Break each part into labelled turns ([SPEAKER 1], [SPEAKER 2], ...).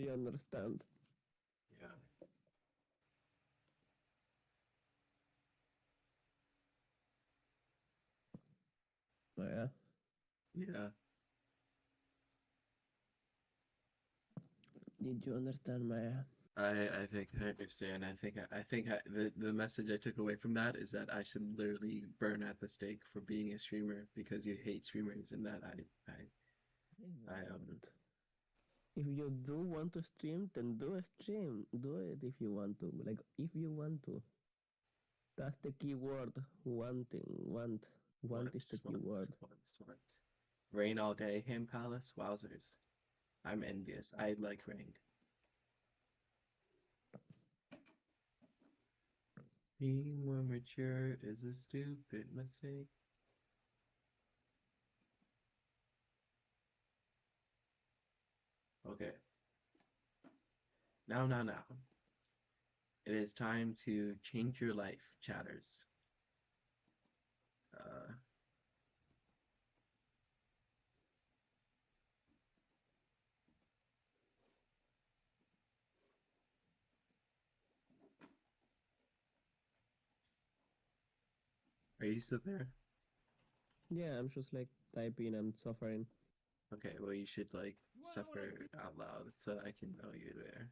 [SPEAKER 1] I understand.
[SPEAKER 2] Yeah.
[SPEAKER 1] Yeah.
[SPEAKER 2] Yeah.
[SPEAKER 1] Did you understand, Maya?
[SPEAKER 2] I think I understand. The message I took away from that is that I should literally burn at the stake for being a streamer because you hate streamers, and that I
[SPEAKER 1] And if you do want to stream, then do a stream. Do it if you want to. Like, if you want to. That's the key word. Wanting. Want. Want is the key word.
[SPEAKER 2] want. Rain all day, Ham Palace, wowzers. I'm envious. I like rain. Being more mature is a stupid mistake. Okay. Now. It is time to change your life, chatters. Uh, are you still there?
[SPEAKER 1] Yeah, I'm just like typing and suffering.
[SPEAKER 2] Okay, well, you should like suffer out loud so I can know you're there.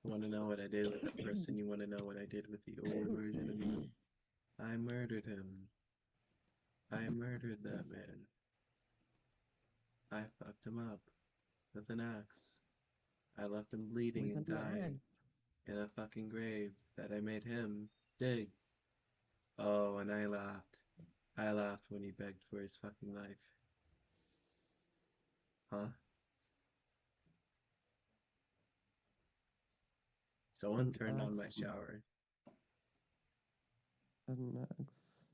[SPEAKER 2] You want to know what I did with that person? You want to know what I did with the old version of me? I murdered him. I murdered that man. I fucked him up with an axe. I left him bleeding
[SPEAKER 1] With
[SPEAKER 2] and
[SPEAKER 1] an
[SPEAKER 2] dying
[SPEAKER 1] axe.
[SPEAKER 2] in a fucking grave that I made him dig. Oh, and I laughed. I laughed when he begged for his fucking life. Huh? Someone
[SPEAKER 1] An
[SPEAKER 2] turned on my
[SPEAKER 1] axe.
[SPEAKER 2] shower.
[SPEAKER 1] An axe.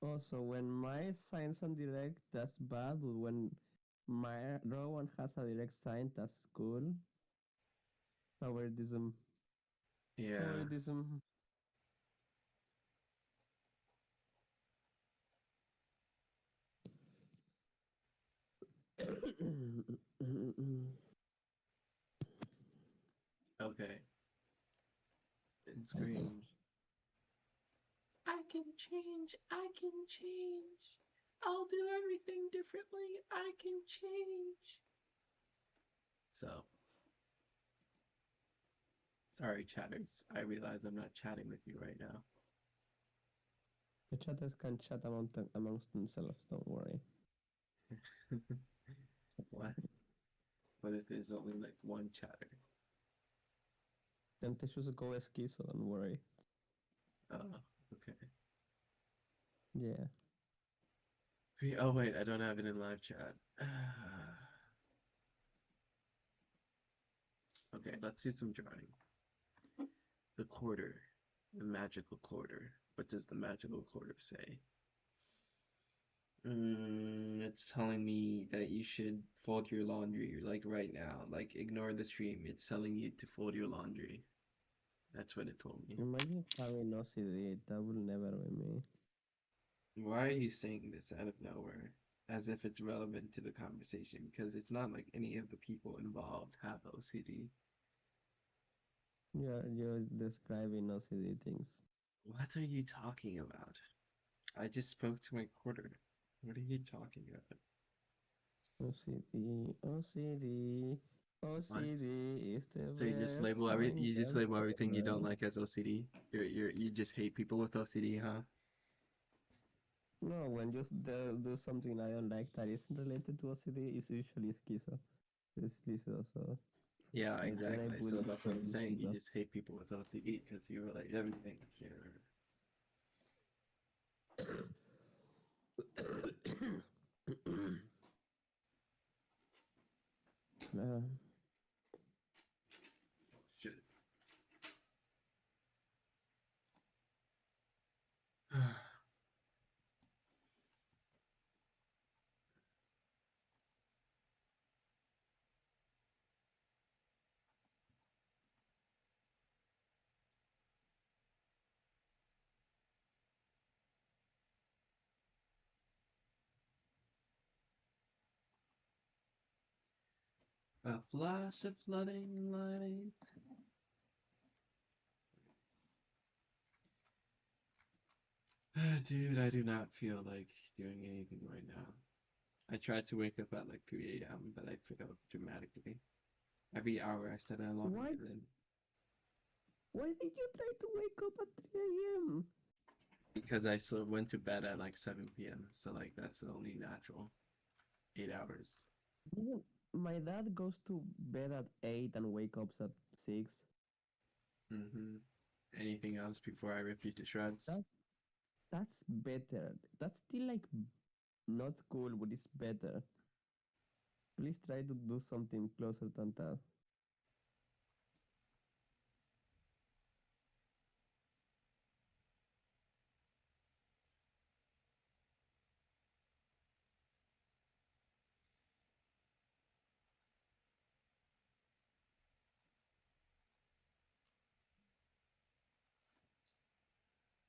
[SPEAKER 1] Also, when my signs on direct, that's bad. But when my Rowan has a direct sign, that's cool. Favoritism.
[SPEAKER 2] Yeah.
[SPEAKER 1] Favoritism.
[SPEAKER 2] Okay. And screams. I can change. I can change. I'll do everything differently. I can change. So, sorry, chatters. I realize I'm not chatting with you right now.
[SPEAKER 1] The chatters can chat amongst themselves, don't worry.
[SPEAKER 2] What? What if there's only like one chatter?
[SPEAKER 1] Then they should go schizo, don't worry.
[SPEAKER 2] Oh, okay.
[SPEAKER 1] Yeah.
[SPEAKER 2] Oh, wait, I don't have it in live chat. Okay, let's do some drawing. The quarter. The magical quarter. What does the magical quarter say? It's telling me that you should fold your laundry like right now. Like ignore the stream. It's telling you to fold your laundry. That's what it told me.
[SPEAKER 1] Imagine having OCD. That will never be me.
[SPEAKER 2] Why are you saying this out of nowhere? As if it's relevant to the conversation, because it's not like any of the people involved have OCD.
[SPEAKER 1] You're describing OCD things.
[SPEAKER 2] What are you talking about? I just spoke to my quarter. What are you talking about?
[SPEAKER 1] OCD, OCD,
[SPEAKER 2] What?
[SPEAKER 1] OCD is the
[SPEAKER 2] So
[SPEAKER 1] best
[SPEAKER 2] you just
[SPEAKER 1] mind
[SPEAKER 2] label everything you don't
[SPEAKER 1] ever.
[SPEAKER 2] like as OCD? You just hate people with OCD, huh?
[SPEAKER 1] No, when just do something I don't like that isn't related to OCD, it's usually schizo. It's schizo, so
[SPEAKER 2] Yeah,
[SPEAKER 1] like then I
[SPEAKER 2] exactly. So
[SPEAKER 1] bully
[SPEAKER 2] that's what
[SPEAKER 1] people
[SPEAKER 2] I'm
[SPEAKER 1] in
[SPEAKER 2] saying. You
[SPEAKER 1] schizo.
[SPEAKER 2] just hate people with OCD because you relate everything to your.
[SPEAKER 1] uh,
[SPEAKER 2] Shit. A flash of flooding light. Dude, I do not feel like doing anything right now. I tried to wake up at like 3 a.m., but I failed dramatically. Every hour I set an alarm,
[SPEAKER 1] Why?
[SPEAKER 2] and then
[SPEAKER 1] Why did you try to wake up at 3 a.m.?
[SPEAKER 2] because I still went to bed at like 7 p.m., so like that's the only natural 8 hours.
[SPEAKER 1] My dad goes to bed at 8 and wake up at 6.
[SPEAKER 2] Mm-hmm. Anything else before I rip you to shreds?
[SPEAKER 1] That, that's better. That's still like not cool, but it's better. Please try to do something closer than that.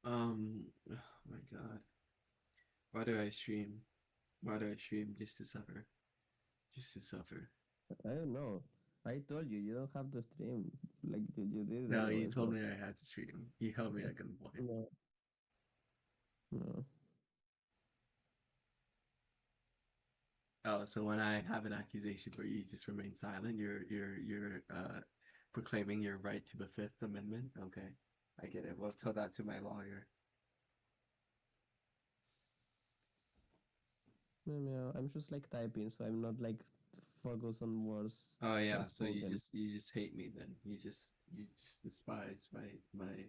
[SPEAKER 2] Oh my God. Why do I stream? Why do I stream just to suffer? Just to suffer.
[SPEAKER 1] I don't know. I told you, you don't have to stream. Like, you did it
[SPEAKER 2] No, you
[SPEAKER 1] anyway,
[SPEAKER 2] told
[SPEAKER 1] so.
[SPEAKER 2] me I had to stream. You held me at gunpoint.
[SPEAKER 1] No, no.
[SPEAKER 2] Oh, so when I have an accusation where you just remain silent, you're proclaiming your right to the Fifth Amendment? Okay. I get it. Well, tell that to my lawyer.
[SPEAKER 1] No, no, I'm just like typing, so I'm not like focused on words
[SPEAKER 2] Oh yeah, so you
[SPEAKER 1] spoken.
[SPEAKER 2] just you just hate me then. You just despise my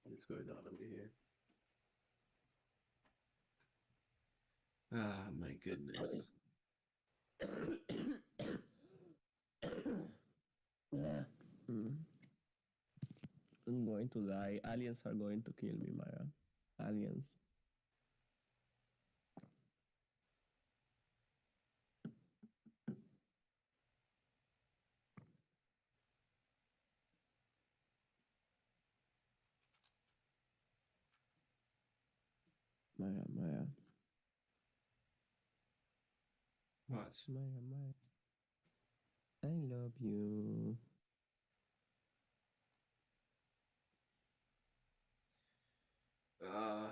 [SPEAKER 2] what's going on over here. Ah, my goodness.
[SPEAKER 1] Yeah. Mm. I'm going to die. Aliens are going to kill me, Maya. Aliens. Maya, Maya,
[SPEAKER 2] What?
[SPEAKER 1] Maya, Maya. I love you.
[SPEAKER 2] Uh,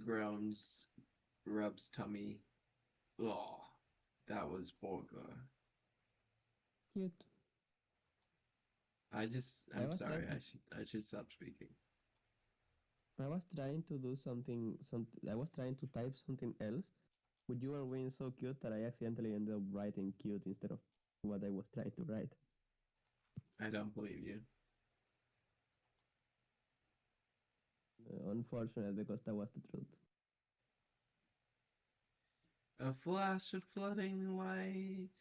[SPEAKER 2] grounds rubs tummy. Oh, that was vulgar.
[SPEAKER 1] Cute. I
[SPEAKER 2] I'm
[SPEAKER 1] was
[SPEAKER 2] sorry.
[SPEAKER 1] trying.
[SPEAKER 2] I should stop speaking.
[SPEAKER 1] I was trying to do something. I was trying to type something else, but you were being so cute that I accidentally ended up writing cute instead of what I was trying to write.
[SPEAKER 2] I don't believe you.
[SPEAKER 1] Unfortunate because that was the truth.
[SPEAKER 2] A flash of flooding light.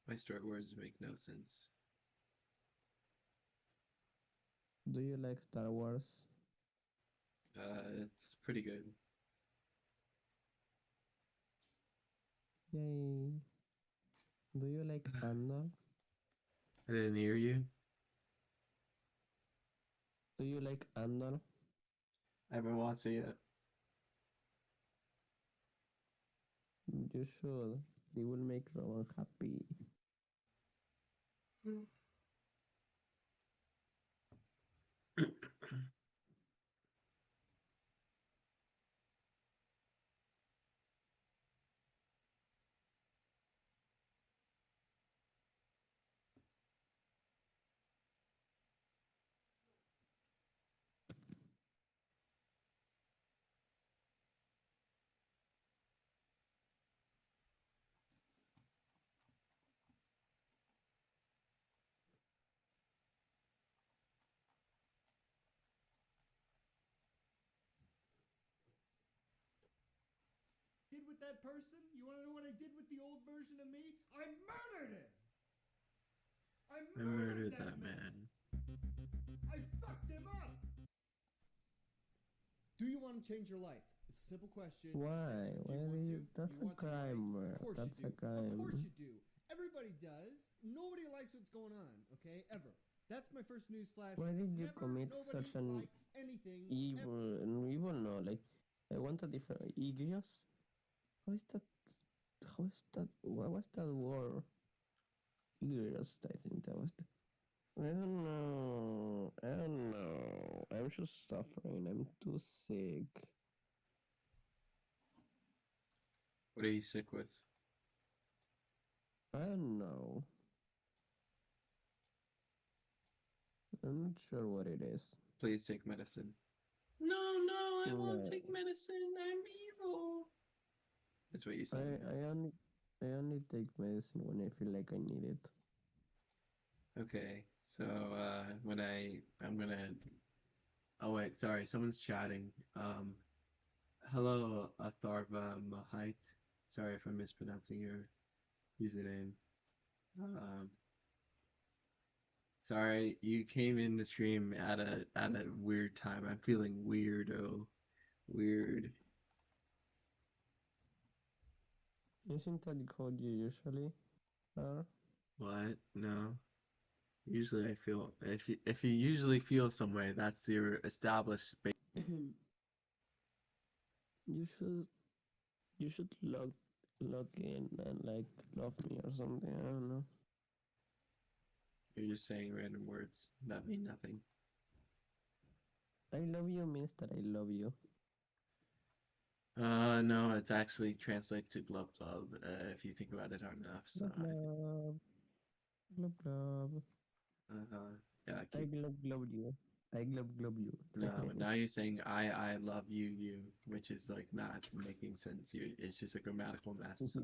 [SPEAKER 2] My short words make no sense.
[SPEAKER 1] Do you like Star Wars?
[SPEAKER 2] It's pretty good.
[SPEAKER 1] Yay. Do you like Andor?
[SPEAKER 2] I didn't hear you.
[SPEAKER 1] Do you like Andor?
[SPEAKER 2] I haven't watched it yet.
[SPEAKER 1] You should. It will make Rowan happy.
[SPEAKER 3] Did with that person? You want to know what I did with the old version of me? I murdered him! I
[SPEAKER 2] I
[SPEAKER 3] murdered
[SPEAKER 2] murdered
[SPEAKER 3] that
[SPEAKER 2] that
[SPEAKER 3] man!
[SPEAKER 2] man.
[SPEAKER 3] I fucked him up! Do you want to change your life? It's a simple question.
[SPEAKER 1] Why?
[SPEAKER 3] Do
[SPEAKER 1] Why
[SPEAKER 3] you
[SPEAKER 1] do
[SPEAKER 3] want
[SPEAKER 1] you?
[SPEAKER 3] to?
[SPEAKER 1] That's
[SPEAKER 3] Do you
[SPEAKER 1] a
[SPEAKER 3] want to, right?
[SPEAKER 1] crime, bro.
[SPEAKER 3] Of course
[SPEAKER 1] That's
[SPEAKER 3] you
[SPEAKER 1] a
[SPEAKER 3] do. Of course
[SPEAKER 1] crime.
[SPEAKER 3] you do. Everybody does. Nobody likes what's going on, okay? Ever. That's my first news flash.
[SPEAKER 1] Why did you
[SPEAKER 3] Never,
[SPEAKER 1] commit
[SPEAKER 3] nobody
[SPEAKER 1] such an
[SPEAKER 3] likes anything.
[SPEAKER 1] evil? Evil, no. Like, I want a different. Iglios? How is that how is that? What was that word? Ears, I think that was. I don't know. I don't know. I'm just suffering. I'm too sick.
[SPEAKER 2] What are you sick with?
[SPEAKER 1] I don't know. I'm not sure what it is.
[SPEAKER 2] Please take medicine. No, no, I won't
[SPEAKER 1] No,
[SPEAKER 2] take medicine. I'm evil. That's what you
[SPEAKER 1] I
[SPEAKER 2] sound
[SPEAKER 1] I only I only take medicine when I feel like I need it.
[SPEAKER 2] like. Okay, so I'm gonna. Oh wait, sorry, someone's chatting. Hello, Atharva Mahite. Sorry if I'm mispronouncing your username. Um, sorry, you came in the stream at a weird time. I'm feeling weirdo, weird.
[SPEAKER 1] Isn't that how you usually are?
[SPEAKER 2] What? No. Usually I feel if you usually feel some way, that's your established base.
[SPEAKER 1] you should you should log in and like love me or something. I don't know.
[SPEAKER 2] You're just saying random words that mean nothing.
[SPEAKER 1] I love you means that I love you.
[SPEAKER 2] No, it actually translates to glub glub, if you think about it hard enough. So,
[SPEAKER 1] Love, love, love, love.
[SPEAKER 2] yeah,
[SPEAKER 1] I
[SPEAKER 2] keep.
[SPEAKER 1] love you. I love you.
[SPEAKER 2] No, but now you're saying I love you, you, which is like not making sense. It's just a grammatical mess. So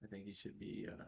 [SPEAKER 2] I think you should be,
[SPEAKER 1] Yeah.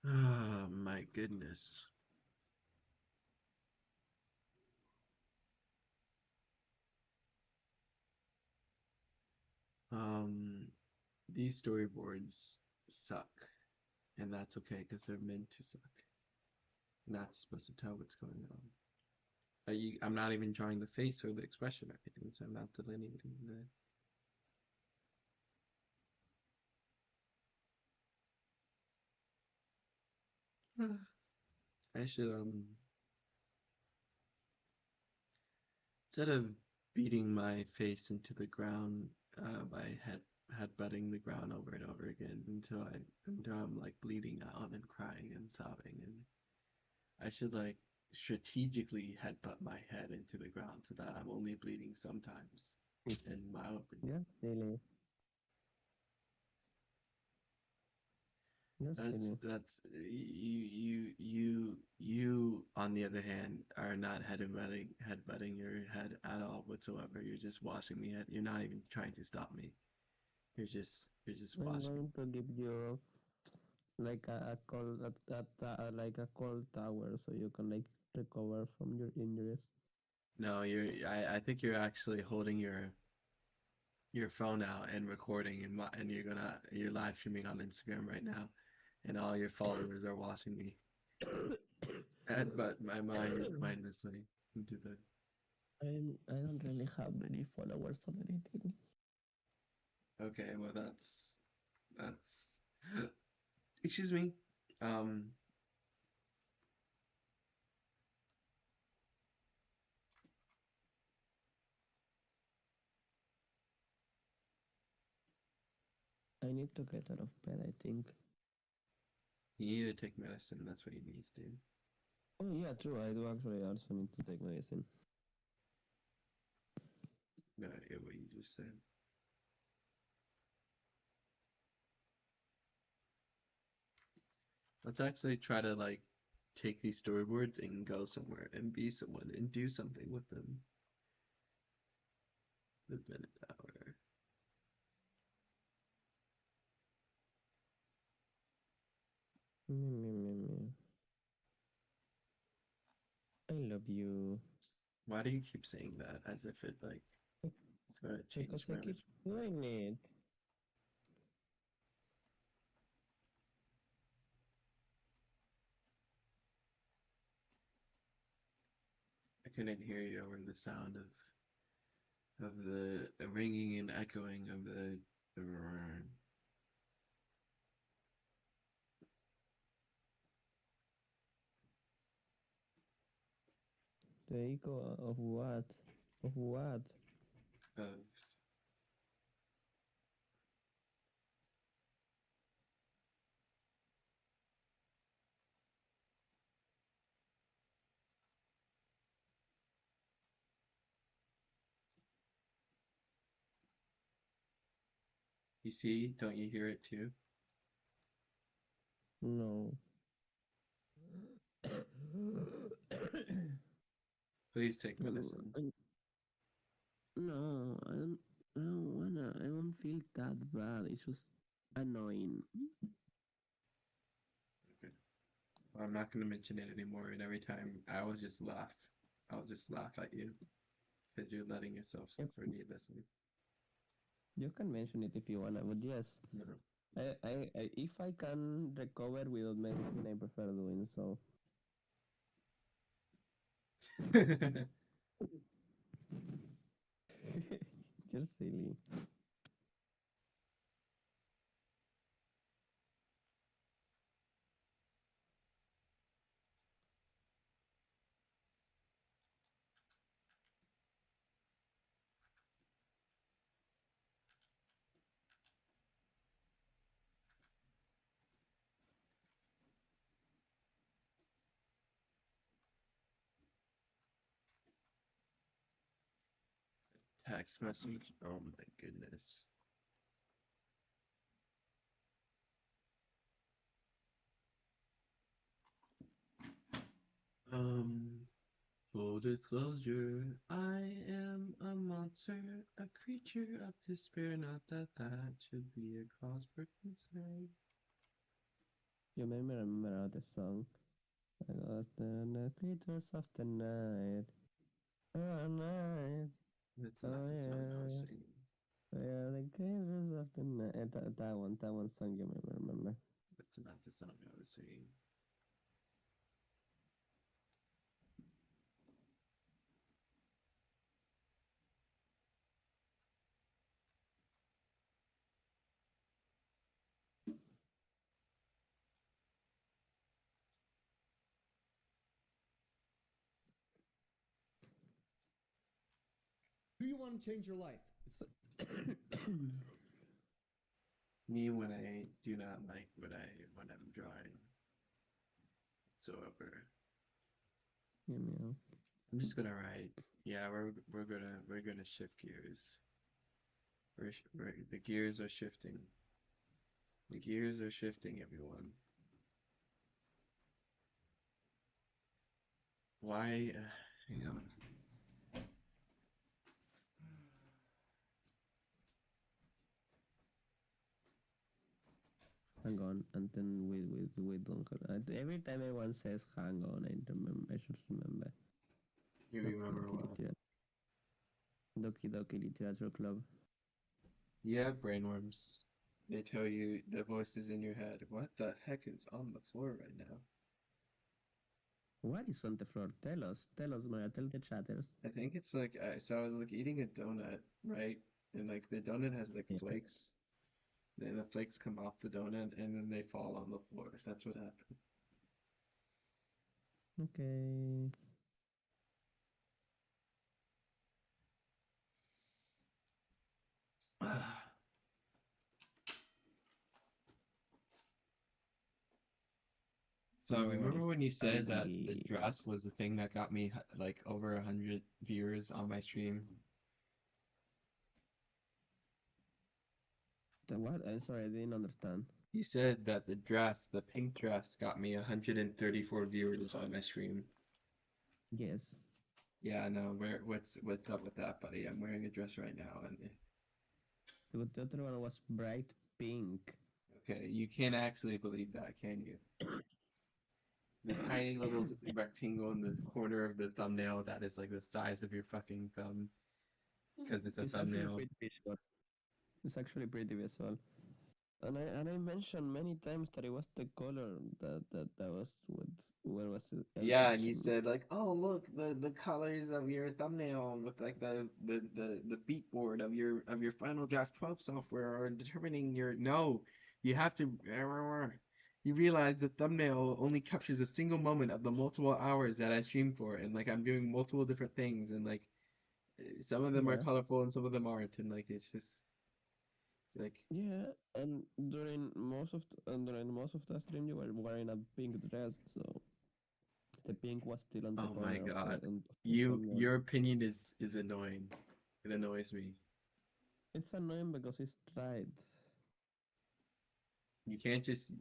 [SPEAKER 2] oh my goodness. Um, these storyboards suck, and that's okay because they're meant to suck. Not supposed to tell what's going on. I'm not even drawing the face or the expression or anything, so I'm not delineating the. I should instead of beating my face into the ground by headbutting the ground over and over again until I'm like bleeding out and crying and sobbing, and I should like strategically headbutt my head into the ground so that I'm only bleeding sometimes and mildly.
[SPEAKER 1] That's silly. That's silly.
[SPEAKER 2] That's you on the other hand are not headbutting your head at all whatsoever. You're just watching me. You're not even trying to stop me. You're just
[SPEAKER 1] I'm
[SPEAKER 2] watching.
[SPEAKER 1] going to give you like a call like a call tower so you can like recover from your injuries.
[SPEAKER 2] No, I think you're actually holding your phone out and recording, and you're live streaming on Instagram right now, and all your followers are watching me headbutt my mindlessly into the.
[SPEAKER 1] I don't really have many followers on anything.
[SPEAKER 2] Okay, well that's excuse me. Um,
[SPEAKER 1] I need to get out of bed, I think.
[SPEAKER 2] you need to take medicine. That's what you need to do.
[SPEAKER 1] Oh yeah, true. I do actually also need to take medicine.
[SPEAKER 2] No idea what you just said. Let's actually try to like take these storyboards and go somewhere and be someone and do something with them. The minute hour.
[SPEAKER 1] Me. I love you.
[SPEAKER 2] Why do you keep saying that as if it like it's gonna change
[SPEAKER 1] Because I
[SPEAKER 2] my
[SPEAKER 1] keep doing it.
[SPEAKER 2] I couldn't hear you over the sound of the ringing and echoing of the
[SPEAKER 1] The echo of what? Of what?
[SPEAKER 2] of you see, don't you hear it too?
[SPEAKER 1] No.
[SPEAKER 2] Please take
[SPEAKER 1] No,
[SPEAKER 2] medicine.
[SPEAKER 1] no, I don't wanna. I don't feel that bad. It's just annoying.
[SPEAKER 2] Okay. Well, I'm not gonna mention it anymore, and every time I will just laugh. I'll just laugh at you because you're letting yourself
[SPEAKER 1] Yep.
[SPEAKER 2] suffer needlessly.
[SPEAKER 1] You can mention it if you wanna, but yes,
[SPEAKER 2] No.
[SPEAKER 1] if I can recover without medicine, I prefer doing so. You're silly.
[SPEAKER 2] Text message. Oh my goodness. Um, Full disclosure, I am a monster, a creature of despair. Not that that should be a cause for concern.
[SPEAKER 1] You made me remember the song. I got the creatures of the night. Oh, night.
[SPEAKER 2] That's not
[SPEAKER 1] Oh,
[SPEAKER 2] the song I was
[SPEAKER 1] yeah.
[SPEAKER 2] singing.
[SPEAKER 1] We are the creatures of the night. That one song you made me remember.
[SPEAKER 2] That's not the song I was singing.
[SPEAKER 3] Do you want to change your life?
[SPEAKER 2] Me when I do not like when I'm drawing whatsoever.
[SPEAKER 1] Yeah, meow.
[SPEAKER 2] I'm just gonna write. Yeah, we're gonna shift gears. The gears are shifting. The gears are shifting, everyone. Why? Hang on.
[SPEAKER 1] Hang on, and then we don't. Every time anyone says hang on, I remember. I should remember.
[SPEAKER 2] You
[SPEAKER 1] Doki
[SPEAKER 2] remember
[SPEAKER 1] Doki
[SPEAKER 2] what?
[SPEAKER 1] Literature. Doki Doki Literature Club.
[SPEAKER 2] Yeah, brainworms. They tell you the voices in your head. What the heck is on the floor right now?
[SPEAKER 1] What is on the floor? Tell us, Mara. Tell the chatters.
[SPEAKER 2] I think it's like so I was like eating a donut, right? And like the donut has like
[SPEAKER 1] Yeah.
[SPEAKER 2] flakes. Then the flakes come off the donut and then they fall on the floor. That's what
[SPEAKER 1] Okay.
[SPEAKER 2] happened. So
[SPEAKER 1] What
[SPEAKER 2] remember
[SPEAKER 1] is
[SPEAKER 2] when you said that the
[SPEAKER 1] Angie?
[SPEAKER 2] dress was the thing that got me like over 100 viewers on my stream?
[SPEAKER 1] The what? I'm sorry, I didn't understand.
[SPEAKER 2] You said that the dress, the pink dress, got me 134 viewers on my stream.
[SPEAKER 1] Yes.
[SPEAKER 2] Yeah, no, what's up with that, buddy? I'm wearing a dress right now, and
[SPEAKER 1] The other one was bright pink.
[SPEAKER 2] okay, you can't actually believe that, can you? the tiny little rectangle in the corner of the thumbnail that is like the size of your fucking thumb because it's a
[SPEAKER 1] It's actually
[SPEAKER 2] thumbnail.
[SPEAKER 1] pretty visual. It's actually pretty visual. And I mentioned many times that it was the color that was what was eye
[SPEAKER 2] Yeah, and you
[SPEAKER 1] catching.
[SPEAKER 2] said like, oh look, the colors of your thumbnail with like the beat board of your Final Draft 12 software are determining your no. You have to you realize the thumbnail only captures a single moment of the multiple hours that I stream for, and like I'm doing multiple different things, and like some of them are
[SPEAKER 1] Yeah.
[SPEAKER 2] colorful and some of them aren't, and like it's just like
[SPEAKER 1] Yeah, and during most of the stream you were wearing a pink dress, so the pink was still on the
[SPEAKER 2] oh my
[SPEAKER 1] corner of
[SPEAKER 2] God,
[SPEAKER 1] the thumbnail.
[SPEAKER 2] your opinion is annoying. It annoys me.
[SPEAKER 1] It's annoying because it's right.
[SPEAKER 2] You can't just.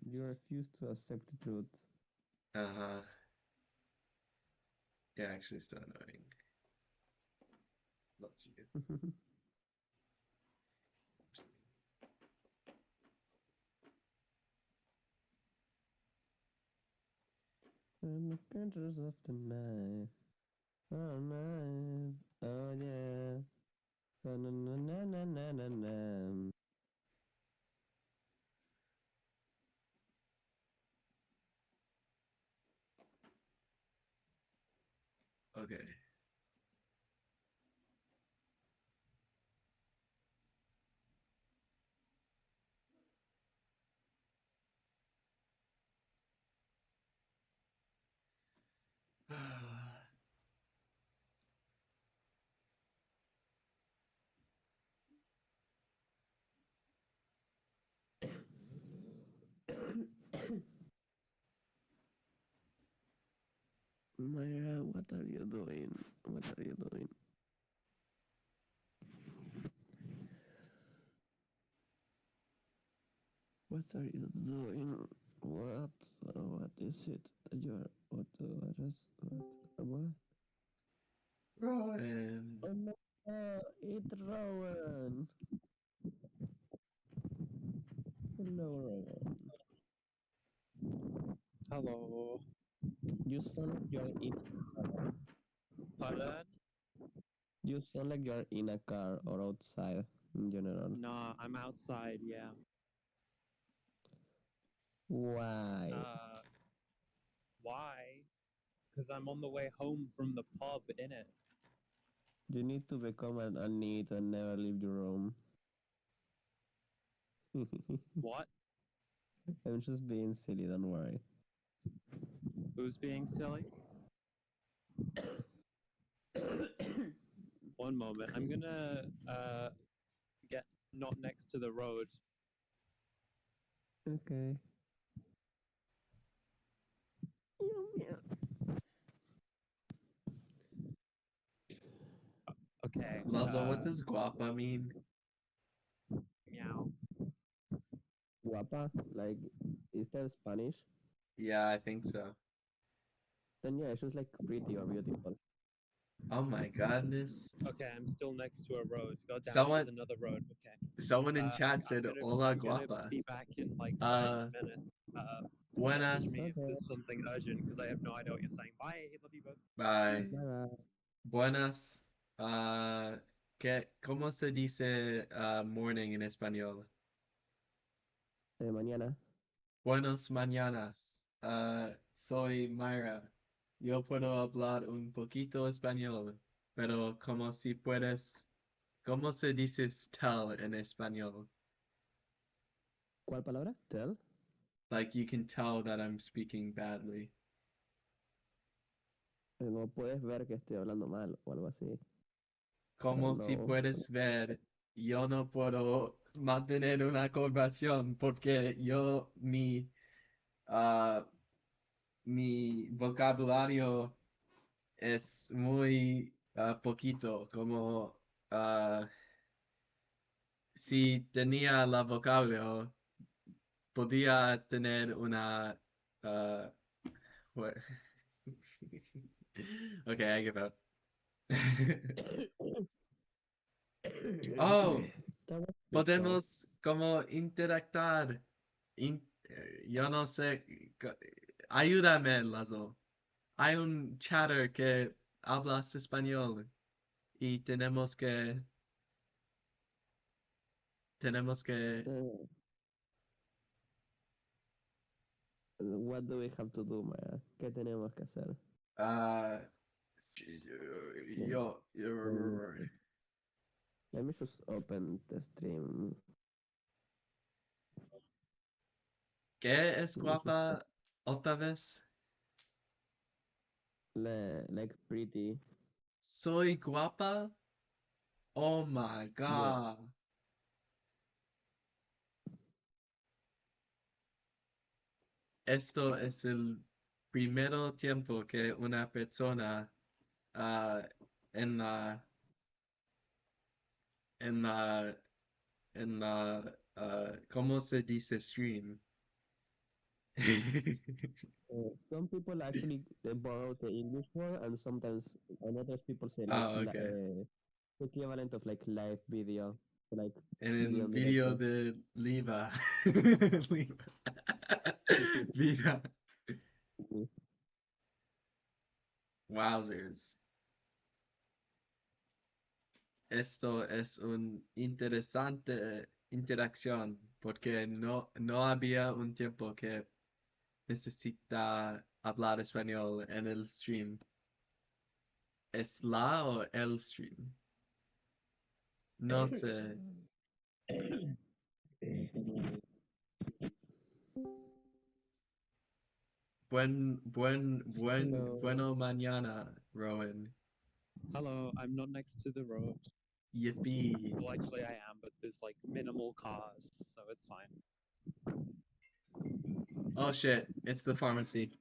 [SPEAKER 1] You refuse to accept the truth.
[SPEAKER 2] Uh-huh. Yeah, actually, so annoying. Not you.
[SPEAKER 1] In the corners of the night, oh night, oh yeah, na na na na na na na na.
[SPEAKER 2] Okay.
[SPEAKER 1] Myra, what are you doing? What are you doing? What are you doing? What is it that you're what is what?
[SPEAKER 2] Rowan.
[SPEAKER 1] Oh no, it's Rowan. Hello, Rowan.
[SPEAKER 4] Hello.
[SPEAKER 1] You sound like you're in.
[SPEAKER 4] Pardon?
[SPEAKER 1] You sound like you're in a car or outside in general.
[SPEAKER 4] Nah, I'm outside, yeah.
[SPEAKER 1] Why?
[SPEAKER 4] Uh, why? Because I'm on the way home from the pub, innit?
[SPEAKER 1] You need to become a neat and never leave your room.
[SPEAKER 4] What?
[SPEAKER 1] I'm just being silly. Don't worry.
[SPEAKER 4] Who's being silly? One moment. I'm gonna, get not next to the road.
[SPEAKER 1] Okay.
[SPEAKER 4] Okay,
[SPEAKER 2] Lazo, what does guapa mean?
[SPEAKER 4] meow.
[SPEAKER 1] Guapa? Like, is that Spanish?
[SPEAKER 2] Yeah, I think so.
[SPEAKER 1] Then yeah, she's like pretty or beautiful.
[SPEAKER 2] Oh my goodness.
[SPEAKER 4] Okay, I'm still next to a road. Go down,
[SPEAKER 2] Someone
[SPEAKER 4] there's another road, okay.
[SPEAKER 2] someone in chat
[SPEAKER 4] I'm
[SPEAKER 2] said
[SPEAKER 4] gonna,
[SPEAKER 2] hola
[SPEAKER 4] I'm gonna
[SPEAKER 2] guapa.
[SPEAKER 4] be back in like 5 minutes. Message me
[SPEAKER 2] Buenas.
[SPEAKER 4] if there's something urgent, because I have no idea what you're saying. Bye, love you both.
[SPEAKER 2] Bye.
[SPEAKER 1] Bye bye.
[SPEAKER 2] Buenas. ¿Cómo se dice morning en español?
[SPEAKER 1] Mañana.
[SPEAKER 2] Buenos mañanas. Soy Myra. Yo puedo hablar un poquito español, pero como si puedes, ¿cómo se dice tell en español?
[SPEAKER 1] ¿Cuál palabra? Tell.
[SPEAKER 2] Like you can tell that I'm speaking badly.
[SPEAKER 1] No puedes ver que estoy hablando mal o algo así.
[SPEAKER 2] Como si
[SPEAKER 1] No.
[SPEAKER 2] puedes ver, yo no puedo mantener una conversación porque ah, mi vocabulario es muy poquito, como si tenía la vocablo, podía tener una... Uh, what? Okay, I give up. Oh,
[SPEAKER 1] That was TikTok.
[SPEAKER 2] podemos como interactuar. yo no sé. Ayúdame, Lazo. Hay un chatter que hablas español y tenemos que,
[SPEAKER 1] What do we have to do, Maya? ¿Qué tenemos que hacer?
[SPEAKER 2] ah, sí,
[SPEAKER 1] Let,
[SPEAKER 2] yo,
[SPEAKER 1] let me, let me just open the stream.
[SPEAKER 2] ¿qué es
[SPEAKER 1] Let me just
[SPEAKER 2] guapa otra vez?
[SPEAKER 1] like pretty.
[SPEAKER 2] ¿Soy guapa? Oh my
[SPEAKER 1] Yeah.
[SPEAKER 2] god. Esto es el primero tiempo que una persona ah, en la en la ¿cómo se dice stream?
[SPEAKER 1] Some people actually borrow the English word, and sometimes and other people say like
[SPEAKER 2] Oh, okay.
[SPEAKER 1] equivalent of like live video, like
[SPEAKER 2] En
[SPEAKER 1] video
[SPEAKER 2] el
[SPEAKER 1] en
[SPEAKER 2] video
[SPEAKER 1] directo.
[SPEAKER 2] de Liva. Liva. Vida. Wowzers. Esto es una interesante interacción porque no había un tiempo que necesita hablar español en el stream. ¿Es la o el stream? No sé.
[SPEAKER 1] Hello.
[SPEAKER 2] Bueno mañana, Rowan.
[SPEAKER 4] Hello, I'm not next to the road.
[SPEAKER 2] Yippee.
[SPEAKER 4] Well, actually, I am, but there's like minimal cars, so it's fine.
[SPEAKER 2] Oh shit, it's the pharmacy.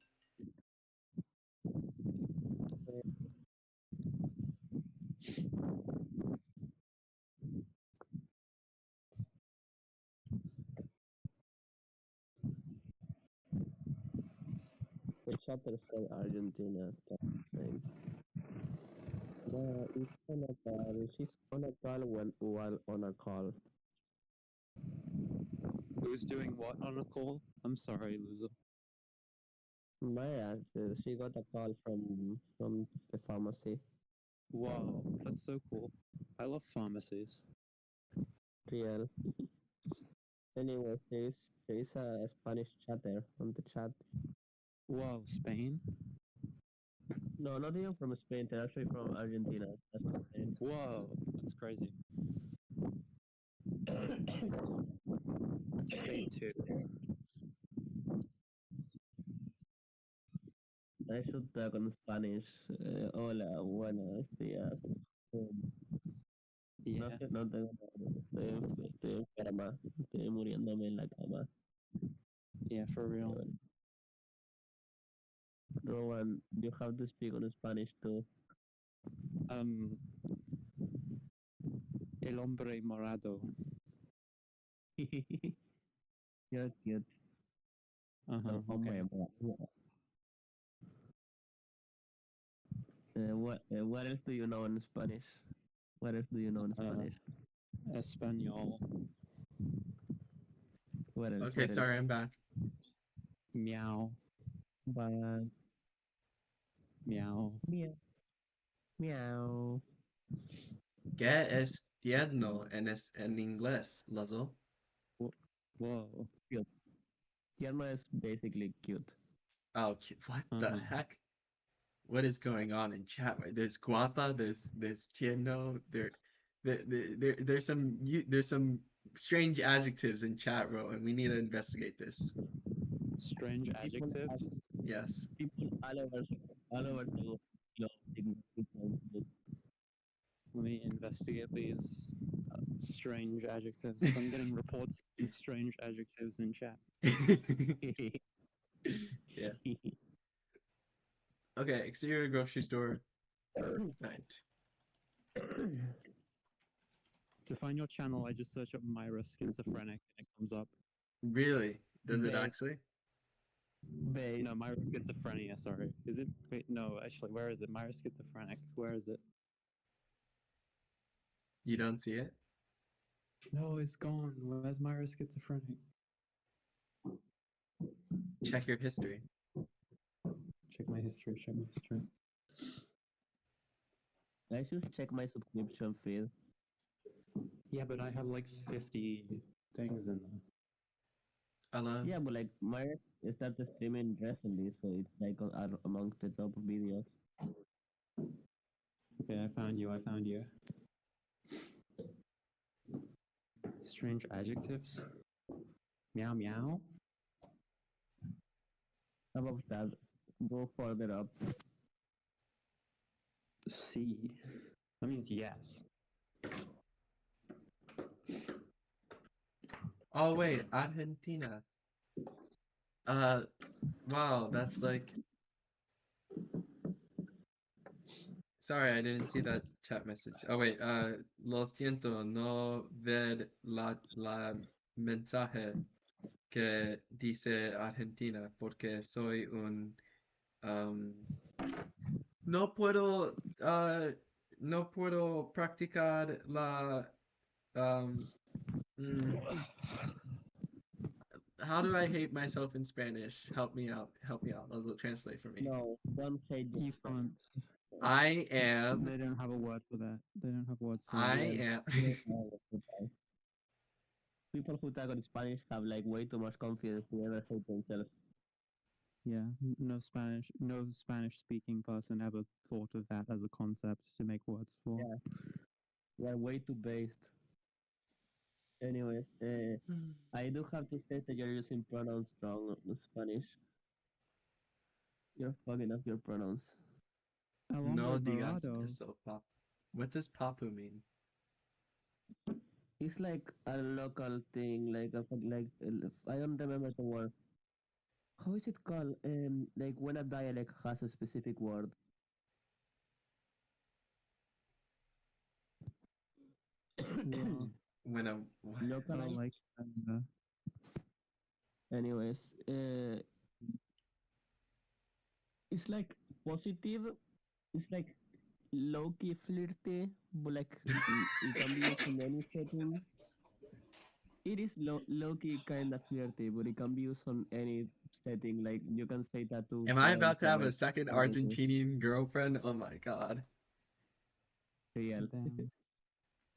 [SPEAKER 1] The chapter is called Argentina. That's thing. It's on a call. She's on a call while on a call.
[SPEAKER 4] Who's doing what on a call? I'm sorry, loser.
[SPEAKER 1] Maya, she got a call from the pharmacy.
[SPEAKER 4] Wow, that's so cool. I love pharmacies.
[SPEAKER 1] Real. Anyway, there is a Spanish chatter on the chat.
[SPEAKER 4] Wow, Spain?
[SPEAKER 1] No, not even from Spain. They're actually from Argentina. That's insane.
[SPEAKER 4] Whoa, that's crazy. Spain too.
[SPEAKER 1] I should talk in Spanish. Hola, buenos días. No
[SPEAKER 4] Yeah,
[SPEAKER 1] sé, no tengo nada. Estoy enferma. Estoy muriéndome en la cama.
[SPEAKER 4] yeah, for real.
[SPEAKER 1] Rowan, you have to speak on Spanish too.
[SPEAKER 4] El hombre morado.
[SPEAKER 1] You're cute.
[SPEAKER 4] Uh-huh,
[SPEAKER 1] El hombre
[SPEAKER 4] okay.
[SPEAKER 1] morado. What else do you know in Spanish? What else do you know in Spanish?
[SPEAKER 4] Espanol.
[SPEAKER 1] What else?
[SPEAKER 2] Okay,
[SPEAKER 1] What
[SPEAKER 2] sorry,
[SPEAKER 1] else?
[SPEAKER 2] I'm back.
[SPEAKER 4] Meow.
[SPEAKER 1] Bye.
[SPEAKER 4] Meow.
[SPEAKER 1] Meow. Meow.
[SPEAKER 2] ¿Qué es tierno en inglés, Lazo?
[SPEAKER 4] Whoa.
[SPEAKER 1] Cute. Tierno is basically cute.
[SPEAKER 2] Oh, what the heck? What is going on in chat? There's guapa, there's tierno, there's some strange adjectives in chat, row, and we need to investigate this.
[SPEAKER 4] Strange adjectives?
[SPEAKER 2] Yes.
[SPEAKER 1] People all over the globe think people.
[SPEAKER 4] Let me investigate these strange adjectives. I'm getting reports of strange adjectives in chat.
[SPEAKER 2] Yeah. Okay, exterior grocery store. Right.
[SPEAKER 4] To find your channel, I just search up Myra Schizophrenic and it comes up.
[SPEAKER 2] Really? Does it
[SPEAKER 1] Babe.
[SPEAKER 2] actually?
[SPEAKER 1] Babe.
[SPEAKER 4] No, Myra Schizophrenia, sorry. Is it? Wait, no, actually, where is it? Myra Schizophrenic. Where is it?
[SPEAKER 2] You don't see it?
[SPEAKER 4] No, it's gone. Where's Myra Schizophrenic?
[SPEAKER 2] check your history.
[SPEAKER 4] Check my history. Check my history.
[SPEAKER 1] I should check my subscription feed.
[SPEAKER 4] Yeah, but I have like 50 things in there.
[SPEAKER 2] Hello.
[SPEAKER 1] Yeah, but like my started streaming recently, so it's like among the top videos.
[SPEAKER 4] Okay, I found you. I found you. Strange adjectives. Meow meow.
[SPEAKER 1] How about that? Go further up.
[SPEAKER 4] C. That means yes.
[SPEAKER 2] Oh wait, Argentina. Wow, that's like. Sorry, I didn't see that chat message. Oh wait, lo siento, no ver la mensaje que dice Argentina porque soy un no puedo no puedo practicar la mm, how do I hate myself in Spanish? Help me out. Help me out. Let's translate for me.
[SPEAKER 1] No, don't hate
[SPEAKER 4] You
[SPEAKER 1] yourself.
[SPEAKER 4] can't.
[SPEAKER 2] I am.
[SPEAKER 4] They don't have a word for that. They don't have words for
[SPEAKER 2] I
[SPEAKER 4] that.
[SPEAKER 2] am.
[SPEAKER 1] People who talk in Spanish have like way too much confidence to ever hate themselves.
[SPEAKER 4] Yeah, no Spanish speaking person ever thought of that as a concept to make words for.
[SPEAKER 1] Yeah. We are way too based. Anyways, I do have to say that you're using pronouns wrong in Spanish. You're fucking up your pronouns.
[SPEAKER 4] El
[SPEAKER 2] No
[SPEAKER 4] hombre
[SPEAKER 2] digas
[SPEAKER 4] morado.
[SPEAKER 2] eso, pap. What does papu mean?
[SPEAKER 1] It's like a local thing, like I don't remember the word. How is it called? Like when a dialect has a specific word.
[SPEAKER 4] Well,
[SPEAKER 2] When a
[SPEAKER 1] Localized.
[SPEAKER 4] like
[SPEAKER 1] Anyways, it's like positive. It's like low key flirty, but like it can be used in any setting. It is low key kind of flirty, but it can be used on any setting. Like you can say that to
[SPEAKER 2] Am I
[SPEAKER 1] friends
[SPEAKER 2] about to
[SPEAKER 1] or
[SPEAKER 2] have a
[SPEAKER 1] like
[SPEAKER 2] second
[SPEAKER 1] family.
[SPEAKER 2] Argentinian girlfriend? Oh my god.
[SPEAKER 1] Real.
[SPEAKER 4] damn.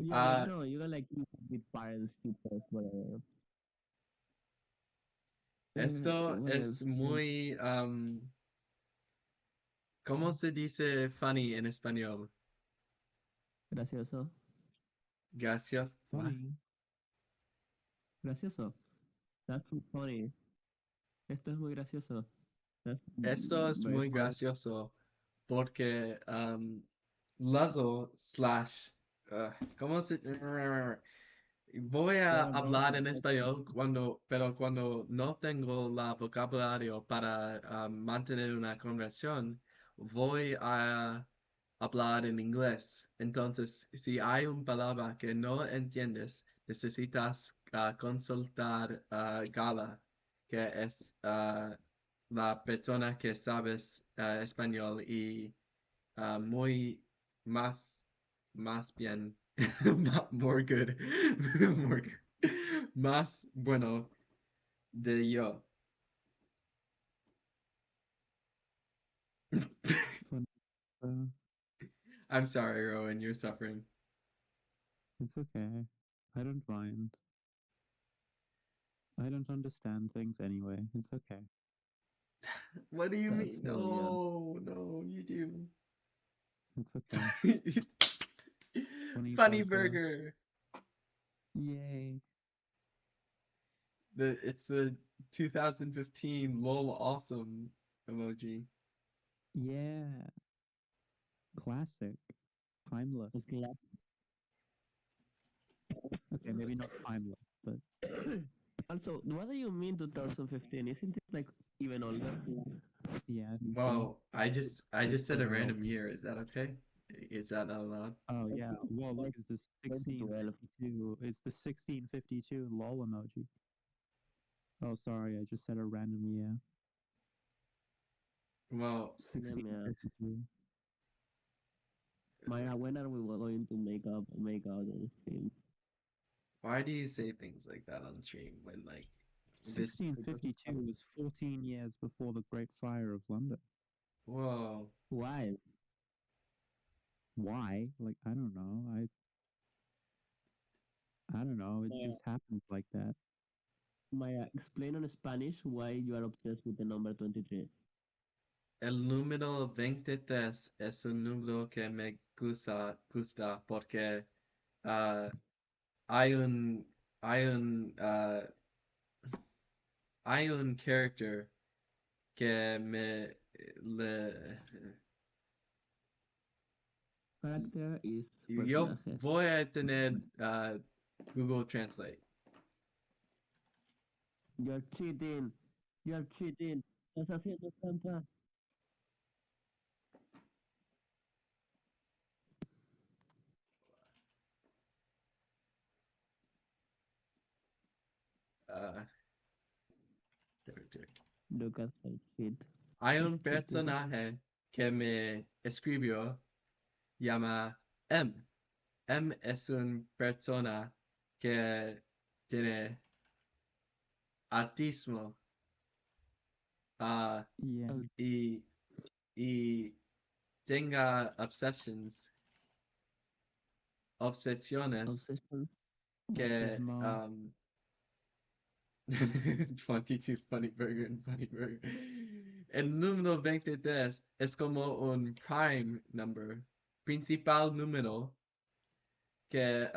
[SPEAKER 1] Yeah, like
[SPEAKER 2] Uh,
[SPEAKER 1] no, you can like use it with parents, teachers, whatever.
[SPEAKER 2] esto
[SPEAKER 1] What
[SPEAKER 2] es
[SPEAKER 1] else?
[SPEAKER 2] muy, ¿cómo se dice funny en español?
[SPEAKER 1] Gracioso.
[SPEAKER 2] Gracias. What?
[SPEAKER 4] Funny.
[SPEAKER 1] Gracioso. That's funny. Esto es muy gracioso. That's
[SPEAKER 2] Esto es
[SPEAKER 1] very
[SPEAKER 2] muy
[SPEAKER 1] funny.
[SPEAKER 2] gracioso porque Lazo slash, ¿cómo se? Voy a
[SPEAKER 1] What about
[SPEAKER 2] hablar
[SPEAKER 1] the
[SPEAKER 2] en
[SPEAKER 1] person?
[SPEAKER 2] español pero cuando no tengo la vocabulario para mantener una conversación, voy a hablar en inglés. Entonces, si hay una palabra que no entiendes, necesitas consultar a Gala, que es la persona que sabes español y muy más, más bien, more good, more good, más bueno de yo.
[SPEAKER 4] Funny.
[SPEAKER 2] I'm sorry, Rowan, you're suffering.
[SPEAKER 4] It's okay. I don't mind. I don't understand things anyway. It's okay.
[SPEAKER 2] What do you
[SPEAKER 1] That's
[SPEAKER 2] mean?
[SPEAKER 1] so weird.
[SPEAKER 2] No, no, you do.
[SPEAKER 4] It's okay. Funny
[SPEAKER 2] Funny
[SPEAKER 4] burger.
[SPEAKER 2] burger.
[SPEAKER 4] Yay.
[SPEAKER 2] It's the 2015 lol awesome emoji.
[SPEAKER 4] Yeah. Classic. Timeless.
[SPEAKER 1] Okay.
[SPEAKER 4] Okay, maybe not timeless, but
[SPEAKER 1] Also, what do you mean 2015? Isn't it like even older?
[SPEAKER 4] yeah, I think so.
[SPEAKER 2] Wow, I just
[SPEAKER 4] It's
[SPEAKER 2] said a
[SPEAKER 4] very
[SPEAKER 2] random
[SPEAKER 4] old.
[SPEAKER 2] year. Is that okay? Is that not allowed?
[SPEAKER 4] Oh yeah. Well, look, it's the
[SPEAKER 1] 2012.
[SPEAKER 4] 1652. It's the 1652 lol emoji. Oh, sorry, I just said a random year.
[SPEAKER 2] Well,
[SPEAKER 4] 1652.
[SPEAKER 1] Maya, when are we going to make out on stream?
[SPEAKER 2] why do you say things like that on stream when like This
[SPEAKER 4] 1652 was 14 years before the Great Fire of London.
[SPEAKER 2] whoa.
[SPEAKER 1] Why?
[SPEAKER 4] Why? Like, I don't know. I don't know. It
[SPEAKER 1] Maya,
[SPEAKER 4] just happened like that.
[SPEAKER 1] Maya, explain in Spanish why you are obsessed with the number 23.
[SPEAKER 2] El número 23 es un número que me gusta porque ah, hay un hay un hay un character que me le
[SPEAKER 1] Character is
[SPEAKER 2] yo
[SPEAKER 1] personaje.
[SPEAKER 2] voy a tener Google Translate.
[SPEAKER 1] You're cheating. You're cheating. Estás haciendo trampa.
[SPEAKER 2] Uh, character.
[SPEAKER 1] Lucas, I cheat.
[SPEAKER 2] Hay
[SPEAKER 1] I
[SPEAKER 2] un
[SPEAKER 1] cheat, Lucas.
[SPEAKER 2] personaje que me escribió llama M. M es una persona que tiene autismo
[SPEAKER 4] Yeah.
[SPEAKER 1] Oh,
[SPEAKER 2] y, y tenga obsesiones
[SPEAKER 1] obsession.
[SPEAKER 2] que
[SPEAKER 4] Autismo.
[SPEAKER 2] 22 Funny Burger and Funny Burger. El número 23 es como un prime number, principal número que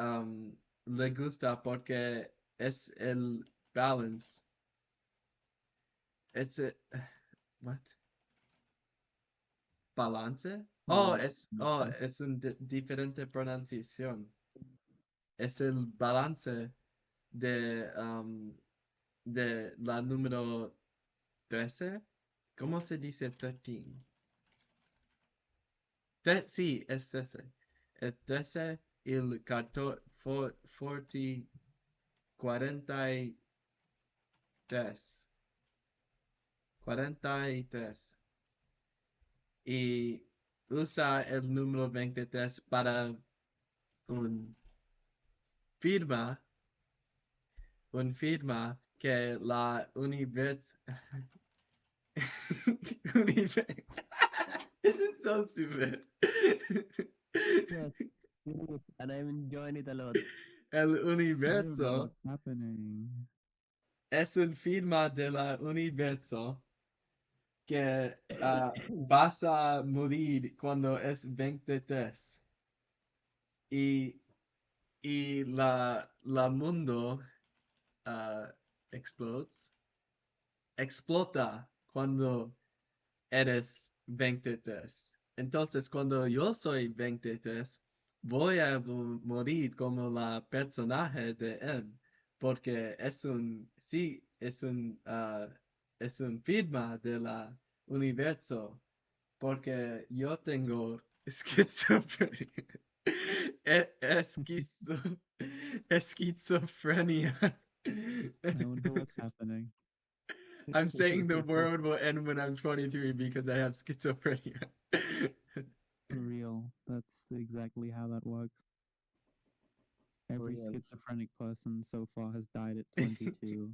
[SPEAKER 2] le gusta porque es el balance. Es el, what? Balance? Oh, es una diferente pronunciación. Es el balance de la número 13. ¿Cómo se dice 13? Sí, es 13. El 13 y el 14, 40, 43. 43. Y usa el número 23 para un firma, que la This is so stupid.
[SPEAKER 1] Yes, it is, and I'm enjoying it a lot.
[SPEAKER 2] El
[SPEAKER 4] I don't know
[SPEAKER 2] universo
[SPEAKER 4] what's happening.
[SPEAKER 2] es un firma de la universo que vas a morir cuando es 23. Y, y la mundo explodes. Explota cuando eres 23. Entonces, cuando yo soy 23, voy a morir como la personaje de M, porque sí, es un firma de la universo, porque yo tengo esquizofrenia. Esquizofrenia.
[SPEAKER 4] I wonder what's happening.
[SPEAKER 2] I'm saying the world will end when I'm 23 because I have schizophrenia.
[SPEAKER 4] For real. That's exactly how that works. Every
[SPEAKER 1] real.
[SPEAKER 4] schizophrenic person so far has died at 22,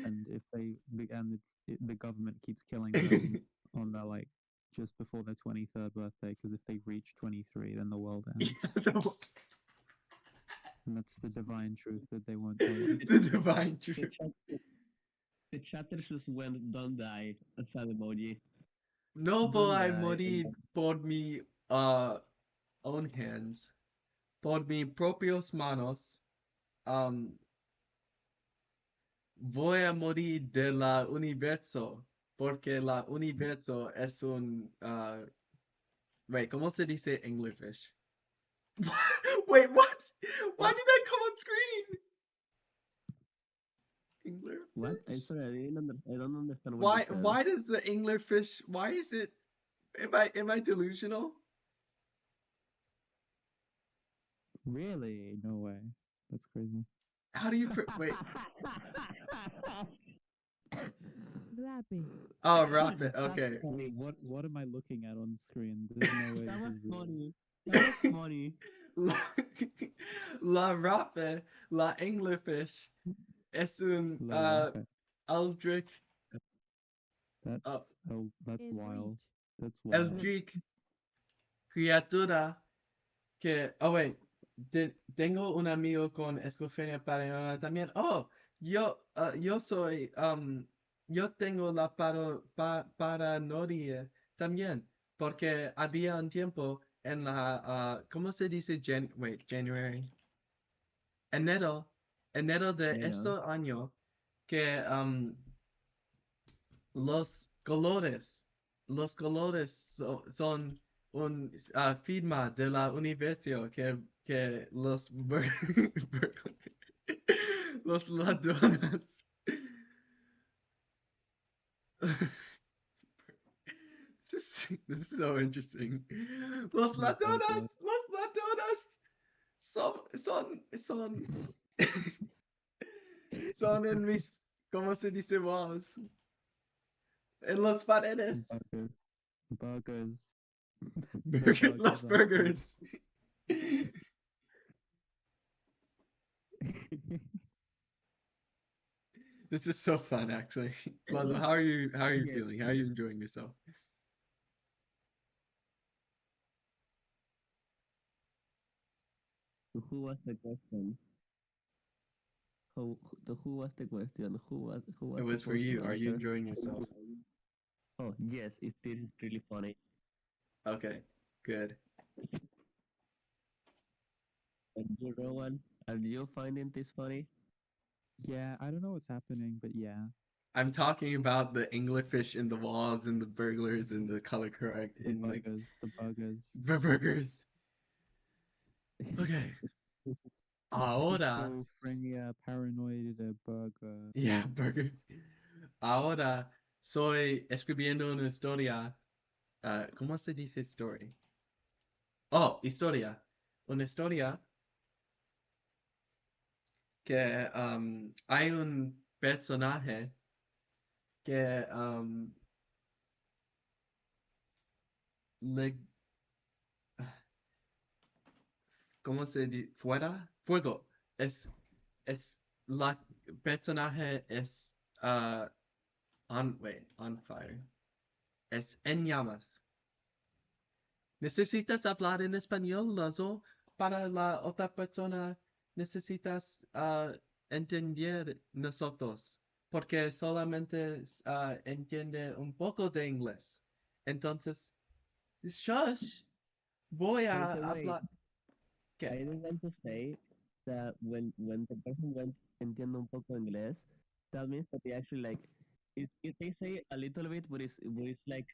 [SPEAKER 4] and if they the government keeps killing them on their like just before their 23rd birthday, because if they reach 23, then the world ends. And that's the divine truth that they won't tell us.
[SPEAKER 2] The divine
[SPEAKER 1] The
[SPEAKER 2] truth.
[SPEAKER 1] the chatter just went, don't die. A sad emoji.
[SPEAKER 2] No
[SPEAKER 1] Don't
[SPEAKER 2] voy a
[SPEAKER 1] die.
[SPEAKER 2] morir por mi own hands, por mis propios manos. Voy a morir de la universo, porque la universo es un wait, ¿cómo se dice anglerfish? Wait, what? Why did that come on screen? Anglerfish?
[SPEAKER 1] What? I'm sorry, I don't understand what you said.
[SPEAKER 2] Why does the anglerfish? Why is it? Am I delusional?
[SPEAKER 4] Really? No way. That's crazy.
[SPEAKER 2] How do you wait?
[SPEAKER 5] Rapping.
[SPEAKER 2] Oh, rapid. Okay.
[SPEAKER 1] Funny.
[SPEAKER 4] What am I looking at on screen? There's no way
[SPEAKER 1] That was
[SPEAKER 4] this is real.
[SPEAKER 1] funny. That was funny.
[SPEAKER 2] La rape, la anglerfish es un
[SPEAKER 4] La rape.
[SPEAKER 2] Aldrich,
[SPEAKER 4] That's that's
[SPEAKER 5] El
[SPEAKER 4] wild.
[SPEAKER 5] Reach.
[SPEAKER 4] That's wild.
[SPEAKER 2] Eldritch criatura que, oh wait, tengo un amigo con esquizofrenia paranoia también. Oh, yo soy, yo tengo la paranoia también, porque había un tiempo en la, ¿cómo se dice? January. Enero, enero de
[SPEAKER 1] Enero.
[SPEAKER 2] ese año que los colores son un firma de la universidad que los ladrones this is so interesting. Los
[SPEAKER 4] Oh my
[SPEAKER 2] ladrones,
[SPEAKER 4] God.
[SPEAKER 2] los ladrones son son en mis, ¿cómo se dice vos? En las paredes.
[SPEAKER 4] Burgers. Burgers. The
[SPEAKER 2] Los
[SPEAKER 4] burgers are
[SPEAKER 2] burgers. This is so fun, actually. Lazo, how are you? How are you
[SPEAKER 1] Yes.
[SPEAKER 2] feeling? How are you enjoying yourself?
[SPEAKER 1] Who was the question? Who was the question? Who
[SPEAKER 2] It
[SPEAKER 1] was
[SPEAKER 2] was for
[SPEAKER 1] supposed
[SPEAKER 2] you.
[SPEAKER 1] to
[SPEAKER 2] Are you
[SPEAKER 1] answer?
[SPEAKER 2] enjoying yourself?
[SPEAKER 1] Oh yes, this is really funny.
[SPEAKER 2] Okay, good.
[SPEAKER 1] And you, Rowan, are you finding this funny?
[SPEAKER 4] Yeah, I don't know what's happening, but yeah.
[SPEAKER 2] I'm talking about the anglerfish in the walls and the burglars and the color correct
[SPEAKER 4] The
[SPEAKER 2] in like
[SPEAKER 4] burgers. The burgers.
[SPEAKER 2] burgers. Okay. Ahora,
[SPEAKER 4] Schizophrenia, paranoid, burger.
[SPEAKER 2] yeah, burger. Ahora soy escribiendo una historia. ¿Cómo se dice story? Oh, historia. Una historia que hay un personaje que le, ¿cómo se dice? Fuera, fuego. Es la personaje es on fire. Es en llamas. ¿Necesitas hablar en español, Lazo? Para la otra persona necesitas entender nosotros, porque solamente entiende un poco de inglés. Entonces, shush, voy
[SPEAKER 1] By
[SPEAKER 2] a
[SPEAKER 1] the way,
[SPEAKER 2] hablar.
[SPEAKER 1] I
[SPEAKER 2] ¿Qué?
[SPEAKER 1] just want to say that when the person went entiende un poco inglés, that means that they actually like if they say a little bit, but it's like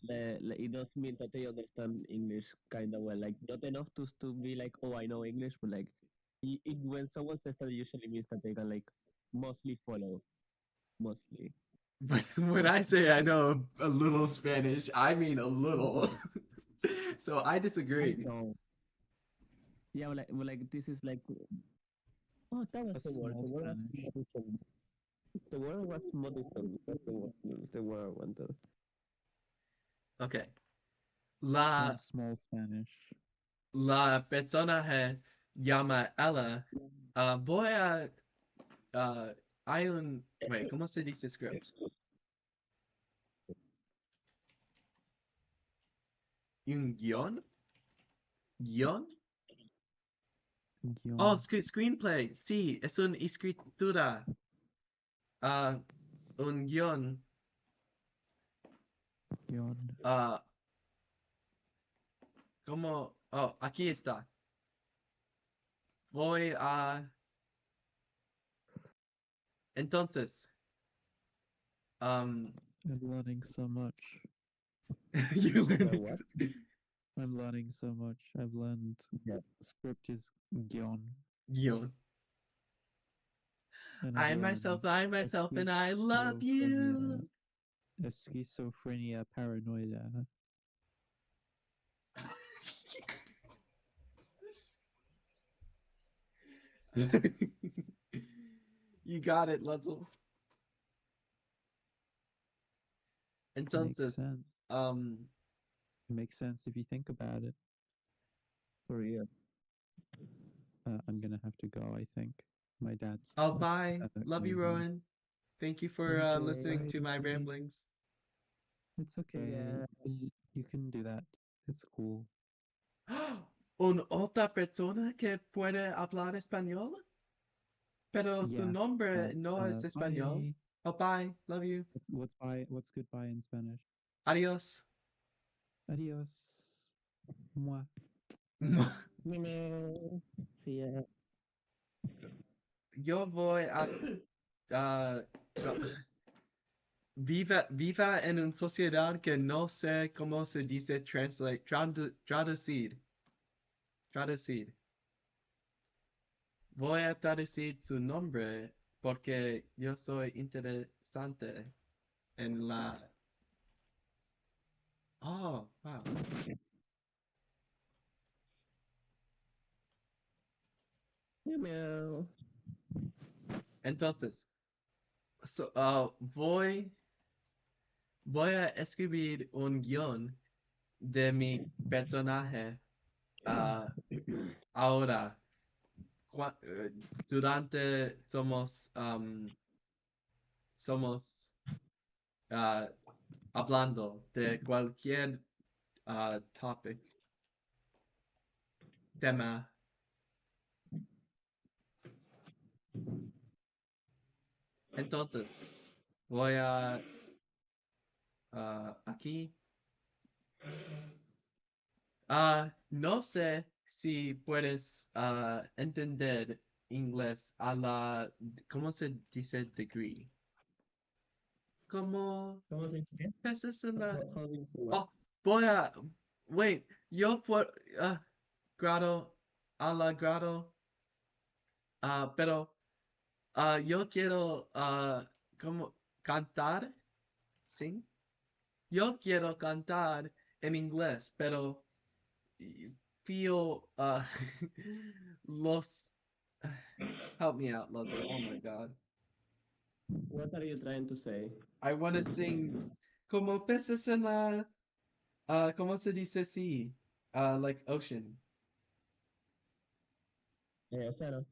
[SPEAKER 1] it does mean that they understand English kind of well, like not enough to be like, oh, I know English, but like when someone says that, it usually means that they can like mostly follow, mostly.
[SPEAKER 2] But when I say I know a little Spanish, I mean a little. So I
[SPEAKER 1] I
[SPEAKER 2] disagree.
[SPEAKER 1] know. Yeah, but like this is like, oh, that was
[SPEAKER 4] A
[SPEAKER 1] the word.
[SPEAKER 4] small
[SPEAKER 1] The word was
[SPEAKER 4] Spanish.
[SPEAKER 1] modicum. The word was modicum. That's the word I wanted.
[SPEAKER 2] Okay. La
[SPEAKER 4] One small Spanish.
[SPEAKER 2] La persona llama Ella. Voy a. Hay un. Wait, ¿cómo se dice script? ¿Un guión? ¿Guión? Oh,
[SPEAKER 4] Guion.
[SPEAKER 2] screenplay. Sí, es una escritura. Un guión.
[SPEAKER 4] Guion.
[SPEAKER 2] ¿Cómo? Oh, aquí está. Voy a. Entonces.
[SPEAKER 4] I'm learning so much.
[SPEAKER 2] You're
[SPEAKER 1] The
[SPEAKER 2] learning.
[SPEAKER 1] what?
[SPEAKER 4] I'm learning so much. I've learned
[SPEAKER 1] Yeah.
[SPEAKER 4] script is Guion.
[SPEAKER 2] Guión.
[SPEAKER 4] And I've learned
[SPEAKER 2] I myself, and I love you.
[SPEAKER 4] Schizophrenia paranoida.
[SPEAKER 2] You got it, Lutzel.
[SPEAKER 4] Makes
[SPEAKER 2] Entonces,
[SPEAKER 4] sense. Makes sense if you think about it.
[SPEAKER 1] For real.
[SPEAKER 4] I'm gonna have to go, I think. My dad's
[SPEAKER 2] oh, bye. Love you,
[SPEAKER 4] coming home.
[SPEAKER 2] Rowan. Thank you for
[SPEAKER 1] Okay.
[SPEAKER 2] listening to my
[SPEAKER 4] Bye.
[SPEAKER 2] ramblings.
[SPEAKER 4] It's okay.
[SPEAKER 1] Yeah.
[SPEAKER 4] You can do that. It's cool.
[SPEAKER 2] ¿Un otra persona que puede hablar español? Pero su
[SPEAKER 4] Yeah.
[SPEAKER 2] nombre no es español.
[SPEAKER 4] Bye.
[SPEAKER 2] Oh, bye. Love you.
[SPEAKER 4] What's bye? What's goodbye in Spanish?
[SPEAKER 2] Adios.
[SPEAKER 4] Adios. Moi.
[SPEAKER 1] Meow. See ya.
[SPEAKER 2] Yo voy a uh, viva en una sociedad que no sé cómo se dice traducir. Traducir. Voy a traducir su nombre porque yo soy interesante en la... Oh, wow.
[SPEAKER 1] Meow.
[SPEAKER 2] Entonces, voy a escribir un guión de mi personaje ahora. Durante somos ah, hablando de cualquier topic, tema. Entonces, voy a aquí. No sé si puedes entender inglés a la, ¿cómo se dice degree? Como
[SPEAKER 1] ¿Cómo se dice?
[SPEAKER 2] pesos en la...
[SPEAKER 1] How do you say what?
[SPEAKER 2] Oh, voy a... Wait, yo por... grado, a la grado, pero yo quiero como cantar, ¿sí? Yo quiero cantar en inglés, pero feel los help me out, Lozo. Oh my god.
[SPEAKER 1] What are you trying to say?
[SPEAKER 2] I want to sing como peces en la ¿cómo se dice sí? Like ocean.
[SPEAKER 1] Océano.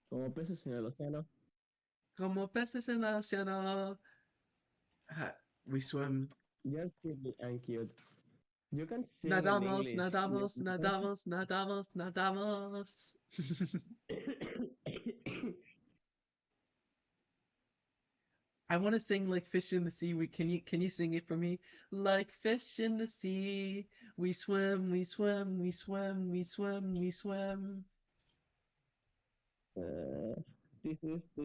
[SPEAKER 1] Como peces en el océano.
[SPEAKER 2] Como peces en el océano. We swim.
[SPEAKER 1] You're silly and cute. You can sing in
[SPEAKER 2] Nadamos,
[SPEAKER 1] English.
[SPEAKER 2] nadamos, nadamos, nadamos, nadamos. I want to sing like fish in the sea. Can you sing it for me? Like fish in the sea, we swim, we swim, we swim, we swim, we swim.
[SPEAKER 1] This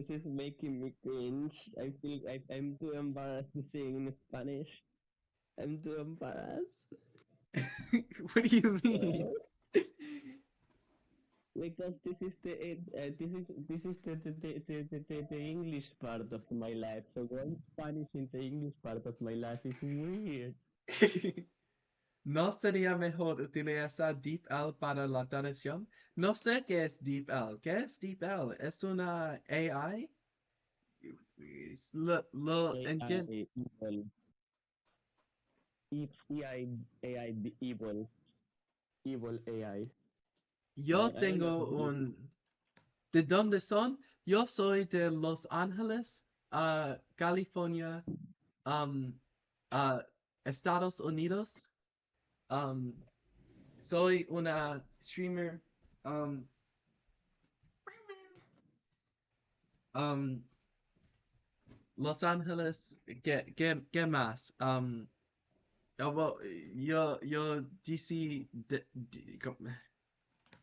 [SPEAKER 1] is making me cringe. I feel I'm too embarrassed to sing in Spanish. I'm too embarrassed.
[SPEAKER 2] What do you mean?
[SPEAKER 1] Because this is the English part of my life. So going Spanish in the English part of my life is weird.
[SPEAKER 2] ¿No sería mejor utilizar DeepL para la traducción? No sé qué es DeepL. ¿Qué es DeepL? ¿Es una AI? Lo entiendo.
[SPEAKER 1] AI evil. AI evil. Evil AI.
[SPEAKER 2] Yo
[SPEAKER 1] I don't know how
[SPEAKER 2] tengo
[SPEAKER 1] to use it.
[SPEAKER 2] un... ¿De dónde son? Yo soy de Los Ángeles, California, Estados Unidos. Soy una streamer. Um, Los Ángeles, ¿qué más? Well, yo DC,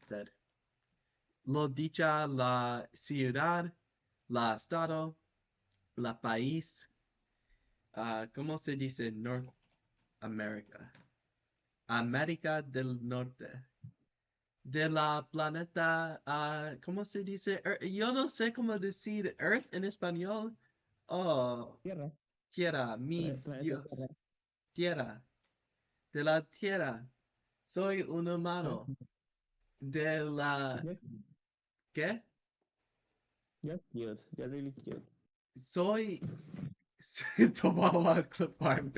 [SPEAKER 2] said, lo dicha la ciudad, la estado, la país, ¿cómo se dice North America? América del Norte. De la planeta, ¿cómo se dice? Yo no sé cómo decir Earth en español. Oh,
[SPEAKER 1] Tierra.
[SPEAKER 2] tierra, mi
[SPEAKER 1] Planeta
[SPEAKER 2] Dios.
[SPEAKER 1] Tierra.
[SPEAKER 2] Tierra. De la tierra. Soy un
[SPEAKER 1] Huh?
[SPEAKER 2] humano. De la...
[SPEAKER 1] You're,
[SPEAKER 2] ¿Qué?
[SPEAKER 1] you're cute. You're really cute.
[SPEAKER 2] Soy... Tomaba clip farm.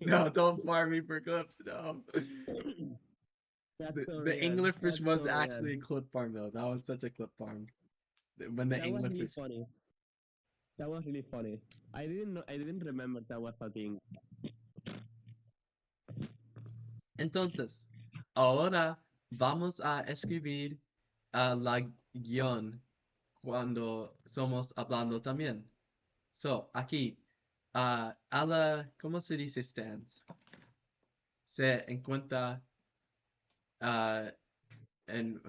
[SPEAKER 2] No, don't farm me for clips, no.
[SPEAKER 1] That's so
[SPEAKER 2] The
[SPEAKER 1] real.
[SPEAKER 2] anglerfish
[SPEAKER 1] That's
[SPEAKER 2] was
[SPEAKER 1] so real.
[SPEAKER 2] actually a clip farm though. That was such a clip farm. When the
[SPEAKER 1] That was really
[SPEAKER 2] anglerfish.
[SPEAKER 1] funny. That was really funny. I didn't know. I didn't remember that was a thing.
[SPEAKER 2] Entonces, ahora vamos a escribir la guión cuando somos hablando también. So, aquí, a la, ¿cómo se dice stands? Se encuentra en,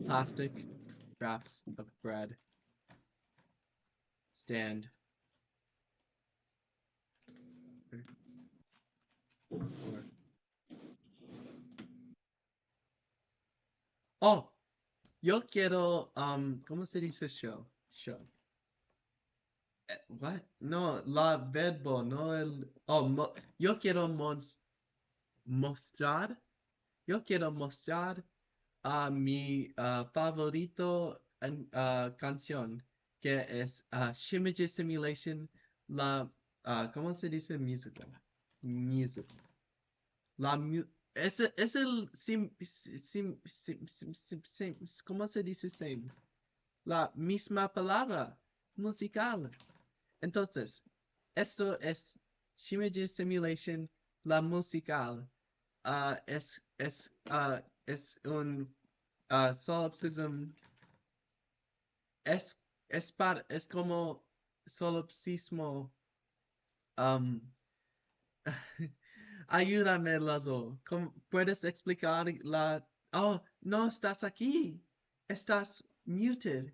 [SPEAKER 2] plastic wraps of bread stand. Oh, yo quiero, ¿cómo se dice show? Show. What? No, la verbo, no el. Oh, yo quiero mostrar. Yo quiero mostrar a mi favorito canción, que es Shimage Simulation, la. ¿Cómo se dice musical? Music. Es el ¿cómo se dice same? La misma palabra, musical. Entonces, esto es Shimage Simulation, la musical. Es un solipsism. Es como solipsismo. Ayúdame, Lazo. ¿Puedes explicar la... Oh, no estás aquí. Estás muted.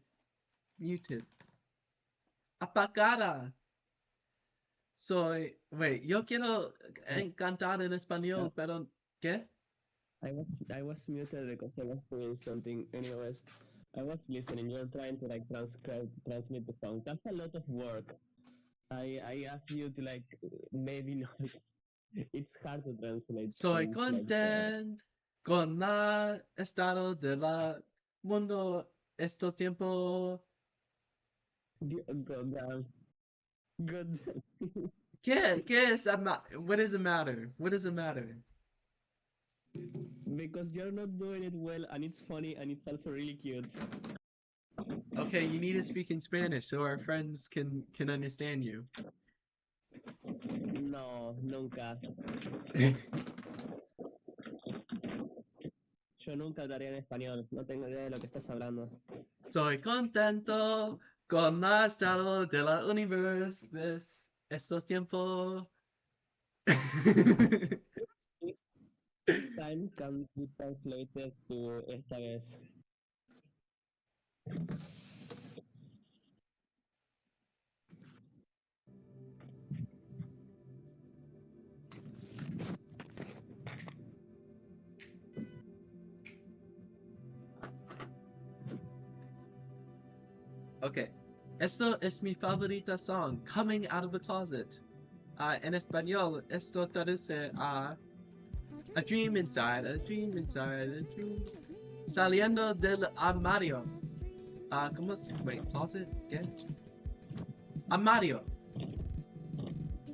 [SPEAKER 2] Muted. Apagada. Wait, yo quiero cantar en español, pero ¿qué?
[SPEAKER 1] I was muted because I was doing something. Anyways, I was listening. You're trying to like translate the song. That's a lot of work. I asked you to like maybe not. It's hard to translate.
[SPEAKER 2] Soy
[SPEAKER 1] things like that.
[SPEAKER 2] content con la estado de la mundo este tiempo.
[SPEAKER 1] God damn. Good.
[SPEAKER 2] ¿Qué es? What does it matter? What does it matter?
[SPEAKER 1] Because you're not doing it well, and it's funny, and it's also really cute.
[SPEAKER 2] Okay, you need to speak in Spanish so our friends can understand you.
[SPEAKER 1] No, nunca. Yo nunca hablaría en español. No tengo idea de lo que estás hablando.
[SPEAKER 2] Soy contento con la estado de la universo de estos tiempos.
[SPEAKER 1] Time can be translated to esta vez.
[SPEAKER 2] Okay, esto es mi favorita song, Coming Out of the Closet. En español, esto traduce a dream inside, a dream inside, a dream. Saliendo del armario. ¿Cómo se? Wait, closet? ¿Qué? Armario.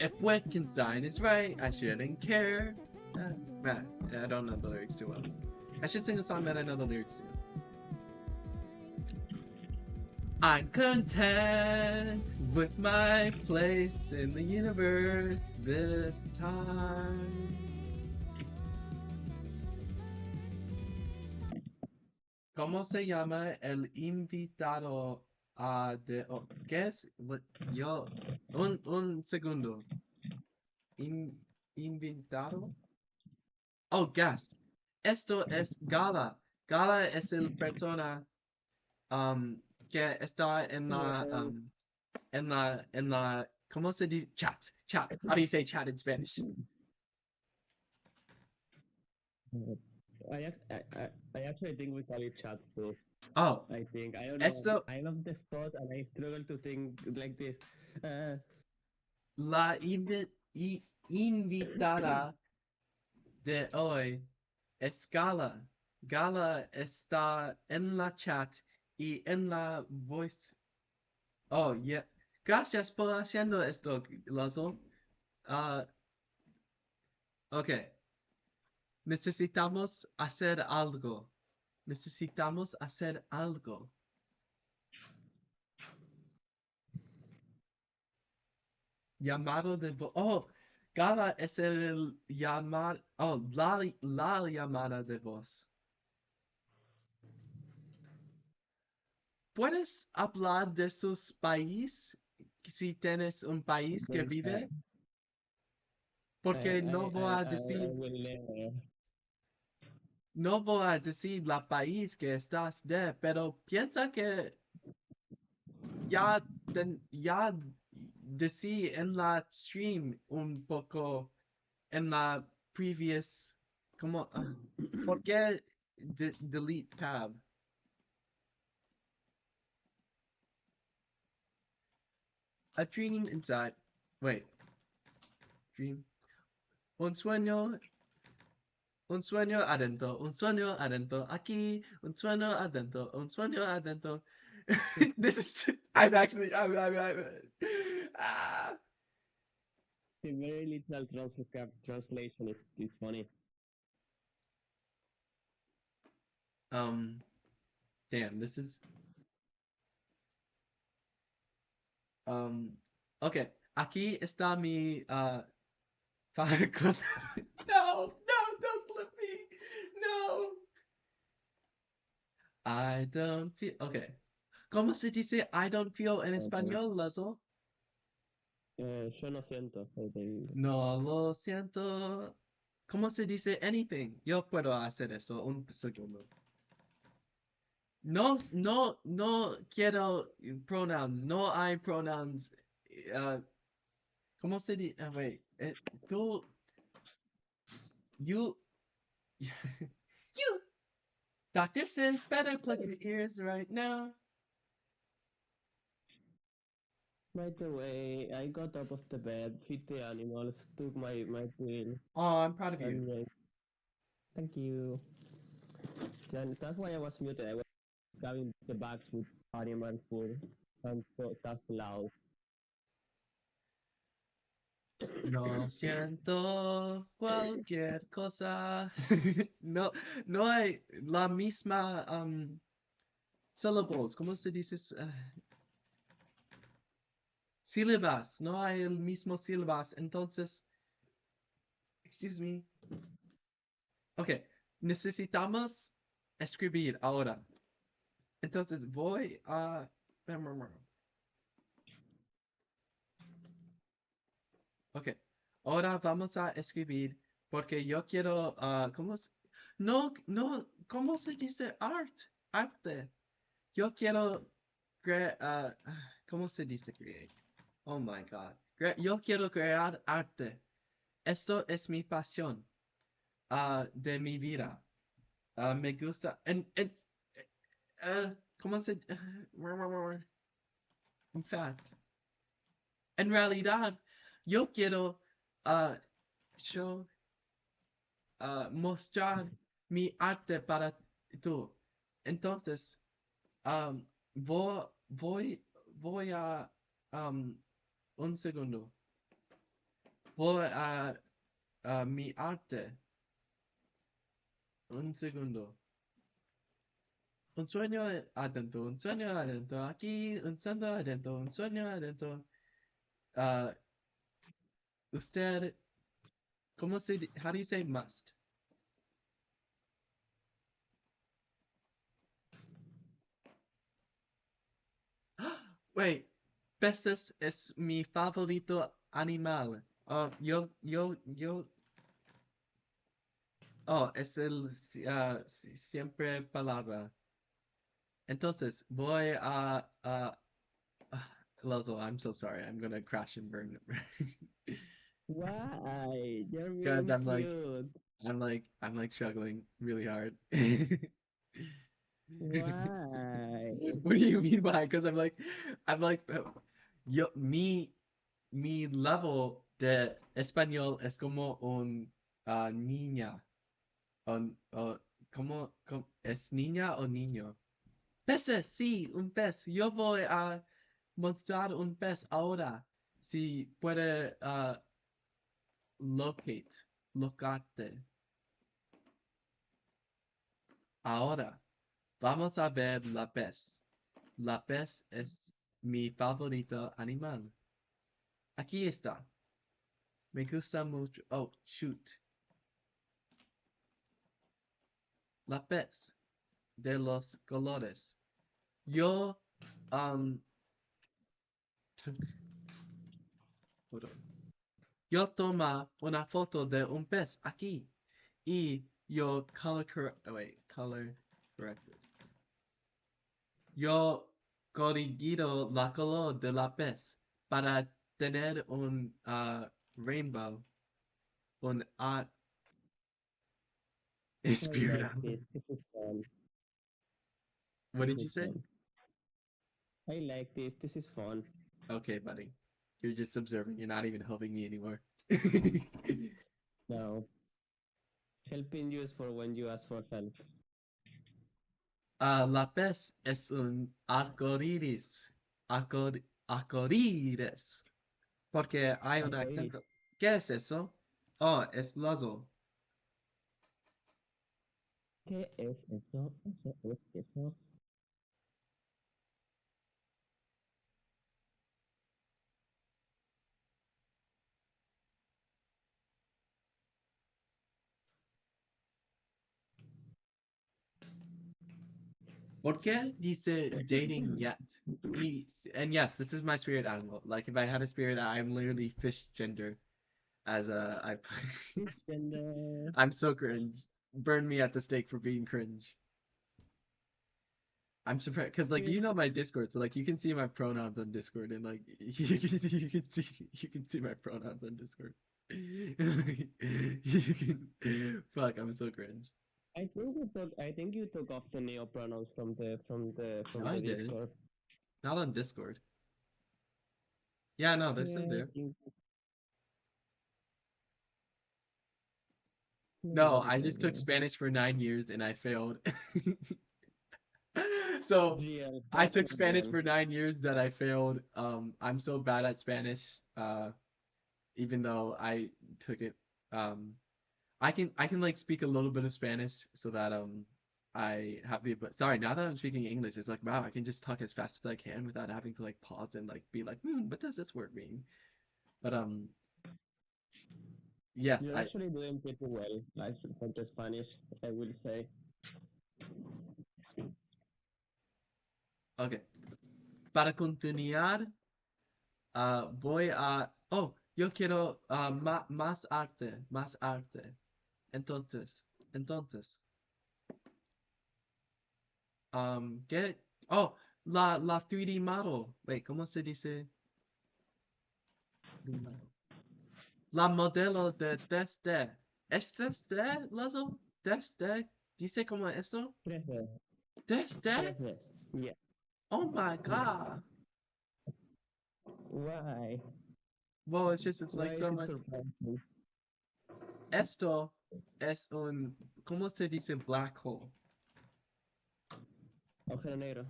[SPEAKER 2] If Wittgenstein is right, I shouldn't care. I don't know the lyrics too well. I should sing a song that I know the lyrics to. I'm content with my place in the universe this time. ¿Cómo se llama el invitado ¿qué es? Yo, un segundo. Invitado? Oh, guest. Esto es Gala. Gala es el persona que está en la, ¿cómo se dice? Chat. How do you say chat in Spanish?
[SPEAKER 1] I actually think we call it chat too.
[SPEAKER 2] Oh,
[SPEAKER 1] I think. I don't know.
[SPEAKER 2] esto,
[SPEAKER 1] I'm on the spot and I struggle to think like this.
[SPEAKER 2] la invitada de hoy es Gala. Gala está en la chat y en la voice. Oh, yeah. Gracias por haciendo esto, Lazo. Okay. Necesitamos hacer algo. Necesitamos hacer algo. Llamado de voz. Oh, Gala es el llamar. Oh, la llamada de voz. ¿Puedes hablar de sus países si tienes un país que vive? Porque no voy a
[SPEAKER 1] I
[SPEAKER 2] decir,
[SPEAKER 1] will never.
[SPEAKER 2] no voy a decir la país que estás de, pero piensa que ya, ya decí en la stream un poco en la previous, como, ¿por qué delete tab? A dream inside, wait, dream, un sueño un sueño adentro, aquí, un sueño adentro, un sueño adentro. This is, I'm actually, ah.
[SPEAKER 1] The very literal translation is funny.
[SPEAKER 2] Damn, this is, okay, aquí está mi, fire clip. No, don't clip me. No. I don't feel, okay. ¿Cómo se dice I don't feel en
[SPEAKER 1] Okay.
[SPEAKER 2] español, Lazo?
[SPEAKER 1] Yo no siento.
[SPEAKER 2] No lo siento. ¿Cómo se dice anything? Yo puedo hacer eso. Un segundo. No quiero pronouns. No hay pronouns. ¿Cómo se dice? Wait. Tú. You. You. Dr. Sims, better plug your ears right now.
[SPEAKER 1] By the way, I got up of the bed, feed the animals, took my pill,
[SPEAKER 2] Oh, I'm proud of you.
[SPEAKER 1] and thank you. And that's why I was muted. I was grabbing the bags with animal food, and so that's loud.
[SPEAKER 2] No siento cualquier cosa. No, no hay la misma syllables. ¿Cómo se dice? Sílabas. No hay el mismo sílabas. Entonces, excuse me. Ok, necesitamos escribir ahora. Entonces voy a... Ok, ahora vamos a escribir porque yo quiero... ¿cómo se... No, ¿cómo se dice art? Arte. Yo quiero... ¿cómo se dice create? Oh my god. Yo quiero crear arte. Esto es mi pasión de mi vida. Me gusta. ¿Cómo se? In fact, en realidad, yo quiero show, mostrar mi arte para tú. Entonces, voy a un segundo. Voy a mi arte. Un segundo. Un sueño adentro, un sueño adentro, aquí, un sueño adentro, un sueño adentro. Uh, usted, ¿cómo se, how do you say must? Wait, peces es mi favorito animal. Oh, es el siempre palabra. Entonces, voy Lozo, I'm so sorry. I'm gonna crash and burn.
[SPEAKER 1] Why? You're
[SPEAKER 2] Cause
[SPEAKER 1] being cute.
[SPEAKER 2] I'm like struggling really hard.
[SPEAKER 1] Why?
[SPEAKER 2] What do you mean by? Because I'm like, yo, mi level de español es como un niña. ¿Es niña o niño? Peces, sí, un pez. Yo voy a montar un pez ahora. Si puede locate, locate. Ahora, vamos a ver la pez. La pez es mi favorito animal. Aquí está. Me gusta mucho. Oh, shoot. La pez de los colores. Yo took photo. Yo toma una foto de un pez aquí y yo color corrected. Yo corrigido la color de la pez para tener un rainbow, un art
[SPEAKER 1] I like
[SPEAKER 2] inspirado.
[SPEAKER 1] this. This is fun.
[SPEAKER 2] What
[SPEAKER 1] This
[SPEAKER 2] did you
[SPEAKER 1] is
[SPEAKER 2] say?
[SPEAKER 1] fun. I like this. This is fun.
[SPEAKER 2] Okay, buddy. You're just observing. You're not even helping me anymore.
[SPEAKER 1] Now, helping you is for when you ask for help.
[SPEAKER 2] La pez es un arcoíris. Arcoíris. Porque hay un
[SPEAKER 1] Arcoíris.
[SPEAKER 2] acento. ¿Qué es eso? Oh, es lazo.
[SPEAKER 1] ¿Qué es eso? Eso es eso.
[SPEAKER 2] ¿Por qué dice dating yet? And yes, this is my spirit animal. Like if I had a spirit, I'm literally fish gender. As I,
[SPEAKER 1] And
[SPEAKER 2] I'm so cringe. Burn me at the stake for being cringe. I'm surprised because like you know my Discord, so like you can see my pronouns on Discord, and like you can see my pronouns on Discord. You can fuck. I'm so cringe.
[SPEAKER 1] I think you took off the neo pronouns from
[SPEAKER 2] No, I
[SPEAKER 1] the
[SPEAKER 2] didn't.
[SPEAKER 1] Discord.
[SPEAKER 2] Not on Discord. Yeah, no, they're still
[SPEAKER 1] Yeah, I
[SPEAKER 2] there.
[SPEAKER 1] think
[SPEAKER 2] No,
[SPEAKER 1] maybe,
[SPEAKER 2] I just took
[SPEAKER 1] maybe.
[SPEAKER 2] Spanish for 9 years and I failed. So
[SPEAKER 1] GL,
[SPEAKER 2] I
[SPEAKER 1] that's
[SPEAKER 2] took
[SPEAKER 1] not
[SPEAKER 2] Spanish
[SPEAKER 1] them.
[SPEAKER 2] for 9 years that I failed. I'm so bad at Spanish. Even though I took it. Um, I can like speak a little bit of Spanish so that I have the but sorry, now that I'm speaking English, it's like wow, I can just talk as fast as I can without having to like pause and like be like, what does this word mean? But yes,
[SPEAKER 1] You're
[SPEAKER 2] I
[SPEAKER 1] actually doing pretty well, actually, for the Spanish, I will say.
[SPEAKER 2] okay. Para continuar, voy a yo quiero más arte, más arte. Entonces, ¿qué? Oh, la 3D model. Wait, ¿cómo se dice? La modelo de desde. ¿Es desde, Lazo? ¿Desde? ¿Dice como eso?
[SPEAKER 1] Tres veces.
[SPEAKER 2] ¿Desde?
[SPEAKER 1] Tres veces. Yes.
[SPEAKER 2] Oh my
[SPEAKER 1] Yes.
[SPEAKER 2] god.
[SPEAKER 1] Why?
[SPEAKER 2] Well, it's
[SPEAKER 1] Why
[SPEAKER 2] like
[SPEAKER 1] is
[SPEAKER 2] so
[SPEAKER 1] it
[SPEAKER 2] much.
[SPEAKER 1] surprising?
[SPEAKER 2] Esto es un, ¿cómo se dice black hole?
[SPEAKER 1] Agujero negro.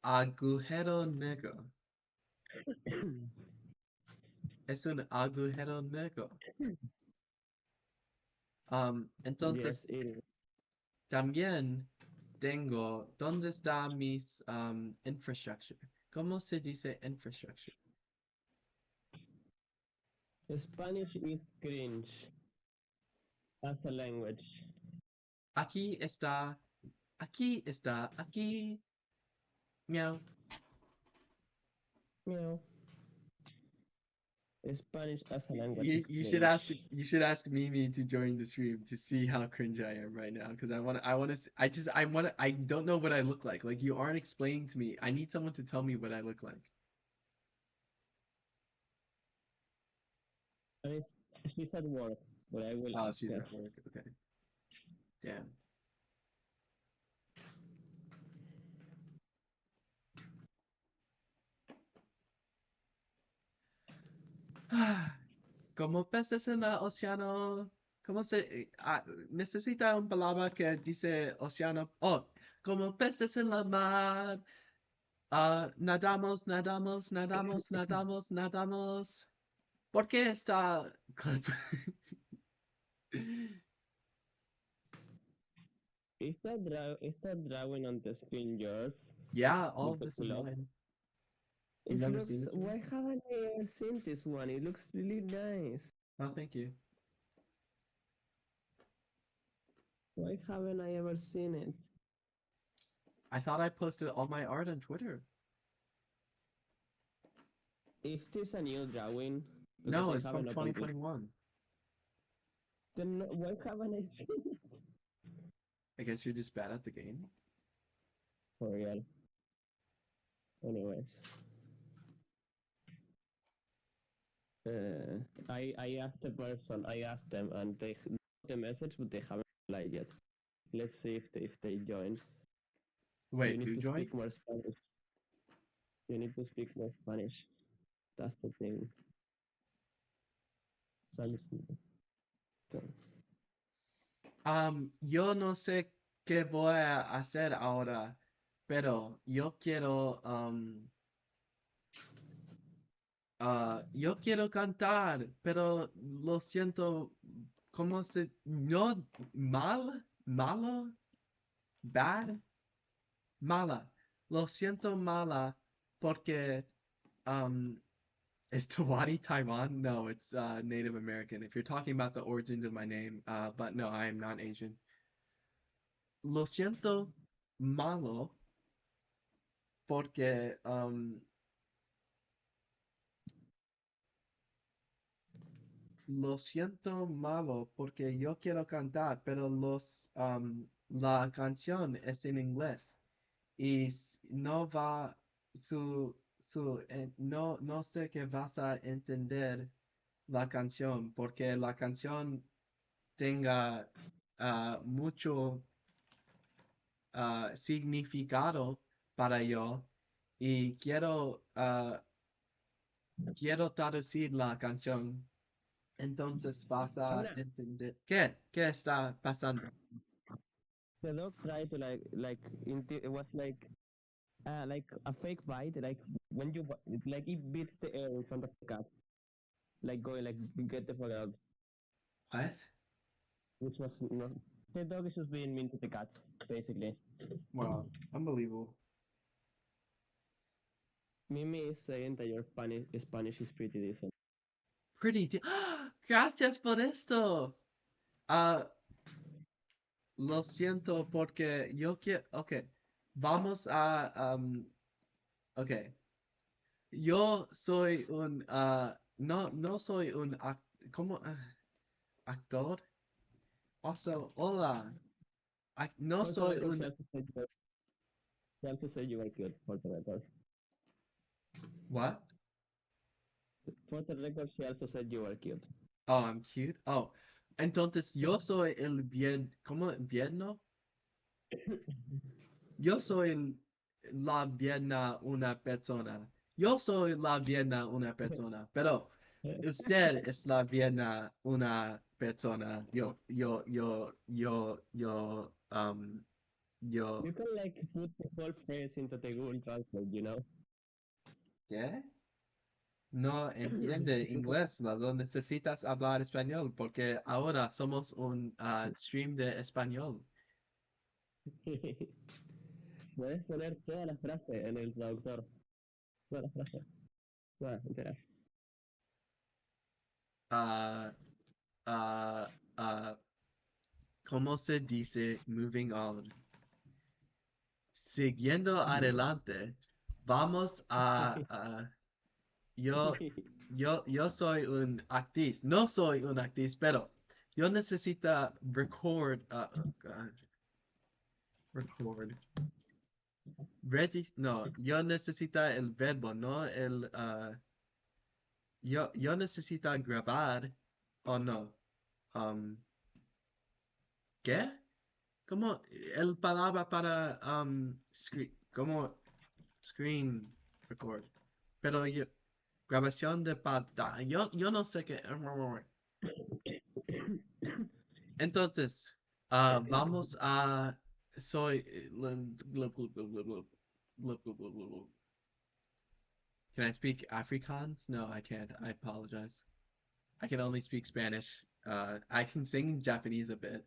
[SPEAKER 2] Agujero negro. Es un agujero negro.
[SPEAKER 1] Yes,
[SPEAKER 2] Entonces,
[SPEAKER 1] it is.
[SPEAKER 2] también tengo, ¿dónde está mis infrastructure? ¿Cómo se dice infrastructure?
[SPEAKER 1] Spanish is cringe as a language.
[SPEAKER 2] Aquí está, aquí está, aquí. Meow.
[SPEAKER 1] Meow. Spanish as a language is
[SPEAKER 2] You should ask
[SPEAKER 1] cringe.
[SPEAKER 2] Mimi to join the stream to see how cringe I am right now because I don't know what I look like. Like you aren't explaining to me. I need someone to tell me what I look like.
[SPEAKER 1] And she's at work, but I will
[SPEAKER 2] Oh,
[SPEAKER 1] ask
[SPEAKER 2] she's
[SPEAKER 1] her.
[SPEAKER 2] at work. Okay. Damn. Como peces en el océano. ¿Cómo se necesita una palabra que dice océano? Oh, como peces en la mar. Nadamos, nadamos, nadamos, nadamos, nadamos. ¿Por qué está
[SPEAKER 1] Is that drawing on the screen yours?
[SPEAKER 2] Yeah, all
[SPEAKER 1] With
[SPEAKER 2] of
[SPEAKER 1] the
[SPEAKER 2] this is
[SPEAKER 1] pull up?
[SPEAKER 2] mine. You've
[SPEAKER 1] It
[SPEAKER 2] never seen
[SPEAKER 1] looks.
[SPEAKER 2] this one?
[SPEAKER 1] Why haven't I ever seen this one? It looks really nice.
[SPEAKER 2] Oh, thank you.
[SPEAKER 1] Why haven't I ever seen it?
[SPEAKER 2] I thought I posted all my art on Twitter.
[SPEAKER 1] Is this a new drawing? Because
[SPEAKER 2] No,
[SPEAKER 1] I
[SPEAKER 2] it's from
[SPEAKER 1] haven't opened it.
[SPEAKER 2] 2021.
[SPEAKER 1] Then why haven't I seen it?
[SPEAKER 2] I guess you're just bad at the game.
[SPEAKER 1] For real. Anyways. I asked the person, I asked them, and they got the message, but they haven't replied yet. Let's see if they join. You
[SPEAKER 2] Wait,
[SPEAKER 1] need
[SPEAKER 2] who
[SPEAKER 1] to
[SPEAKER 2] joined?
[SPEAKER 1] speak more Spanish. You need to speak more Spanish. That's the thing. Spanish.
[SPEAKER 2] Yo no sé qué voy a hacer ahora, pero yo quiero cantar, pero lo siento, ¿cómo se, no, malo, bad, mala, lo siento mala, porque, is Tawadi Taiwan? No, it's Native American. If you're talking about the origins of my name, but no, I am not Asian. Lo siento malo porque lo siento malo porque yo quiero cantar, pero la canción es en inglés y no va no sé que vas a entender la canción porque la canción tenga mucho significado para yo y quiero traducir la canción. Entonces vas a
[SPEAKER 1] Anna,
[SPEAKER 2] entender. ¿Qué? ¿Qué está pasando?
[SPEAKER 1] the dog tried to it was like a fake bite, like when you like it beat the air in front of the cat, like going like get the fuck out,
[SPEAKER 2] What?
[SPEAKER 1] which was not. The dog is just being mean to the cats, basically.
[SPEAKER 2] Wow, unbelievable.
[SPEAKER 1] Mimi is saying that your Spanish is pretty decent.
[SPEAKER 2] Pretty. Gracias por esto. Ah, lo siento porque yo quiero. Ok, vamos a. Ok, yo soy un. No soy un. ¿Cómo? Actor. Also, hola. No
[SPEAKER 1] For the
[SPEAKER 2] soy
[SPEAKER 1] record,
[SPEAKER 2] un.
[SPEAKER 1] she also said you were cute. For the record,
[SPEAKER 2] What?
[SPEAKER 1] she also said you were cute.
[SPEAKER 2] Oh, I'm cute. Oh, entonces yo soy el bien. ¿Cómo? ¿Bierno? Yo soy la bierna una persona. Yo soy la bierna una persona. Pero usted es la bierna una persona. Yo.
[SPEAKER 1] You can like put the whole phrase into the Google Translate, you know?
[SPEAKER 2] ¿Qué? No entiende inglés, no necesitas hablar español porque ahora somos un stream de español.
[SPEAKER 1] Puedes poner toda la frase en el traductor. Toda la frase. Toda, entera.
[SPEAKER 2] Ah, ah, ah, ¿Cómo se dice moving on? Siguiendo adelante, vamos yo, yo soy un actriz, no soy un actriz, pero yo necesito oh God, record, no, yo necesito el verbo, no yo necesito grabar, o no, um, ¿qué? ¿Cómo el palabra para como screen record? Pero grabación de pantalla. Yo no sé qué. Entonces, vamos a soy Can I speak Afrikaans? No, I can't. I apologize. I can only speak Spanish. I can sing Japanese a bit.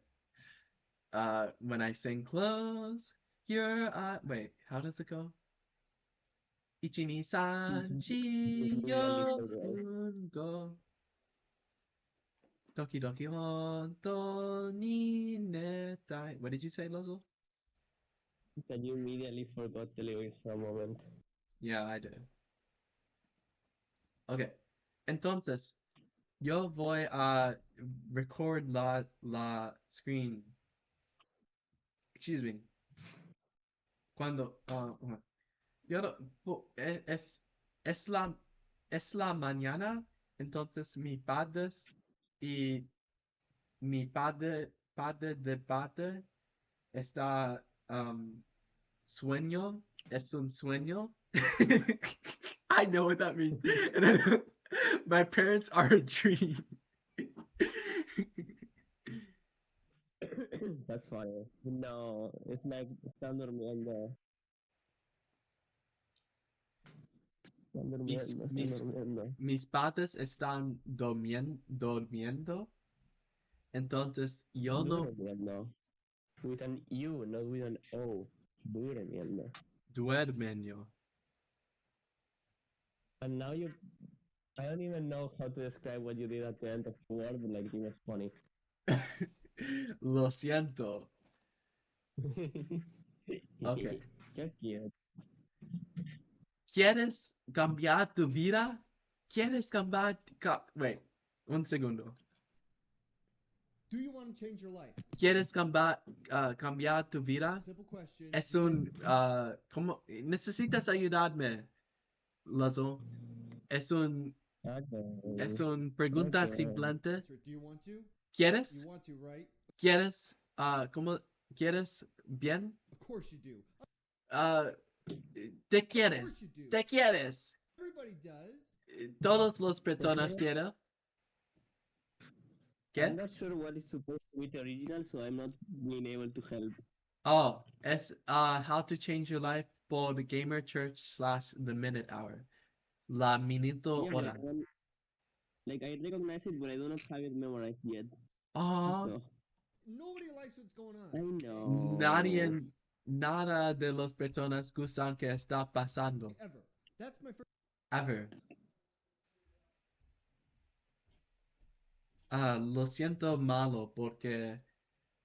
[SPEAKER 2] when I sing close your eye. Wait, how does it go? Ichi ni san chi
[SPEAKER 1] Really
[SPEAKER 2] yo
[SPEAKER 1] forgot.
[SPEAKER 2] fun go. Doki doki honto ni netai. What did you say, Lozo?
[SPEAKER 1] That you immediately forgot the lyrics for a moment.
[SPEAKER 2] Yeah, I did. Okay. Entonces, yo voy a record la screen. Excuse me. Cuando, yo es la, es la mañana, entonces y padre de padre está sueño, es un sueño. I know what that means. And then, my parents are a dream.
[SPEAKER 1] That's funny. No, it's like están durmiendo. Están
[SPEAKER 2] mis,
[SPEAKER 1] durmiendo, están
[SPEAKER 2] mis,
[SPEAKER 1] durmiendo.
[SPEAKER 2] mis padres están durmiendo, entonces yo no
[SPEAKER 1] Durmiendo. With an U, not with an O. Durmiendo.
[SPEAKER 2] duermo.
[SPEAKER 1] And now you, I don't even know how to describe what you did at the end of the word, but like it was funny.
[SPEAKER 2] Lo siento. Okay.
[SPEAKER 1] Qué cute.
[SPEAKER 2] ¿Quieres cambiar tu vida? ¿Quieres cambiar? Wait, un segundo.
[SPEAKER 3] Do you want to change your life?
[SPEAKER 2] ¿Quieres cambiar tu vida?
[SPEAKER 3] Simple question.
[SPEAKER 2] Es
[SPEAKER 3] Sir,
[SPEAKER 2] un, ¿cómo? Necesitas ayudarme, Lazo. Es un pregunta
[SPEAKER 1] Okay.
[SPEAKER 2] simplemente.
[SPEAKER 3] sir, do you want to?
[SPEAKER 2] ¿Quieres?
[SPEAKER 3] You want to, right?
[SPEAKER 2] ¿Quieres? ¿Cómo? ¿Quieres bien?
[SPEAKER 3] Of course you do.
[SPEAKER 2] ¿Te quieres?
[SPEAKER 3] you do.
[SPEAKER 2] ¿Te quieres?
[SPEAKER 3] Everybody does.
[SPEAKER 2] Todos los personas quieren.
[SPEAKER 1] I'm
[SPEAKER 2] ¿Qué?
[SPEAKER 1] not sure what is supposed to be the original, so I'm not being able to help.
[SPEAKER 2] Oh, es How to Change Your Life por the Gamer Church / The Minute Hour. La Minuto
[SPEAKER 1] Yeah, but
[SPEAKER 2] Hora.
[SPEAKER 1] like I recognize it, but I do not have it memorized yet.
[SPEAKER 2] Oh,
[SPEAKER 1] So,
[SPEAKER 3] Nobody likes what's going on.
[SPEAKER 1] I know.
[SPEAKER 2] nada de las personas gustan que está pasando.
[SPEAKER 3] Ever. That's my first.
[SPEAKER 2] Ever. Lo siento malo porque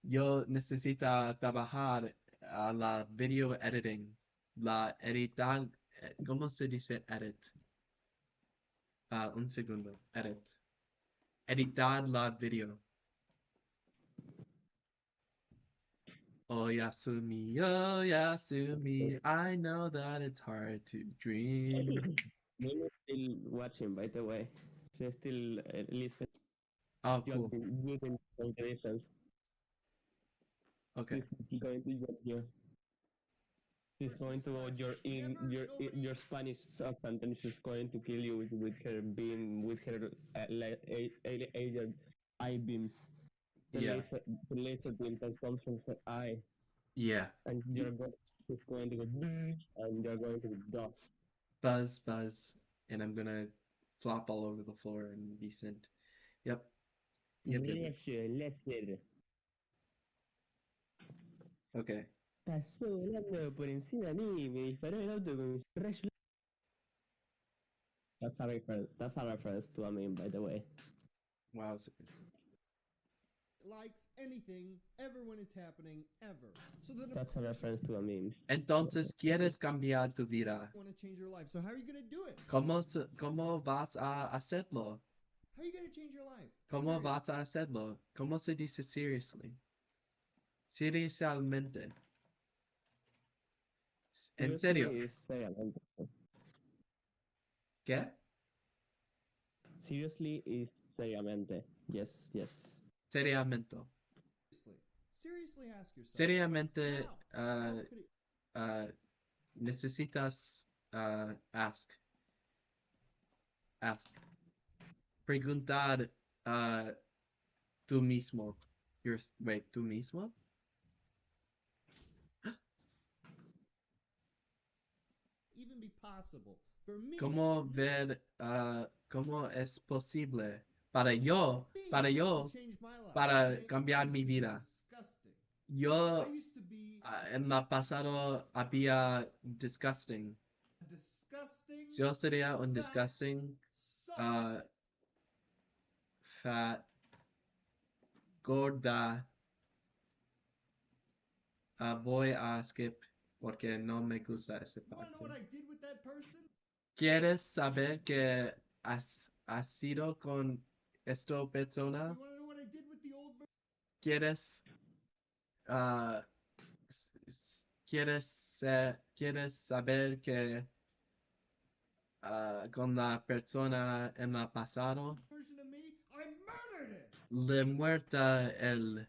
[SPEAKER 2] yo necesito trabajar a la video editing, la editar, ¿cómo se dice edit? Un segundo, edit. Editar la video. Oh Yasumi, I know that it's hard to dream.
[SPEAKER 1] They're still watching, by the way. They're still listening.
[SPEAKER 2] Oh, cool.
[SPEAKER 1] Using calculations.
[SPEAKER 2] Okay.
[SPEAKER 1] He's going to judge you. She's going to go your Spanish accent, and she's going to kill you with her beam, with her agent eye beams.
[SPEAKER 2] Yeah.
[SPEAKER 1] The laser beam that comes from her eye,
[SPEAKER 2] Yeah.
[SPEAKER 1] and she's going to go and you're going to be dust.
[SPEAKER 2] Buzz, and I'm gonna flop all over the floor and be sent. Yep.
[SPEAKER 1] Laser.
[SPEAKER 2] Okay.
[SPEAKER 1] Pasó volando por encima de mí, me disparó el auto con mis rayos. That's a reference to a meme, by the way.
[SPEAKER 2] Wowzers.
[SPEAKER 3] Likes anything ever when it's happening ever. So then
[SPEAKER 1] That's a reference to a meme.
[SPEAKER 2] Entonces, ¿quieres cambiar tu vida?
[SPEAKER 3] want to change your life. So how are you going to do it?
[SPEAKER 2] ¿Cómo vas a hacerlo?
[SPEAKER 3] How are you going to change your life?
[SPEAKER 2] ¿Cómo
[SPEAKER 3] Serious.
[SPEAKER 2] vas a hacerlo? ¿Cómo se dice seriously? Seriosamente. ¿En serio? ¿Qué?
[SPEAKER 1] Seriously is seriamente. Yes.
[SPEAKER 2] Seriamente.
[SPEAKER 3] Seriously ask yourself.
[SPEAKER 2] Seriamente,
[SPEAKER 3] How could it...
[SPEAKER 2] necesitas ask. Preguntar tú mismo. Wait, tú mismo?
[SPEAKER 3] even be possible for me?
[SPEAKER 2] ¿Cómo ver cómo es posible para yo
[SPEAKER 3] to change my life,
[SPEAKER 2] para
[SPEAKER 3] okay?
[SPEAKER 2] cambiar
[SPEAKER 3] That
[SPEAKER 2] mi
[SPEAKER 3] used to be
[SPEAKER 2] vida?
[SPEAKER 3] disgusting.
[SPEAKER 2] Yo
[SPEAKER 3] used to be
[SPEAKER 2] en la pasado había disgusting.
[SPEAKER 3] a disgusting,
[SPEAKER 2] Yo sería un
[SPEAKER 3] fat,
[SPEAKER 2] disgusting,
[SPEAKER 3] soft,
[SPEAKER 2] fat, gorda. Voy a skip porque no me gusta ese
[SPEAKER 3] you wanna know
[SPEAKER 2] parte.
[SPEAKER 3] what I did with that person?
[SPEAKER 2] ¿Quieres saber que has sido con esta persona?
[SPEAKER 3] You wanna know what I did with the old version?
[SPEAKER 2] ¿Quieres, ah, quieres saber que con la persona en el pasado
[SPEAKER 3] Version of me? I murdered him!
[SPEAKER 2] le muerta el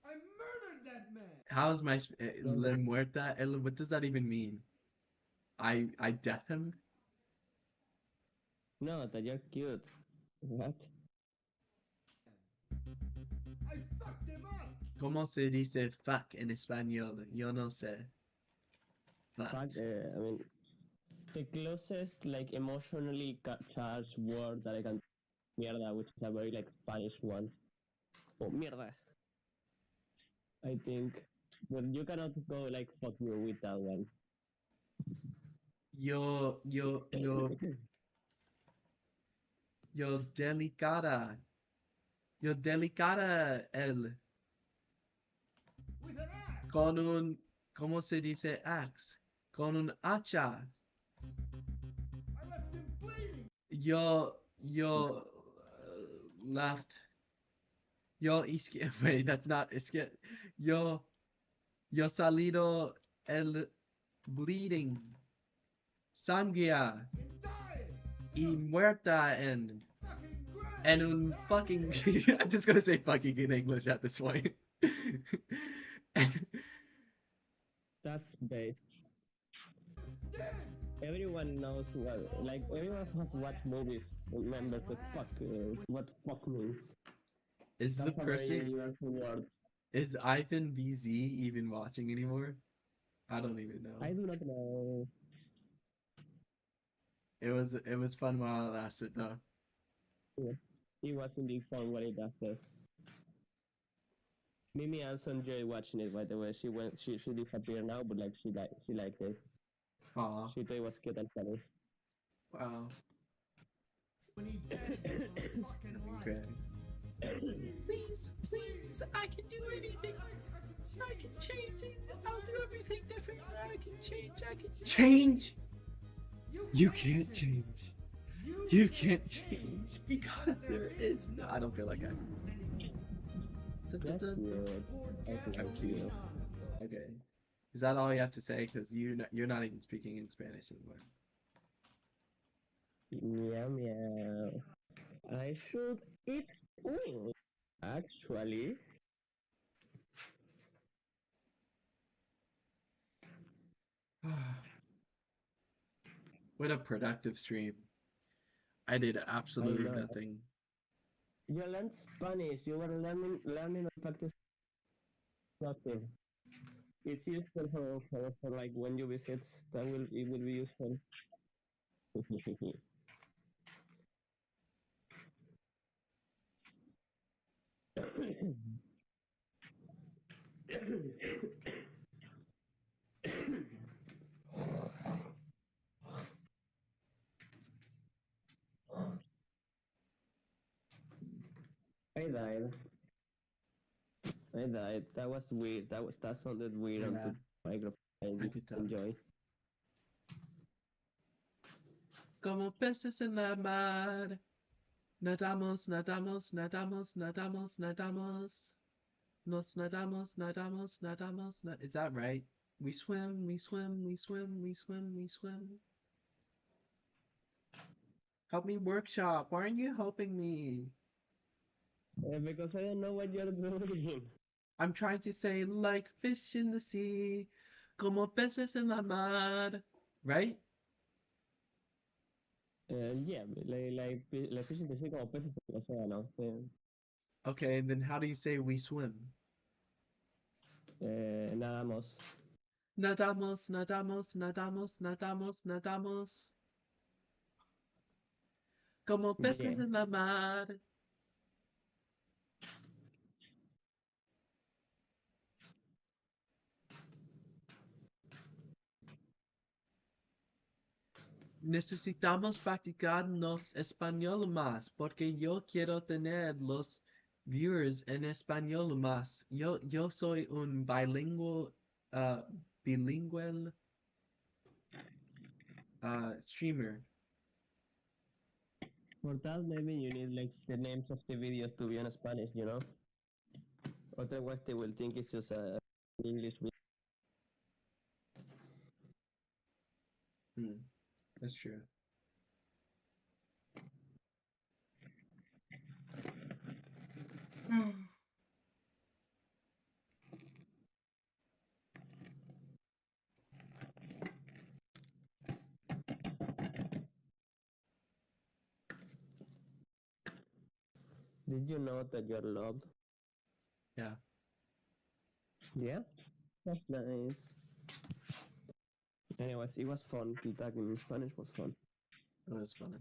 [SPEAKER 3] I murdered that man!
[SPEAKER 2] how's my le muerta el what does that even mean? I death him?
[SPEAKER 1] No, that you're cute. What?
[SPEAKER 3] I fucked him up!
[SPEAKER 2] ¿Cómo se dice fuck en español? Yo no sé.
[SPEAKER 1] Fuck,
[SPEAKER 2] Fuck.
[SPEAKER 1] I mean, the closest like emotionally charged word that I can mierda, which is a very like Spanish one. Oh, mierda. I think, but you cannot go like fuck you with that one.
[SPEAKER 2] Yo delicada. Yo delicada el
[SPEAKER 3] With an axe!
[SPEAKER 2] con un ¿cómo se dice axe? Con un hacha.
[SPEAKER 3] I left him bleeding!
[SPEAKER 2] Yo left. Yo wait, that's not Yo salido el bleeding. Sangria
[SPEAKER 3] And dying!
[SPEAKER 2] y muerta en
[SPEAKER 3] Fucking grave!
[SPEAKER 2] and un fucking I'm just gonna say fucking in English at this point.
[SPEAKER 1] That's base.
[SPEAKER 3] Dead!
[SPEAKER 1] Everyone knows what, like everyone has watched movies. Remember the fuck, what fuck means.
[SPEAKER 2] Is the
[SPEAKER 1] That's a very
[SPEAKER 2] person
[SPEAKER 1] universal word.
[SPEAKER 2] is Ivan BZ even watching anymore? I don't even know.
[SPEAKER 1] I do not know.
[SPEAKER 2] It was fun while it lasted though.
[SPEAKER 1] It was indeed fun what it after. Mimi also enjoyed watching it. By the way, she disappeared now, but like she liked it.
[SPEAKER 2] Aw.
[SPEAKER 1] She thought it was cute and funny.
[SPEAKER 2] Wow.
[SPEAKER 3] When he begged me for his fucking life!
[SPEAKER 2] Please, I can do anything. I can change it. I'll do everything different. I can change. Change? You can't change. You can't change because there is no. I don't feel like I.
[SPEAKER 1] That's weird.
[SPEAKER 2] I'm cute. Okay. Is that all you have to say? Because you're not even speaking in Spanish anymore.
[SPEAKER 1] Meow meow. I should eat wings. Actually,
[SPEAKER 2] What a productive stream. I did absolutely
[SPEAKER 1] know.
[SPEAKER 2] nothing.
[SPEAKER 1] you learned Spanish. You were learning and practice nothing. It's useful for like when you visit. It will be useful. I died. I died. That was weird. That sounded weird
[SPEAKER 2] Yeah.
[SPEAKER 1] onto the microphone.
[SPEAKER 2] I could tell.
[SPEAKER 1] Enjoy.
[SPEAKER 2] Como peces en la mar. Nadamos. Nos nadamos. Is that right? We swim. Help me workshop. Why aren't you helping me?
[SPEAKER 1] Because I don't know what you're doing.
[SPEAKER 2] I'm trying to say like fish in the sea. Como peces en la mar. Right?
[SPEAKER 1] Yeah, like fish in the sea como peces en el océano. Sí.
[SPEAKER 2] Okay, and then how do you say we swim?
[SPEAKER 1] Nadamos.
[SPEAKER 2] Nadamos. Como peces
[SPEAKER 1] Yeah.
[SPEAKER 2] en la mar. necesitamos practicarnos español más, porque yo quiero tener los viewers en español más. Yo soy un uh, bilingual streamer.
[SPEAKER 1] For that, maybe you need like the names of the videos to be in Spanish, you know? Otherwise, they will think it's just a English video.
[SPEAKER 2] That's true.
[SPEAKER 1] Did you know that you're loved?
[SPEAKER 2] Yeah,
[SPEAKER 1] Yeah? That's nice. Anyways, it was fun. Talking in Spanish was fun.
[SPEAKER 2] it was fun.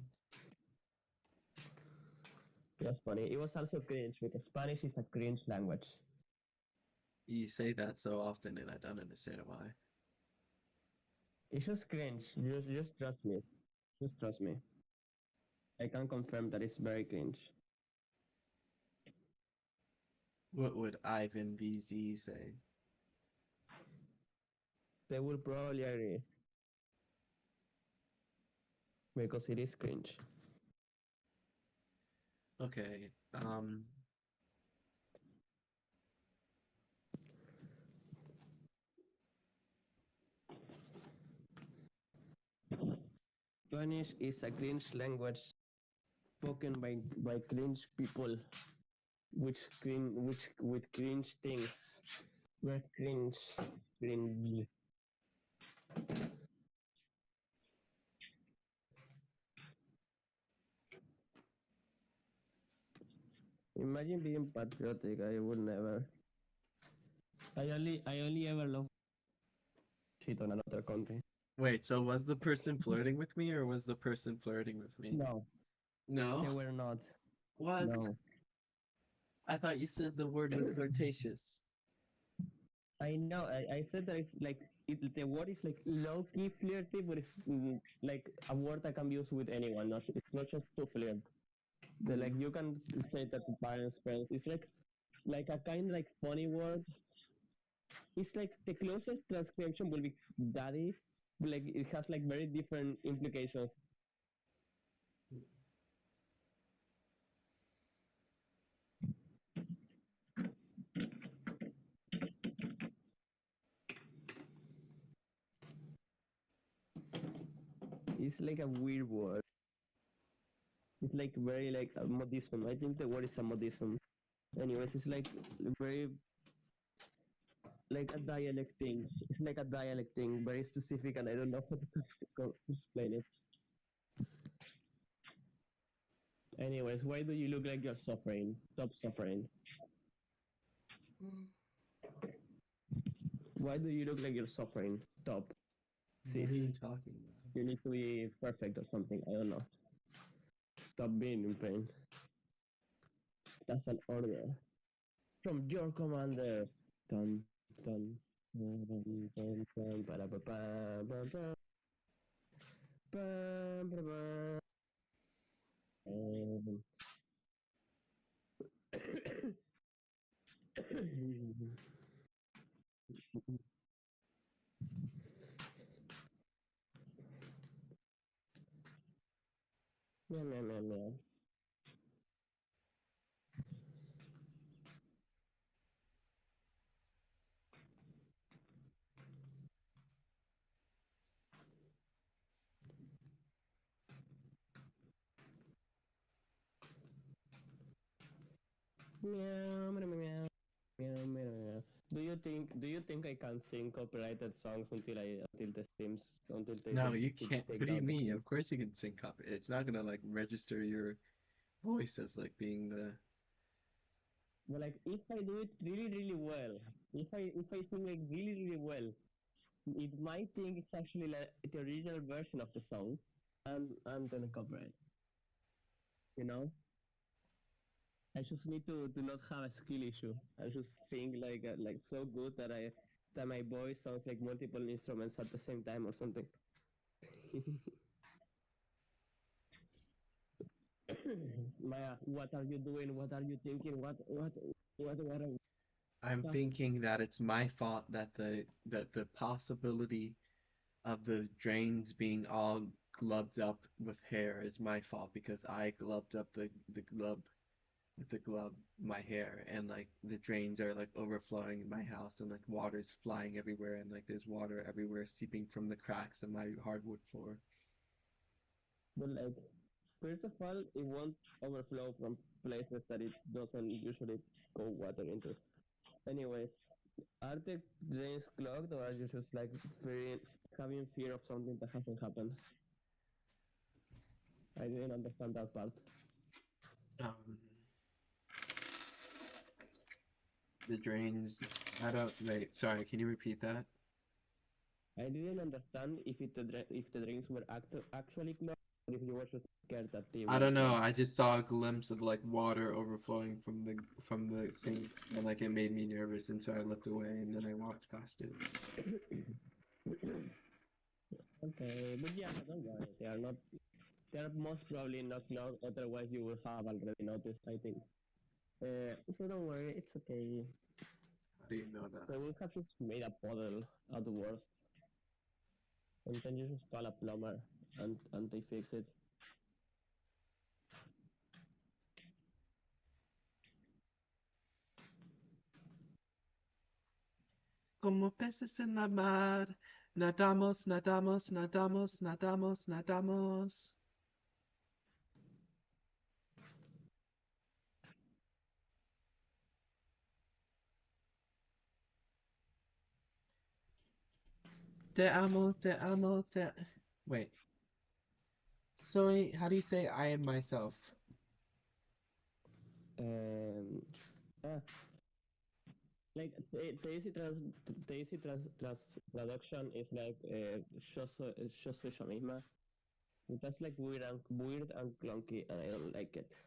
[SPEAKER 1] It was funny. It was also cringe because Spanish is a cringe language.
[SPEAKER 2] You say that so often, and I don't understand why.
[SPEAKER 1] It's just cringe. Just trust me. Just trust me. I can confirm that it's very cringe.
[SPEAKER 2] What would Ivan VZ say?
[SPEAKER 1] They will probably agree. Because it is cringe.
[SPEAKER 2] Okay,
[SPEAKER 1] Spanish is a cringe language spoken by cringe people which with cringe things. We're cringe. Imagine being patriotic. I would never. I only ever love shit on another country.
[SPEAKER 2] wait, so was the person flirting with me, or was the person flirting with me?
[SPEAKER 1] No,
[SPEAKER 2] No?
[SPEAKER 1] they were not.
[SPEAKER 2] What?
[SPEAKER 1] No.
[SPEAKER 2] I thought you said the word was flirtatious.
[SPEAKER 1] I know. I said that it's like the word is like low key flirty, but it's like a word that can be used with anyone. Not it's not just to flirt. So like you can say that to parents, friends. It's like a kind of like funny word. It's like the closest transcription will be daddy. But like it has like very different implications. It's like a weird word. It's like very like a modism. I think the word is a modism. Anyways, it's like very like a dialect thing. It's like a dialect thing, very specific, and I don't know how to explain it. Anyways, why do you look like you're suffering? Stop suffering. Why do you look like you're suffering? Stop.
[SPEAKER 2] What are
[SPEAKER 1] Sis.
[SPEAKER 2] you talking about?
[SPEAKER 1] You need to be perfect or something. I don't know. Stop being in pain. That's an order from your commander. Dun dun dun dun dun dun ba ba ba ba ba ba ba ba. Meow, meow, meow, meow. Meow, meow, meow, meow, meow, meow. Do you think I can sing copyrighted songs until the streams until
[SPEAKER 2] No, you
[SPEAKER 1] they
[SPEAKER 2] can't.
[SPEAKER 1] take
[SPEAKER 2] What do you
[SPEAKER 1] down the
[SPEAKER 2] mean?
[SPEAKER 1] clip?
[SPEAKER 2] Of course you can sync up. It's not gonna like register your voice as like being the.
[SPEAKER 1] But like if I do it really well, if I sing like really well, it might think it's actually like the original version of the song, and I'm gonna copyright. You know, I just need to not have a skill issue. I just sing like so good that my voice sounds like multiple instruments at the same time or something. Maya, what are you doing? What are you thinking? What are
[SPEAKER 2] I'm
[SPEAKER 1] stuff?
[SPEAKER 2] thinking that it's my fault that the possibility of the drains being all glubbed up with hair is my fault because I glubbed up the glub with the glove my hair, and like the drains are like overflowing in my house, and like water's flying everywhere, and like there's water everywhere seeping from the cracks in my hardwood floor.
[SPEAKER 1] But like, first of all, it won't overflow from places that it doesn't usually go water into. Anyways, are the drains clogged or are you just like having fear of something that hasn't happened? I didn't understand that part.
[SPEAKER 2] Um, the drains. I don't. Wait. Sorry. Can you repeat that?
[SPEAKER 1] I didn't understand if the drains were actually clogged or if you were just scared that they
[SPEAKER 2] I
[SPEAKER 1] were
[SPEAKER 2] don't know.
[SPEAKER 1] clogged.
[SPEAKER 2] I just saw a glimpse of like water overflowing from the sink, and like it made me nervous, and so I looked away, and then I walked past it.
[SPEAKER 1] Okay, but yeah, don't worry. They are not. They are most probably not clogged. Otherwise, you would have already noticed. I think. So don't worry. It's okay.
[SPEAKER 2] How do you know that?
[SPEAKER 1] They will have just made a puddle at the worst, and then you just call a plumber, and they fix it.
[SPEAKER 2] Como peces en la mar, nadamos, nadamos, nadamos, nadamos, nadamos. Te amo, te amo, te. Wait. Soy. How do you say I am myself?
[SPEAKER 1] Um, ah, like the easy traduction is like yo soy yo misma. That's like weird and clunky, and I don't like it.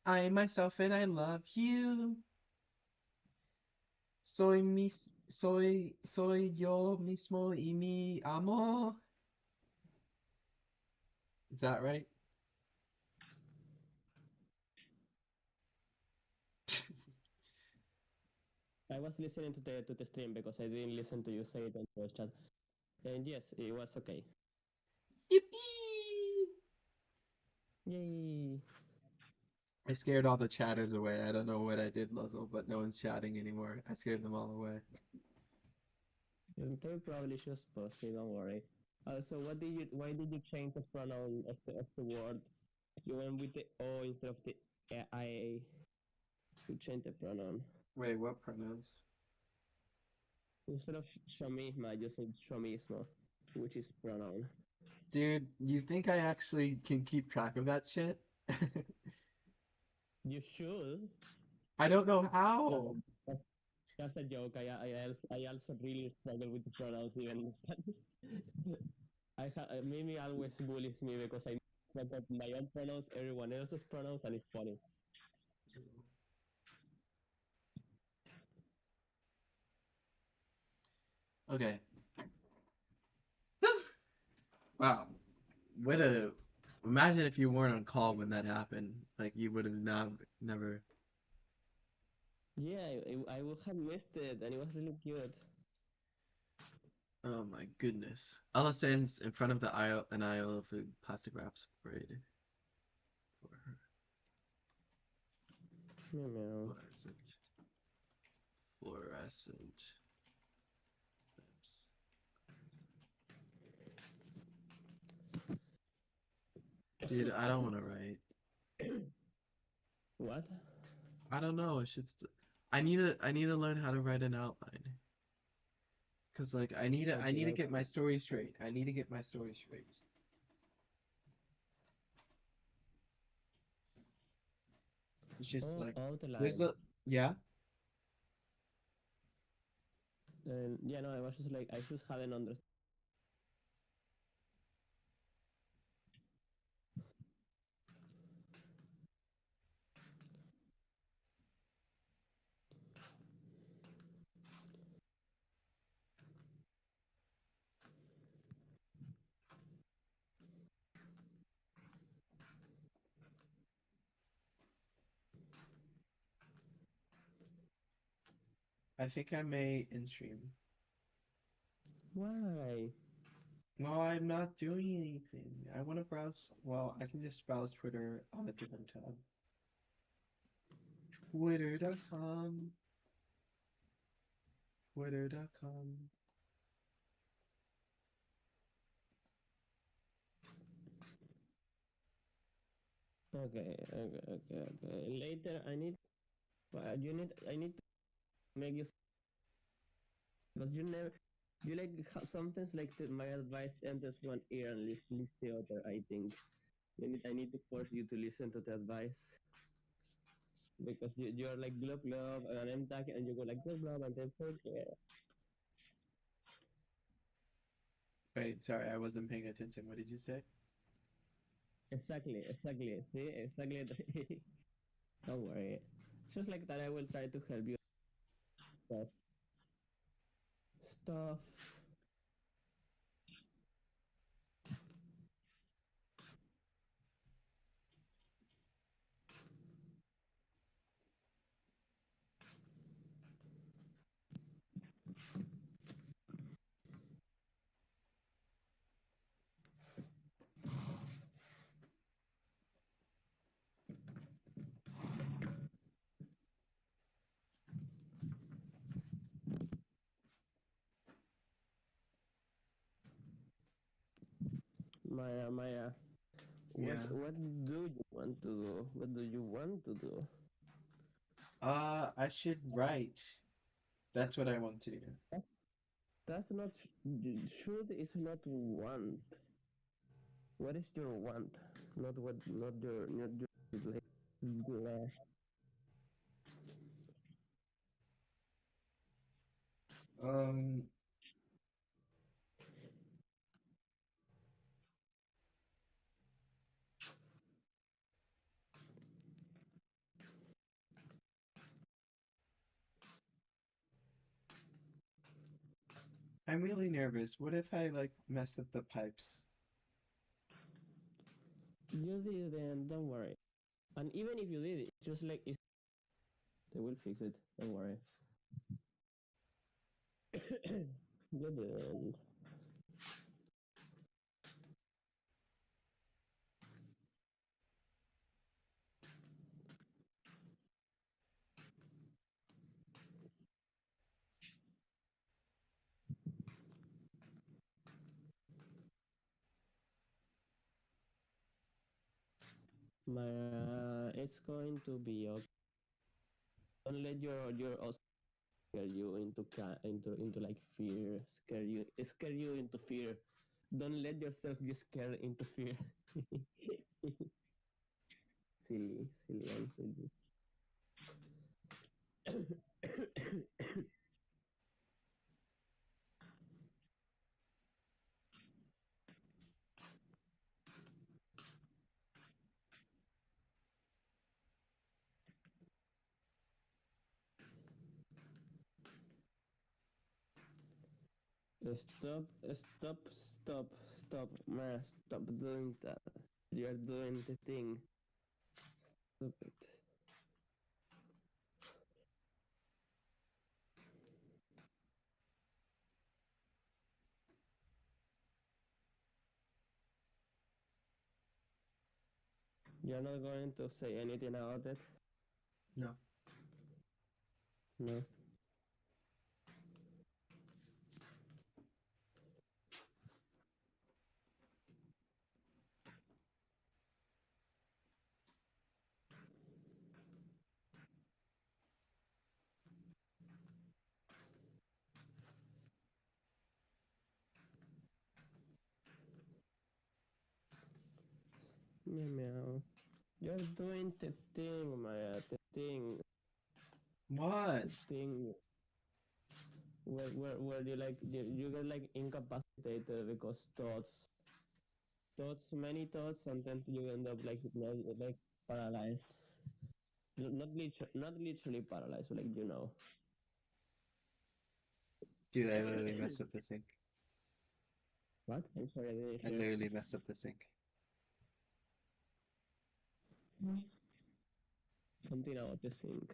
[SPEAKER 2] I am myself and I love you. Soy yo mismo y mi amo. Is that right?
[SPEAKER 1] I was listening to the stream because I didn't listen to you say it on the chat, and yes, it was okay.
[SPEAKER 2] Yippee!
[SPEAKER 1] Yay!
[SPEAKER 2] I scared all the chatters away. I don't know what I did, Luzzle, but no one's chatting anymore. I scared them all away.
[SPEAKER 1] They probably just pussy. Don't worry. So what did you? Why did you change the pronoun of the word? You went with the O instead of the I. You changed the pronoun.
[SPEAKER 2] Wait, what pronouns?
[SPEAKER 1] Instead of yo misma, you said yo mismo, which is pronoun.
[SPEAKER 2] Dude, you think I actually can keep track of that shit?
[SPEAKER 1] You should.
[SPEAKER 2] I don't know
[SPEAKER 1] That's
[SPEAKER 2] how.
[SPEAKER 1] that's, that's a joke. I also really struggle with the pronouns even in Spanish. Mimi always bullies me because I forgot my own pronouns, everyone else's pronouns, and it's funny.
[SPEAKER 2] Okay. Wow. What a. Imagine if you weren't on call when that happened. Like, you would have never.
[SPEAKER 1] Yeah, I would have missed it, and it was really cute.
[SPEAKER 2] Oh my goodness. Ella stands in front of an aisle of food, plastic wraps separated for her.
[SPEAKER 1] Meow meow.
[SPEAKER 2] Fluorescent. Fluorescent. Lamps. Dude, I don't want to write.
[SPEAKER 1] What?
[SPEAKER 2] I don't know. I need to learn how to write an outline. Cause like
[SPEAKER 1] What
[SPEAKER 2] I
[SPEAKER 1] do you
[SPEAKER 2] need to
[SPEAKER 1] like?
[SPEAKER 2] get my story straight. I need to get my story straight. It's just
[SPEAKER 1] Oh,
[SPEAKER 2] like there's
[SPEAKER 1] outline.
[SPEAKER 2] a yeah.
[SPEAKER 1] Yeah, no, I was just like, I just hadn't understood.
[SPEAKER 2] I think I may in stream.
[SPEAKER 1] Why?
[SPEAKER 2] Well, I'm not doing anything. I want to browse. Well, I can just browse Twitter on a different tab. Twitter.com. Twitter.com.
[SPEAKER 1] Okay, okay, okay, okay. Later, I need. You need. I need to make you. Because you never. You like sometimes like my advice enters one ear and leaves the other. I think. I need to force you to listen to the advice because you're like glove glove and I'm talking and you go like glove glove and then forget.
[SPEAKER 2] Wait, sorry, I wasn't paying attention. What did you say?
[SPEAKER 1] Exactly, exactly. See, exactly. Don't worry. Just like that, I will try to help you. Stuff. Stuff. Maya, Maya.
[SPEAKER 2] Yeah.
[SPEAKER 1] What do you want to do? What do you want to do?
[SPEAKER 2] I should write. That's what I want to do.
[SPEAKER 1] That's not should is not want. What is your want? Not what. Not your like. Uh,
[SPEAKER 2] Um, I'm really nervous. What if I like mess up the pipes?
[SPEAKER 1] you did then. Don't worry. And even if you did, it's just like they will fix it. Don't worry. You didn't. It's going to be okay. Don't let your us scare you into like fear. Scare you into fear. Don't let yourself get scared into fear. Silly, silly, I'm silly. Stop, man, stop doing that. You're doing the thing. Stop it. You're not going to say anything about it?
[SPEAKER 2] No.
[SPEAKER 1] No. Meow meow. You're doing the thing, Maya.
[SPEAKER 2] What?
[SPEAKER 1] The thing where you get like incapacitated because many thoughts, and then you end up like like paralyzed. Not literally paralyzed, but like you know.
[SPEAKER 2] Dude, I literally messed up the sink.
[SPEAKER 1] What? I'm sorry, I didn't
[SPEAKER 2] I
[SPEAKER 1] hear.
[SPEAKER 2] literally messed up the sink.
[SPEAKER 1] Something about the sink.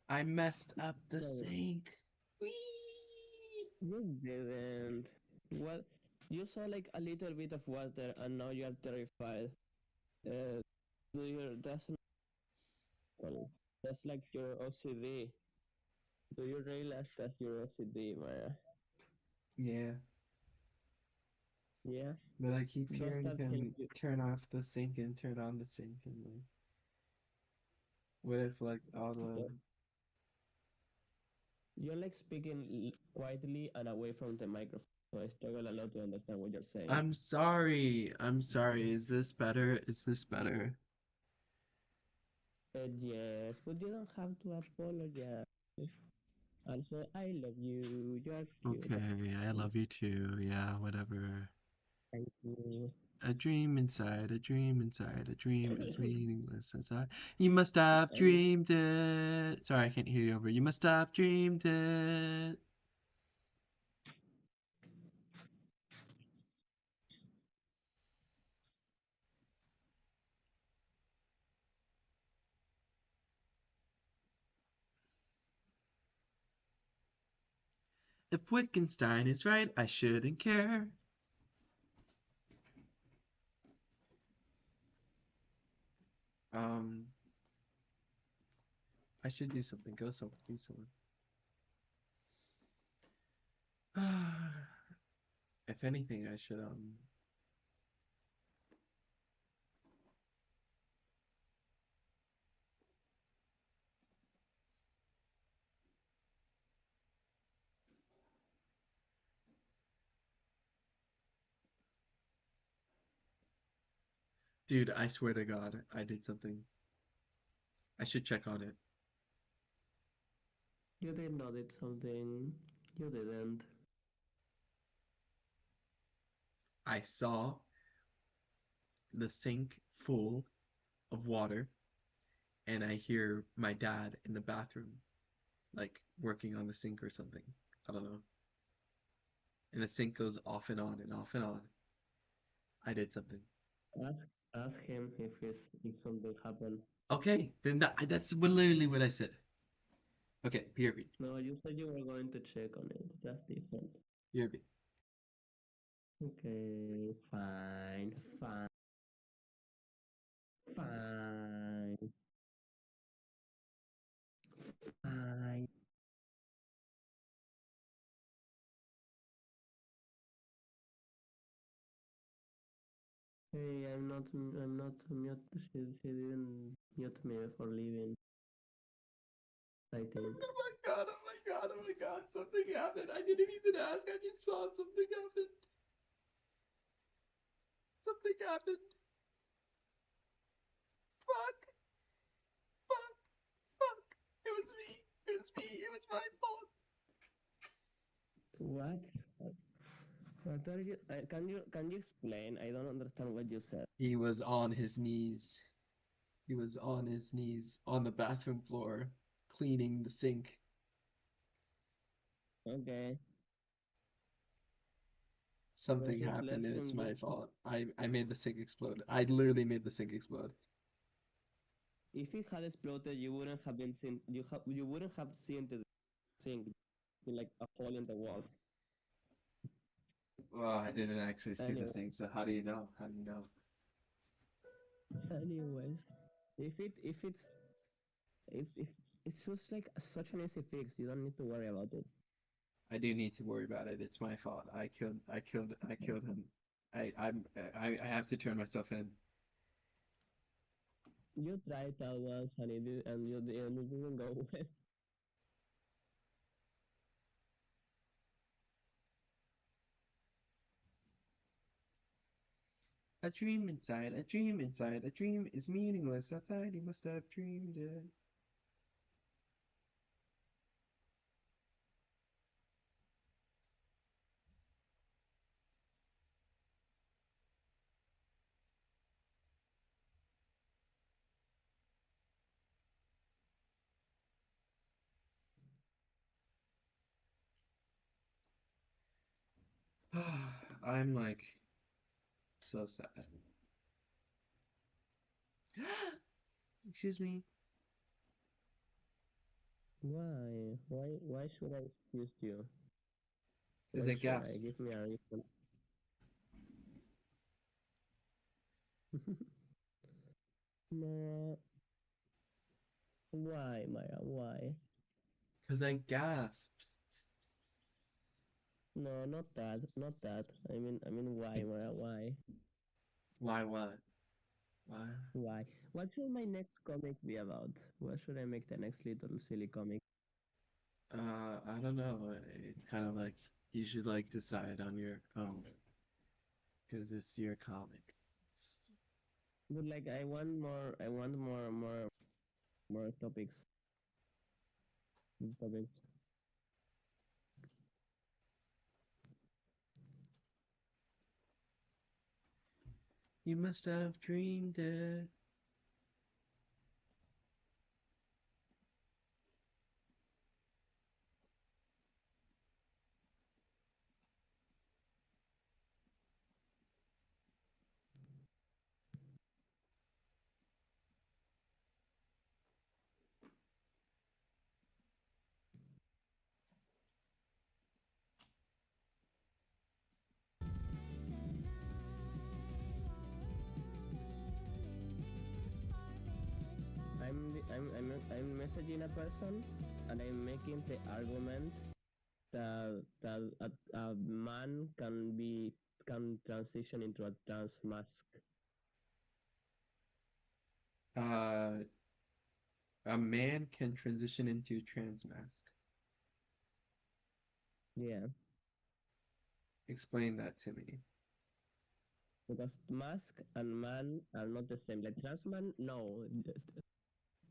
[SPEAKER 2] I messed up the
[SPEAKER 1] So
[SPEAKER 2] sink. Whee!
[SPEAKER 1] you didn't. What? You saw like a little bit of water, and now you are terrified. Uh, do you? Well, that's like your OCD. Do you realize that's your OCD, Maya?
[SPEAKER 2] Yeah,
[SPEAKER 1] Yeah.
[SPEAKER 2] but I keep
[SPEAKER 1] Does
[SPEAKER 2] hearing
[SPEAKER 1] that help
[SPEAKER 2] him
[SPEAKER 1] you?
[SPEAKER 2] turn off the sink and turn on the sink, and like, what if like all the
[SPEAKER 1] So you're like speaking quietly and away from the microphone, so I struggle a lot to understand what you're saying.
[SPEAKER 2] I'm sorry. I'm sorry. Is this better? Is this better?
[SPEAKER 1] Yes, but you don't have to apologize. Also, I love you. You are cute.
[SPEAKER 2] Okay, I love you too. Yeah, whatever.
[SPEAKER 1] Thank you.
[SPEAKER 2] A dream inside, a dream inside, a dream is meaningless as I. You must have
[SPEAKER 1] And
[SPEAKER 2] dreamed it. Sorry, I can't hear you over. You must have dreamed it. If Wittgenstein is right, I shouldn't care. Um, I should do something. Go somewhere. Be someone. If anything, I should Dude, I swear to God, I did something. I should check on it.
[SPEAKER 1] you did not did something. You didn't.
[SPEAKER 2] I saw the sink full of water, and I hear my dad in the bathroom, like working on the sink or something. I don't know. And the sink goes off and on and off and on. I did something.
[SPEAKER 1] Ask ask him if something happened.
[SPEAKER 2] Okay, then that's literally what I said. Okay, BRB.
[SPEAKER 1] No, you said you were going to check on it. That's different.
[SPEAKER 2] BRB.
[SPEAKER 1] Okay, fine, fine, fine, fine. Hey, I'm not mute. She didn't mute me for leaving. I think.
[SPEAKER 2] Oh my god, oh my god, oh my god, something happened. I didn't even ask, I just saw something happened. Something happened. Fuck, fuck, fuck. It was me. It was me. It was my fault.
[SPEAKER 1] What? What are you? Can you explain? I don't understand what you said.
[SPEAKER 2] He was on his knees. He was on his knees on the bathroom floor, cleaning the sink.
[SPEAKER 1] Okay, but
[SPEAKER 2] Something
[SPEAKER 1] his
[SPEAKER 2] happened
[SPEAKER 1] legs
[SPEAKER 2] and it's
[SPEAKER 1] and
[SPEAKER 2] my fault. I made the sink explode. I literally made the sink explode.
[SPEAKER 1] if it had exploded, you wouldn't have been seen. You wouldn't have seen the sink like a hole in the wall.
[SPEAKER 2] Well, I didn't actually see the
[SPEAKER 1] Anyway,
[SPEAKER 2] sink, so how do you know? How do you know?
[SPEAKER 1] anyways, if it's just like such an easy fix, you don't need to worry about it.
[SPEAKER 2] I do need to worry about it. It's my fault. I killed him. I have to turn myself in.
[SPEAKER 1] You tried that once and it didn't go well.
[SPEAKER 2] A dream inside, a dream inside, a dream is meaningless outside. He must have dreamed it. I'm like so sad. Excuse me.
[SPEAKER 1] Why? Why should I excuse you?
[SPEAKER 2] There's
[SPEAKER 1] Why
[SPEAKER 2] a
[SPEAKER 1] should I?
[SPEAKER 2] gasp.
[SPEAKER 1] Give me a reason. No, why, Maya? Why?
[SPEAKER 2] Because I gasped.
[SPEAKER 1] No, not that. Not that. I mean, why, Maya? Why?
[SPEAKER 2] Why what? Why?
[SPEAKER 1] Why? What should my next comic be about? What should I make the next little silly comic?
[SPEAKER 2] I don't know. It's kind of like you should like decide on your own because it's your comic. It's-
[SPEAKER 1] But like, I want more. I want more topics. Topics.
[SPEAKER 2] You must have dreamed it.
[SPEAKER 1] I'm messaging a person, and I'm making the argument that a man can transition into a trans mask.
[SPEAKER 2] Uh, a man can transition into trans mask.
[SPEAKER 1] Yeah,
[SPEAKER 2] Explain that to me.
[SPEAKER 1] because mask and man are not the same. Like trans man, no.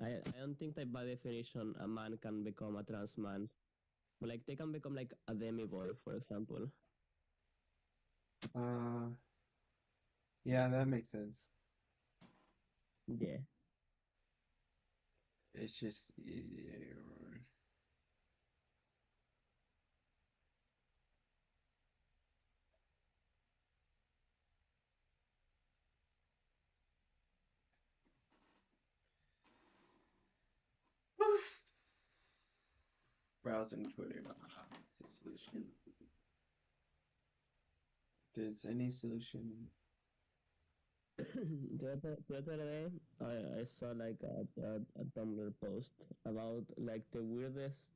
[SPEAKER 1] I don't think that by definition a man can become a trans man. But like they can become like a demi boy, for example.
[SPEAKER 2] Uh, yeah, that makes sense.
[SPEAKER 1] Yeah.
[SPEAKER 2] It's just browsing Twitter is a solution. If there's any solution,
[SPEAKER 1] The other day, I saw like a Tumblr post about like the weirdest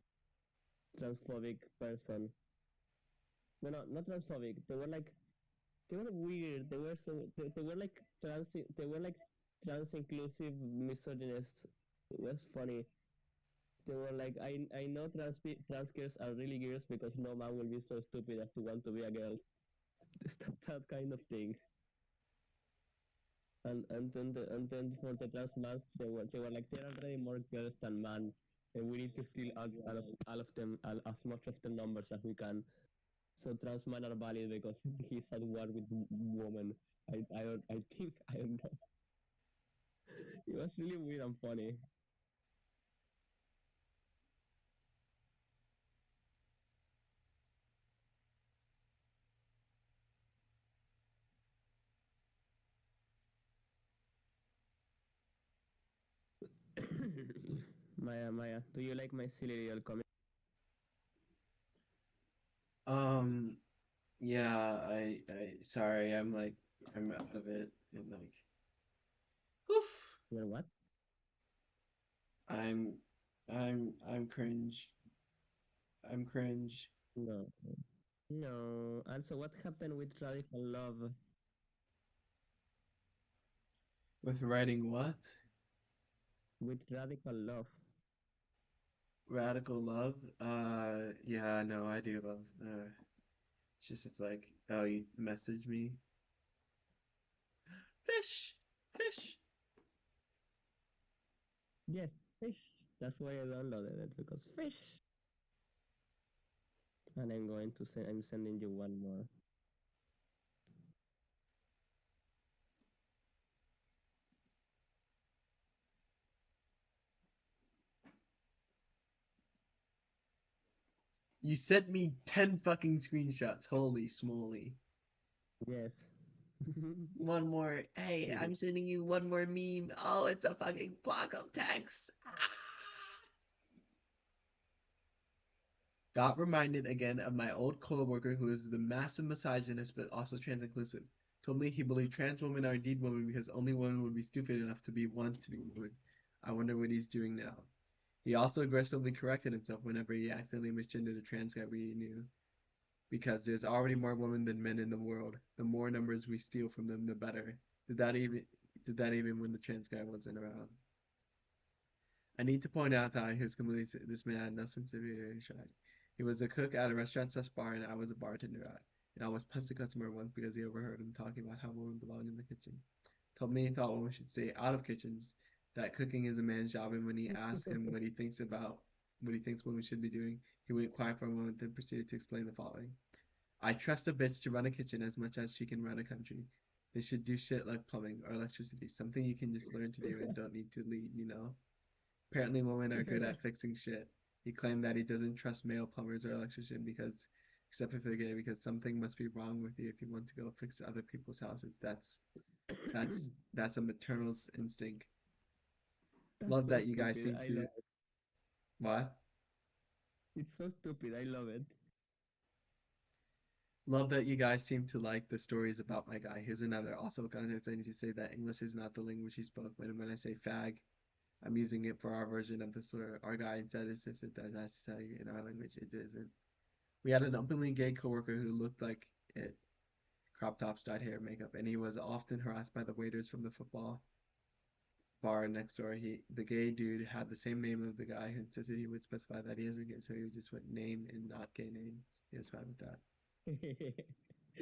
[SPEAKER 1] transphobic person. No, no, not transphobic. They were weird. They were like trans inclusive misogynists. It was funny. They were like, I know trans girls are really girls because no man will be so stupid as to want to be a girl. Just that kind of thing. And then for the trans mans, they were like there are already more girls than men, and we need to steal all of them as much of the numbers as we can. So trans men are valid because he's at war with women. I think I don't know. It was really weird and funny. Maya, do you like my silly little comic?
[SPEAKER 2] um, yeah, sorry, I'm out of it, and like, oof,
[SPEAKER 1] You know what?
[SPEAKER 2] I'm, I'm cringe. I'm cringe
[SPEAKER 1] No, no. And so what happened with radical love?
[SPEAKER 2] with writing what?
[SPEAKER 1] With radical love.
[SPEAKER 2] Radical love? Yeah, no, I do love. It's just it's like, oh, you messaged me. Fish, fish.
[SPEAKER 1] Yes, fish. That's why I downloaded it because fish. And I'm going to send. I'm sending you one more.
[SPEAKER 2] You sent me 10 fucking screenshots. Holy smoly.
[SPEAKER 1] Yes.
[SPEAKER 2] One more. Hey, I'm sending you one more meme. Oh, it's a fucking block of text. Ah. Got reminded again of my old coworker who is the massive misogynist but also trans inclusive. Told me he believed trans women are indeed women because only women would be stupid enough to be one to be women. I wonder what he's doing now. He also aggressively corrected himself whenever he accidentally misgendered a trans guy we knew. Because there's already more women than men in the world. The more numbers we steal from them, the better. Did that even did that even when the trans guy wasn't around? I need to point out that he was completely this man had no sense of humor. He was a cook at a restaurant slash bar, and I was a bartender at. And I was punched a customer once because he overheard him talking about how women belong in the kitchen. Told me he thought women should stay out of kitchens, that cooking is a man's job, and when he asked him what he thinks women should be doing, he went quiet for a moment, then proceeded to explain the following. I trust a bitch to run a kitchen as much as she can run a country. They should do shit like plumbing or electricity, something you can just learn to do and don't need to lead. Apparently women are good at fixing shit. He claimed that he doesn't trust male plumbers or electricians because, except if they're gay, because something must be wrong with you if you want to go fix other people's houses. That's a maternal instinct.
[SPEAKER 1] That's
[SPEAKER 2] Love
[SPEAKER 1] so
[SPEAKER 2] that you guys
[SPEAKER 1] stupid.
[SPEAKER 2] seem
[SPEAKER 1] I
[SPEAKER 2] to
[SPEAKER 1] love it.
[SPEAKER 2] what?
[SPEAKER 1] It's so stupid. I love it.
[SPEAKER 2] Love that you guys seem to like the stories about my guy. Here's another. Also, context I need to say that English is not the language he spoke. When I say fag, I'm using it for our version of the slur. Our guy instead insisted that I should tell you in our language it isn't. We had an openly gay coworker who looked like it. Crop tops, dyed hair, makeup, and he was often harassed by the waiters from the football bar next door. The gay dude, had the same name of the guy who insisted he would specify that he isn't gay, so he just went name and not gay name. He was fine with that.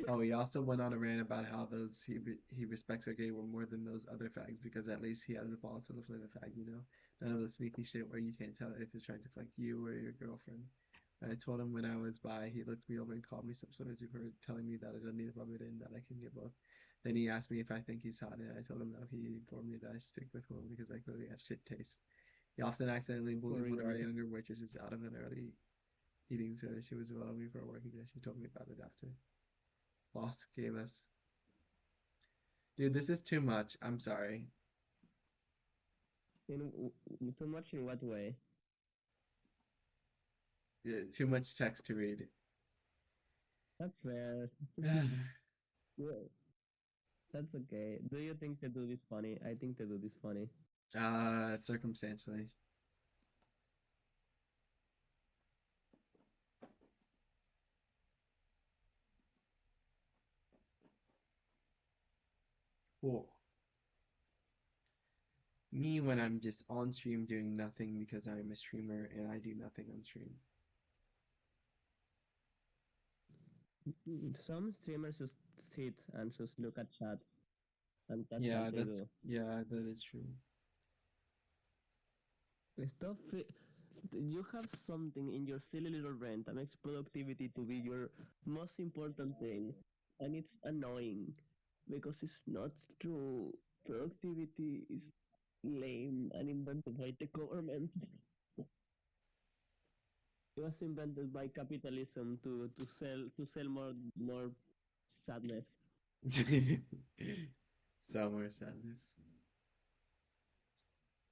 [SPEAKER 2] Oh, he also went on a rant about how those he respects are gay more than those other fags because at least he has the balls to look like a fag. None of the sneaky shit where you can't tell if he's trying to flank you or your girlfriend. And I told him when I was by, he looked me over and called me some sort of for telling me that I don't need to rub it in, that I can get both. Then he asked me if I think he's hot, and I told him no. He informed me that I should stick with women because I clearly have shit taste. He often accidentally bullied
[SPEAKER 1] Sorry,
[SPEAKER 2] one of our
[SPEAKER 1] man.
[SPEAKER 2] younger waitresses out of an early eating soda. She was following me for a working day. She told me about it after. Boss gave us. Dude, this is too much. I'm sorry.
[SPEAKER 1] Too much in what way?
[SPEAKER 2] Too much text to read.
[SPEAKER 1] That's fair. Yeah, that's okay. Do you think they do this funny? I think they do this funny.
[SPEAKER 2] Circumstantially. Cool. Me when I'm just on stream doing nothing because I'm a streamer and I do nothing on stream.
[SPEAKER 1] Some streamers just sit and just look at chat, and that's all
[SPEAKER 2] Yeah,
[SPEAKER 1] they do.
[SPEAKER 2] that is true.
[SPEAKER 1] Stop. You have something in your silly little brain that makes productivity to be your most important thing, and it's annoying because it's not true. Productivity is lame and invented by the government. It was invented by capitalism to sell more sadness.
[SPEAKER 2] Summer sadness.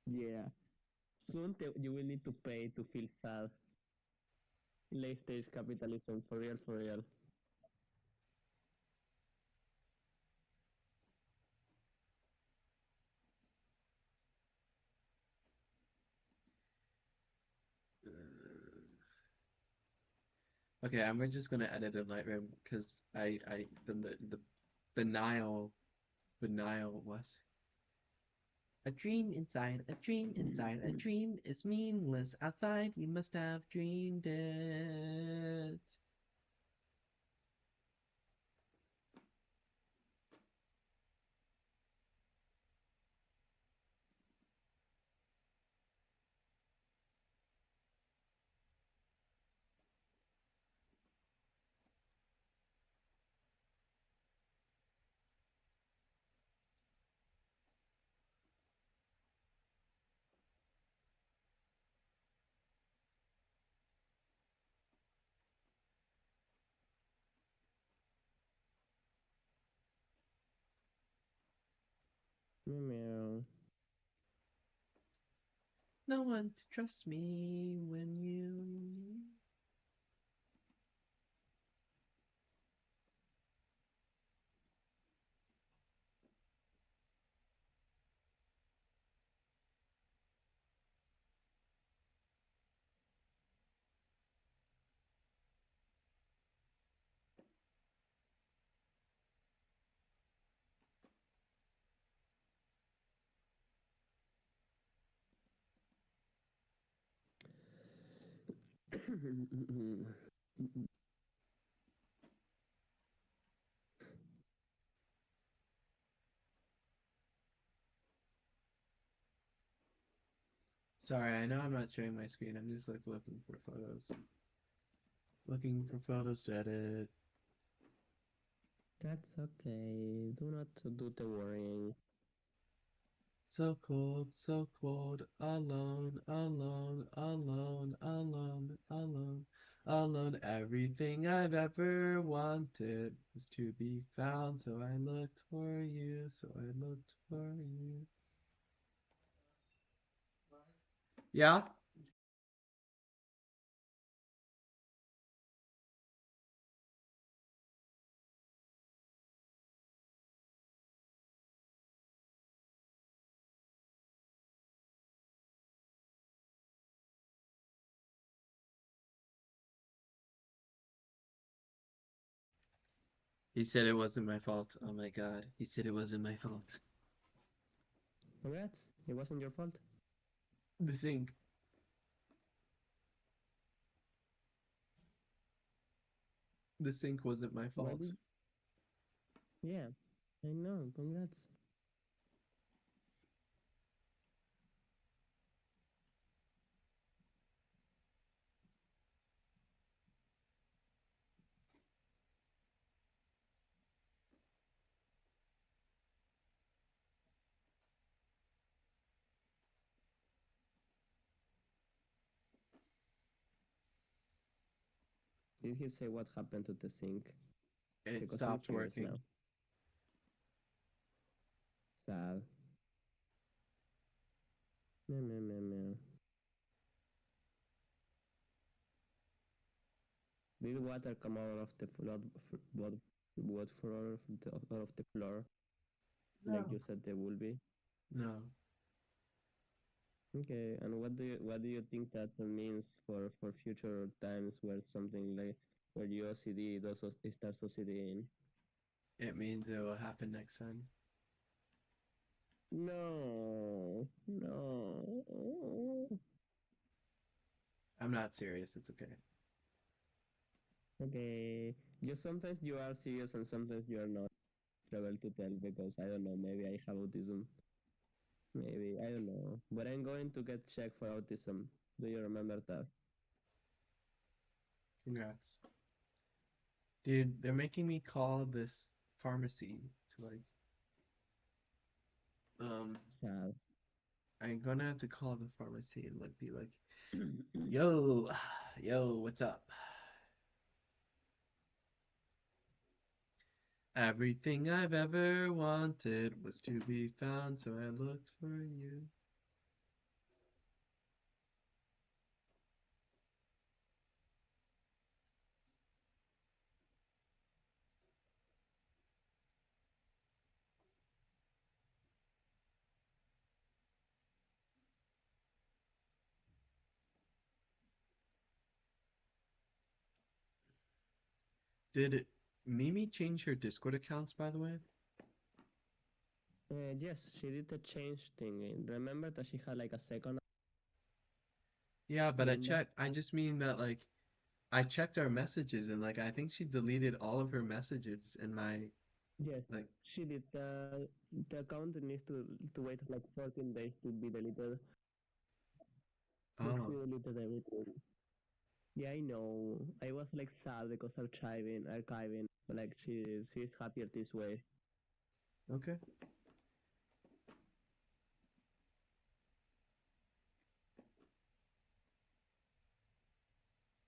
[SPEAKER 1] Yeah. Soon you will need to pay to feel sad. Late stage capitalism, for real, for real.
[SPEAKER 2] Okay, I'm just gonna edit in Lightroom because the banal what? A dream inside, a dream is meaningless outside. We must have dreamed it.
[SPEAKER 1] Meow.
[SPEAKER 2] No one to trust me when you. Sorry, I know I'm not showing my screen. I'm just like looking for photos. Looking for photos to edit.
[SPEAKER 1] That's okay. Do not do the worrying.
[SPEAKER 2] So cold, alone, alone, alone, alone, alone, alone. Everything I've ever wanted was to be found, so I looked for you, so I looked for you. Yeah? He said it wasn't my fault. Oh my god. He said it wasn't my fault.
[SPEAKER 1] Congrats. It wasn't your fault.
[SPEAKER 2] The sink. The sink wasn't my
[SPEAKER 1] Why
[SPEAKER 2] fault.
[SPEAKER 1] did? Yeah, I know. Congrats. Did he say what happened to the sink?
[SPEAKER 2] It
[SPEAKER 1] Because I'm
[SPEAKER 2] stopped
[SPEAKER 1] curious
[SPEAKER 2] working.
[SPEAKER 1] now. Sad. Meh, meh, meh, meh. Did water come out of the floor? What floor out of the floor? Like
[SPEAKER 2] No.
[SPEAKER 1] you said, there will be.
[SPEAKER 2] No.
[SPEAKER 1] Okay, and what do you think that means for future times where something like where your OCD does starts OCDing?
[SPEAKER 2] It means it will happen next time.
[SPEAKER 1] No, no.
[SPEAKER 2] I'm not serious. It's okay.
[SPEAKER 1] Okay, just sometimes you are serious and sometimes you are not. Struggle to tell because I don't know. Maybe I have autism. Maybe I don't know. But I'm going to get checked for autism. Do you remember that?
[SPEAKER 2] Congrats. Dude, they're making me call this pharmacy to like um
[SPEAKER 1] Sad.
[SPEAKER 2] I'm gonna have to call the pharmacy and like be like, yo, yo, what's up? Everything I've ever wanted was to be found, so I looked for you. Did Mimi change her Discord accounts, by the way?
[SPEAKER 1] Yes, she did the change thing. Remember that she had like a second
[SPEAKER 2] Yeah, but I
[SPEAKER 1] Linda?
[SPEAKER 2] checked. I just mean that like I checked our messages and like I think she deleted all of her messages in my
[SPEAKER 1] Yes,
[SPEAKER 2] like.
[SPEAKER 1] she did. The account needs to wait like 14 days to be deleted. But she
[SPEAKER 2] Oh,
[SPEAKER 1] deleted everything. Yeah, I know. I was like sad because archiving. But like she's happier this way.
[SPEAKER 2] okay.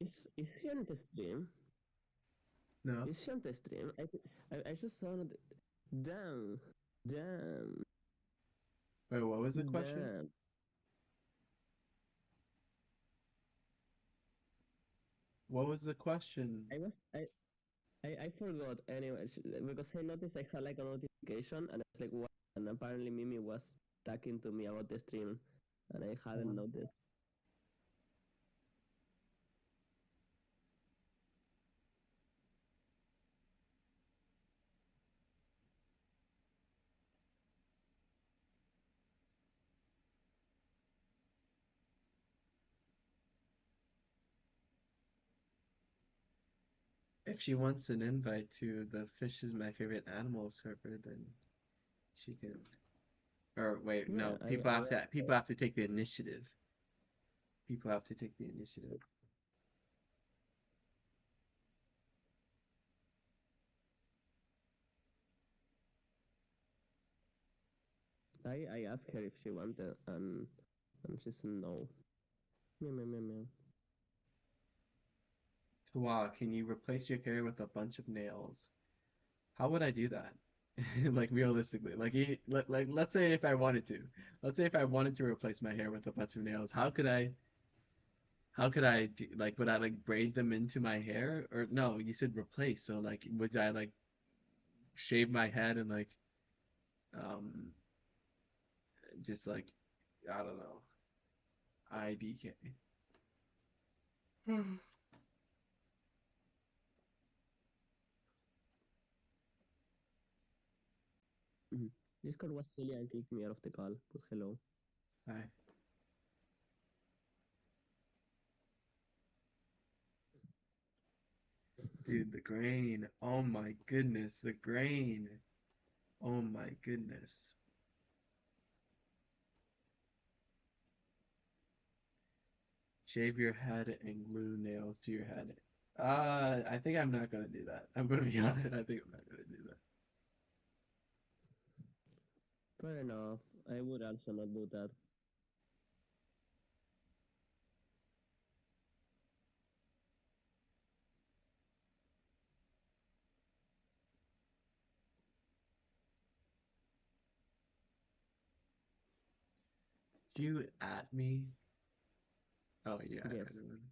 [SPEAKER 1] Is she on the stream?
[SPEAKER 2] No.
[SPEAKER 1] Is she on the stream? I just saw it. Damn, damn,
[SPEAKER 2] Wait, what was the question?
[SPEAKER 1] damn.
[SPEAKER 2] What was the question?
[SPEAKER 1] I was I forgot anyway because I noticed I had like a notification and I was like what? And apparently Mimi was talking to me about the stream, and I hadn't
[SPEAKER 2] Uh,
[SPEAKER 1] noticed.
[SPEAKER 2] If she wants an invite to the fish is my favorite animal server, then she can. Or wait,
[SPEAKER 1] Yeah,
[SPEAKER 2] no. People have to take the initiative. People have to take the initiative.
[SPEAKER 1] I asked her if she wanted, and she said no. Meow meow meow meow.
[SPEAKER 2] Wow, can you replace your hair with a bunch of nails? How would I do that? Like realistically, let's say if I wanted to, let's say if I wanted to replace my hair with a bunch of nails, how could I do, like would I like braid them into my hair or no, you said replace, so like would I like shave my head and like um just like I don't know, IDK.
[SPEAKER 1] Mhm. Discord was silly and kicked me out of the call, but hello.
[SPEAKER 2] Hi. Dude, the grain. Oh my goodness, the grain. Oh my goodness. Shave your head and glue nails to your head. I think I'm not gonna do that. I'm gonna be honest. I think I'm not gonna do that.
[SPEAKER 1] Fair enough. I would also not do that.
[SPEAKER 2] Do you at me? Oh yeah, I
[SPEAKER 1] Yes.
[SPEAKER 2] heard of him.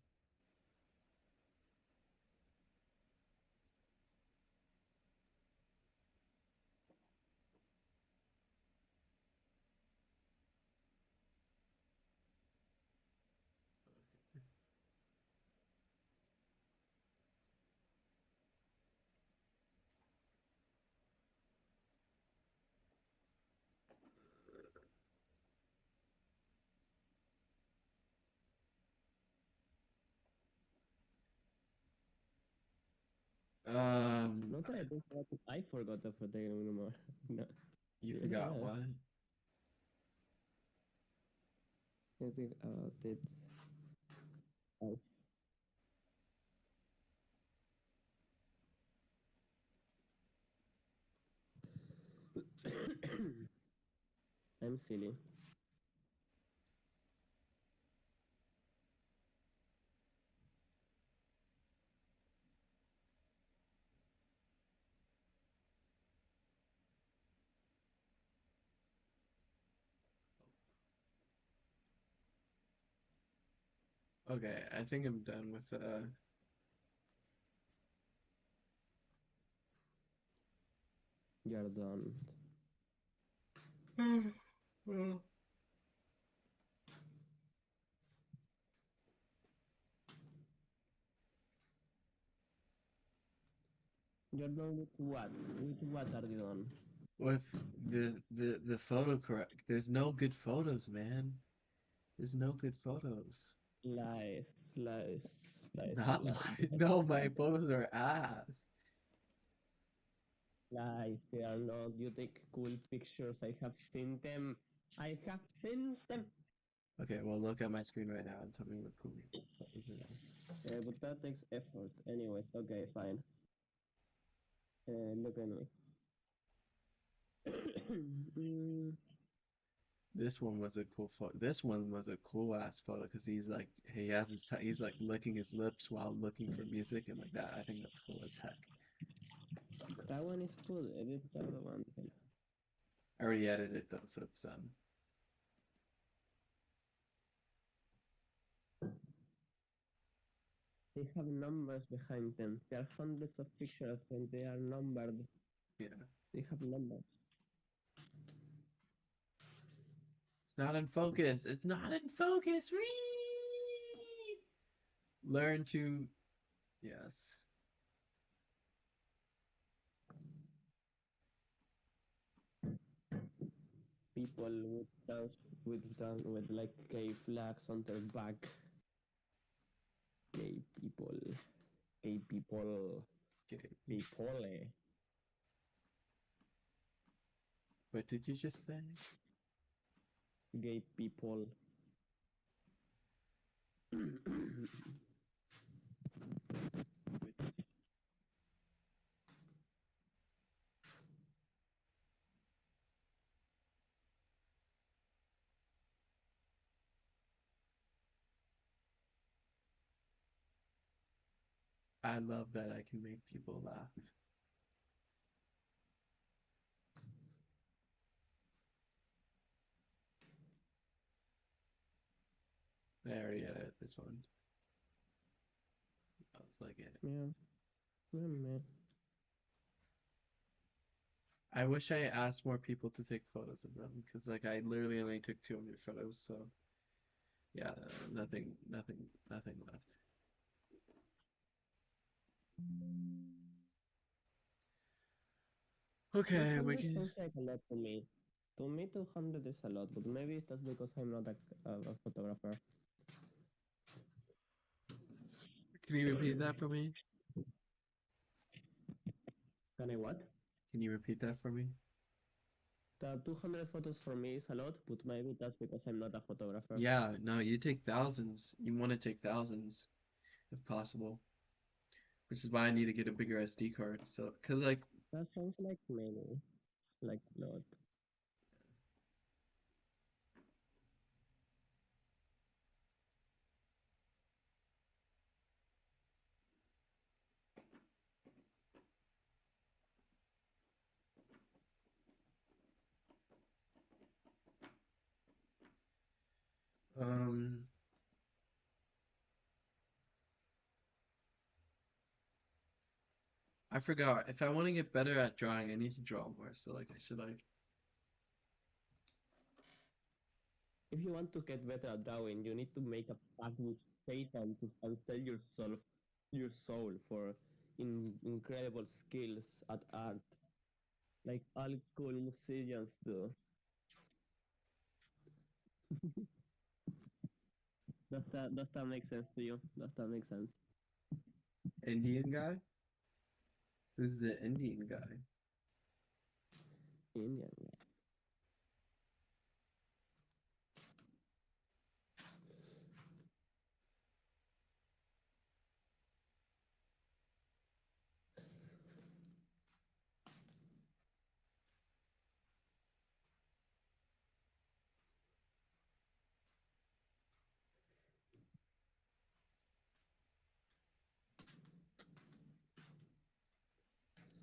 [SPEAKER 1] Not that I think about it, I forgot the for the anymore. No.
[SPEAKER 2] You forgot
[SPEAKER 1] Yeah.
[SPEAKER 2] what?
[SPEAKER 1] I think about it. Oh. I'm silly.
[SPEAKER 2] Okay, I think I'm done with
[SPEAKER 1] You're done.
[SPEAKER 2] well,
[SPEAKER 1] You're done with what? With what are you done?
[SPEAKER 2] with the photo correct. There's no good photos, man. There's no good photos.
[SPEAKER 1] Lies, lies, lies,
[SPEAKER 2] Not
[SPEAKER 1] lies,
[SPEAKER 2] like no, my photos are ass.
[SPEAKER 1] lies. They are not. You take cool pictures. I have seen them. I have seen them.
[SPEAKER 2] Okay, well look at my screen right now and tell me what cool photos it is.
[SPEAKER 1] But that takes effort. Anyways, okay, fine. Look at me. Mm,
[SPEAKER 2] This one was a cool photo. This one was a cool ass photo because he's like he has his he's like licking his lips while looking for music and like that. I think that's cool as heck.
[SPEAKER 1] that one is cool. Edit the other one.
[SPEAKER 2] I already edited it though, so it's done.
[SPEAKER 1] They have numbers behind them. There are hundreds of pictures and they are numbered.
[SPEAKER 2] Yeah,
[SPEAKER 1] They have numbers.
[SPEAKER 2] it's not in focus. It's not in focus. Whee! Learn to yes.
[SPEAKER 1] People with with like gay flags on their back. Gay people. Gay people.
[SPEAKER 2] Gay.
[SPEAKER 1] People.
[SPEAKER 2] What did you just say?
[SPEAKER 1] Gay people.
[SPEAKER 2] I love that I can make people laugh. I already edited this one. I was like,
[SPEAKER 1] Yeah. Yeah, man.
[SPEAKER 2] I wish I asked more people to take photos of them because like I literally only took 200 photos, so yeah, nothing left. Okay, we
[SPEAKER 1] 200
[SPEAKER 2] can.
[SPEAKER 1] sounds like a lot to me. To me, 200 is a lot, but maybe that's because I'm not a photographer.
[SPEAKER 2] Can you repeat that for me?
[SPEAKER 1] Can I what?
[SPEAKER 2] Can you repeat that for me?
[SPEAKER 1] The 200 photos for me is a lot, but maybe that's because I'm not a photographer.
[SPEAKER 2] Yeah, no, you take thousands. You want to take thousands if possible, which is why I need to get a bigger SD card. So, cause like,
[SPEAKER 1] That sounds like many, like a lot.
[SPEAKER 2] um, I forgot. If I want to get better at drawing, I need to draw more. So like, I should like.
[SPEAKER 1] If you want to get better at drawing, you need to make a pact with Satan to and sell your soul for incredible skills at art, like all cool musicians do. Does that make sense to you? Does that make sense?
[SPEAKER 2] Indian guy? Who's the Indian guy?
[SPEAKER 1] Indian.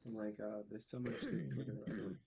[SPEAKER 2] Oh my God, there's so much good Twitter art.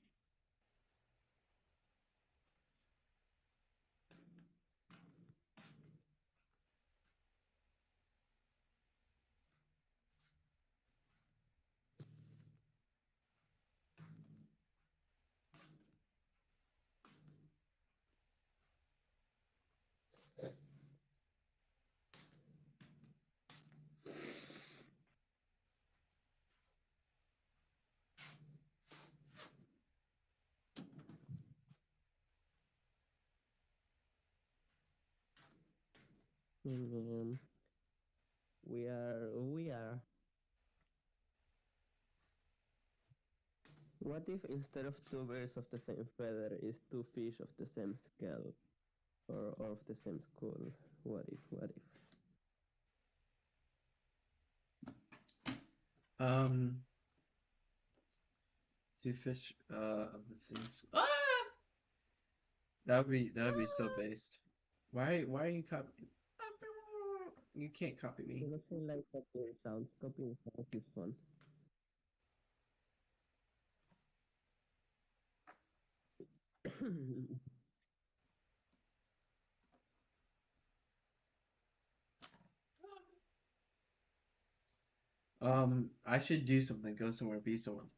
[SPEAKER 1] Mm, we are. What if instead of two birds of the same feather is two fish of the same scale, or of the same school? What if? What if?
[SPEAKER 2] Um, two fish of the same. Ah! That would be so based. Why are you copying? You can't copy me.
[SPEAKER 1] Because I like copying sounds. Copying sounds is fun.
[SPEAKER 2] I should do something. Go somewhere. Be someone.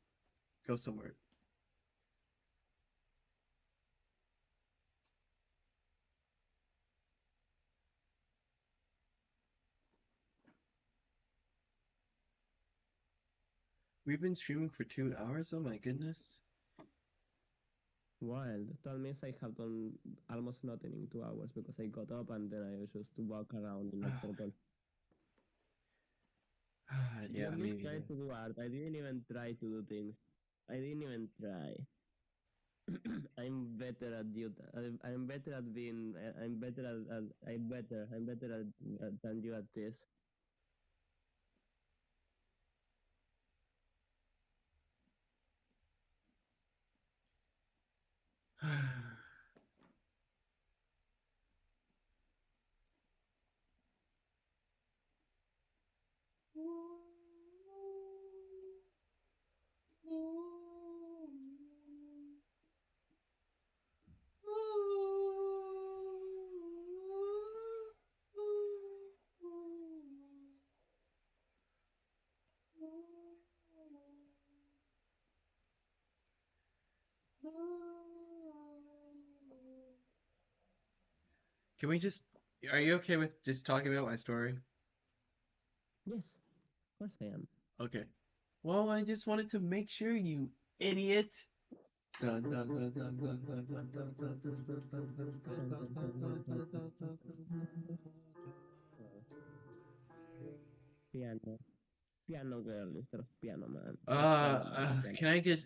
[SPEAKER 2] Go somewhere. We've been streaming for 2 hours. Oh my goodness.
[SPEAKER 1] Wild. That means I have done almost nothing in 2 hours because I got up and then I just walk around in a circle.
[SPEAKER 2] Yeah,
[SPEAKER 1] At
[SPEAKER 2] me
[SPEAKER 1] least try
[SPEAKER 2] neither.
[SPEAKER 1] to do art. I didn't even try to do things. I didn't even try. I'm better at you. I'm better at being. I'm better at. I'm better. I'm better than you at this.
[SPEAKER 2] Can we just? Are you okay with just talking about my story?
[SPEAKER 1] Yes, of course I am.
[SPEAKER 2] Okay. Well, I just wanted to make sure, you idiot. Dun, dun, dun, dun, dun, dun, dun, dun, dun, dun, dun, dun, dun, dun,
[SPEAKER 1] Dun,
[SPEAKER 2] dun,
[SPEAKER 1] dun,
[SPEAKER 2] dun,
[SPEAKER 1] dun, dun,
[SPEAKER 2] dun,
[SPEAKER 1] dun,
[SPEAKER 2] dun,
[SPEAKER 1] dun,
[SPEAKER 2] dun,
[SPEAKER 1] dun,
[SPEAKER 2] dun,
[SPEAKER 1] dun.
[SPEAKER 2] dun.
[SPEAKER 1] Piano, piano girl instead of piano man. Piano man, piano.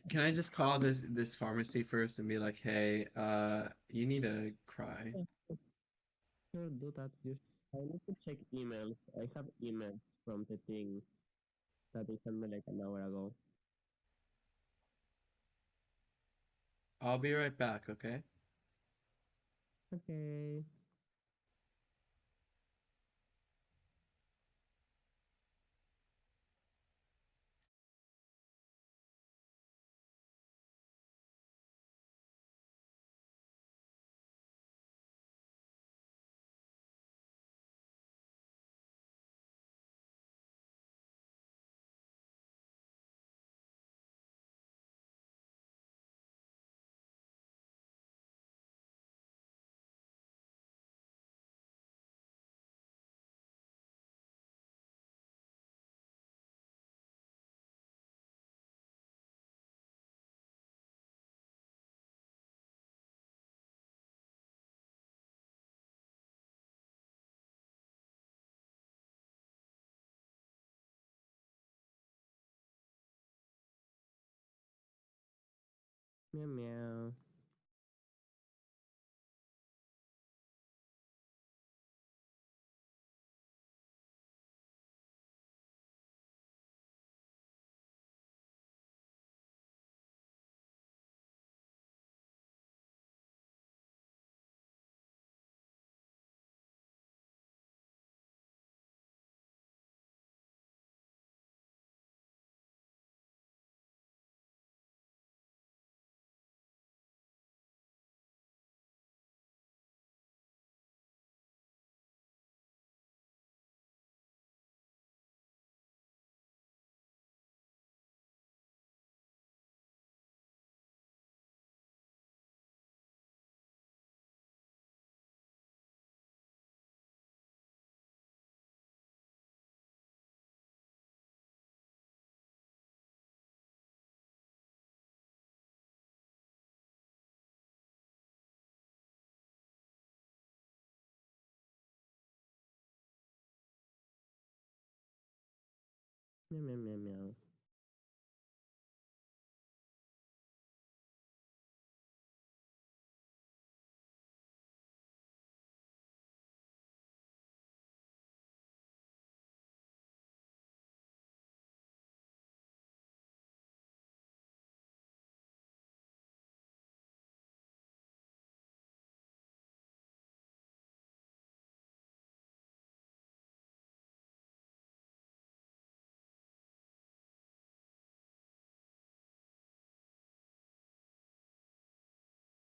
[SPEAKER 2] Can I just call this pharmacy first and be like, hey, you need to cry.
[SPEAKER 1] Yeah, sure, do that. Just I need to check emails. I have emails from the thing that they sent me like an hour ago.
[SPEAKER 2] I'll be right back, okay?
[SPEAKER 1] Okay. Meow meow. Meow meow meow meow.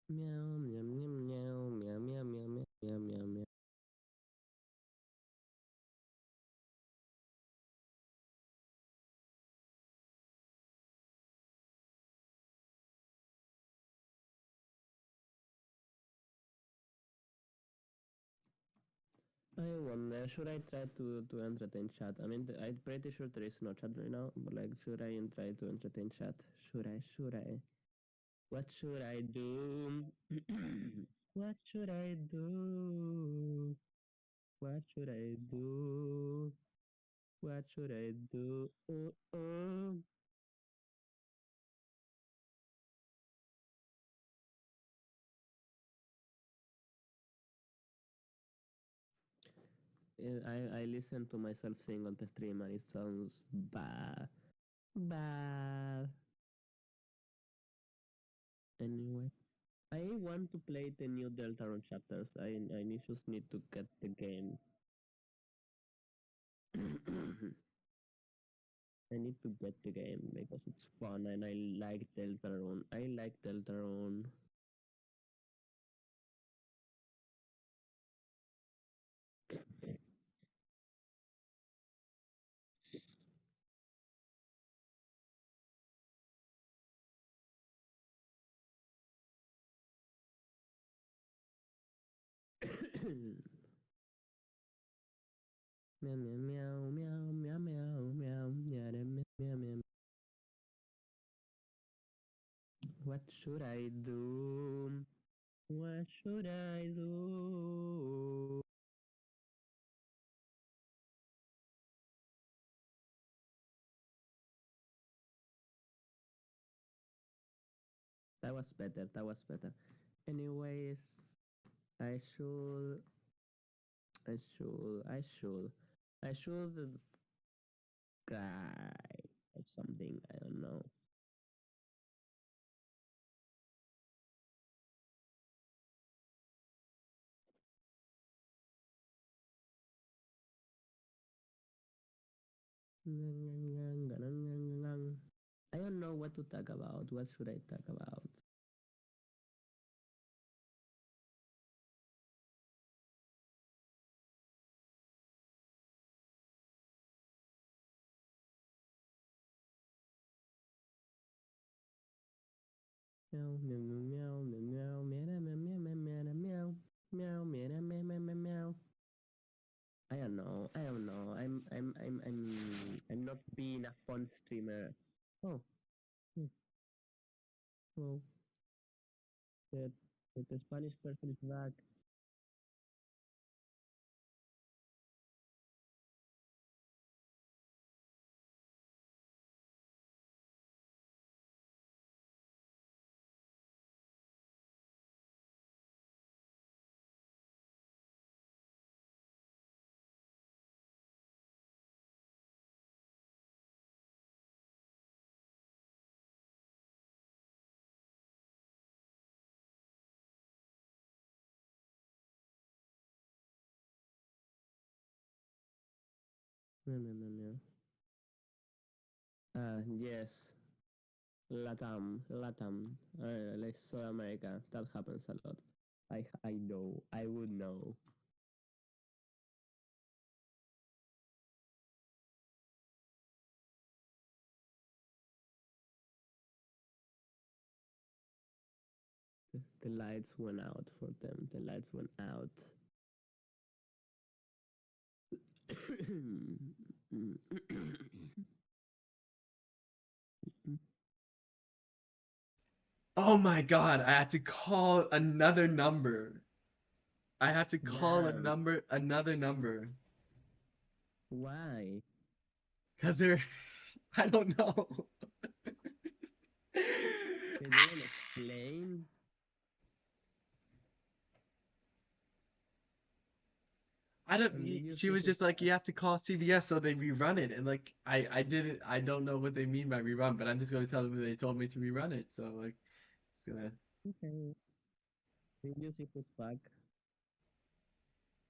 [SPEAKER 1] Meow meow meow meow meow meow meow meow meow meow. I wonder, should I try to entertain chat? I mean, I'm pretty sure there is no chat right now, but like, should I try to entertain chat? Should I? Should I? What should I do? What should I do? What should I do? What should I do? I listen to myself sing on the stream and it sounds bad. Bad. Anyway, I want to play the new Deltarune chapters. Just need to get the game. I need to get the game because it's fun and I like Deltarune. I like Deltarune. Meow meow meow meow meow meow meow meow meow meow. What should I do? What should I do? That was better. That was better. Anyways, I should, I should cry or something. I don't know. I don't know what to talk about. What should I talk about? Meow meow meow meow meow meow meow meow meow meow meow meow meow meow meow meow. I don't know. I don't know. I'm not being a fun streamer. Oh, hmm, well, the, the Spanish person is back. No, no, no, no. Yes, Latam, like South America. That happens a lot. I know. I would know. The lights went out for them. The lights went out.
[SPEAKER 2] Oh my god, I have to call another number. I have to call
[SPEAKER 1] Damn.
[SPEAKER 2] another number.
[SPEAKER 1] Why?
[SPEAKER 2] Cause they're I don't know.
[SPEAKER 1] Can you wanna explain?
[SPEAKER 2] I don't.
[SPEAKER 1] And did you
[SPEAKER 2] She
[SPEAKER 1] see
[SPEAKER 2] was
[SPEAKER 1] who's
[SPEAKER 2] just like,
[SPEAKER 1] back?
[SPEAKER 2] you have to call CVS so they rerun it, and like, I don't know what they mean by rerun, but I'm just gonna tell them that they told me to rerun it. So like, just gonna.
[SPEAKER 1] Okay. Did you see who's back?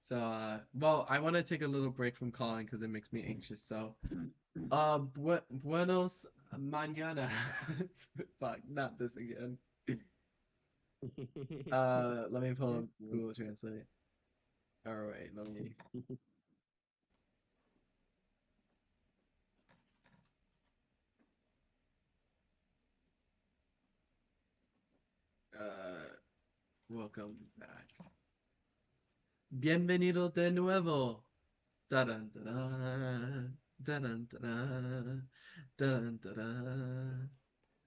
[SPEAKER 2] So well, I want to take a little break from calling because it makes me anxious. So buenos mañana. Fuck, not this again. Let me pull up Google Translate. All right, let me. Welcome back. Bienvenido de nuevo. Da-dun, da-dun, da-dun, da-dun, da-dun, da-dun.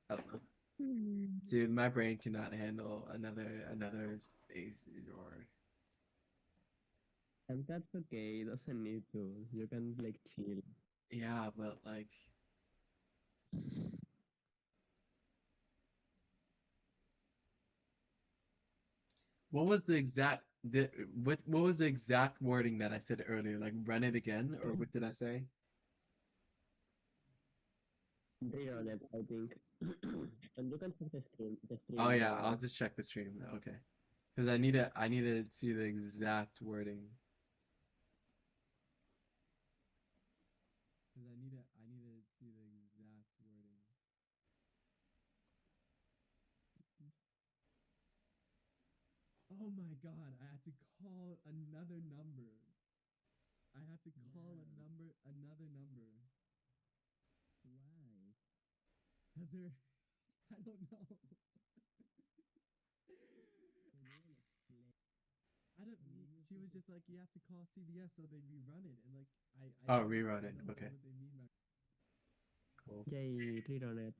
[SPEAKER 2] I don't know. Dude, my brain cannot handle another space or
[SPEAKER 1] And that's okay. It doesn't need to. You can like chill.
[SPEAKER 2] Yeah, but like, what was the exact what was the exact wording that I said earlier? Like, run it again, or what did I say?
[SPEAKER 1] Read on it, I think. And you can check the
[SPEAKER 2] Oh
[SPEAKER 1] stream,
[SPEAKER 2] yeah,
[SPEAKER 1] by the
[SPEAKER 2] I'll
[SPEAKER 1] way.
[SPEAKER 2] just check the stream. Okay, because I need to see the exact wording. Because I need to see the exact wording. Oh my God, I have to call another number. I have to call another number. Why? Because they're, I don't know. I don't. She was just like, you have to call CVS so they rerun it, and like, I oh, rerun it. Okay. What they mean by cool.
[SPEAKER 1] Yay, read on it.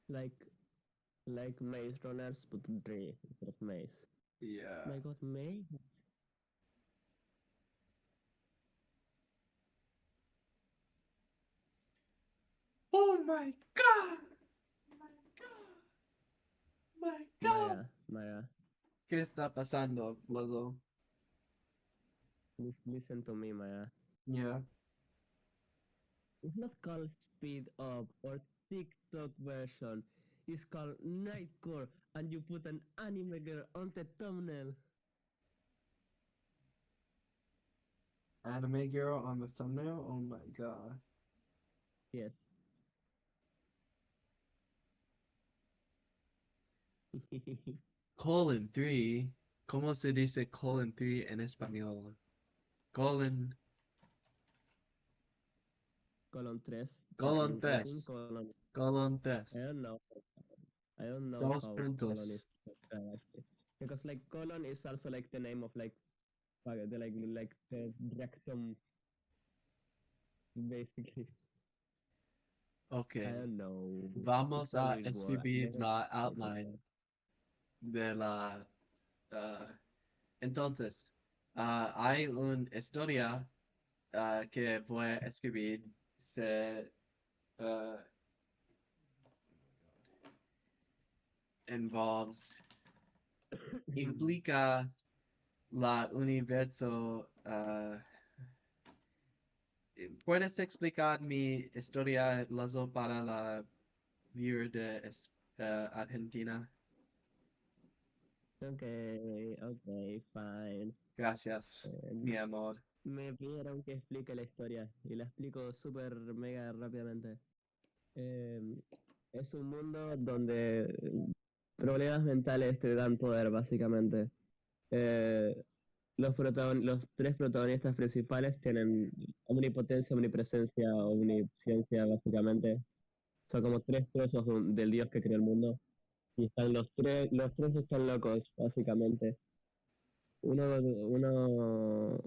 [SPEAKER 1] Like, like Maze Runners, but Dre instead of Maze.
[SPEAKER 2] Yeah.
[SPEAKER 1] My God, Maze?
[SPEAKER 2] Oh my God! My God! My God!
[SPEAKER 1] Maya,
[SPEAKER 2] ¿Qué está pasando, Lozo?
[SPEAKER 1] listen to me, Maya.
[SPEAKER 2] Yeah.
[SPEAKER 1] It's not called Speed Up or TikTok version. It's called Nightcore, and you put an anime girl on the thumbnail.
[SPEAKER 2] Anime girl on the thumbnail? Oh my God.
[SPEAKER 1] Yes.
[SPEAKER 2] Colon 3. ¿Cómo se dice colon 3 en español? Colon.
[SPEAKER 1] Colon 3.
[SPEAKER 2] Colon
[SPEAKER 1] I think
[SPEAKER 2] 3. Colon
[SPEAKER 1] I
[SPEAKER 2] 3.
[SPEAKER 1] don't know. I don't know
[SPEAKER 2] Dos
[SPEAKER 1] how colon is
[SPEAKER 2] puntos.
[SPEAKER 1] actually. Because like colon is also like the name of like the rectum basically.
[SPEAKER 2] Ok.
[SPEAKER 1] I don't know. It's
[SPEAKER 2] Vamos
[SPEAKER 1] a
[SPEAKER 2] a
[SPEAKER 1] weird word. I
[SPEAKER 2] escribir
[SPEAKER 1] never
[SPEAKER 2] la
[SPEAKER 1] heard of
[SPEAKER 2] outline
[SPEAKER 1] that.
[SPEAKER 2] de la... ah, entonces, hay una historia que voy a escribir. Se ah, involves, implica la universo. ¿Puedes explicar mi historia, Lazo, para la viewer de Argentina?
[SPEAKER 1] Okay, fine.
[SPEAKER 2] Gracias,
[SPEAKER 1] Eh,
[SPEAKER 2] mi amor.
[SPEAKER 1] Me pidieron que explique la historia y la explico súper mega rápidamente. Eh, es un mundo donde problemas mentales te dan poder, básicamente. Eh, los tres protagonistas principales tienen omnipotencia, omnipresencia, omnisciencia, básicamente. Son como tres trozos del dios que creó el mundo. Y están los tres están locos, básicamente. Uno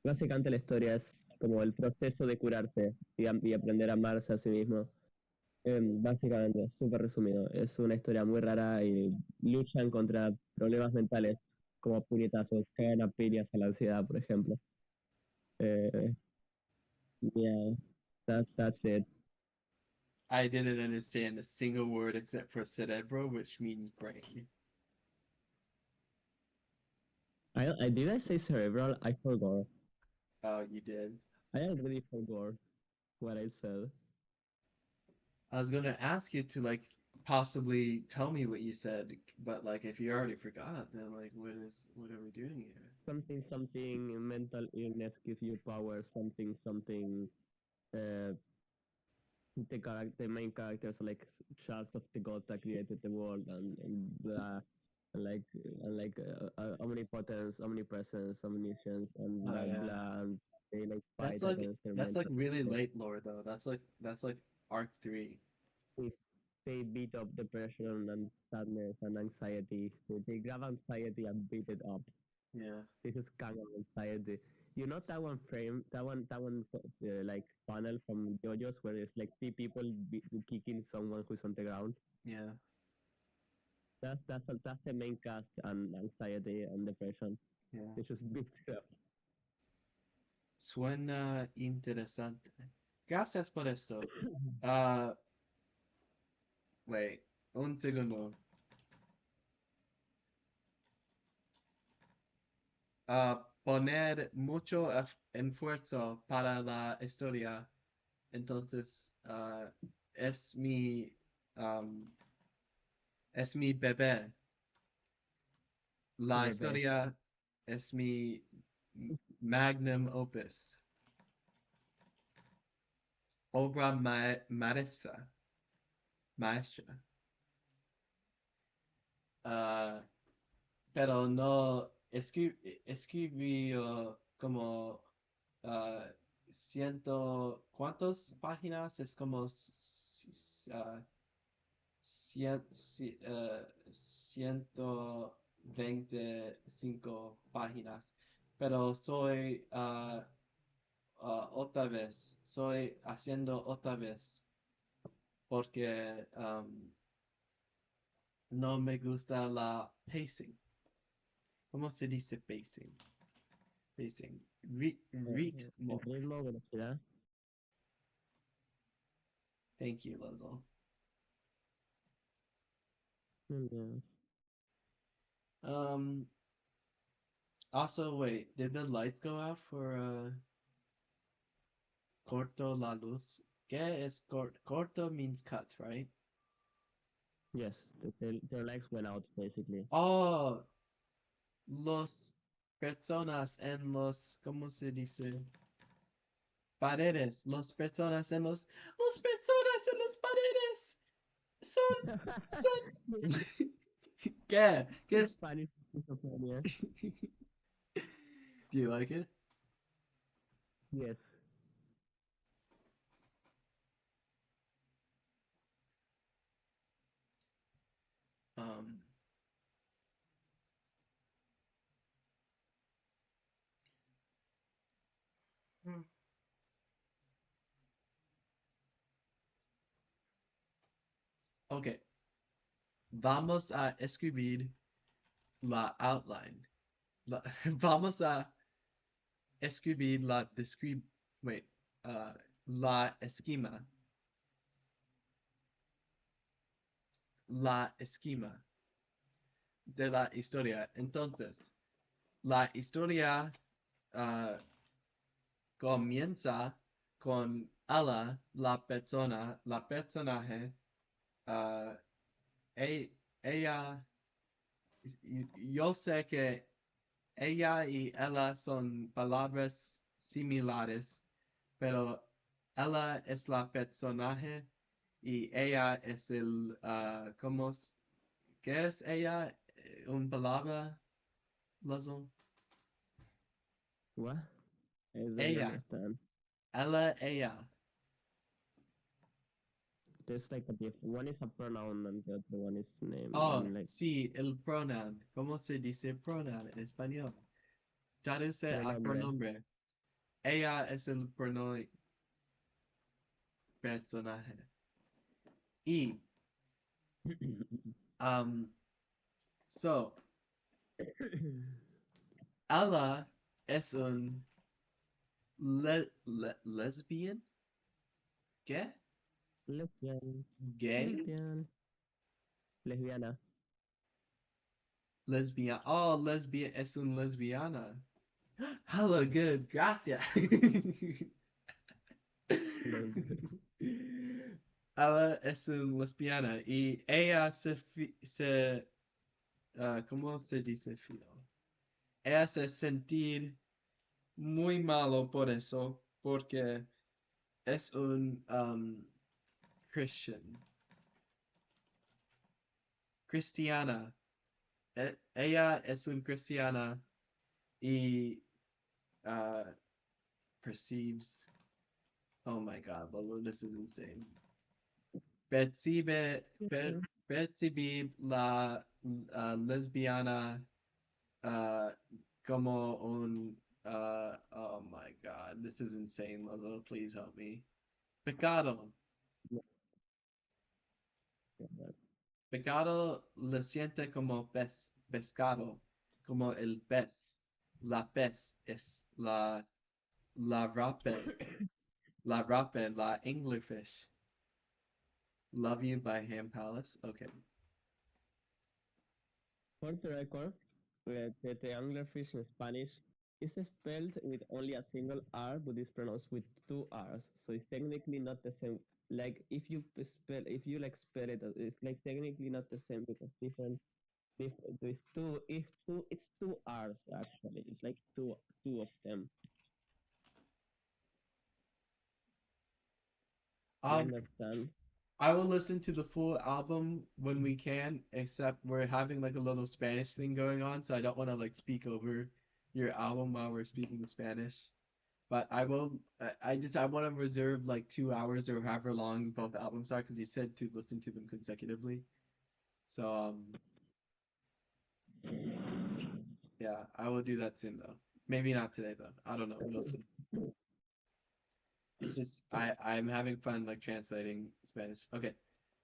[SPEAKER 1] básicamente la historia es como el proceso de curarse y aprender a amarse a sí mismo. Básicamente, súper resumido. Es una historia muy rara y luchan contra problemas mentales como puñetazos, caen a piñas a la ansiedad, por ejemplo. Eh, yeah, that's it.
[SPEAKER 2] I didn't understand a single word except for cerebro, which means brain.
[SPEAKER 1] Did I say cerebral? I forgot.
[SPEAKER 2] Oh, you did.
[SPEAKER 1] I already forgot what I said.
[SPEAKER 2] I was gonna ask you to like possibly tell me what you said, but like if you already forgot, then like what are we doing here?
[SPEAKER 1] Something mental illness gives you power. Something. Uh, the main characters are like shards of the god that created the world and blah, and omnipotence, omnipresence, omniscience, and
[SPEAKER 2] Oh
[SPEAKER 1] blah
[SPEAKER 2] yeah.
[SPEAKER 1] blah, and they like fight against their
[SPEAKER 2] That's like
[SPEAKER 1] mental
[SPEAKER 2] really
[SPEAKER 1] illness.
[SPEAKER 2] late lore though. That's like arc 3.
[SPEAKER 1] If they beat up depression and sadness and anxiety. They grab anxiety and beat it up.
[SPEAKER 2] Yeah.
[SPEAKER 1] This is kind of anxiety. You know that one frame, like panel from JoJo's where it's like three people kicking someone who's on the ground.
[SPEAKER 2] Yeah.
[SPEAKER 1] That's the main cast and anxiety and depression.
[SPEAKER 2] Yeah.
[SPEAKER 1] They just beat it up.
[SPEAKER 2] Suena interesante. Gracias por esto. Ah, wait, un segundo. Poner mucho esfuerzo para la historia. Entonces, es mi, um, es mi bebé.
[SPEAKER 1] Tu
[SPEAKER 2] La
[SPEAKER 1] bebé.
[SPEAKER 2] historia es mi magnum opus. Obra maestra. Maestra. Ah, pero no escribí como ah, ciento, ¿cuántas páginas? Es como 125 páginas. Pero soy otra vez, soy haciendo otra vez porque no me gusta la pacing. ¿Cómo se dice pacing? Pacing.
[SPEAKER 1] El
[SPEAKER 2] Ritmo.
[SPEAKER 1] ritmo, velocidad.
[SPEAKER 2] Thank you, Lazo.
[SPEAKER 1] Mm,
[SPEAKER 2] Um, Also, wait, did the lights go out for corto la luz? ¿Qué es corto? Corto means cut, right?
[SPEAKER 1] yes, their legs went out basically.
[SPEAKER 2] Oh, los personas en los, ¿cómo se dice? Paredes. Los personas en los paredes son, ¿qué? ¿Qué es?
[SPEAKER 1] Spanish schizophrenia.
[SPEAKER 2] Do you like it?
[SPEAKER 1] Yes.
[SPEAKER 2] Um, hmm. Ok, vamos a escribir la outline. Vamos a escribir wait, uh, la esquema. La esquema de la historia. Entonces, la historia uh, comienza con Ala, la personaje. uh, Ella, yo sé que ella y ella son palabras similares, pero ella es la personaje y ella es ¿cómo qué es ella? ¿Un palabra, Lazo?
[SPEAKER 1] What? I don't
[SPEAKER 2] Ella,
[SPEAKER 1] understand.
[SPEAKER 2] ella.
[SPEAKER 1] There's like a one is a pronoun and the other one is name. I
[SPEAKER 2] Oh,
[SPEAKER 1] mean like
[SPEAKER 2] sí, el pronoun. ¿Cómo se dice pronoun en español? Traduce a
[SPEAKER 1] pronombre.
[SPEAKER 2] pronombre. Ella es el pronombre personaje. Y, um, so, ella es un lesbian, ¿qué?
[SPEAKER 1] Lesbian.
[SPEAKER 2] Gay,
[SPEAKER 1] Lesbian. Lesbiana.
[SPEAKER 2] lesbiana. Oh, lesbian es un lesbiana. Hello, good, gracias. Ella es un lesbiana y ella ¿cómo se dice feo? Ella se sentir muy malo por eso, porque es un Christian. Cristiana. Ella es un cristiana y uh, perceives. Oh my God, Lolo, this is insane. Percibe, percibir la lesbiana uh, como un. Oh my God, this is insane, Lolo. Please help me. Pecado. Pecado le siente como pescado, como el pez. La pez es la La Rape. La Rape, La Anglerfish. Love You by Ham Palace. Okay.
[SPEAKER 1] For the record, the anglerfish in Spanish is spelled with only a single R, but is pronounced with two R's. So it's technically not the same. Like if you like spell it, it's like technically not the same because different. It's two R's actually. It's like two of them. You
[SPEAKER 2] Um,
[SPEAKER 1] understand?
[SPEAKER 2] I will listen to the full album when we can, except we're having like a little Spanish thing going on, so I don't want to like speak over your album while we're speaking Spanish. But I will. I want to reserve like 2 hours or however long both albums are because you said to listen to them consecutively. So yeah, I will do that soon though. Maybe not today though. I don't know. We'll see. It's just I'm having fun like translating Spanish. Okay.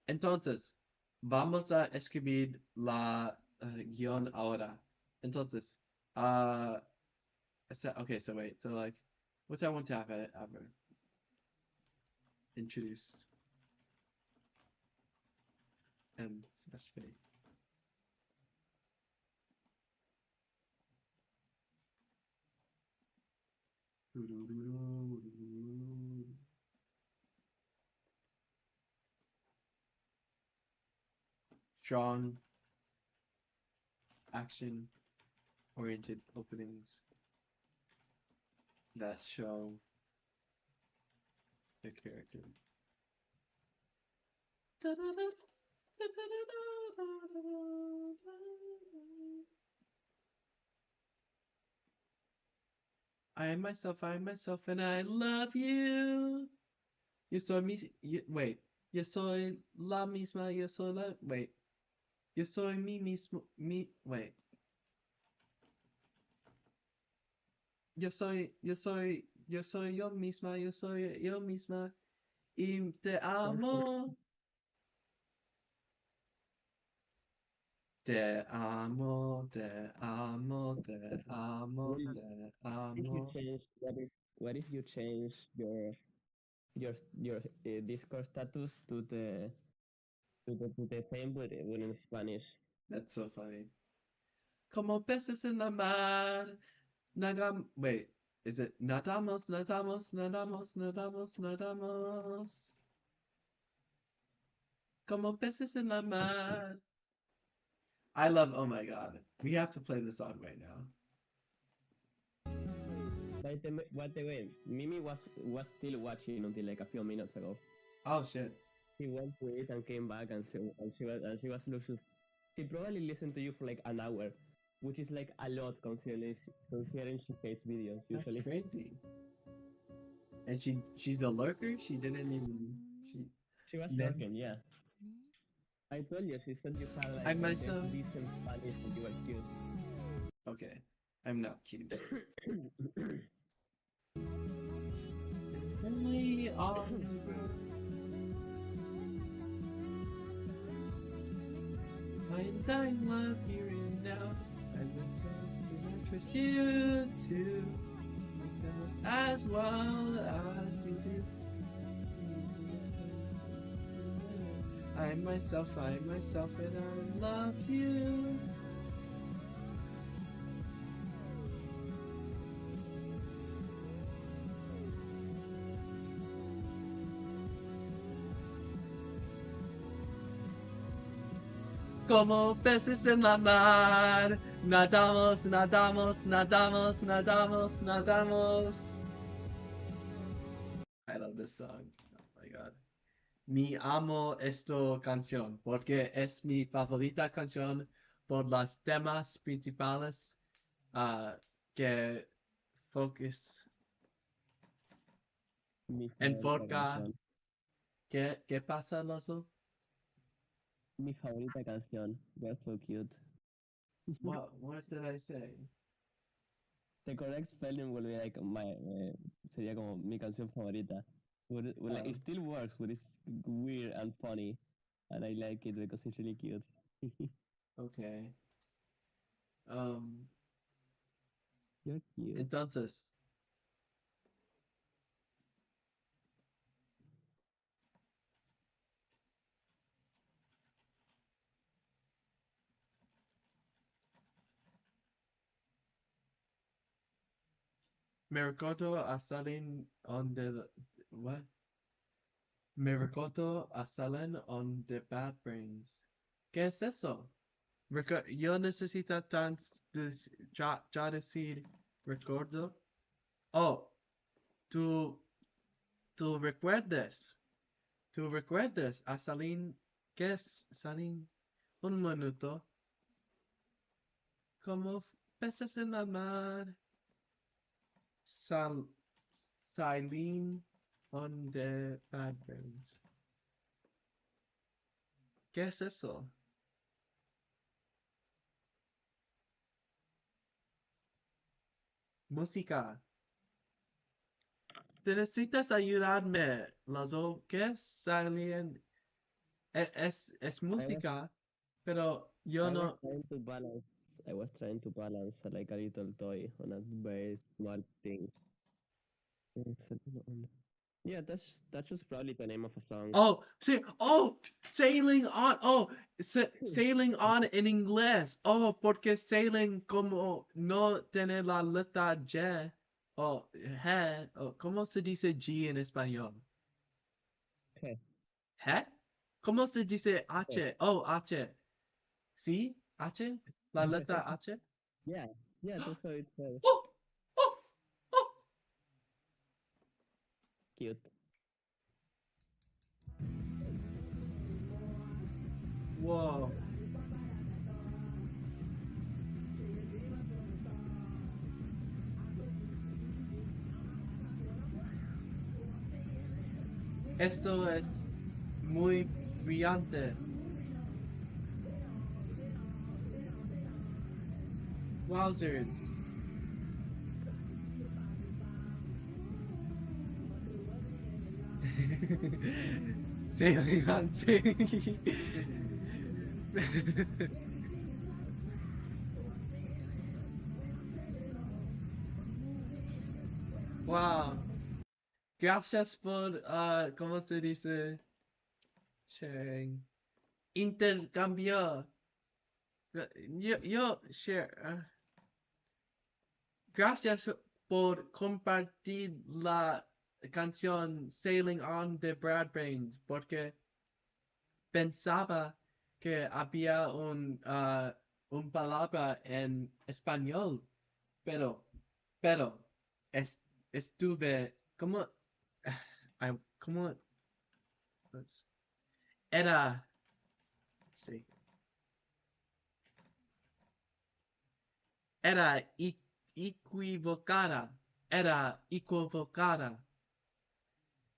[SPEAKER 2] Entonces, vamos a escribir la guión ahora. Entonces, uh, okay, so wait, so like, what do I want to have ever introduce and specify? Strong action-oriented openings that show the character. I myself, and I love you. Yo soy mi, wait. Yo soy la misma, yo soy la, wait. Yo soy mi mismo, wait. Yo soy yo misma, yo soy yo misma. Y te
[SPEAKER 1] Perfect.
[SPEAKER 2] amo, te amo, te amo, te amo,
[SPEAKER 1] Well,
[SPEAKER 2] te
[SPEAKER 1] if you
[SPEAKER 2] amo.
[SPEAKER 1] change what if you change your Discord status to the same but in Spanish?
[SPEAKER 2] That's so funny. Como peces en la mar. Wait, is it nadamos, nadamos, nadamos, nadamos, nadamos? Como peces en la mar. I love, oh my god. We have to play this song right now.
[SPEAKER 1] By the way, Mimi was still watching until like a few minutes ago.
[SPEAKER 2] Oh shit.
[SPEAKER 1] She went to it and came back and she was looking. She probably listened to you for like an hour, which is like a lot considering she hates videos
[SPEAKER 2] That's
[SPEAKER 1] usually.
[SPEAKER 2] crazy. And she's a lurker? She didn't even
[SPEAKER 1] She was
[SPEAKER 2] then
[SPEAKER 1] working, yeah. I told you, she said you had
[SPEAKER 2] I
[SPEAKER 1] like
[SPEAKER 2] myself
[SPEAKER 1] decent Spanish and you were cute.
[SPEAKER 2] okay. I'm not cute. Only on I'm dying love here and now. I trust you too. As well as you do. I'm myself, and I love you. Como peces en la mar, nadamos, nadamos, nadamos, nadamos, nadamos. I love this song. Oh my god. Mi amo esta canción porque es mi favorita canción por los temas principales que focus
[SPEAKER 1] Mi favorita
[SPEAKER 2] enfoca.
[SPEAKER 1] canción.
[SPEAKER 2] ¿Qué pasa, Loso?
[SPEAKER 1] Mi favorita canción. You're so cute.
[SPEAKER 2] What did I say?
[SPEAKER 1] The correct spelling will be like sería como mi canción favorita. Like, it still works, but it's weird and funny, and I like it because it's really cute.
[SPEAKER 2] Okay. Um,
[SPEAKER 1] You're cute.
[SPEAKER 2] entonces, Me recuerdo a Salin on the what? Me recuerdo a Salin on the Bad Brains. ¿Qué es eso? Yo necesito ya decir recuerdo. Oh, tú, tú recuerdas. Tú recuerdas a Salin. ¿Qué es Salin? Un minuto. Como peces en la mar. Sal, Silene on the Bad Brains. ¿Qué es eso? Música. Necesitas ayudarme, Lazo. ¿Qué es Silene? Es
[SPEAKER 1] I was
[SPEAKER 2] música, pero yo
[SPEAKER 1] I was
[SPEAKER 2] no.
[SPEAKER 1] trying to balance. I was trying to balance like a little toy on a very small thing. Yeah, that's just probably the name of a song.
[SPEAKER 2] Oh, sí, oh, sailing on, oh, sailing on en inglés. Oh, porque sailing como no tiene la letra G o G, o ¿cómo se dice G en español?
[SPEAKER 1] Okay.
[SPEAKER 2] ¿G? ¿Cómo se dice
[SPEAKER 1] Okay.
[SPEAKER 2] H? Oh, H. ¿Sí? ¿H? ¿La letra H?
[SPEAKER 1] Yeah, yeah, that's how it says.
[SPEAKER 2] Oh, oh, oh.
[SPEAKER 1] Cute.
[SPEAKER 2] Wow. Esto es muy brillante. Wowzers. Sailing on sailing. Wow. Gracias por, ¿cómo se dice? Sharing. Intercambio. Yo, share. Gracias por compartir la canción Sailing on the Brad Brains, porque pensaba que había un palabra en español, pero, pero, estuve, ¿cómo? ¿Cómo? Era, sí, era equivocada, era equivocada.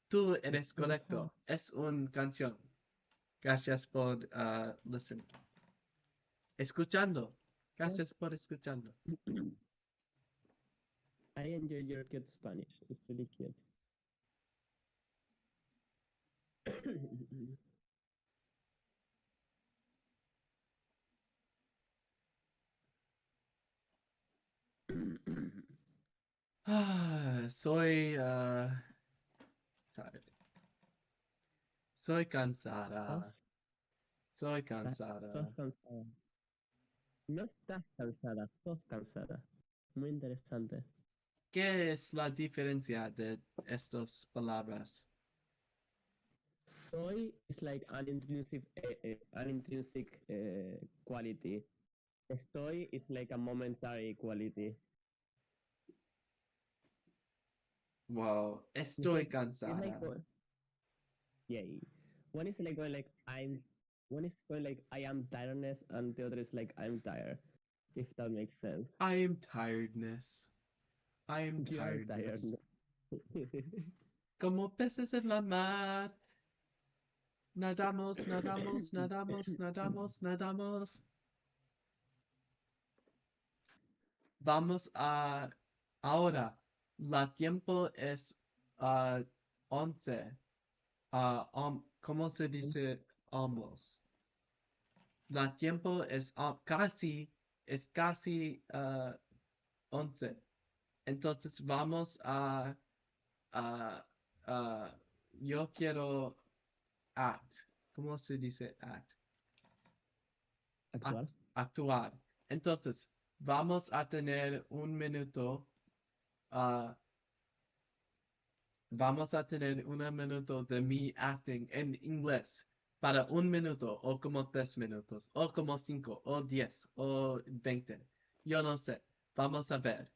[SPEAKER 2] Tú eres correcto, es una canción. Gracias por listen. Escuchando. Gracias por escuchando.
[SPEAKER 1] I enjoy your cute Spanish. It's really cute.
[SPEAKER 2] Soy tired. Soy cansada.
[SPEAKER 1] sos,
[SPEAKER 2] Soy
[SPEAKER 1] sos
[SPEAKER 2] cansada.
[SPEAKER 1] cansada. No estás cansada, sos cansada. Muy interesante.
[SPEAKER 2] ¿Qué es la diferencia de estas palabras?
[SPEAKER 1] Soy is like an intrinsic quality. Estoy is like a momentary quality.
[SPEAKER 2] Wow,
[SPEAKER 1] It's
[SPEAKER 2] estoy
[SPEAKER 1] it's like
[SPEAKER 2] cansada.
[SPEAKER 1] yay. One is like going like I'm. One is going like I am tiredness, and the other is like I'm tired. If that makes sense.
[SPEAKER 2] I am tiredness. I am
[SPEAKER 1] You are tired.
[SPEAKER 2] tiredness. Como peces en la mar. Nadamos, nadamos, nadamos, nadamos, nadamos. Vamos a ahora. La tiempo es 11. ¿Cómo se dice almost? La tiempo es casi 11. Entonces vamos a, a- yo quiero act. ¿Cómo se dice act?
[SPEAKER 1] Actual.
[SPEAKER 2] Actuar. Entonces, vamos a tener un minuto Vamos a tener 1 minuto de mi acting en inglés para 1 minuto o como 3 minutos o como 5 o 10 o 20. Yo no sé. Vamos a ver.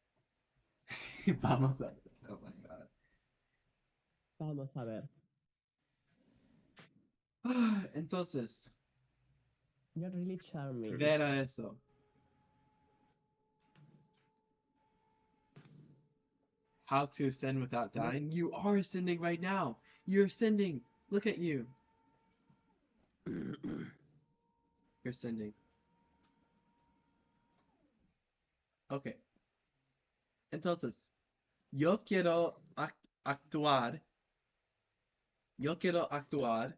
[SPEAKER 2] Vamos a ver. Oh my god.
[SPEAKER 1] Vamos a ver.
[SPEAKER 2] Entonces,
[SPEAKER 1] You're really charming.
[SPEAKER 2] ver eso. How to ascend without dying? You are ascending right now. You're ascending. Look at you. You're ascending. Ok. Entonces, yo quiero actuar. Yo quiero actuar.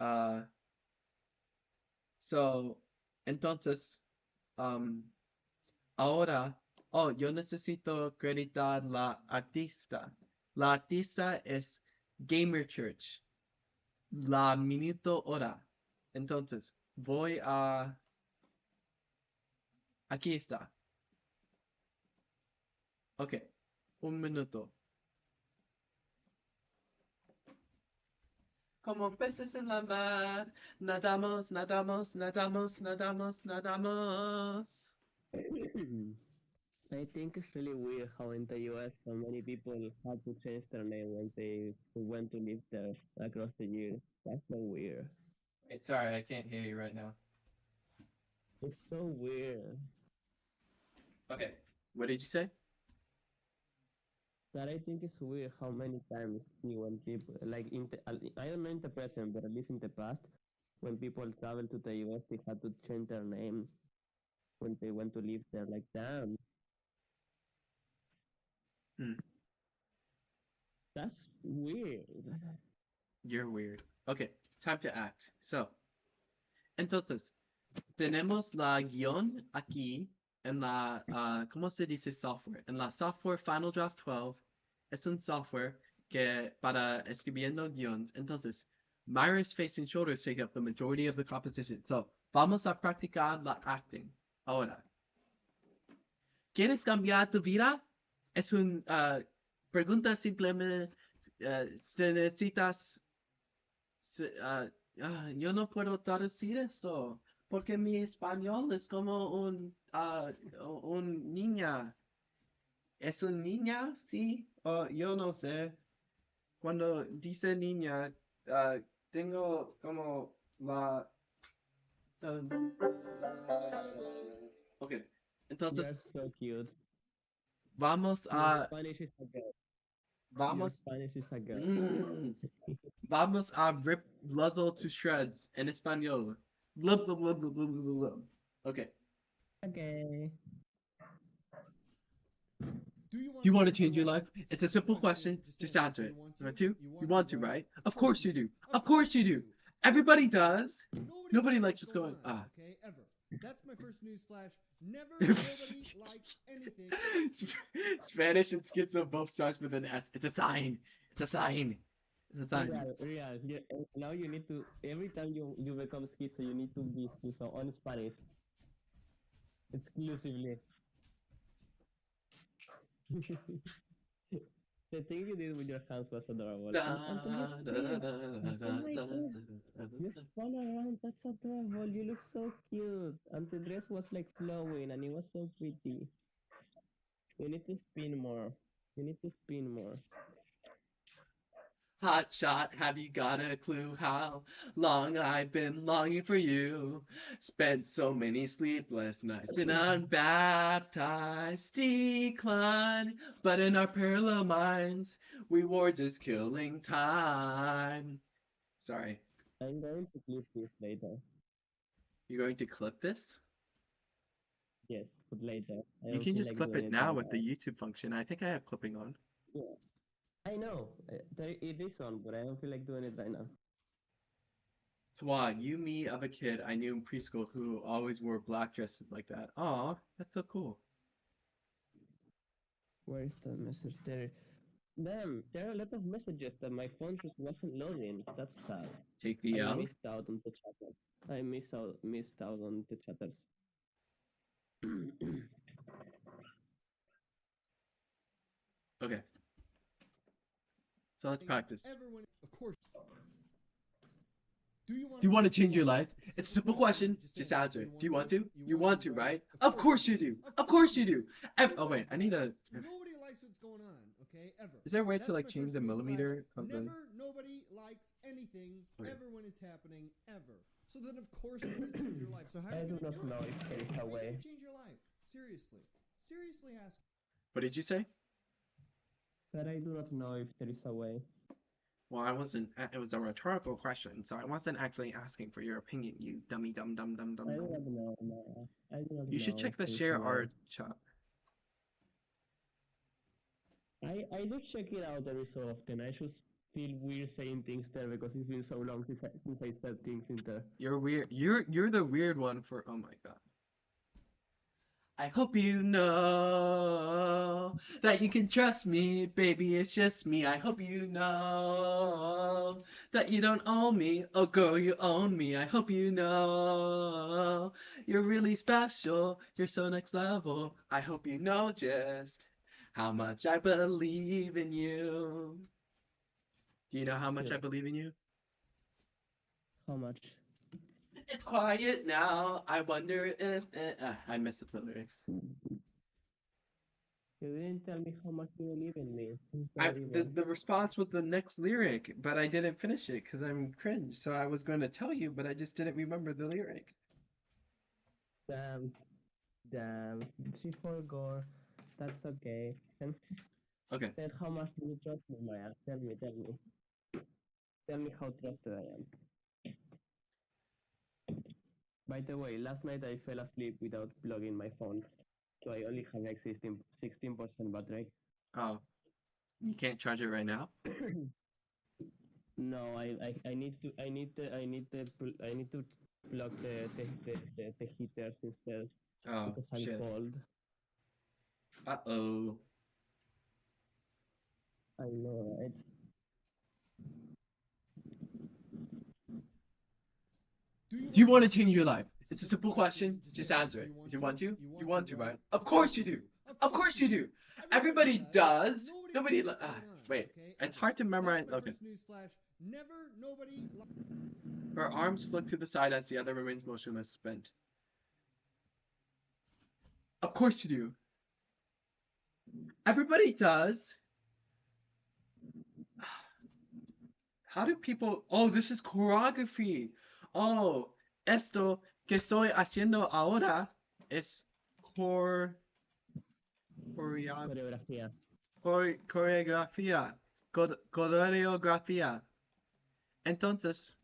[SPEAKER 2] Uh, so, entonces, um, ahora, oh, yo necesito acreditar la artista. La artista es Gamer Church. La minuto hora. Entonces, voy a... Aquí está. Ok. 1 minuto. Como peces en la mar. Nadamos, nadamos, nadamos, nadamos, nadamos.
[SPEAKER 1] I think it's really weird how in the US so many people had to change their name when they went to live there across the years. That's so weird.
[SPEAKER 2] Sorry, I can't hear you right now.
[SPEAKER 1] It's so weird.
[SPEAKER 2] Okay. What did you say?
[SPEAKER 1] That I think it's weird how many times when people like I don't know in the present, but at least in the past, when people travel to the US, they had to change their name when they went to live there. Like damn,
[SPEAKER 2] Hmm.
[SPEAKER 1] that's weird.
[SPEAKER 2] You're weird. Okay, time to act. So, entonces, tenemos la guión aquí en la, ¿cómo se dice software? En la software Final Draft 12 es un software que para escribiendo guiones. Entonces, Myra's face and shoulders take up the majority of the composition. So, vamos a practicar la acting. Ahora, ¿quieres cambiar tu vida? Es una pregunta simplemente, si necesitas yo no puedo traducir eso, porque mi español es como un niña. ¿Es un niña? Sí, yo no sé. Cuando dice niña, tengo como la... Ok,
[SPEAKER 1] You're
[SPEAKER 2] entonces
[SPEAKER 1] so cute.
[SPEAKER 2] vamos
[SPEAKER 1] Your
[SPEAKER 2] a...
[SPEAKER 1] Spanish is a girl. Your
[SPEAKER 2] Vamos...
[SPEAKER 1] Spanish is a girl.
[SPEAKER 2] Vamos a rip Luzzle to shreds en español. Blub, blub, blub, blub, blub, blub, blub. Okay.
[SPEAKER 1] Okay.
[SPEAKER 3] Do
[SPEAKER 2] You want to change your life? It's a simple question. Just answer it. You want to? You want to, right? Of course you do. Of course you do. Everybody does. Nobody likes what's going on.
[SPEAKER 3] Okay, ever. That's my first news flash. Never, nobody likes anything.
[SPEAKER 2] Spanish and schizo both starts with an S. It's a sign. It's a sign. It's a sign.
[SPEAKER 1] Real. Now you need to every time you become schizo, you need to be schizo on Spanish exclusively. The thing you did with your hands was adorable. And you spin. Oh my god. You spun around. That's adorable. You look so cute. And the dress was like flowing and it was so pretty. You need to spin more. You need to spin more.
[SPEAKER 2] Hot shot, have you got a clue how long I've been longing for you? Spent so many sleepless nights in unbaptized decline, but in our parallel minds, we were just killing time. Sorry.
[SPEAKER 1] I'm going to clip this later.
[SPEAKER 2] You're going to clip this?
[SPEAKER 1] Yes, but later. I
[SPEAKER 2] You
[SPEAKER 1] don't
[SPEAKER 2] can
[SPEAKER 1] feel
[SPEAKER 2] just
[SPEAKER 1] like
[SPEAKER 2] clip
[SPEAKER 1] doing
[SPEAKER 2] it
[SPEAKER 1] it
[SPEAKER 2] now
[SPEAKER 1] right
[SPEAKER 2] with the
[SPEAKER 1] now.
[SPEAKER 2] YouTube function. I think I have clipping on.
[SPEAKER 1] Yeah. I know. It is on, but I don't feel like doing it right now.
[SPEAKER 2] Twa, you me of a kid I knew in preschool who always wore black dresses like that. Aw, that's so cool.
[SPEAKER 1] Where is the message there? Damn, there are a lot of messages that my phone just wasn't loading. That's sad.
[SPEAKER 2] Take the
[SPEAKER 1] I
[SPEAKER 2] L.
[SPEAKER 1] missed out on the chatters. I missed out on the chatters.
[SPEAKER 2] Okay. So let's practice.
[SPEAKER 3] Everyone, of course.
[SPEAKER 2] Do you want to change your life? It's a simple question. Just answer. Do you want to? You want to, right? Of course you do. Of course you do. Oh wait, I need a.
[SPEAKER 3] Nobody likes what's going on, okay? Ever.
[SPEAKER 2] Is there a way
[SPEAKER 3] That's
[SPEAKER 2] to like
[SPEAKER 3] my
[SPEAKER 2] change
[SPEAKER 3] first
[SPEAKER 2] the
[SPEAKER 3] newsflash.
[SPEAKER 2] millimeter of the?
[SPEAKER 3] Never, nobody likes anything
[SPEAKER 2] Okay.
[SPEAKER 3] ever when it's happening, ever. So then, of course, you're going to change your life. So how
[SPEAKER 1] I
[SPEAKER 3] are you
[SPEAKER 1] do
[SPEAKER 3] going to
[SPEAKER 1] not
[SPEAKER 3] do
[SPEAKER 1] know
[SPEAKER 3] it?
[SPEAKER 1] if there is a
[SPEAKER 3] How are you
[SPEAKER 1] way.
[SPEAKER 3] going to change your life? Seriously. Seriously ask.
[SPEAKER 2] What did you say?
[SPEAKER 1] But I do not know if there is a way.
[SPEAKER 2] Well, I wasn't. It was a rhetorical question, so I wasn't actually asking for your opinion. You dummy, dumb, dumb, dumb, dumb,
[SPEAKER 1] I do
[SPEAKER 2] dumb.
[SPEAKER 1] not know. No. I do not
[SPEAKER 2] You
[SPEAKER 1] know
[SPEAKER 2] should check
[SPEAKER 1] if
[SPEAKER 2] the
[SPEAKER 1] there is
[SPEAKER 2] share
[SPEAKER 1] a way.
[SPEAKER 2] art chat.
[SPEAKER 1] I do check it out every so often. I just feel weird saying things there because it's been so long since I said things in there.
[SPEAKER 2] You're weird. You're the weird one for. Oh my god. I hope you know that you can trust me, baby. It's just me. I hope you know that you don't own me. Oh, girl, you own me. I hope you know you're really special. You're so next level. I hope you know just how much I believe in you. Do you know how much
[SPEAKER 1] Yeah.
[SPEAKER 2] I believe in you?
[SPEAKER 1] How much?
[SPEAKER 2] It's quiet now. I wonder if I messed up the lyrics.
[SPEAKER 1] You didn't tell me how much you believe in me. It's
[SPEAKER 2] I
[SPEAKER 1] not even.
[SPEAKER 2] the response was the next lyric, but I didn't finish it because I'm cringe. So I was going to tell you, but I just didn't remember the lyric.
[SPEAKER 1] Damn. Damn. She forgot. That's okay. Then,
[SPEAKER 2] Okay.
[SPEAKER 1] then how much do you trust me, Maya? Tell me, tell me. Tell me how trusted I am. By the way, last night I fell asleep without plugging my phone. So I only have like 16% battery.
[SPEAKER 2] Oh, you can't charge it right now?
[SPEAKER 1] No, I need to plug the heaters instead
[SPEAKER 2] Oh,
[SPEAKER 1] because I'm
[SPEAKER 2] shit.
[SPEAKER 1] cold.
[SPEAKER 2] Uh-oh.
[SPEAKER 1] I know, right?
[SPEAKER 3] Do
[SPEAKER 2] Do you want to change your life? It's a simple question. Just answer it. Do you want to? You want to, right? Of course you do. Of course you do. Everybody does. Nobody. Wait. It's hard to memorize.
[SPEAKER 3] That's my
[SPEAKER 2] Okay.
[SPEAKER 3] first newsflash. Never, nobody.
[SPEAKER 2] Her arms flick to the side as the other remains motionless, spent. Of course you do. Everybody does. How do people... Oh, this is choreography. Oh, esto que estoy haciendo ahora es
[SPEAKER 1] Coreografía.
[SPEAKER 2] coreografía. Coreografía. Entonces,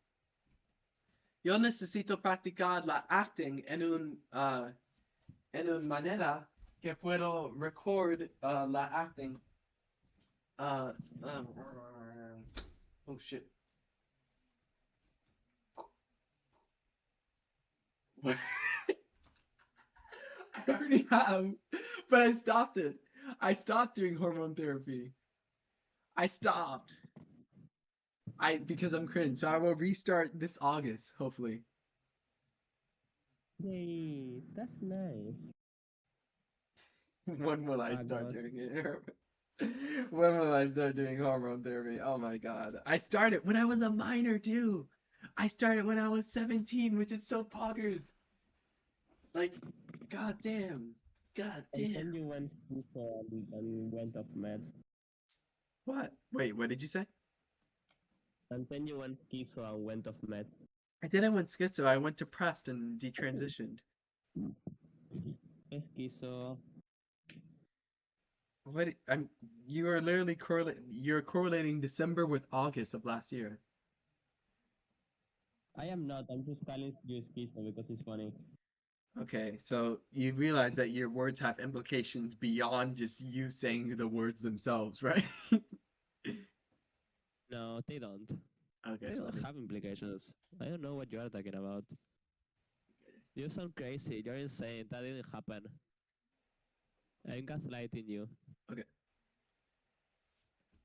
[SPEAKER 2] yo necesito practicar la acting en una manera que puedo record la acting. Oh shit. What? I already have, but I stopped it. I stopped doing hormone therapy. I stopped. Because I'm cringe. So I will restart this August, hopefully.
[SPEAKER 1] Yay, that's nice.
[SPEAKER 2] When will I
[SPEAKER 1] Ah,
[SPEAKER 2] start
[SPEAKER 1] God.
[SPEAKER 2] doing it? When will I start doing hormone therapy? Oh my god. I started when I was a minor too. I started when I was 17, which is so poggers. Like, god damn. God
[SPEAKER 1] And then
[SPEAKER 2] damn.
[SPEAKER 1] you went schizo and went off meds.
[SPEAKER 2] What? Wait, what did you say?
[SPEAKER 1] And then you went schizo and went off meds.
[SPEAKER 2] I didn't went schizo, I went depressed and detransitioned.
[SPEAKER 1] Schizo.
[SPEAKER 2] What you are literally correlating December with August of last year.
[SPEAKER 1] I am not. I'm just calling you schizo because it's funny.
[SPEAKER 2] Okay, so you realize that your words have implications beyond just you saying the words themselves, right?
[SPEAKER 1] No, they don't.
[SPEAKER 2] Okay,
[SPEAKER 1] They don't
[SPEAKER 2] funny.
[SPEAKER 1] have implications. I don't know what you are talking about. You sound crazy. You're insane. That didn't happen. I'm gaslighting you.
[SPEAKER 2] Okay.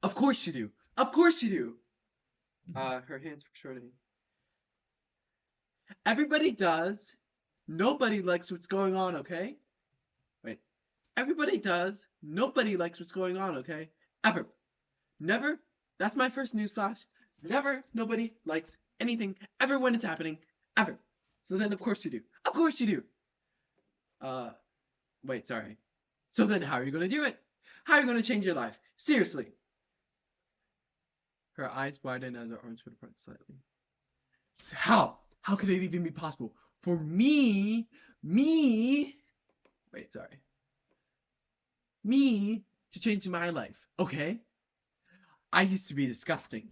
[SPEAKER 2] Of course you do. Of course you do. Her hands were shortening. Everybody does. Nobody likes what's going on, okay? Wait. Everybody does. Nobody likes what's going on, okay? Ever. Never. That's my first news flash. Never, nobody likes anything ever when it's happening, ever. So then, of course you do. Of course you do. Wait, sorry. So then, how are you gonna do it? How are you gonna change your life? Seriously. Her eyes widen as her arms would apart slightly. So how? How could it even be possible for me? Wait, sorry. Me to change my life, okay? I used to be disgusting.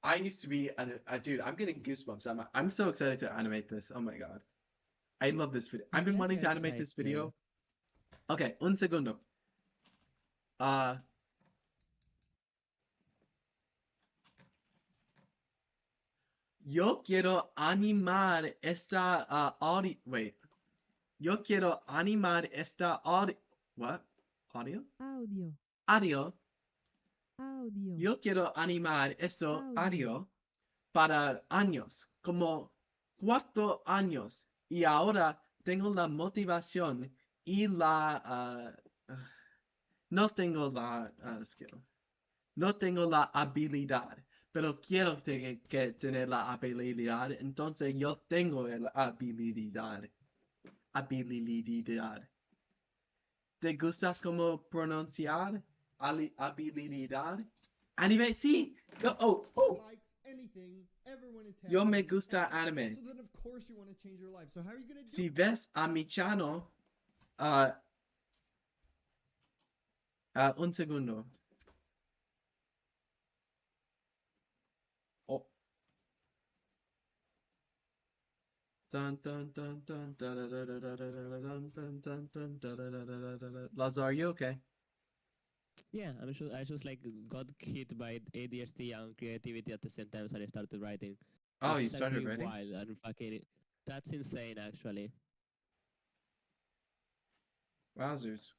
[SPEAKER 2] I used to be a dude. I'm getting goosebumps. I'm so excited to animate this. Oh my god, I love this video. I've been
[SPEAKER 1] glad
[SPEAKER 2] wanting
[SPEAKER 1] you're
[SPEAKER 2] to animate this
[SPEAKER 1] excited.
[SPEAKER 2] video. Okay, un segundo. Yo quiero animar esta audio. Wait. Yo quiero animar esta audio. What? Audio?
[SPEAKER 5] Audio.
[SPEAKER 2] Audio.
[SPEAKER 5] Audio.
[SPEAKER 2] Yo quiero animar esto
[SPEAKER 5] Audio.
[SPEAKER 2] audio para años, como 4 años. Y ahora tengo la motivación y no tengo la skill. No tengo la habilidad, pero quiero que tener la habilidad, entonces yo tengo la habilidad. Habilidad. ¿Te gustas como pronunciar habilidad? Anime, sí.
[SPEAKER 3] Likes anything ever when it's
[SPEAKER 2] Yo me
[SPEAKER 3] happening,
[SPEAKER 2] gusta
[SPEAKER 3] ever.
[SPEAKER 2] anime.
[SPEAKER 3] So then, of course, you want to change your life. So how are you gonna do
[SPEAKER 2] Si
[SPEAKER 3] it?
[SPEAKER 2] ves a mi channel, un segundo. Oh. Lazar, you okay?
[SPEAKER 1] Yeah, I just like got hit by ADHD and creativity at the same time, so I started writing.
[SPEAKER 2] Oh,
[SPEAKER 1] Which
[SPEAKER 2] you
[SPEAKER 1] is
[SPEAKER 2] started
[SPEAKER 1] actually
[SPEAKER 2] writing?
[SPEAKER 1] wild and fucking. That's insane, actually.
[SPEAKER 2] Wowzers.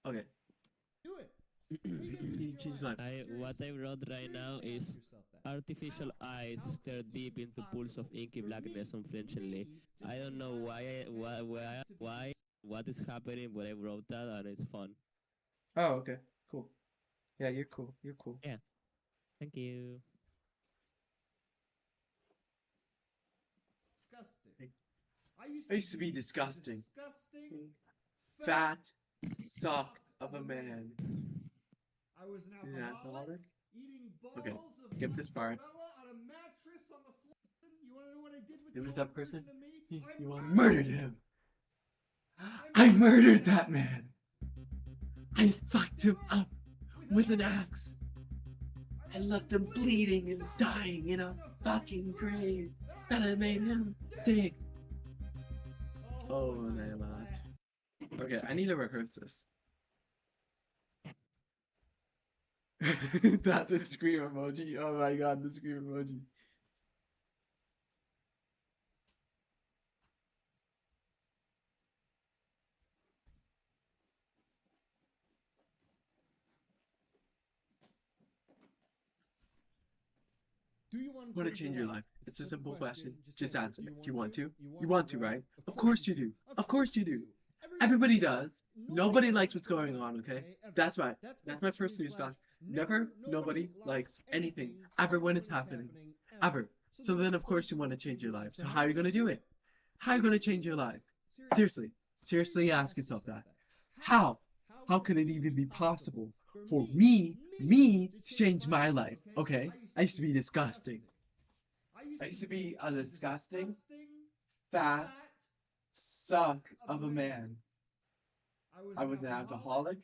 [SPEAKER 2] Okay.
[SPEAKER 3] Do it. How are you gonna change
[SPEAKER 2] Change
[SPEAKER 3] your
[SPEAKER 2] life.
[SPEAKER 3] life?
[SPEAKER 1] What I wrote right now
[SPEAKER 3] Seriously ask
[SPEAKER 1] is
[SPEAKER 3] yourself that.
[SPEAKER 1] artificial eyes
[SPEAKER 3] How
[SPEAKER 1] stare
[SPEAKER 3] could it
[SPEAKER 1] deep
[SPEAKER 3] be
[SPEAKER 1] into pools of
[SPEAKER 3] possible
[SPEAKER 1] inky
[SPEAKER 3] for
[SPEAKER 1] blackness
[SPEAKER 3] me
[SPEAKER 1] unflinchingly.
[SPEAKER 3] to
[SPEAKER 1] I don't
[SPEAKER 3] change
[SPEAKER 1] know
[SPEAKER 3] my
[SPEAKER 1] why,
[SPEAKER 3] life, okay? I used to be
[SPEAKER 1] what is happening, but I wrote that and it's fun.
[SPEAKER 2] Oh, okay. Cool. Yeah, you're cool. You're cool.
[SPEAKER 1] Yeah, thank you.
[SPEAKER 3] disgusting.
[SPEAKER 2] I used to be disgusting.
[SPEAKER 3] Disgusting,
[SPEAKER 2] Fat suck of a man.
[SPEAKER 3] I was an
[SPEAKER 2] You're an
[SPEAKER 3] alcoholic,
[SPEAKER 2] alcoholic?
[SPEAKER 3] eating balls
[SPEAKER 2] Okay,
[SPEAKER 3] of
[SPEAKER 2] skip this part.
[SPEAKER 3] mozzarella on a mattress on the floor. You want to know what I did with
[SPEAKER 2] Did
[SPEAKER 3] the
[SPEAKER 2] with
[SPEAKER 3] old
[SPEAKER 2] that person?
[SPEAKER 3] version of me?
[SPEAKER 2] You
[SPEAKER 3] I
[SPEAKER 2] murdered him.
[SPEAKER 3] I
[SPEAKER 2] I murdered
[SPEAKER 3] murdered
[SPEAKER 2] that man. I fucked him up with an axe. I left him bleeding and dying in a fucking grave that I made him dig. Oh my god. Okay, I need to rehearse this. Not the scream emoji. Oh my god, the scream emoji.
[SPEAKER 3] Do you want
[SPEAKER 2] Want to change your life? It's a simple question. Just answer it. Do you want to? You want to, right? Of course you do. Of course you do. Everybody does. Nobody likes what's going on, okay? That's my first news flash. Never, nobody likes anything ever when it's happening. Ever. So then, of course, you want to change your life. So how are you going to do it? How are you going to change your life? Seriously. Seriously ask yourself that. How? How could it even be possible for me to change my life, okay? I used to be disgusting. I used to be a disgusting, fat suck of a man. I was an alcoholic,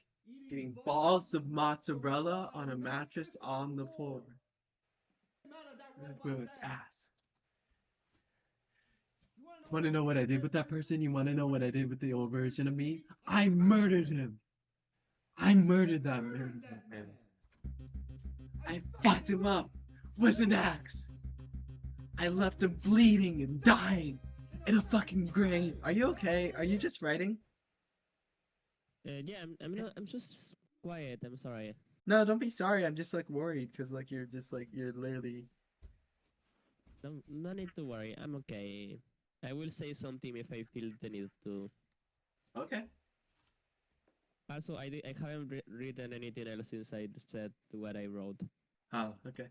[SPEAKER 2] eating balls of mozzarella on a mattress on the floor. With its ass. Want to know what I did with that person? You want to know what I did with the old version of me? I murdered him. I murdered that man. I fucked him up with an axe. I left him bleeding and dying in a fucking grave. Are you okay? Are you just writing?
[SPEAKER 1] Yeah, I'm just quiet. I'm sorry.
[SPEAKER 2] No, don't be sorry. I'm just like worried because like you're literally.
[SPEAKER 1] No need to worry. I'm okay. I will say something if I feel the need to.
[SPEAKER 2] Okay.
[SPEAKER 1] Also, I haven't written anything else since I said what I wrote.
[SPEAKER 2] Oh, okay.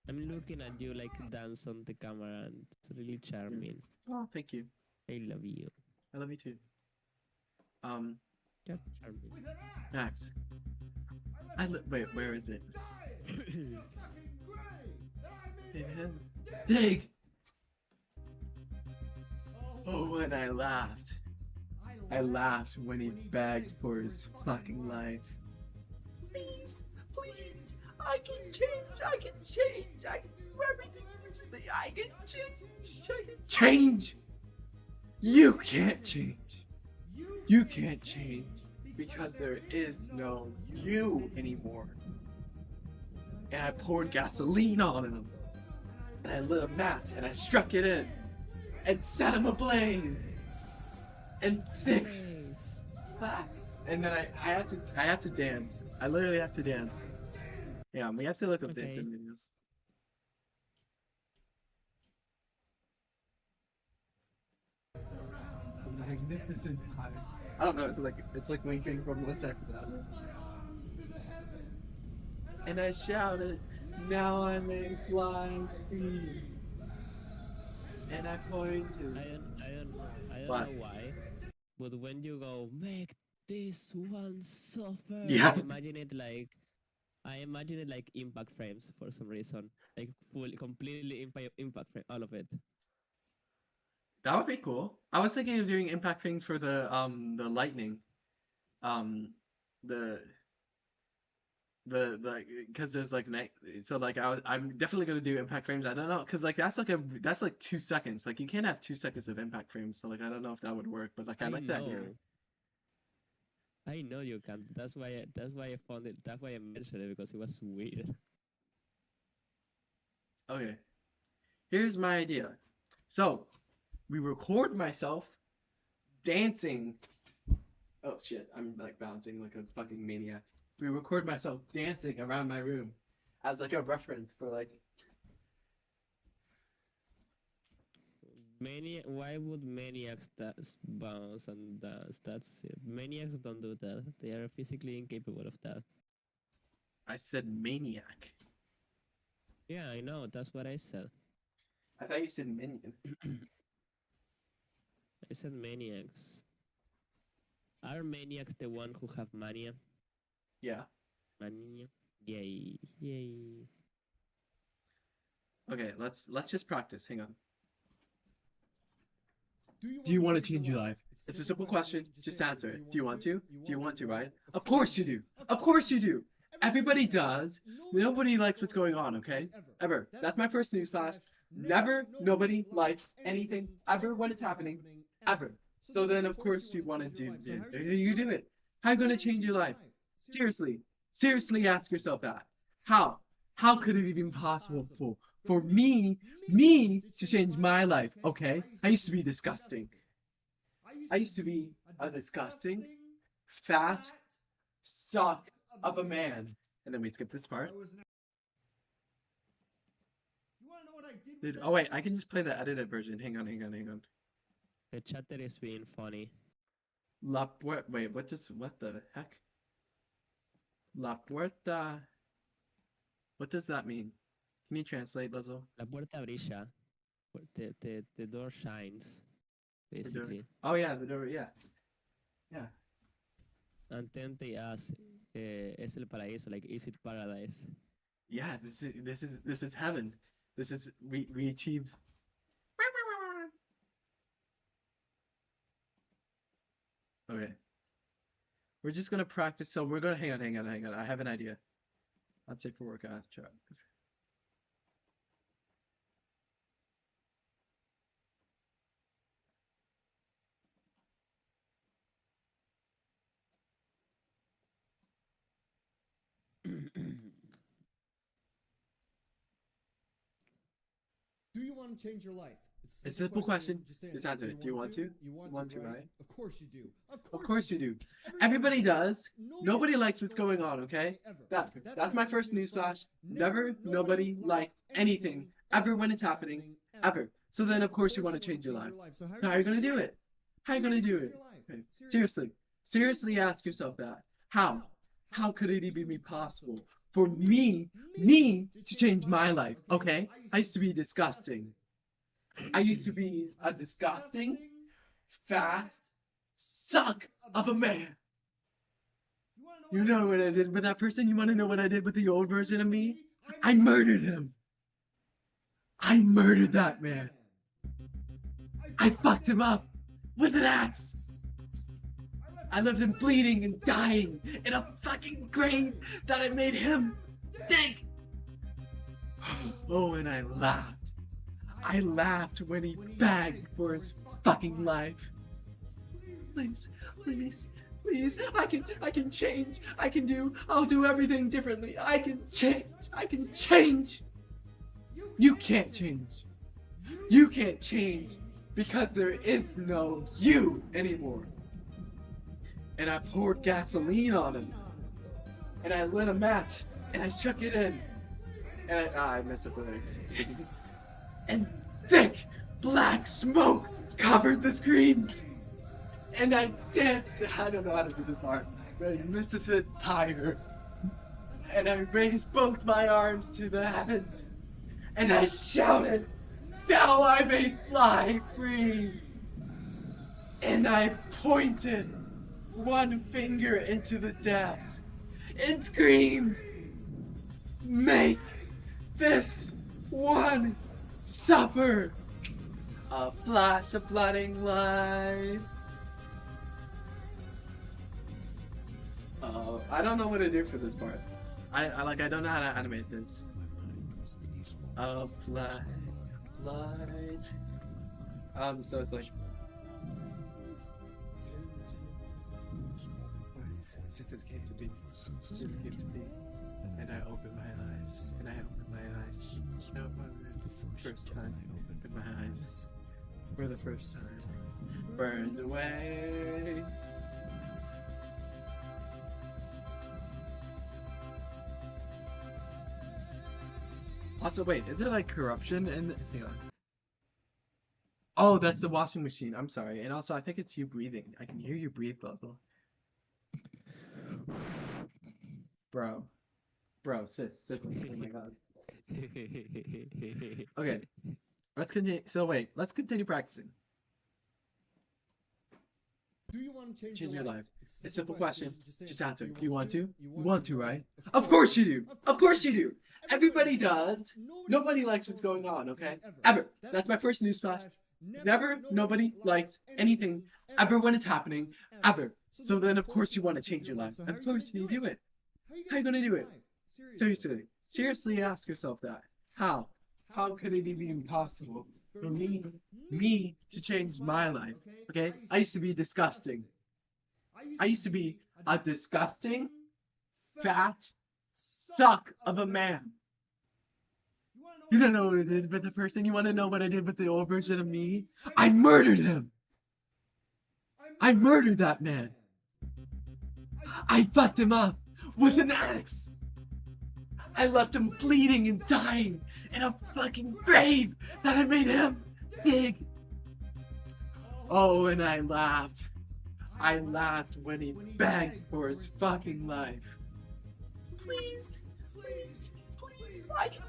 [SPEAKER 1] I'm looking at you like dance on the camera, and it's really charming.
[SPEAKER 2] Oh, thank you.
[SPEAKER 1] I love you.
[SPEAKER 2] I love you too.
[SPEAKER 1] You're charming.
[SPEAKER 3] With an axe.
[SPEAKER 2] Max.
[SPEAKER 3] I left
[SPEAKER 2] Wait, where is it?
[SPEAKER 3] dying in a fucking grave. And I made him
[SPEAKER 2] Dig!
[SPEAKER 3] Oh,
[SPEAKER 2] Oh, and I laughed. I laughed when he begged for his fucking life. Please, please, I can change, I can change, I can do everything. I can change, I can change. You can't change. You can't change because there is no you anymore. And I poured gasoline on him. And I lit a match and I struck it in and set him ablaze. And thick. And then I have to dance. I literally have to dance. Yeah, we have to look up
[SPEAKER 1] Okay.
[SPEAKER 2] dancing videos. Magnificent time. I don't know, it's like winking from one second to the other. And I shouted, now I may fly free. And I pointed.
[SPEAKER 1] I don't
[SPEAKER 2] What?
[SPEAKER 1] know why, but when you go make this one suffer,
[SPEAKER 2] Yeah.
[SPEAKER 1] I imagine it like impact frames for some reason, like completely impact frame, all of it.
[SPEAKER 2] That would be cool. I was thinking of doing impact things for the lightning. The because there's like night, so like I'm definitely gonna do impact frames. I don't know, because like that's like 2 seconds. Like you can't have 2 seconds of impact frames, so like I don't know if that would work, but like I like that idea.
[SPEAKER 1] I know you can. That's why I found it. That's why I mentioned it, because it was weird.
[SPEAKER 2] Okay, here's my idea. So we record myself dancing. Oh shit, I'm like bouncing like a fucking maniac. We record myself dancing around my room as like a reference for like.
[SPEAKER 1] Why would maniacs bounce and dance? That's it. Maniacs don't do that. They are physically incapable of that.
[SPEAKER 2] I said maniac.
[SPEAKER 1] Yeah, I know. That's what I said.
[SPEAKER 2] I thought you said minion.
[SPEAKER 1] I said maniacs. Are maniacs the one who have mania?
[SPEAKER 2] Yeah.
[SPEAKER 1] Mania? Yay! Yay!
[SPEAKER 2] Okay, let's just practice. Hang on.
[SPEAKER 3] Do you want to change your life?
[SPEAKER 2] It's a simple question. Just answer it. Do you want to? Do you want to, right? Of course you do. Of course you do. Everybody does. Nobody likes what's going on, okay? Ever. That's my first newsflash. Never, nobody likes anything ever when it's happening. Ever. So then, of course, you want to do you do it. How are you going to change your life? Seriously. Seriously ask yourself that. How? How could it even be possible for me to change my life, okay? I used to be disgusting. I used to be a disgusting, fat suck of a man. And then we skip this part. Dude, oh wait, I can just play the edited version. Hang on.
[SPEAKER 1] The chatter is being funny.
[SPEAKER 2] Wait, what the heck? La puerta. What does that mean? Can you translate, Lazo?
[SPEAKER 1] La puerta brilla. The door shines, basically.
[SPEAKER 2] Oh yeah, the door. Yeah. Yeah.
[SPEAKER 1] Antente as es el paraíso, like is it paradise?
[SPEAKER 2] Yeah, this is heaven. This is we achieved. Okay. We're just gonna practice. So we're gonna hang on. I have an idea. That's it for work. Try.
[SPEAKER 3] Do you want to change your life?
[SPEAKER 2] It's a simple question. Just answer it. Do you want to?
[SPEAKER 3] You
[SPEAKER 2] want to, right?
[SPEAKER 3] Of course you do.
[SPEAKER 2] Of course you do. Everybody does. Nobody likes what's going on, okay? That's my first newsflash. Never, nobody likes anything ever when it's happening. Ever. So then, of course, you want to change your life. So how are you going to do it? How are you going to do it? Okay. Seriously ask yourself that. How? How could it even be possible for me to change my life? Okay? I used to be disgusting. I used to be a disgusting, fat, suck of a man. You know what I did with that person? You want to know what I did with the old version of me? I murdered him. I murdered that man. I fucked him up with an axe. I left him bleeding and dying in a fucking grave that I made him dig. Oh, and I laughed. I laughed when he begged for his fucking life. Please, please, please, I can change. I'll do everything differently. I can change. You can't change. You can't change because there is no you anymore. And I poured gasoline on him. And I lit a match. And I struck it in. And I messed up the lyrics. And thick black smoke covered the screams. And I danced. I don't know how to do this part. But I misfit tire. And I raised both my arms to the heavens. And I shouted, now I may fly free. And I pointed one finger into the depths and screamed, make this one suffer. A flash of flooding light. I don't know what to do for this part. I don't know how to animate this. A flash of light. So it's like since this came to be, and I opened my eyes, and I opened my eyes, no, first time I opened my eyes, for the first time, burned away. Also, wait, is it like corruption in hang on. Oh, that's the washing machine. I'm sorry. And also, I think it's you breathing. I can hear you breathe, Buzzle. Bro, sis. Oh my god. Okay, let's continue. So wait, let's continue practicing.
[SPEAKER 3] Do you want to
[SPEAKER 2] Change your life. It's a simple question. Just answer. You want to? You want to, right? Of course you do. Of course you do. Everybody does. Nobody likes what's going on, okay? Ever. That's my first news flash. Never, nobody likes anything ever when it's happening, ever. So then, of course, you want to change your life. Of course, you do it. How are you going to do it? Seriously ask yourself that. How? How could it even be possible for me to change my life? Okay? I used to be disgusting. I used to be a disgusting, fat, suck of a man. You don't know what it is with the person. You want to know what I did with the old version of me? I murdered him. I murdered that man. I fucked him up with an axe. I left him bleeding and dying in a fucking grave that I made him dig. Oh, and I laughed. I laughed when he begged for his fucking life. Please, please, please, I can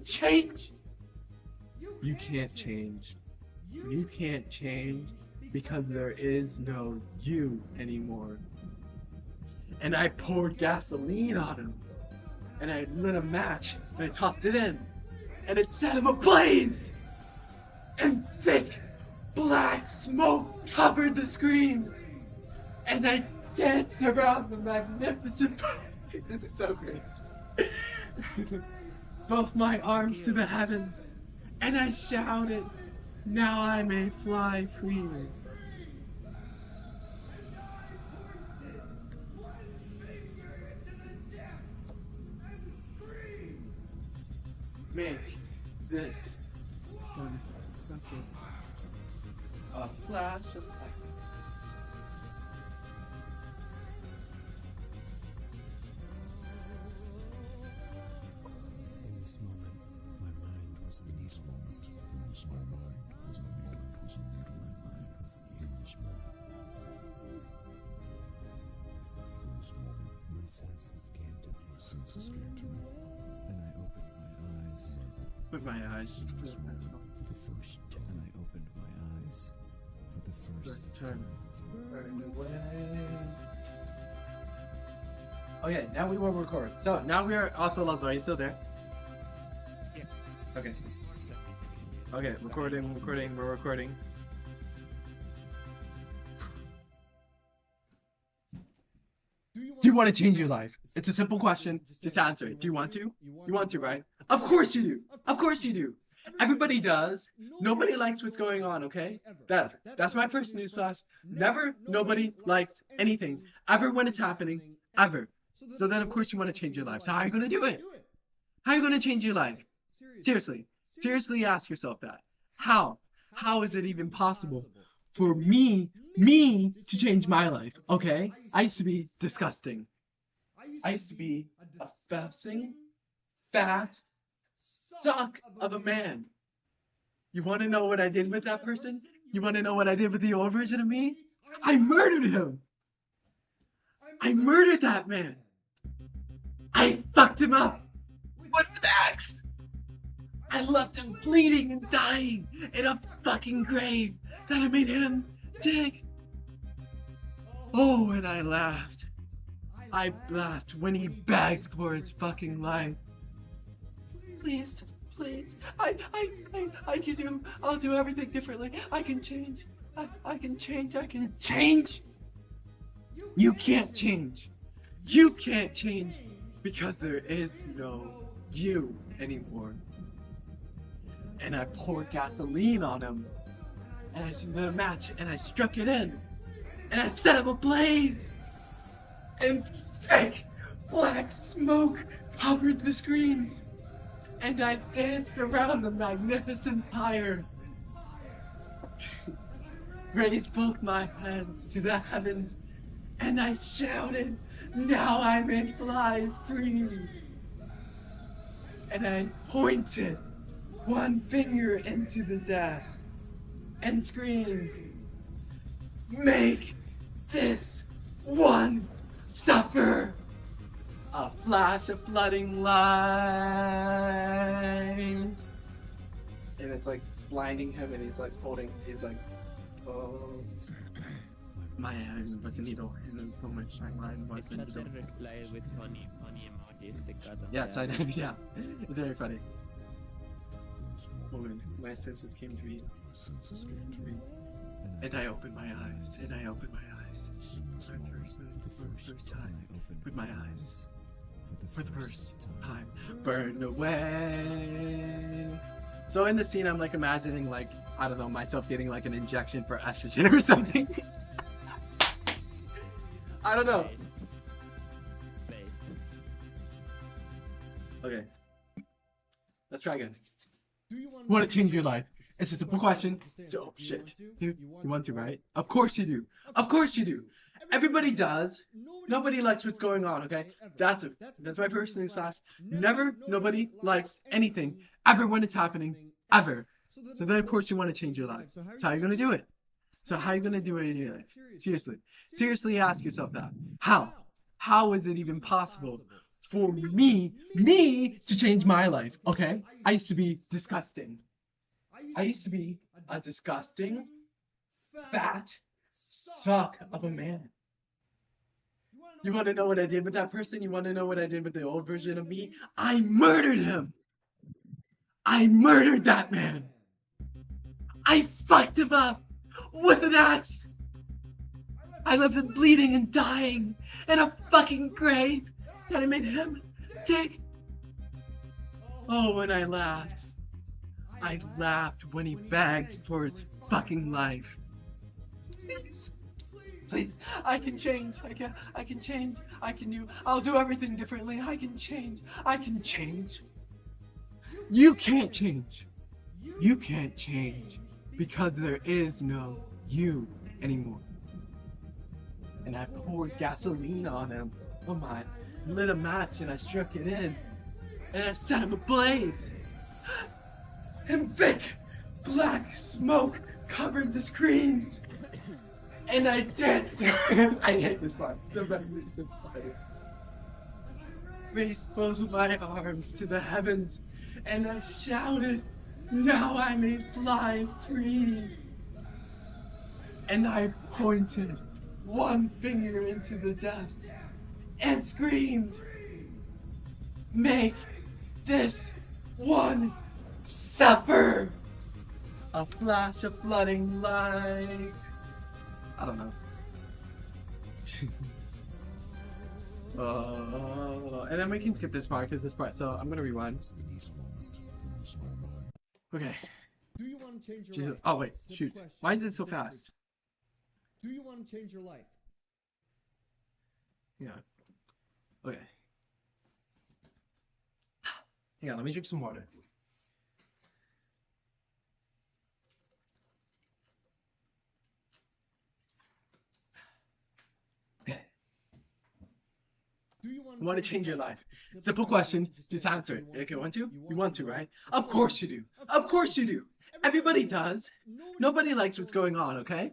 [SPEAKER 2] change. You can't change. You can't change because there is no you anymore. And I poured gasoline on him. And I lit a match and I tossed it in. And it set him ablaze. And thick black smoke covered the screams. And I danced around the magnificent This is so great. Both my arms to the heavens, and I shouted, now I may fly freely. Make this one something. A flash of light.
[SPEAKER 3] In this moment, my mind was a needle. In this moment. My senses came to me. And I opened my eyes.
[SPEAKER 2] With my eyes.
[SPEAKER 3] For the first time. And I opened my eyes for the first time.
[SPEAKER 2] Burn away. Okay, now we will record. So now we are also Lazo. Are you still there?
[SPEAKER 6] Yeah.
[SPEAKER 2] Okay. Okay, recording. We're recording. Do you want to change your life? It's a simple question. Just answer it. Do you want to? You want to, right? Of course you do. Of course you do. Everybody does. Nobody likes what's going on, okay? That's my first newsflash. Never, nobody likes anything. Ever when it's happening. Ever. So then, of course, you want to change your life. So how are you going to do it? How are you going to change your life? Seriously. Seriously ask yourself that. How? How is it even possible for me to change my life, okay? I used to be disgusting. I used to be a fessing, fat, suck of a man. You want to know what I did with that person? You want to know what I did with the old version of me? I murdered him. I murdered that man. I fucked him up with an axe. I left him bleeding and dying in a fucking grave that I made him dig. Oh, and I laughed. I laughed when he begged for his fucking life. Please, please, I can do, I'll do everything differently. I can change. I can change. You can't change. You can't change because there is no you anymore. And I poured gasoline on him. And I lit a match and I struck it in. And I set him ablaze. And thick black smoke covered the screens. And I danced around the magnificent fire. Raised both my hands to the heavens. And I shouted, now I may fly free. And I pointed one finger into the desk and screamed, make this one suffer. A flash of flooding light. And it's like blinding him and he's like, oh. My hand was a needle, and then my mind was a needle.
[SPEAKER 6] Reply with funny emojis.
[SPEAKER 2] Yes, I did, yeah. It's very funny. Moment, my senses came to me. And I opened my eyes, For the first time. With my eyes. For the first time. Burned away. So in the scene, I'm like imagining, like, I don't know, myself getting like an injection for estrogen or something. I don't know. Okay. Let's try again. You want to change your life? It's a simple question. Oh shit. You want to, right? Of course you do. Of course you do. Everybody does. Nobody likes what's going on, okay? That's my first newsflash. Never, nobody likes anything. Ever when it's happening. Ever. So then of course you want to change your life. So how are you going to do it? So how are you going to do it in your life? Seriously. Seriously ask yourself that. How? How is it even possible for me to change my life, okay? I used to be disgusting. I used to be a disgusting, fat, suck of a man. You want to know what I did with that person? You want to know what I did with the old version of me? I murdered him. I murdered that man. I fucked him up with an axe. I left him bleeding and dying in a fucking grave that I made him dig. Oh, and I laughed. I laughed when he begged for his fucking life. Please. Please, I can change. I can change. I'll do everything differently. I can change. You can't change. You can't change because there is no you anymore. And I poured gasoline on him. Oh my, lit a match and I struck it in. And I set him ablaze. and thick black smoke covered the screams. And I danced. I hate this part. The magnificent fire. Raised both my arms to the heavens, and I shouted, "Now I may fly free!" And I pointed one finger into the depths and screamed, "Make this one suffer!" A flash of flooding light. I don't know. And then we can skip this part because this part. So I'm gonna rewind. Okay.
[SPEAKER 3] Do you want to change your
[SPEAKER 2] Jesus.
[SPEAKER 3] life?
[SPEAKER 2] Oh wait,
[SPEAKER 3] Simple
[SPEAKER 2] shoot.
[SPEAKER 3] question.
[SPEAKER 2] Why is it so
[SPEAKER 3] Simple
[SPEAKER 2] fast?
[SPEAKER 3] answer. Do you want to change your life?
[SPEAKER 2] Yeah. Okay. Hang on, let me drink some water. Okay.
[SPEAKER 3] Do you
[SPEAKER 2] Want to change your life? Simple question, just answer it. Okay, want to? You want to, right? Of course you do. Of course you do. Everybody does. Nobody likes what's going on, okay?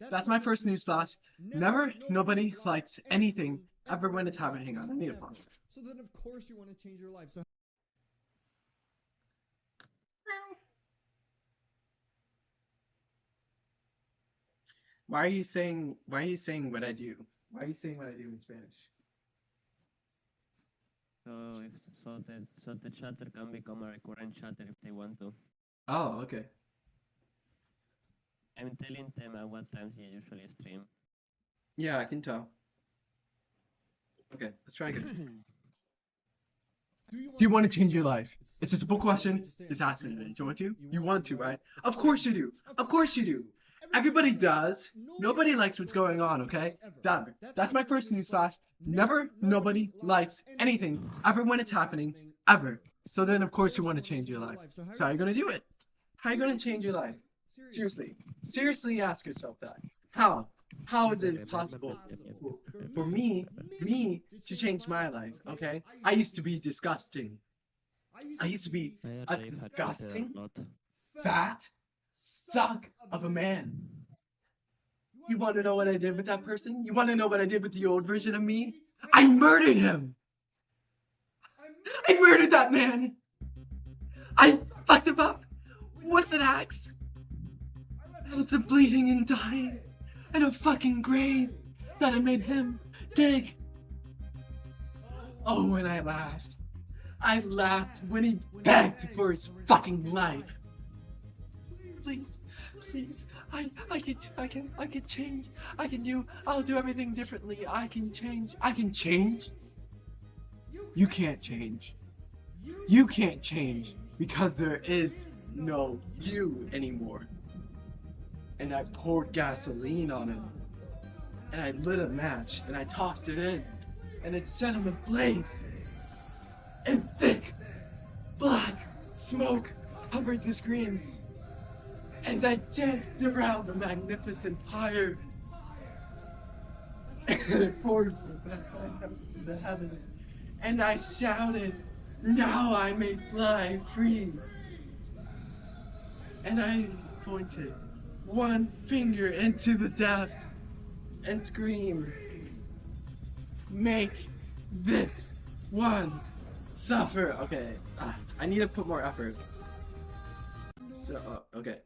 [SPEAKER 2] That's my first news flash. Never, nobody likes anything ever when it's happening. Hang on, I need a pause.
[SPEAKER 3] So then, of course, you want to change your life. So
[SPEAKER 2] Why are you saying what I do? Why are you saying what I do in Spanish?
[SPEAKER 6] So the chatter can become a recurrent chatter if they want to.
[SPEAKER 2] Oh, okay.
[SPEAKER 6] I'm telling them at what times you usually stream.
[SPEAKER 2] Yeah, I can tell. Okay, let's try again. Do you want to change your life? It's a simple question. Just ask me. Do you want to? You want to, right? Of course you do. Of course you do. Everybody does. Nobody likes what's going on, okay? That's my first news flash. Never, nobody likes anything ever when it's happening, ever. So then, of course, you want to change your life. So how are you going to do it? How are you going to change your life? Seriously. Seriously ask yourself that. How? How is it possible for me to change my life, okay? I used to be disgusting. I used to be a disgusting, fat suck of a man. You want to know what I did with that person? You want to know what I did with the old version of me? I murdered him! I murdered that man! I fucked him up with an axe! I left him bleeding and dying in a fucking grave that I made him dig. Oh, and I laughed. I laughed when he begged for his fucking life. Please, please, I can change. I'll do everything differently. I can change. I can change. You can't change. You can't change because there is no you anymore. And I poured gasoline on him. And I lit a match and I tossed it in. And it set him ablaze. And thick, black smoke covered the screams. And I danced around the magnificent pyre. And it poured to the heavens. And I shouted, "Now I may fly free." And I pointed one finger into the depths and screamed, "Make this one suffer." Okay, I need to put more effort. So, okay.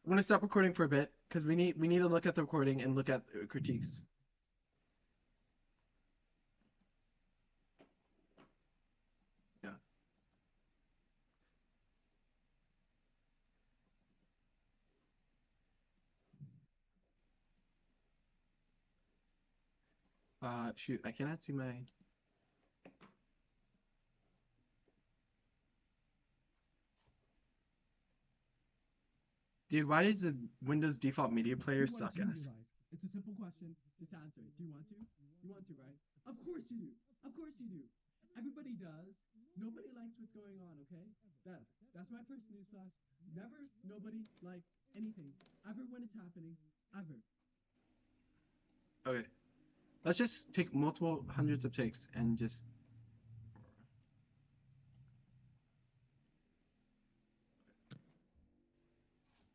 [SPEAKER 2] I'm gonna stop recording for a bit because we need to look at the recording and look at critiques. Yeah. Shoot, I cannot see my. Dude, why does the Windows default media player suck ass? It's a simple question. Just answer it. Do you want to? You want to, right? Of course you do. Of course you do. Everybody does. Nobody likes what's going on, okay? That's my first news flash. Never, nobody likes anything ever when it's happening, ever. Okay. Let's just take multiple hundreds of takes and just.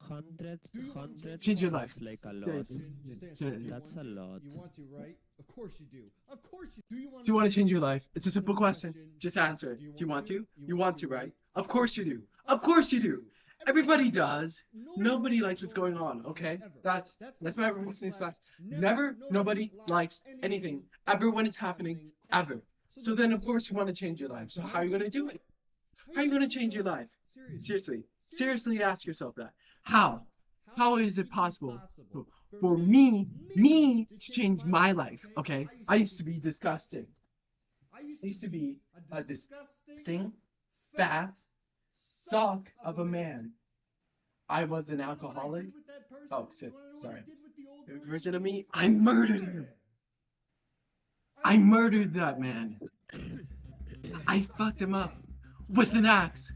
[SPEAKER 6] 100,
[SPEAKER 3] Do you want to
[SPEAKER 6] 100
[SPEAKER 2] change your
[SPEAKER 6] sounds
[SPEAKER 2] life?
[SPEAKER 6] like a
[SPEAKER 2] Yeah,
[SPEAKER 6] lot.
[SPEAKER 3] Just answer. Do you
[SPEAKER 6] That's
[SPEAKER 3] want
[SPEAKER 6] a
[SPEAKER 3] to?
[SPEAKER 6] lot.
[SPEAKER 3] You want to, right? Of course you do. Of course you do.
[SPEAKER 2] Do you want to change your life? It's a simple question. Just answer it. Do you want to? You want to, right? Of course you do. Of course you do. Everybody does. Nobody likes what's going on, okay? That's my reference slash. Never, nobody likes anything ever when it's happening, ever. So then, of course, you want to change your life. So how are you going to do it? How are you going to change your life? Seriously ask yourself that. How? How is it possible for me to change my life, okay? I used to be disgusting. I used to be a disgusting, fat suck of a man. I was an alcoholic. Oh, shit, sorry. Version of me, I murdered him. I murdered that man. I fucked him up with an axe.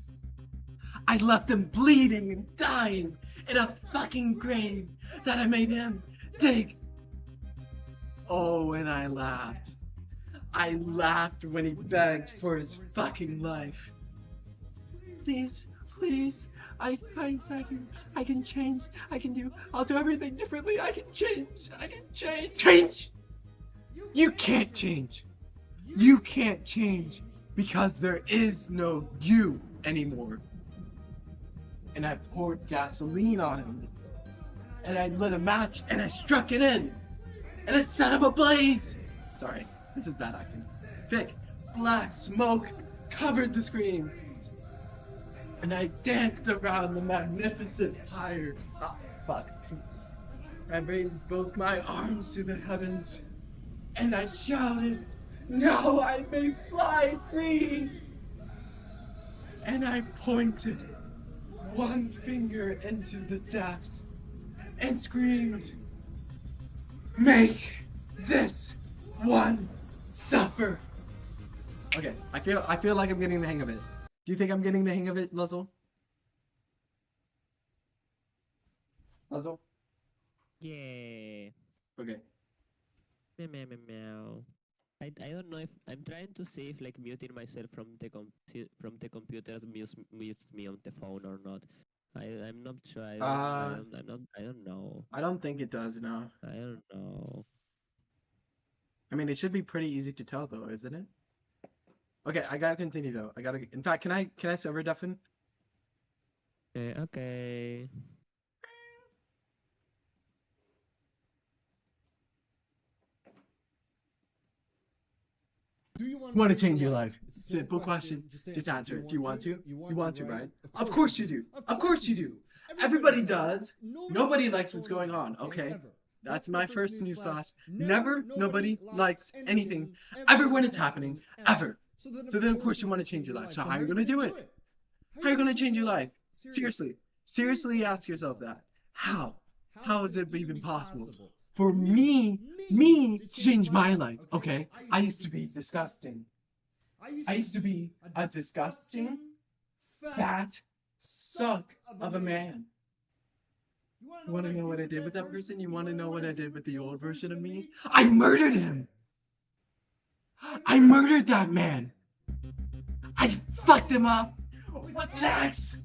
[SPEAKER 2] I left him bleeding and dying in a fucking grave that I made him dig. Oh, and I laughed. I laughed when he begged for his fucking life. Please, I can change. I'll do everything differently. I can change. Change! You can't change. You can't change because there is no you anymore. And I poured gasoline on him. And I lit a match and I struck it in. And it set him ablaze. Sorry, this is bad acting. Thick, black smoke covered the screams. And I danced around the magnificent fire. Oh, fuck. I raised both my arms to the heavens. And I shouted, now I may fly free. And I pointed one finger into the depths and screamed, make this one suffer. Okay, I feel like I'm getting the hang of it. Do you think I'm getting the hang of it, Luzzle? Luzzle?
[SPEAKER 6] Yeah.
[SPEAKER 2] Okay.
[SPEAKER 6] Meow, meow, meow, meow. I don't know if I'm trying to see if like muting myself from the computer mutes me on the phone or not. I'm not sure. I don't know.
[SPEAKER 2] I don't think it does, no.
[SPEAKER 6] I don't know.
[SPEAKER 2] I mean, it should be pretty easy to tell, though, isn't it? Okay, I gotta continue, though. In fact, can I server deafen?
[SPEAKER 6] Okay.
[SPEAKER 3] Do you
[SPEAKER 2] Want to change your life? Simple question. Just answer it. Do you want to? You want to, right? Of course you do. Of course you do. Everybody does. Nobody likes what's going on, okay? That's my first news flash. Never, nobody likes anything ever when it's happening, ever. So then, of course, you want to change your life. So how are you going to do it? How are you going to change your life? Seriously ask yourself that. How? How is it even possible? For me to change my life, okay? I used to be disgusting. I used to be a disgusting, fat suck of a man. You want to know what I did with that person? You want to know what I did with the old version of me? I murdered him! I murdered that man! I fucked him up with an axe!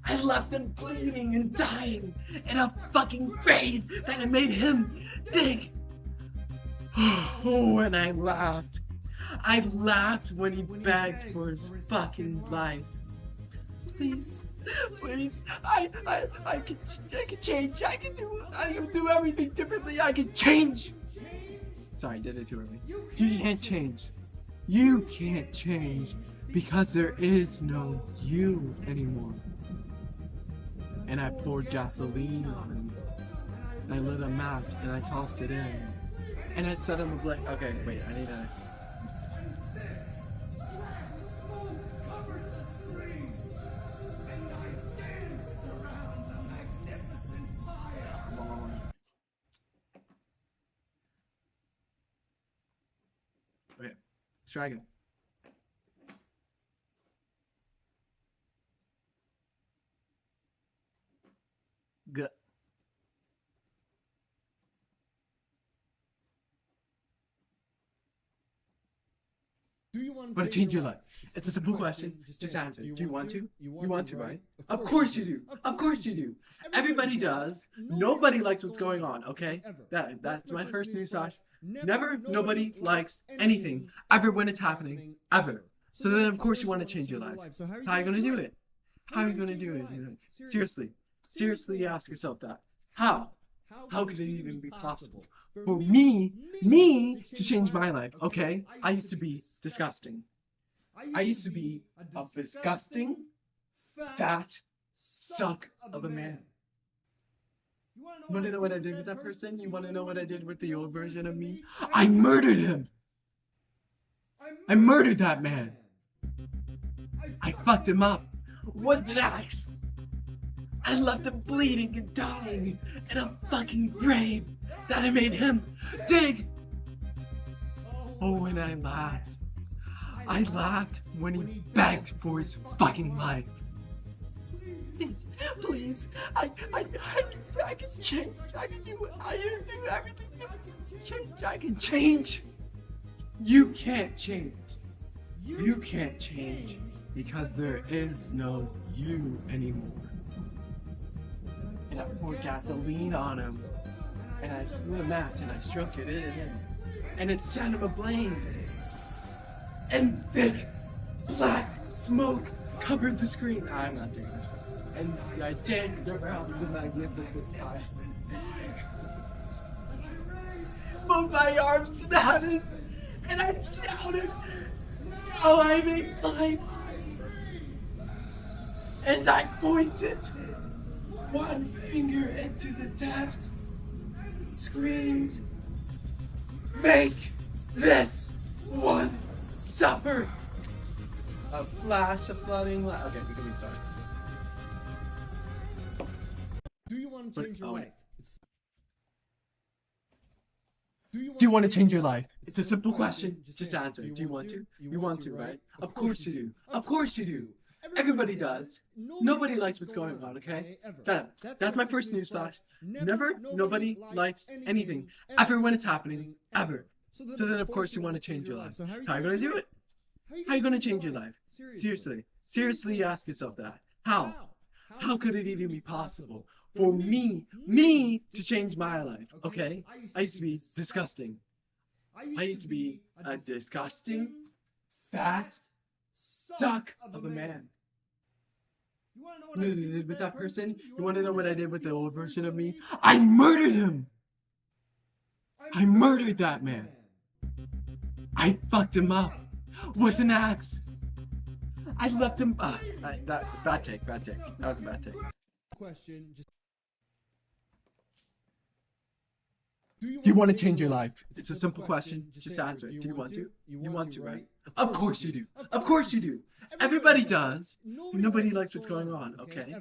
[SPEAKER 2] I left him bleeding and dying in a fucking grave that I made him dig! Oh, and I laughed. I laughed when he begged for his fucking life. Please, I can change. I can do everything differently. I can change. Sorry, I did it too early. You can't change. You can't change because there is no you anymore. And I poured gasoline on him. And I lit a match and I tossed it in. And I set him ablaze. Okay, wait, I need to. Okay, let's try again. Good.
[SPEAKER 3] Do you want
[SPEAKER 2] to change your life? It's a simple question. Just answer. Do you want to? You want to, right? Of course you do. Of course you do. Everybody does. Nobody likes what's going on, okay? That's my first news flash. Never, nobody likes anything ever when it's happening, ever. So then, of course, you want to change your life. So how are you going to do it? How are you going to do it? Seriously ask yourself that. How? How could it even be possible for me to change my life, okay? I used to be disgusting. I used to be a disgusting, fat suck of a man. You want to know what I did with that person? You want to know what I did with the old version of me? I murdered him! I murdered that man! I fucked him up with an axe! I left him bleeding and dying in a fucking grave that I made him dig! Oh, and I laughed. I laughed when he begged for his fucking life. Please, I can change. I can do everything. I can change. You can't change. You can't change because there is no you anymore. And I poured gasoline on him, and I lit a match and I struck it in him, and it set him ablaze. And thick black smoke covered the screen. I'm not doing this. And I danced around the magnificent fire. Moved my arms to the heavens, and I shouted, "Now I make life!" And I pointed one finger into the depths, screamed, "Make this one suffer!" A flash of flooding light. Okay, we can restart.
[SPEAKER 3] Do you want to change your life?
[SPEAKER 2] Do you want to change your life? It's a simple question. Just answer. Do you want to? You want to, right? Of course you do. Of course you do. Everybody does. Nobody likes what's going on, okay? That's my first news flash. Nobody likes anything ever when it's happening, ever. So then, of course, you want to change your life. So how are you going to do it? How are you going to change your life? Seriously ask yourself that. How? How could it even be possible for me to change my life, okay? I used to be disgusting. I used to be a disgusting, fat suck of a man. You want to know what I did with that person? You want to know what I did with the old version of me? I murdered him! I murdered that man! I fucked him up with an axe! I left him... bad take. That was a bad take.
[SPEAKER 3] Question.
[SPEAKER 2] Do you want to change your life? It's a simple question. Just answer. Do you want to? You want to, right? Of course you do. Of course you do. Everybody does. Nobody likes what's going on, okay?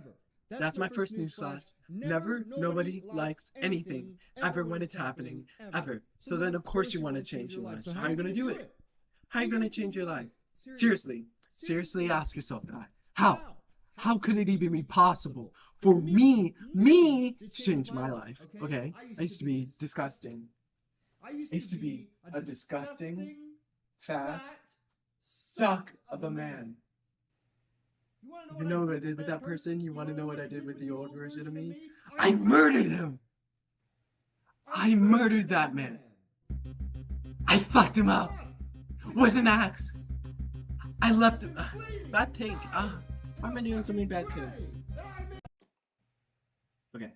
[SPEAKER 2] That's my first news flash. Nobody likes anything ever when it's happening, ever. So then, of course, you want to change your life. So how are you going to do it? How are you going to change your life? Seriously ask yourself that. How? How could it even be possible for me to change my life, okay? I used to be disgusting. I used to be a disgusting, fat suck of a man. You know what I did with that person? You want to know what I did with the old version of me? I murdered him! I murdered that man! I fucked him up with an axe! I left him... bad take. Why am I doing so many bad takes? Okay.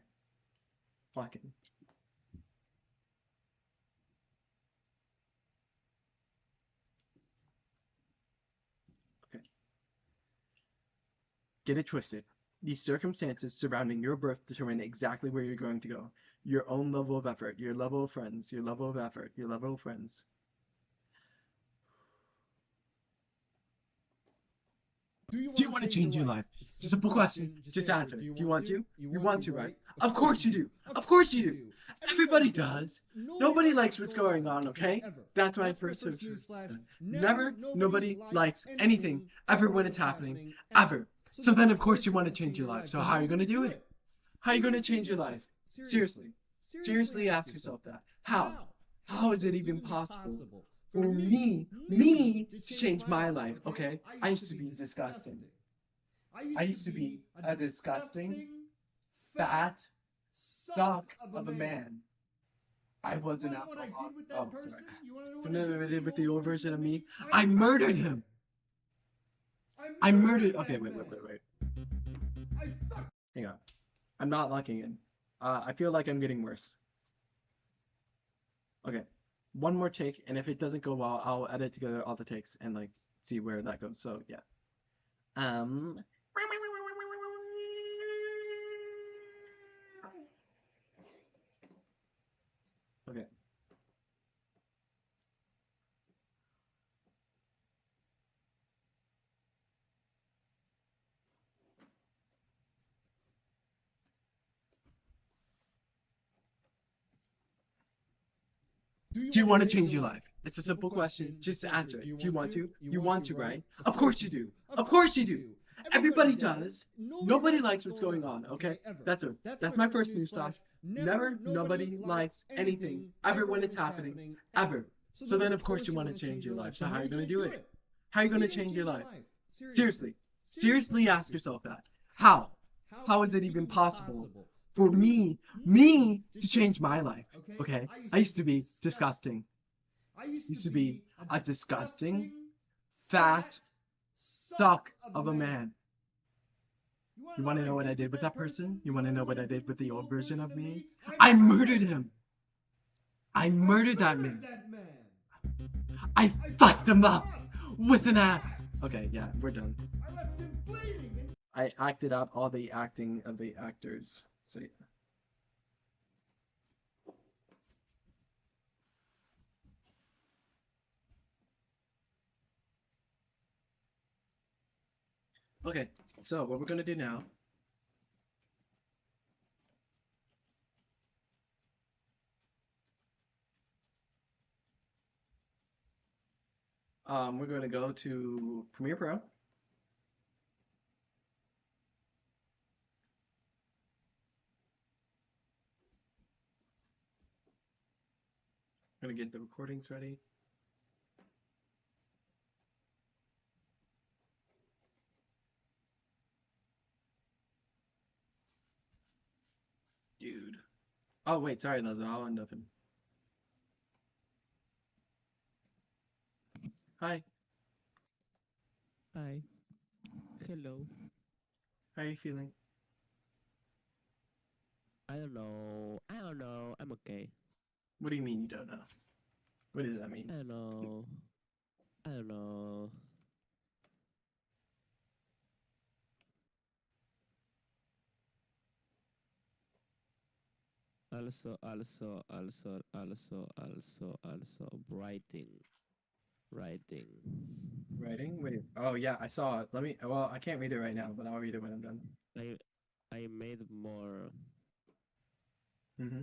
[SPEAKER 2] Fucking. Okay. Get it twisted. These circumstances surrounding your birth determine exactly where you're going to go. Your own level of effort, your level of friends, your level of effort, your level of friends. Do you want to change your life? It's a simple question. Just answer. Do you want to? You want to, right? Of course you do. Of course you do. Everybody does. Nobody likes what's going on, okay? That's my first news flash. Nobody likes anything ever when it's happening, ever. So then, of course, you want to change your life. So how are you going to do it? How are you going to change your life? Seriously ask yourself that. How? How is it even possible for me to change my life, okay? I used to be disgusting. I used to be a disgusting, fat suck of a man. I was an alcoholic. Oh, sorry. You know what I did with the old version of me? I murdered him. I murdered. Okay, wait. Hang on. I'm not locking in. I feel like I'm getting worse. Okay, one more take, and if it doesn't go well, I'll edit together all the takes and like see where that goes. So yeah. Um. Okay. Do you want to change your life? It's a simple question. Just answer it. Do you want to? You want to, right? Of course you do. Of course you do. Everybody does. Nobody likes what's going on, okay? That's my first news flash. Never, nobody likes anything ever when it's happening, ever. So then, of course, you want to change your life. So how are you going to do it? How are you going to change your life? Seriously. Seriously ask yourself that. How? How is it even possible for me to change my life? Okay? I used to be disgusting. Used to be a disgusting, fat suck of a man. You want to know what I did with that person? You want to know what I did with the old version of me? I murdered him. I murdered that man. I fucked him up with an axe. Okay, yeah, we're done. I acted out all the acting of the actors. So yeah. Okay, so what we're gonna do now. We're gonna go to Premiere Pro. I'm gonna get the recordings ready. Dude. Oh wait, sorry, Lazo. I'll end up in. Hi.
[SPEAKER 6] Hi. Hello.
[SPEAKER 2] How are you feeling?
[SPEAKER 6] I don't know. I'm okay.
[SPEAKER 2] What do you mean you don't know? What does that mean?
[SPEAKER 6] I don't know. I don't know. Also, writing. Writing.
[SPEAKER 2] Writing? Wait. Oh yeah, I saw it. Let me. Well, I can't read it right now, but I'll read it when I'm done.
[SPEAKER 6] I made more.
[SPEAKER 2] Mm-hmm.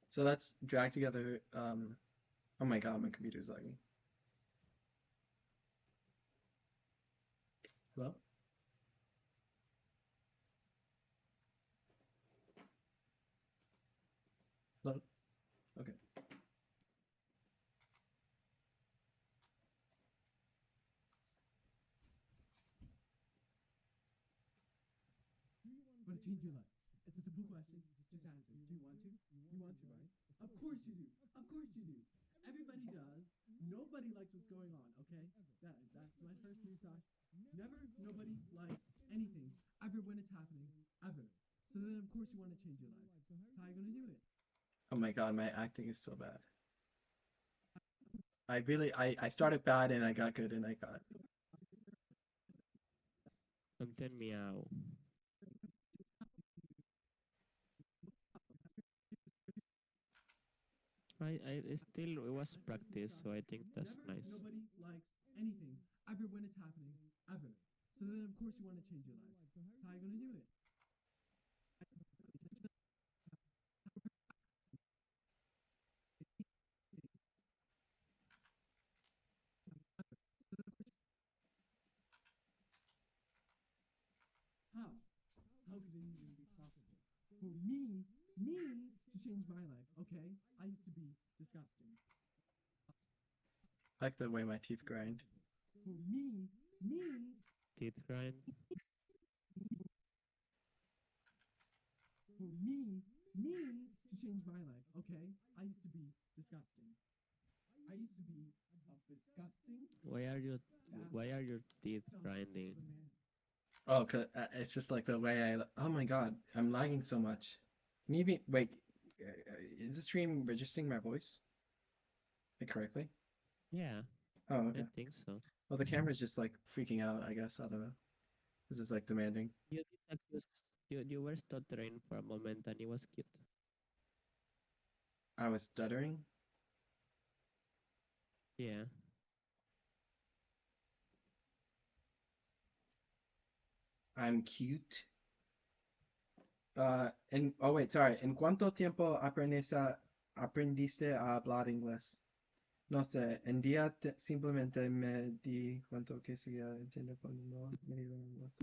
[SPEAKER 2] So let's drag together. Oh my god, my computer's lagging. Hello? Hello? Okay. Want to change your life? It's a simple question. Just answer. Do you want to? You want to, right? Of course you do. Of course you do. Everybody does. Nobody likes what's going on, okay? That's my first news flash. Never, nobody likes anything ever when it's happening, ever. So then, of course, you want to change your life. How are you going to do it? Oh my god, my acting is so bad. I started bad and I got good and I got.
[SPEAKER 6] I'm 10 meow. I still it was practice, so I think that's nice.
[SPEAKER 3] Nobody likes anything ever when it's happening ever. So then of course you want to change your life. So how are you gonna do it? How? How could it even be possible? For me to change my life, okay? I used to be disgusting.
[SPEAKER 2] I like the way my teeth grind.
[SPEAKER 3] For me
[SPEAKER 6] Teeth grind.
[SPEAKER 3] for me to change my life, okay? I used to be disgusting. I used to be a disgusting,
[SPEAKER 6] Why are your teeth
[SPEAKER 3] son of
[SPEAKER 6] grinding?
[SPEAKER 3] a man.
[SPEAKER 2] Oh, cause it's just like the way I. Oh my god, I'm lagging so much. Maybe wait, is the stream registering my voice like, correctly?
[SPEAKER 6] Yeah,
[SPEAKER 2] Oh,
[SPEAKER 6] I
[SPEAKER 2] okay.
[SPEAKER 6] think so.
[SPEAKER 2] Well, the camera's just like freaking out. I guess I don't know. This is like demanding.
[SPEAKER 6] You did accuse you were stuttering for a moment and it was cute.
[SPEAKER 2] I was stuttering.
[SPEAKER 6] Yeah.
[SPEAKER 2] I'm cute. Oh wait, sorry. ¿En cuánto tiempo aprendiste a hablar inglés? No sé, en día simplemente me di cuenta que seguía entiendo cuando no me iba inglés.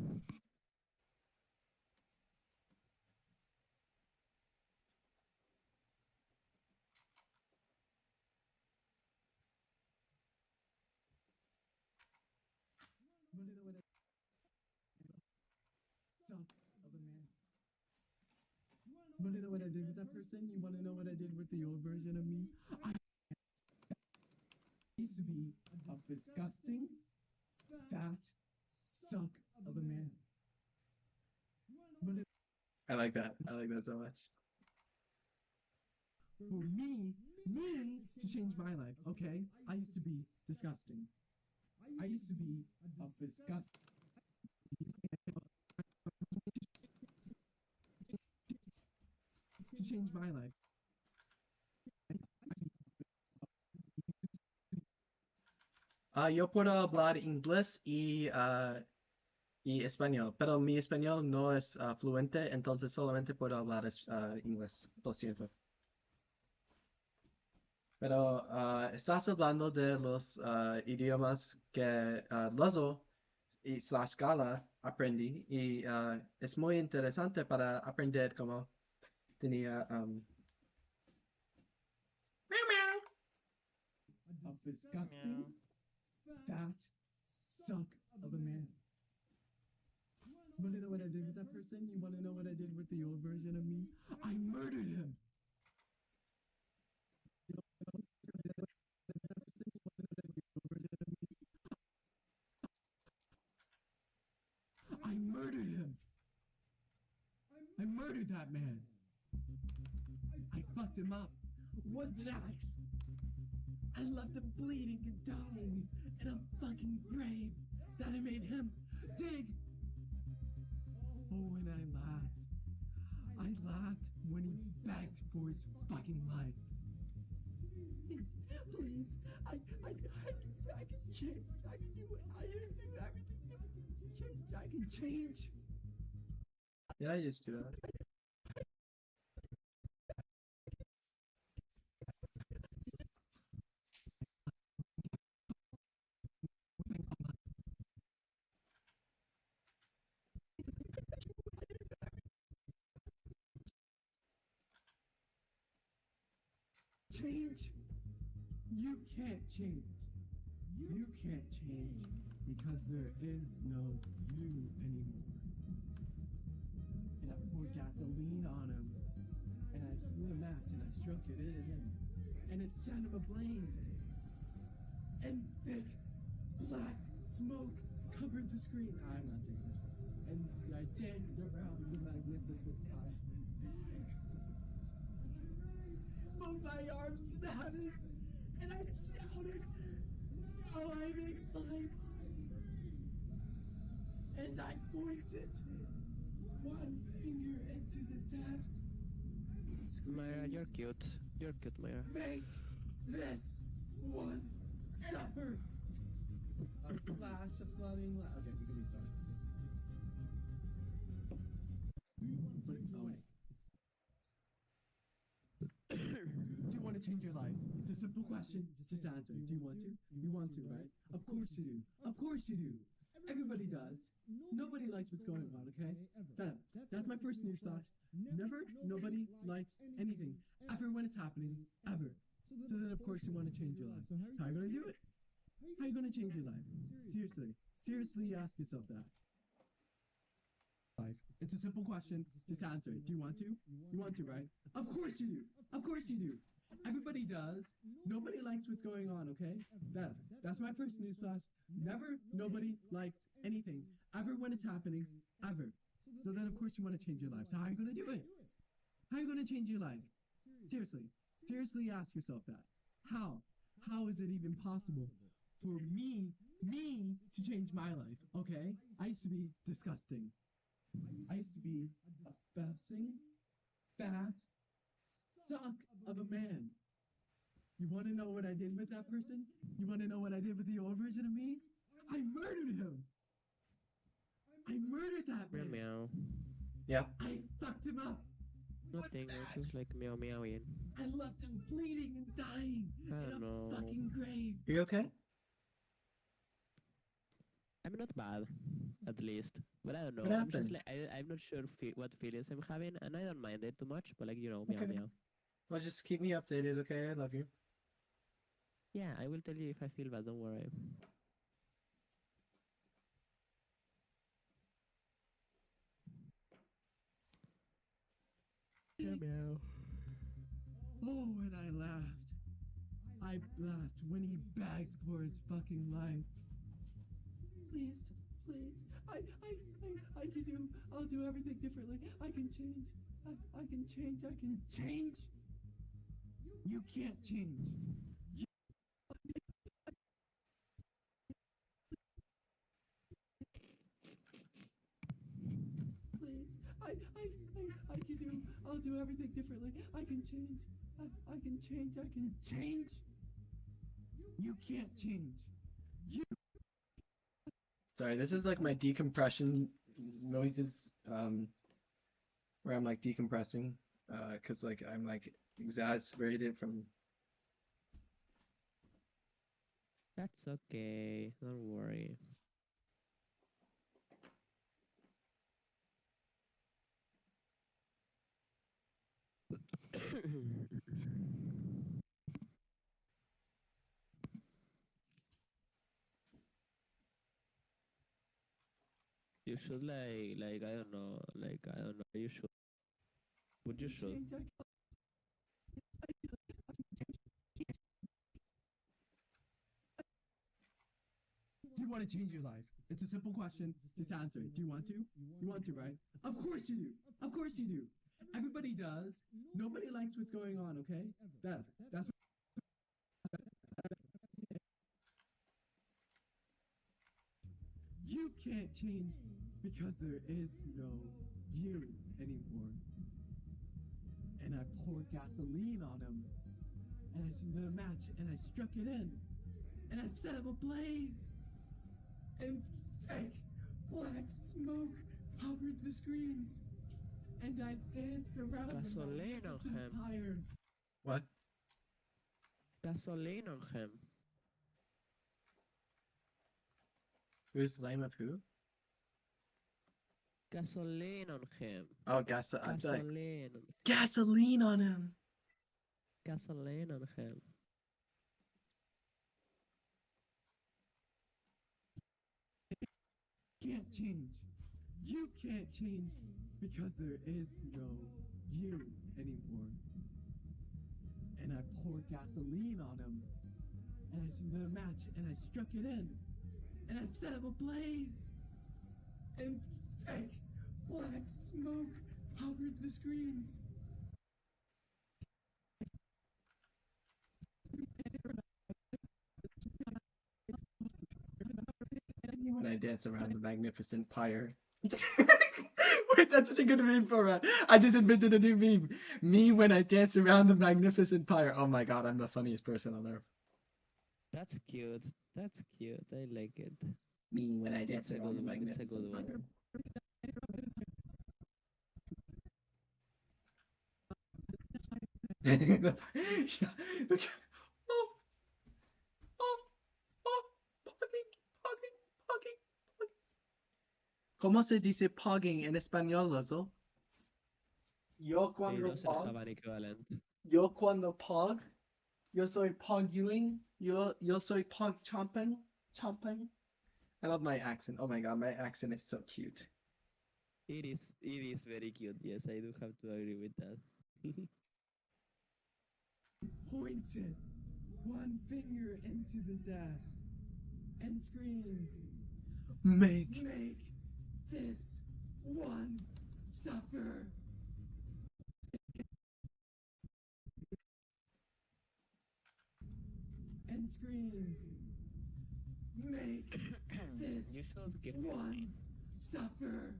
[SPEAKER 3] Wanna know what suck of a man. Wanna know what I did with that person? You wanna know what I did with the old version of me? I used to be a disgusting, fat, suck of a man.
[SPEAKER 2] I like that. I like that so much.
[SPEAKER 3] For me to change my life, okay? I used to be disgusting. I used to be a disgusting. To change my life.
[SPEAKER 2] Yo puedo hablar inglés y español, pero mi español no es fluente, entonces solamente puedo hablar inglés. Lo siento. Pero estás hablando de los idiomas que Lazo y slash Gala aprendí y es muy interesante para aprender como tenía
[SPEAKER 3] A disgusting, fat, suck of a man. Wanna know what I did with that person? You wanna know what I did with the old version of me? I murdered him! I murdered him! I murdered that man! I fucked him up with an axe! I left him bleeding and dying in a fucking grave that I made him dig! Oh, and I laughed. I laughed when he begged for his fucking life. Please, I can change. I can do it. I can do everything. I can change.
[SPEAKER 2] Yeah, I used to do that.
[SPEAKER 3] Change. You can't change. You can't change because there is no you anymore. And I poured gasoline on him, and I blew a match, and I struck it in, and it set him ablaze. And thick black smoke covered the screen. I'm not doing this. And I danced around the magnificent time. Moved my arms to the heavens, and I shouted, "Now I make life!" And I pointed one finger into the depths.
[SPEAKER 6] Myra, you're cute. You're cute, Myra.
[SPEAKER 3] Make this one suffer. A flash of flooding light. Okay, we can restart. Do you want to change your life? It's a simple question. Just answer. Do you want to? You want to, right? Of course you do. Of course you do. Everybody does. Nobody likes what's going on, okay? That's my first news flash. Never, nobody likes anything. Ever when it's happening. Ever. So then, of course, you want to change your life. How are you going to do it? How are you going to change your life? Seriously. Seriously ask yourself that. It's a simple question. Just answer it. Do you want to? You want to, right? Of course you do. Of course you do. Everybody does. Nobody likes what's going on, okay? That's my first news flash. Never, nobody likes anything. Ever when it's happening. Ever. So then, of course, you want to change your life. So how are you going to do it? How are you going to change your life? Seriously. Seriously ask yourself that. How? How is it even possible for me to change my life, okay? I used to be disgusting. I used to be a fessing, fat, suck of a man. You want to know what I did with that person? You want to know what I did with the old version of me? I murdered him. I murdered that
[SPEAKER 6] Meow
[SPEAKER 3] man.
[SPEAKER 6] meow.
[SPEAKER 2] Yeah.
[SPEAKER 3] I fucked him up.
[SPEAKER 6] Nothing. I just like meow meowing.
[SPEAKER 3] I left him bleeding and dying
[SPEAKER 6] I
[SPEAKER 3] in
[SPEAKER 6] don't
[SPEAKER 3] a
[SPEAKER 6] know.
[SPEAKER 3] fucking grave.
[SPEAKER 2] You okay?
[SPEAKER 6] I'm not bad, at least. But I don't know.
[SPEAKER 2] What
[SPEAKER 6] I'm just
[SPEAKER 2] happened?
[SPEAKER 6] like I'm not sure what feelings I'm having, and I don't mind it too much. But like meow
[SPEAKER 2] Okay.
[SPEAKER 6] meow.
[SPEAKER 2] Well, just keep me updated, okay? I love you.
[SPEAKER 6] Yeah, I will tell you if I feel bad. Don't worry. Meow meow.
[SPEAKER 3] Oh, and I laughed. I laughed when he begged for his fucking life. Please, please, I can do, I'll do everything differently. I can change. I can change. I can change. You can't change. Please, I can do, I'll do everything differently. I can change. I can change. I can change. You can't change.
[SPEAKER 2] Sorry, this is like my decompression noises, where I'm like decompressing, cause like I'm like exasperated from.
[SPEAKER 6] That's okay. Don't worry. You should like I don't know, you should. Would you should?
[SPEAKER 3] Change. Do you want to change your life? It's a simple question. Just answer it. Do you want to? You want to, right? Of course you do. Of course you do. Everybody does. Nobody likes what's going on, okay? That's you can't change because there is no you anymore. And I poured gasoline on him. And I lit a match and I struck it in. And I set him ablaze. And thick black smoke covered the screens. And I danced around the
[SPEAKER 6] Gasoline on him.
[SPEAKER 3] fire.
[SPEAKER 2] What?
[SPEAKER 6] Gasoline on him.
[SPEAKER 2] Who's the name of who?
[SPEAKER 6] Gasoline on him.
[SPEAKER 2] Oh, I'm like,
[SPEAKER 6] Gasoline.
[SPEAKER 2] gasoline on him.
[SPEAKER 6] Gasoline on him.
[SPEAKER 3] Can't change. You can't change because there is no you anymore. And I poured gasoline on him. And I lit a match and I struck it in. And I set him ablaze. And thick black smoke covered the screens.
[SPEAKER 2] When I dance around the magnificent pyre. Wait, That's such a good meme format. I just invented a new meme. Me when I dance around the magnificent pyre. Oh my god, I'm the funniest person on earth.
[SPEAKER 6] That's cute. That's cute. I like it.
[SPEAKER 2] Me when I dance
[SPEAKER 6] It's a
[SPEAKER 2] around the
[SPEAKER 6] good one. It's a
[SPEAKER 2] magnificent
[SPEAKER 6] good one.
[SPEAKER 2] pyre. Yeah, look. Oh, oh, oh, pogging, pogging, pogging, pogging. ¿Cómo se dice pogging en español, Lazo? Yo
[SPEAKER 6] They
[SPEAKER 2] cuando
[SPEAKER 6] doesn't
[SPEAKER 2] pog,
[SPEAKER 6] have an equivalent.
[SPEAKER 2] yo cuando pog, yo soy pogging, yo soy pog chomping, chomping. I love my accent. Oh my god, my accent is so cute.
[SPEAKER 6] It is very cute. Yes, I do have to agree with that.
[SPEAKER 3] Pointed one finger into the desk and screamed,
[SPEAKER 2] Make
[SPEAKER 3] this one suffer. And screamed, make this
[SPEAKER 6] You should give me
[SPEAKER 3] one suffer.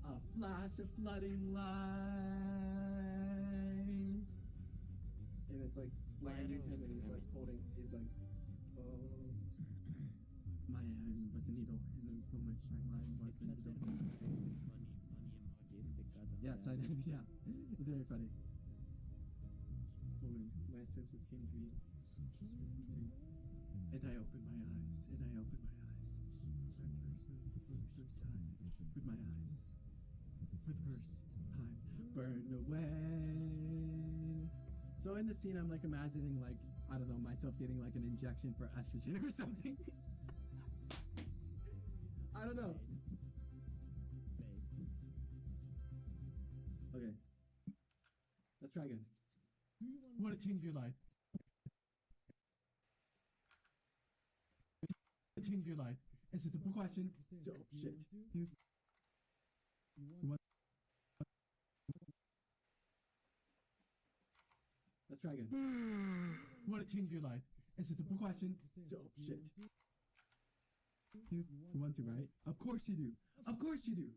[SPEAKER 3] A flash of flooding light. And it's like blinding him, and he's like holding, he's like, oh, my hand was a needle, and then from which my mind was a needle. Yes, I know, yeah. It's very funny. When my senses came to me, and I opened my eyes, and I opened my eyes. For the first time, with my eyes. For the first time, burned away. So in the scene, I'm like imagining, like, I don't know, myself getting like an injection for estrogen or something. I don't know. Okay. Let's try again. You want to change your life? Change your life. It's a simple question. Dope shit. You want... Let's try again. You want to change your life? It's a simple question. Dope shit. You want to, right? Of course you do. Of course you do.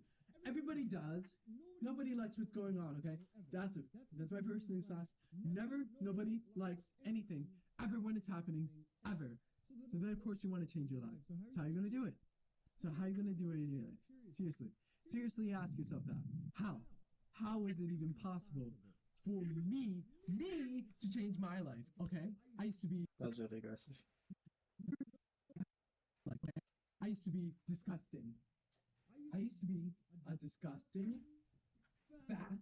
[SPEAKER 3] Everybody does. Nobody likes what's going on, okay? That's it. That's my personal slash. Never, nobody likes anything ever when it's happening, ever. So then, of course, you want to change your life. So how are you going to do it? So how are you going to do it in your life? Seriously. Seriously ask yourself that. How? How is it even possible for me to change my life, okay? I used to be...
[SPEAKER 2] That was really aggressive.
[SPEAKER 3] Like, I used to be disgusting. I used to be a disgusting, fat,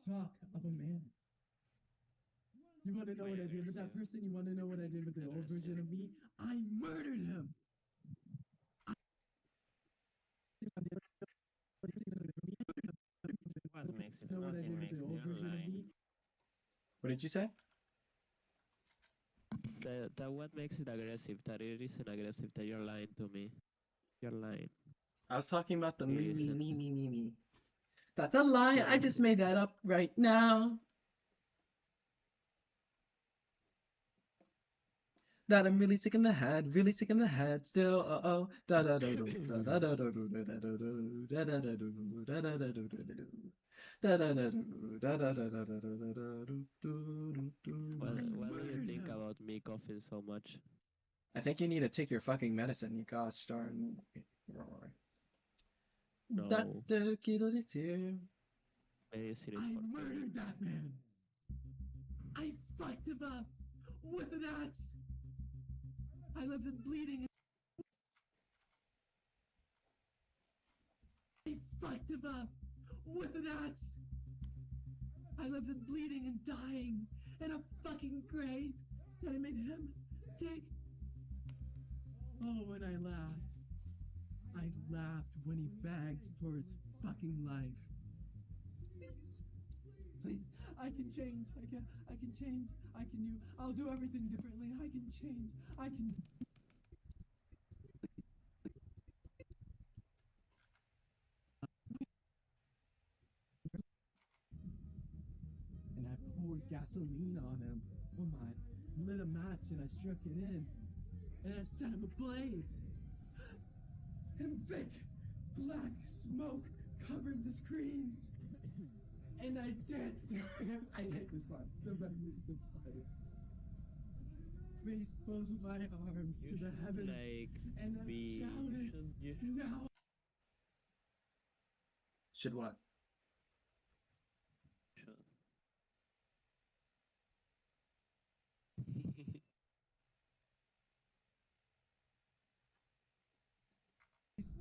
[SPEAKER 3] suck of a man. You want to know what I did with that person? You want to know what I did with the old version of me? I murdered him.
[SPEAKER 6] What makes it?
[SPEAKER 3] You know what I
[SPEAKER 6] Nothing
[SPEAKER 3] did with
[SPEAKER 6] makes
[SPEAKER 3] the
[SPEAKER 6] me
[SPEAKER 3] old version of
[SPEAKER 6] online.
[SPEAKER 3] me?
[SPEAKER 2] What did you say?
[SPEAKER 6] That what makes it aggressive? That it isn't aggressive. That you're lying to me. You're lying.
[SPEAKER 2] I was talking about the
[SPEAKER 6] It
[SPEAKER 2] me,
[SPEAKER 6] isn't.
[SPEAKER 2] me. That's a lie.
[SPEAKER 6] It
[SPEAKER 2] I just
[SPEAKER 6] isn't.
[SPEAKER 2] made that up right now. That I'm really sick in the head, really sick in the head. Still, oh, da da da do, da da da do, da da da do, da da da do, da da da do, da da da do, da da da da do.
[SPEAKER 6] What do you think about me coughing so much?
[SPEAKER 2] I think you need to take your fucking medicine. You gosh darn.
[SPEAKER 6] No.
[SPEAKER 2] Dr. Kittle is here.
[SPEAKER 6] Medicine is
[SPEAKER 3] I
[SPEAKER 6] for
[SPEAKER 3] murdered that man. I fucked him up with an axe. I left him bleeding. I fucked him up with an axe. I left him bleeding and dying in a fucking grave that I made him dig. Oh, and I laughed. I laughed when he begged for his fucking life. Please, I can change. I can change. I'll do everything differently. I can change. I can. And I poured gasoline on him. Oh my, lit a match and I struck it in. And I set him ablaze. And thick, black smoke covered the screens, and I danced to him. I hate this part. The memory is so funny. Raised both my arms to the heavens,
[SPEAKER 6] Like,
[SPEAKER 3] and I shouted,
[SPEAKER 6] you should
[SPEAKER 3] now
[SPEAKER 2] Should what?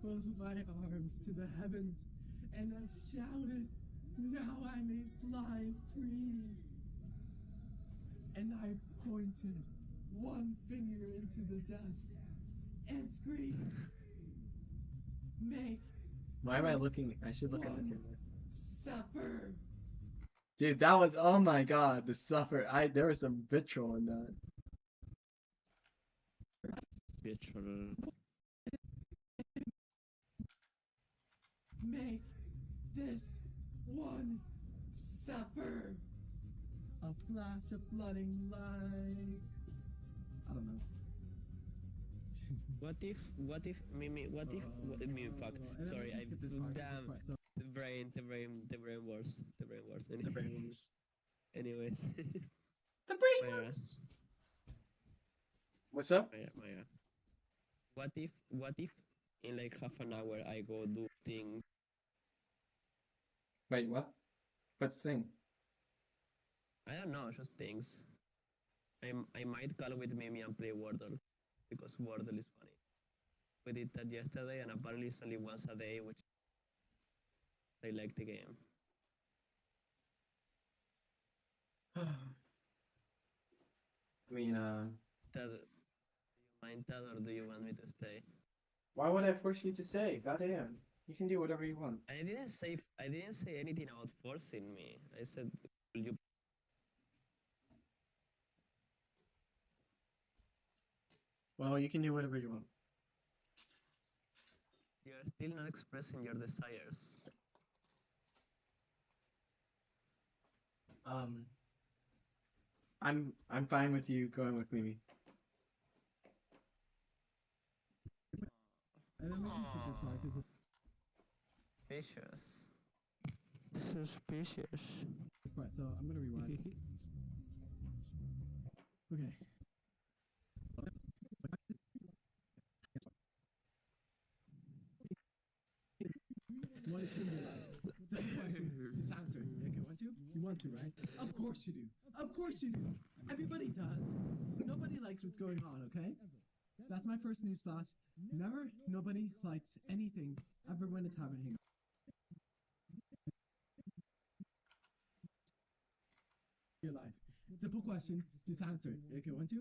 [SPEAKER 3] both my arms to the heavens, and I shouted, now I may fly free. And I pointed one finger into the depths and screamed, make
[SPEAKER 2] Why am I
[SPEAKER 3] this
[SPEAKER 2] looking? I should look at the
[SPEAKER 3] one
[SPEAKER 2] camera.
[SPEAKER 3] suffer.
[SPEAKER 2] Dude, that was, oh my god, the suffer. There was some vitriol in that.
[SPEAKER 6] Vitriol.
[SPEAKER 3] Make this one suffer. A flash of flooding light. I don't know.
[SPEAKER 6] What if, Mimi, Mimi, fuck, sorry, I, damn, the brain worse,
[SPEAKER 2] The brain worms.
[SPEAKER 6] anyways,
[SPEAKER 2] The brain
[SPEAKER 6] Maya,
[SPEAKER 2] worms. What's up?
[SPEAKER 6] Maya, what if in like half an hour I go do thing,
[SPEAKER 2] Wait, what? What's the thing?
[SPEAKER 6] I don't know, just things, I might call with Mimi and play Wordle, because Wordle is funny. We did that yesterday, and apparently it's only once a day, which I like the game.
[SPEAKER 2] I mean,
[SPEAKER 6] Tad, do you mind that, or do you want me to stay?
[SPEAKER 2] why would I force you to stay? Goddamn. You can do whatever you want.
[SPEAKER 6] I didn't say anything about forcing me. I said, will you?
[SPEAKER 2] Well, you can do whatever you want.
[SPEAKER 6] You're still not expressing your desires.
[SPEAKER 2] I'm fine with you going with Mimi.
[SPEAKER 3] And then we can keep this part because
[SPEAKER 6] Suspicious. Suspicious.
[SPEAKER 3] this part. So I'm gonna rewind. Okay. Want to change your life? Second question, just answer. Okay, want to? You want to, right? Of course you do. Of course you do. Everybody does. Nobody likes what's going on, okay? That's my first news flash. Never, nobody likes anything ever when it's happening. Your life. Simple question, just answer. Okay, want to?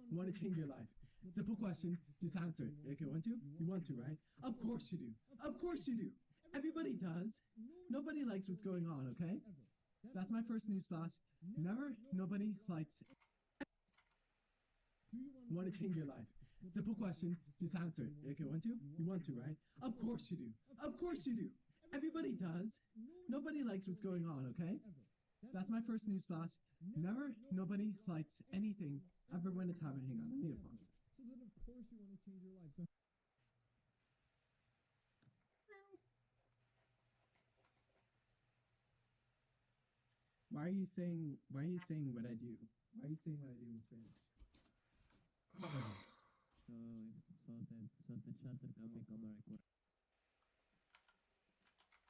[SPEAKER 3] You want to change your life? Simple question, just answer. Okay, want to? You want to, right? Of course you do. Of course you do. Everybody does. Nobody likes what's going on, okay? That's my first news flash. Never, nobody likes. You want to change your life? Simple question, just answer. Okay, want to? You want to, right? Of course you do. Of course you do. Everybody does. Nobody likes what's going on, okay? That's my first news flash. Never, nobody likes anything ever when it's happening. Hang on, I need a pause.
[SPEAKER 5] So then, of course, you want to change your life. So
[SPEAKER 3] Why are you saying what I do? Why are you saying what I do in Spanish?
[SPEAKER 6] So the chatter can become a record.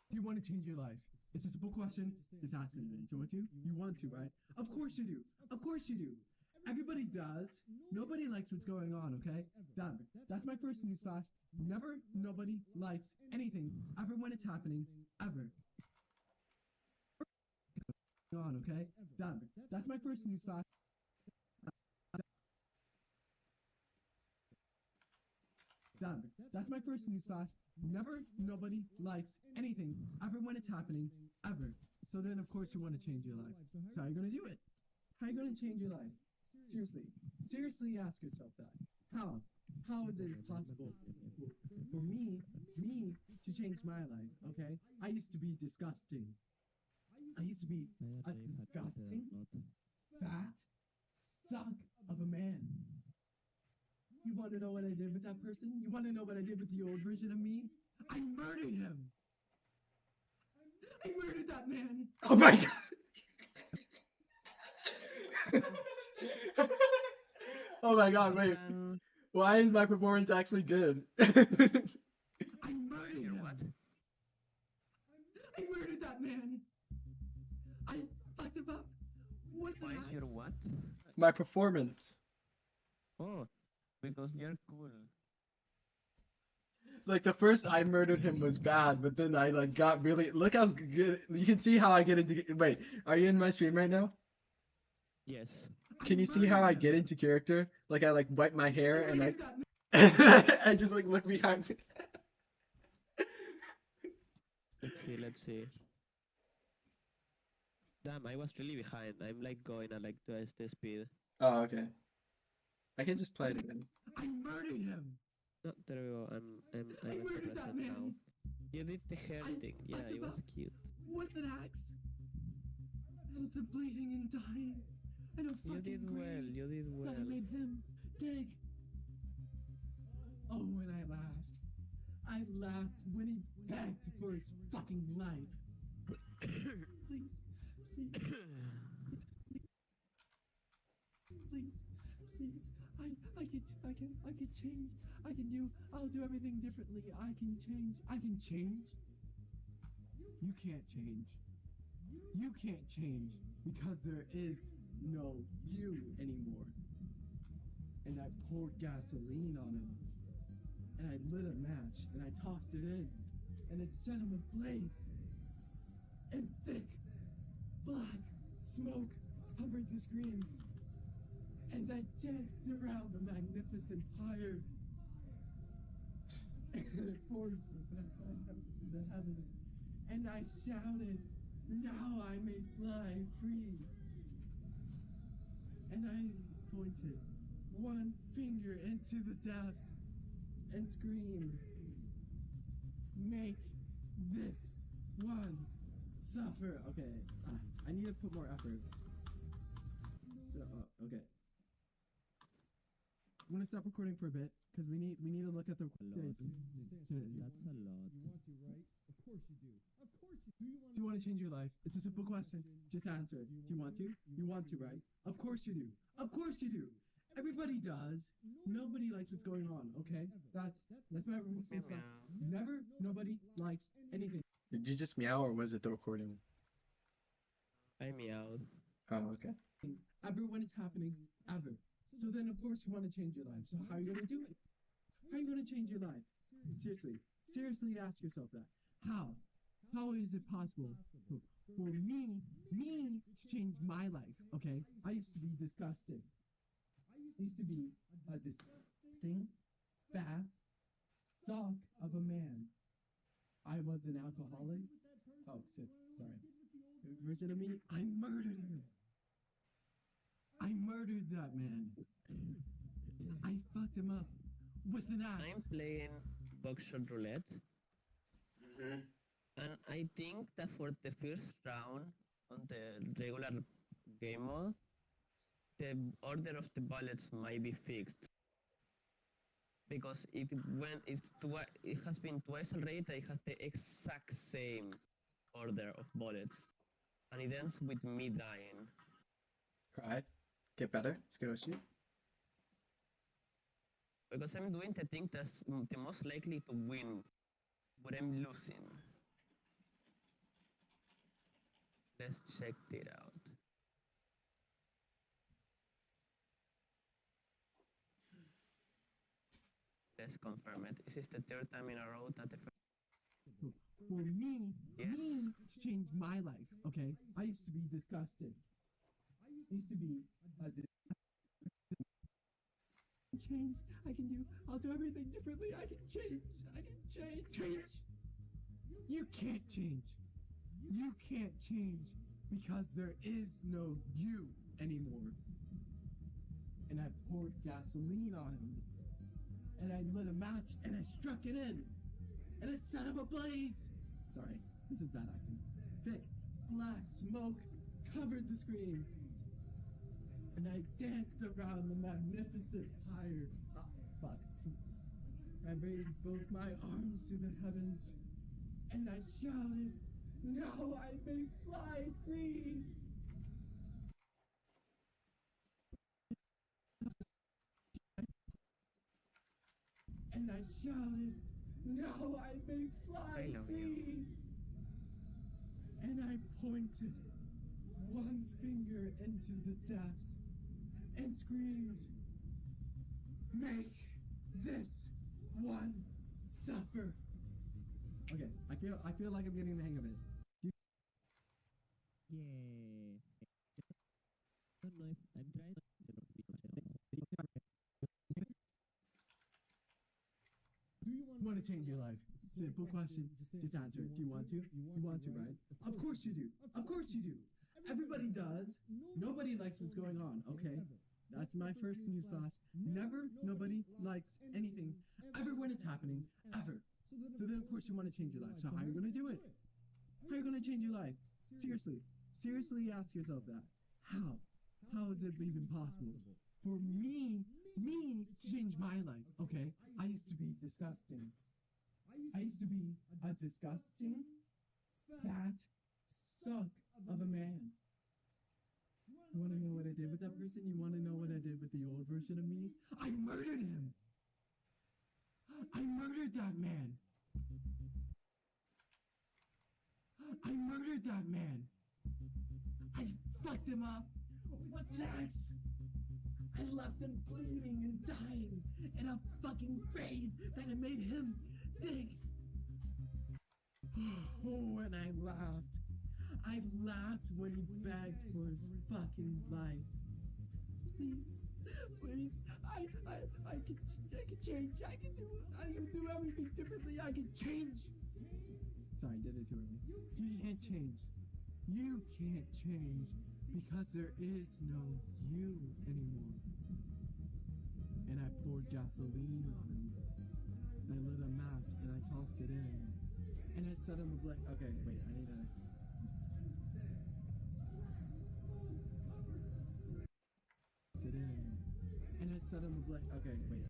[SPEAKER 3] Do you want to change your life? It's a simple question. Just ask it. Do you want to? You want to, right? Of course you do. Of course you do. Everybody does. Nobody likes what's going on, okay? Done. That's my first news flash. Never, nobody likes anything ever when it's happening, ever. On, okay? Done. That's my first news flash. Done. That's my first news flash. Never, nobody likes anything ever when it's happening, ever. So then, of course, you want to change your life. So how are you going to do it? How are you going to change your life? Seriously. Seriously ask yourself that. How? How is it possible for me to change my life, okay? I used to be disgusting. I used to be a disgusting, fat, suck of a man. You want to know what I did with that person? You want to know what I did with the old version of me? I murdered him! I murdered that man.
[SPEAKER 2] Oh my god. Oh my god, wait.
[SPEAKER 6] Um,
[SPEAKER 2] Why is my performance actually good?
[SPEAKER 3] I murdered
[SPEAKER 6] Your
[SPEAKER 3] him.
[SPEAKER 6] what?
[SPEAKER 3] I murdered that man. I fucked him up. What the
[SPEAKER 6] Why is
[SPEAKER 3] heck?
[SPEAKER 6] your what?
[SPEAKER 2] My performance.
[SPEAKER 6] Oh, because you're cool.
[SPEAKER 2] Like the first I murdered him was bad, but then I like got really look how good you can see how I get into wait, are you in my stream right now?
[SPEAKER 6] Yes.
[SPEAKER 2] Can you see how I get into character? Like I like wipe my hair and I
[SPEAKER 3] murdered that man.
[SPEAKER 2] I just like look behind me.
[SPEAKER 6] Let's see. Let's see. Damn, I was really behind. I'm like going at like twice the speed.
[SPEAKER 2] Oh, okay. I can just play it again.
[SPEAKER 3] I murdered him.
[SPEAKER 6] No, there we go. I'm
[SPEAKER 3] I
[SPEAKER 6] at the
[SPEAKER 3] murdered that
[SPEAKER 6] present now.
[SPEAKER 3] man.
[SPEAKER 6] You did the hair
[SPEAKER 3] I
[SPEAKER 6] thing. Yeah,
[SPEAKER 3] fucked
[SPEAKER 6] it
[SPEAKER 3] him
[SPEAKER 6] was
[SPEAKER 3] up.
[SPEAKER 6] cute.
[SPEAKER 3] What the heck? And to bleeding and dying. I don't
[SPEAKER 6] You
[SPEAKER 3] fucking
[SPEAKER 6] did well.
[SPEAKER 3] grave
[SPEAKER 6] You did
[SPEAKER 3] that I
[SPEAKER 6] well.
[SPEAKER 3] made him dig. Oh, when I laughed. I laughed when he begged for his fucking life. Please, please, please, please. I can change. I'll do everything differently. I can change. I can change. You can't change. You can't change because there is no you anymore. And I poured gasoline on him. And I lit a match and I tossed it in. And it set him ablaze. And thick, black smoke covered the screams. And I danced around the magnificent pyre. And it poured to the heavens. And I shouted, now I may fly free. And I pointed one finger into the depths and screamed, make this one suffer. Okay, I need to put more effort. So, okay. I'm gonna stop recording for a bit because we need to look at the.
[SPEAKER 6] That's a lot.
[SPEAKER 5] You want to, right? Of course you do. Of course you do.
[SPEAKER 3] Do you want to change your life? It's a simple question. Just answer it. Do you want to? You want to, right? Of course you do. Of course you do. Everybody does. Nobody likes what's going on. Okay, that's my response. Never. Nobody likes anything.
[SPEAKER 2] Did you just meow or was it the recording?
[SPEAKER 6] I meowed.
[SPEAKER 2] Oh, okay.
[SPEAKER 3] Ever when it's happening, ever. So then, of course, you want to change your life. So how are you gonna do it? How are you gonna change your life? Seriously, ask yourself that. How? How is it possible for me to change my life? Okay, I used to be disgusting. I used to be a disgusting, fat sock of a man. I was an alcoholic. Oh shit, sorry. Version of me, I murdered him. I murdered that man. I fucked him up with an axe.
[SPEAKER 6] I'm playing Buckshot Roulette,
[SPEAKER 2] Mm-hmm.
[SPEAKER 6] and I think that for the first round on the regular game mode, the order of the bullets might be fixed because it has been twice already that it has the exact same order of bullets, and it ends with me dying.
[SPEAKER 2] Right. Get better. Let's go shoot.
[SPEAKER 6] Because I'm doing the thing that's the most likely to win, but I'm losing. Let's check it out. Let's confirm it. This is the third time in a row that the
[SPEAKER 3] For me
[SPEAKER 6] Yes.
[SPEAKER 3] to change my life. Okay, I used to be disgusting. I used to be a change. I'll do everything differently. I can change. Change. You can't change. You can't change because there is no you anymore. And I poured gasoline on him. And I lit a match and I struck it in. And it set him ablaze. Sorry, this is bad acting. Thick, black smoke covered the screams. And I danced around the magnificent pyre. Oh, fuck. I raised both my arms to the heavens. And I shouted, Now I may fly free. And I shouted, now I may fly free. And I pointed one finger into the depths and screamed, make this one suffer. Okay, I feel like I'm getting the hang of it.
[SPEAKER 6] Yeah. I don't know if I'm trying
[SPEAKER 3] Do you want to change your life? Simple question. Just answer it. Do you want to? You want to, right? Of course you do. Of course you do. Everybody does. Nobody likes what's going on, okay? That's my first news flash. Never, nobody likes anything ever when it's happening, ever. So then, of course, you want to change your life. So how are you going to do it? How are you going to change your life? Seriously. Seriously ask yourself that. How? How is it even possible? For me to change my life, okay? I used to be disgusting. I used to be a disgusting, fat suck of a man. You want to know what I did with that person? You want to know what I did with the old version of me? I murdered him! I murdered that man! I murdered that man! I fucked him up with an axe! I left him bleeding and dying in a fucking grave that I made him dig! Oh, and I laughed. I laughed when he begged for his fucking life. Please, I can change. I can do everything differently. I can change. Sorry, did it too early. You can't change. You can't change because there is no you anymore. And I poured gasoline on him. And I lit a match and I tossed it in. And I set him like, okay, wait, I need to. It in. And I set him like, okay, wait.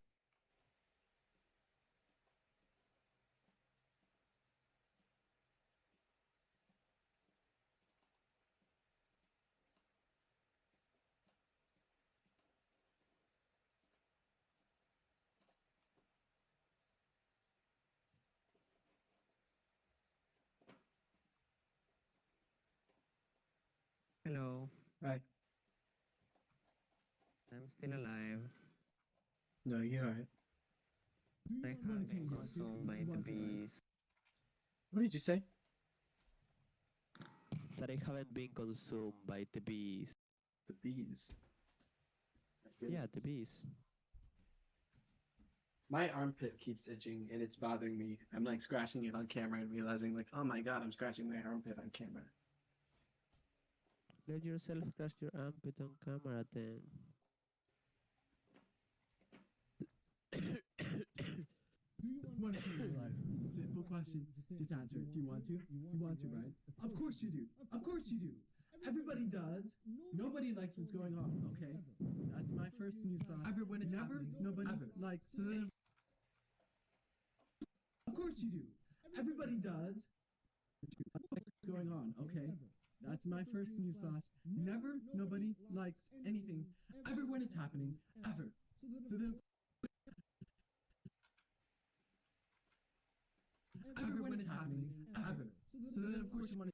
[SPEAKER 6] Hello,
[SPEAKER 2] Right.
[SPEAKER 6] I'm still alive.
[SPEAKER 2] No, you alright.
[SPEAKER 6] I
[SPEAKER 3] wanna
[SPEAKER 6] have been
[SPEAKER 3] change it?
[SPEAKER 6] consumed by
[SPEAKER 3] You
[SPEAKER 6] the
[SPEAKER 3] want to, right?
[SPEAKER 6] beast.
[SPEAKER 2] What did you say?
[SPEAKER 6] That I haven't been consumed by the beast.
[SPEAKER 2] The bees. My
[SPEAKER 6] Yeah, the
[SPEAKER 2] goodness.
[SPEAKER 6] beast.
[SPEAKER 2] My armpit keeps itching and it's bothering me. I'm like scratching it on camera and realizing like, oh my god, I'm scratching my armpit on camera.
[SPEAKER 6] Let yourself crush your armpit on camera then.
[SPEAKER 3] Do you want to change your life? Simple question. Just answer it. Do you want to? You want to, right? Of course you do. Of course you do. Everybody does. Nobody likes what's going on, okay? That's my first news flash. Ever when it's happening. Nobody likes. So then, of course you do. Everybody does. What's going on, okay? That's my first news flash. Never, nobody likes anything ever when it's happening, ever. So then, ever when it's happening, ever. So then, of course, you want to.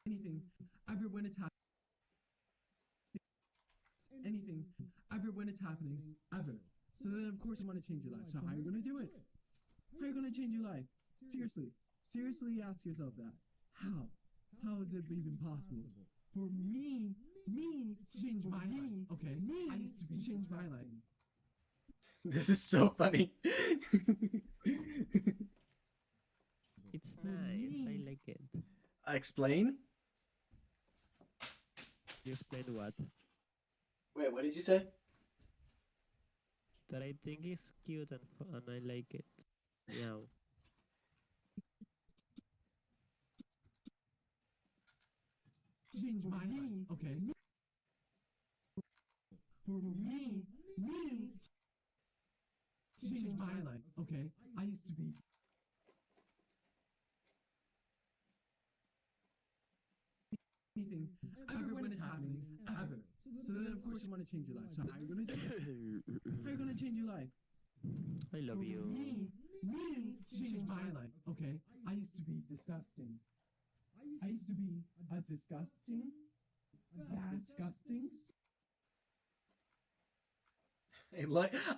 [SPEAKER 3] Anything ever when it's happening. Anything ever when it's happening, ever. So then, of course, you want to change your life. So how are you going to do it? How are you going to change your life? Seriously. Seriously ask yourself that. How? How is it even possible? For me to change my life, okay? I used to change my life.
[SPEAKER 2] This is so funny.
[SPEAKER 6] It's nice. I like it.
[SPEAKER 2] Explain?
[SPEAKER 6] You explain what?
[SPEAKER 2] Wait, what did you say?
[SPEAKER 6] That I think is cute and and I like it. Yeah.
[SPEAKER 3] Change my life, okay? me change my life. Okay, I used to be anything ever when it's happening ever. So then of course you want to change your life. So how are you gonna do it? How are you gonna change your life?
[SPEAKER 6] I love
[SPEAKER 3] For
[SPEAKER 6] you.
[SPEAKER 3] me change my life. Okay, I used to be disgusting. I used to be a disgusting.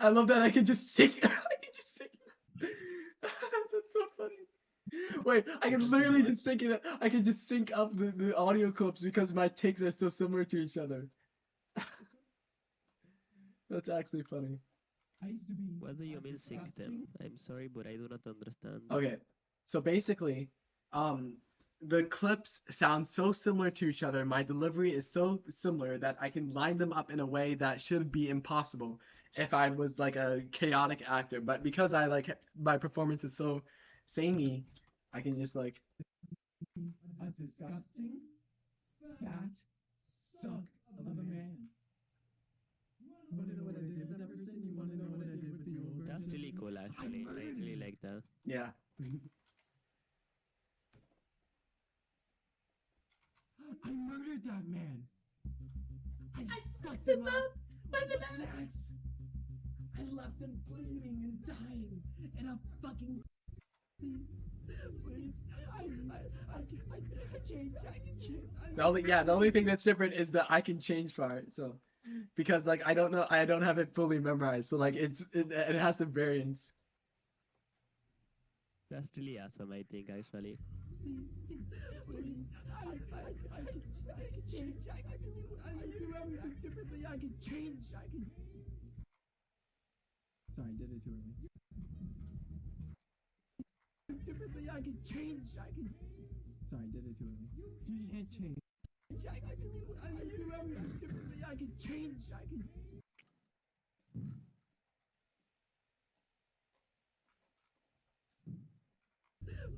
[SPEAKER 2] I love that I can just sing. I can just sing. That's so funny. Wait, I can literally just sync it. I can just sync up the audio clips because my takes are so similar to each other. That's actually funny.
[SPEAKER 3] I used to be.
[SPEAKER 6] What do you mean sync them? I'm sorry, but I do not understand.
[SPEAKER 2] Okay, so basically, um, the clips sound so similar to each other. My delivery is so similar that I can line them up in a way that should be impossible if I was like a chaotic actor. But because I like my performance is so samey, I can just like.
[SPEAKER 3] A disgusting, fat suck of a man. You wanna know what I did with that person? You wanna know what I did with the old version?
[SPEAKER 6] That's really cool, actually. I really like that.
[SPEAKER 2] Yeah.
[SPEAKER 3] I murdered that man. I fucked him up with an axe. I left him bleeding and dying in a fucking. Please, I can change.
[SPEAKER 2] The only thing that's different is the I can change part. So, because like I don't know, I don't have it fully memorized. So like it has some variance.
[SPEAKER 6] That's really awesome, I think, actually.
[SPEAKER 3] Please, I can change. I can do everything differently. I can change. I can. Sorry, did it too early. Differently, I can change. I can. Sorry, did it too early. You can't change. I can do everything differently. I can change. I can.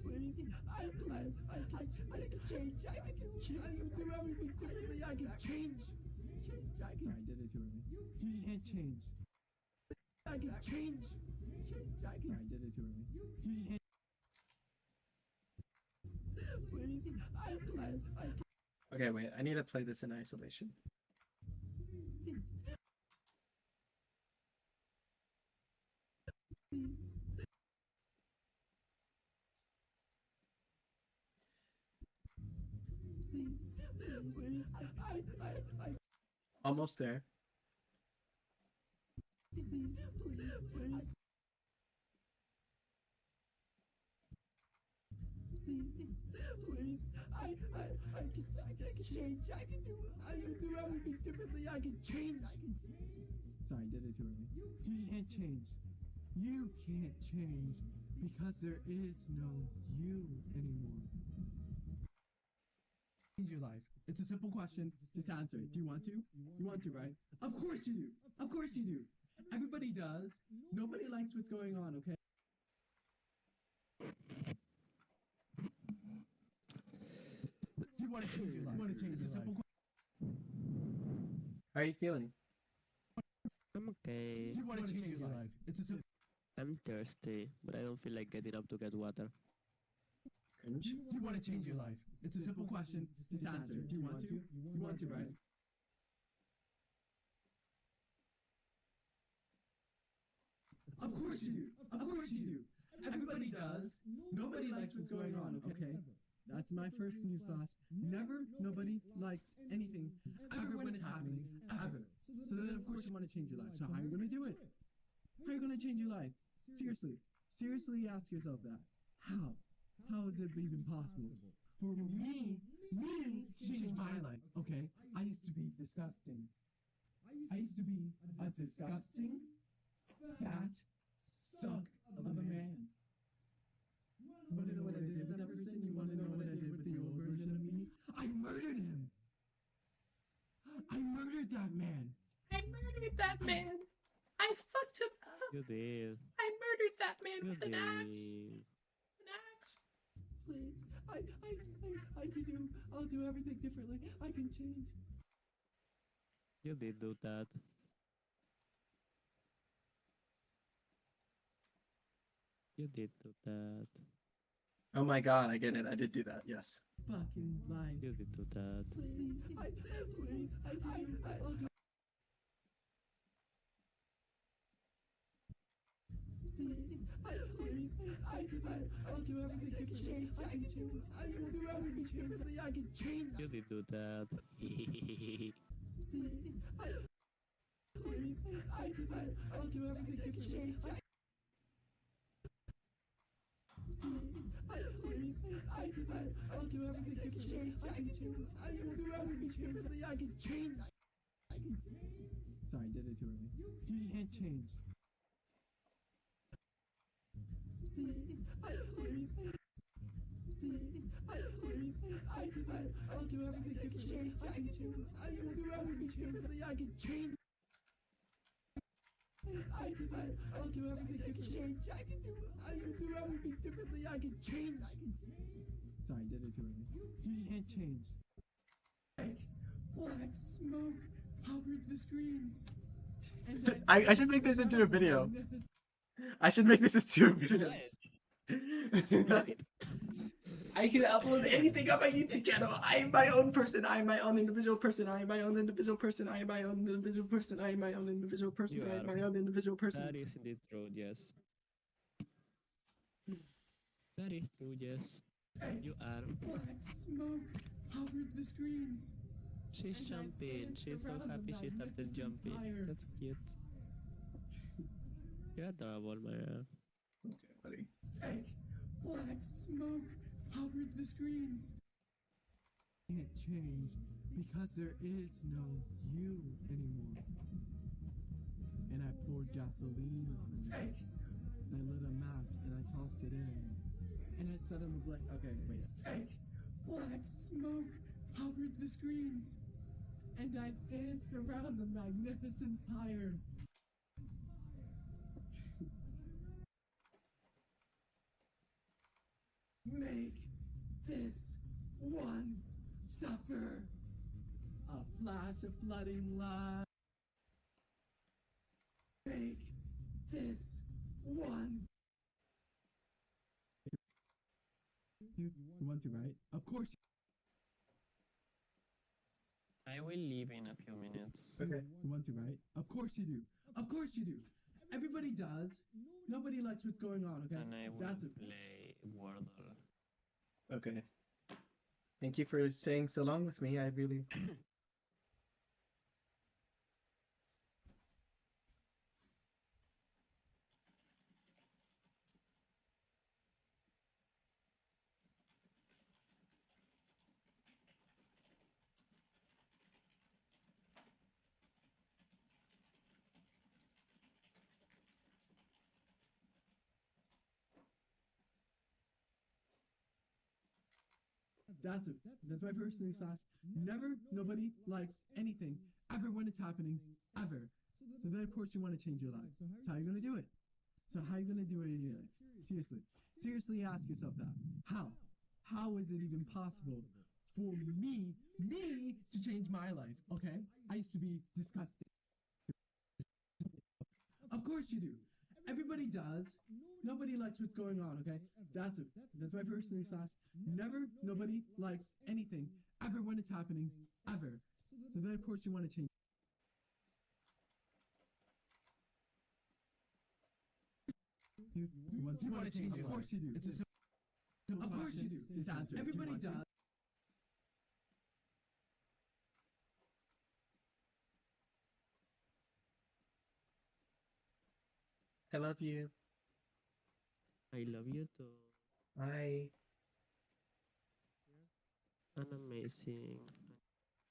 [SPEAKER 3] Please, I can change. I can do everything differently. I can change. Sorry, did it too early. You can't change. I can change. Sorry, did it too early. You can't. Please, I can.
[SPEAKER 2] Okay, wait. I need to play this in isolation.
[SPEAKER 3] Please, I.
[SPEAKER 2] Almost there.
[SPEAKER 3] Please. Please, I can change. I can do everything differently. I can change. Sorry, did it too early. You can't change. You can't change because there is no you anymore. Change your life. It's a simple question. Just answer it. Do you want to? You want to, right? Of course you do. Of course you do. Everybody does. Nobody likes what's going on, okay? Do you want to change your life? You want to change your life?
[SPEAKER 2] How are you feeling?
[SPEAKER 6] I'm okay.
[SPEAKER 3] Do you want to change your life? It's a simple.
[SPEAKER 6] I'm thirsty, but I don't feel like getting up to get water.
[SPEAKER 2] Cringe?
[SPEAKER 3] Do you want to change your life? It's a simple question. Just answer it. Do you want to? You want to, right? Of course you do. Of course you do. Everybody does. Nobody likes what's going on, okay? That's my first news flash. Never, nobody likes anything ever when it's happening, ever. So then, of course, you want to change your life. So how are you going to do it? How are you going to change your life? Seriously. Seriously ask yourself that. How? How is it even possible? For me to change my life, okay? I used to be disgusting. I used to be a disgusting, fat suck of a man. You wanna know what I did with that person? You wanna know what I did with the old version of me? I murdered him! I murdered that man!
[SPEAKER 2] I murdered that man. I fucked him up.
[SPEAKER 6] You did.
[SPEAKER 2] I murdered that man
[SPEAKER 6] You
[SPEAKER 2] with an axe.
[SPEAKER 6] did.
[SPEAKER 2] An axe.
[SPEAKER 3] Please, I can do, I'll do everything differently. I can change.
[SPEAKER 6] You did do that. You did do that.
[SPEAKER 2] Oh my god, I get it. I did do that. Yes.
[SPEAKER 3] Fucking life.
[SPEAKER 6] You did do that.
[SPEAKER 3] Please, I'll do. I'll do everything to change. I will do everything to change. I can change.
[SPEAKER 6] You did do that.
[SPEAKER 3] Please, I'll do everything to change. I'll do everything to change. I will do everything to change. I can change. Sorry, did it too early. You can't change. I'll do everything to change. I will do everything to change. I can change. I'll do everything to change. I will do everything differently. I can change. Sorry, did it too early. You can't change. Black smoke covered the screens. And
[SPEAKER 2] I should make this into a video. I should make this into a video. I can upload anything on my YouTube channel. I am my own person. I am my own individual person. I am my own individual person. I am my own individual person. I am my own individual person. I am my own individual person.
[SPEAKER 6] That is indeed true, yes. That is true, yes. You are.
[SPEAKER 3] Black smoke covered the screens.
[SPEAKER 6] She's jumping. She's so happy she started jumping. That's cute. You're adorable, Maya.
[SPEAKER 2] Okay, buddy.
[SPEAKER 3] Black smoke covered the screens. Can't change because there is no you anymore. And I poured gasoline on it. I lit a match and I tossed it in. And I set him like, okay, wait. Black smoke covered the screens. And I danced around the magnificent pyre. Make this one suffer. A flash of flooding light. Make this one. You want to, right? Of course.
[SPEAKER 6] I will leave in a few minutes.
[SPEAKER 3] Okay. You want to, right? Of course you do. Of course you do. Everybody does. Nobody likes what's going on, okay?
[SPEAKER 6] And I will
[SPEAKER 3] That's it.
[SPEAKER 6] play Wordle.
[SPEAKER 2] Okay. Thank you for saying so long with me. I really.
[SPEAKER 3] That's it. That's my first thing slash. Never, nobody likes anything ever when it's happening, ever. So then of course you want to change your life. So how are you going to do it? So how are you going to do it in your life? Seriously. Seriously ask yourself that. How? How is it even possible for me to change my life, okay? I used to be disgusting. Of course you do. Everybody does. Nobody likes what's going on, okay? That's it. That's my first thing slash. Never, nobody likes anything ever when it's happening, ever. So then of course you want to change. You want to change it. Of course you do. It's a simple of course you do. Just answer. Everybody does.
[SPEAKER 2] I love you.
[SPEAKER 6] I love you too.
[SPEAKER 2] Bye.
[SPEAKER 6] And amazing.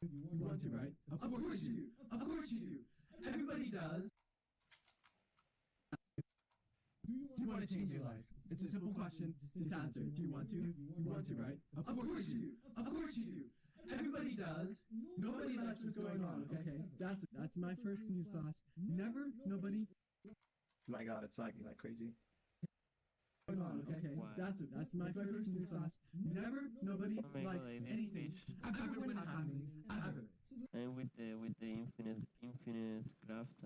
[SPEAKER 3] You want to, right? Of course you do. Of course you do. Everybody does. Do you want to change your life? It's a simple question. Just answer. Do you want to? You want to, right? Of course you do. Of course you do. Everybody does. Nobody likes what's going on, okay? That's my first news flash. Never, nobody.
[SPEAKER 2] Oh my god, it's lagging like crazy.
[SPEAKER 3] Going on, okay? That's my first news flash. Never, nobody
[SPEAKER 6] Oh my
[SPEAKER 3] likes
[SPEAKER 6] god, I need
[SPEAKER 3] anything.
[SPEAKER 6] fish.
[SPEAKER 3] Ever when it's happening. Ever.
[SPEAKER 6] And with the infinite craft.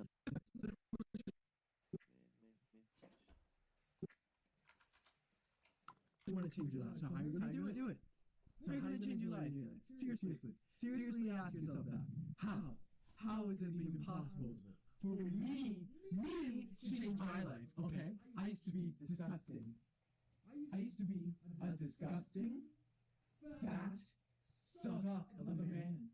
[SPEAKER 3] want to change your life. So how are you going to do it? So how are you going to change your life? Seriously. Seriously ask yourself that. How? How is it even possible for me to change my life? Okay? I used to be disgusting. I used to be a disgusting, fat, suck of a man.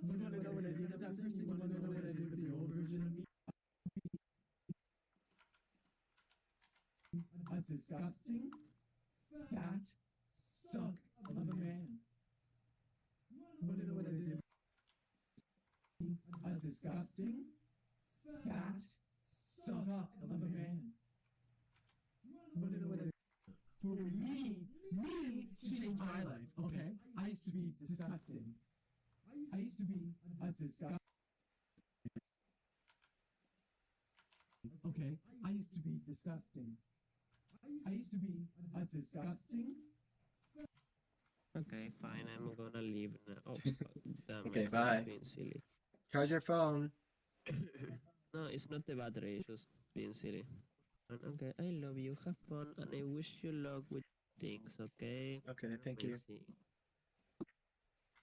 [SPEAKER 3] You want to know what I did with that person? You want to know what I did with the old version of me? A disgusting, fat, suck of a man. You want to know what I did? A disgusting, fat, suck of a man. You want to know what I did? For me to change my life, okay? I used to be disgusting. I used to be a disgusting. Okay, I used to be disgusting. I used to be a disgusting.
[SPEAKER 6] Okay, fine. I'm gonna leave now. Oh, fuck. Damn,
[SPEAKER 2] Okay,
[SPEAKER 6] my phone is
[SPEAKER 2] bye.
[SPEAKER 6] being silly.
[SPEAKER 2] Charge your phone.
[SPEAKER 6] No, it's not the battery. It's just being silly. And okay, I love you. Have fun, and I wish you luck with things. Okay.
[SPEAKER 2] Okay, thank you.
[SPEAKER 6] Amazing.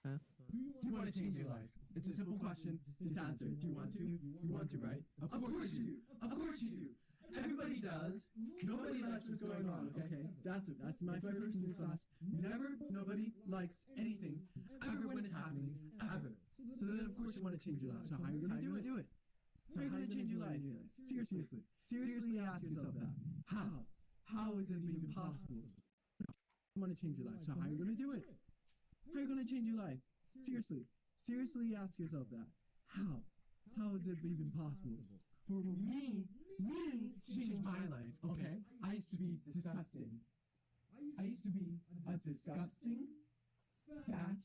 [SPEAKER 6] Have fun.
[SPEAKER 3] Do you want to change your life? It's a simple question. Just answer. Do you want to? You want to, right? Of course you do. Of course you do. Everybody does. Nobody likes what's going on, okay? That's my first in this class. Nobody likes anything ever when it's happening, ever. So then, of course, you want to change your life. So how are you going to do it? So how are you going to change your life? Seriously. Seriously ask yourself that. How? How is it even possible? You want to change your life. So how are you going to do it? How are you going to change your life? Seriously. Seriously ask yourself that. How? How is it even possible? For me to change my life, okay? I used to be disgusting. I used to be a disgusting, fat,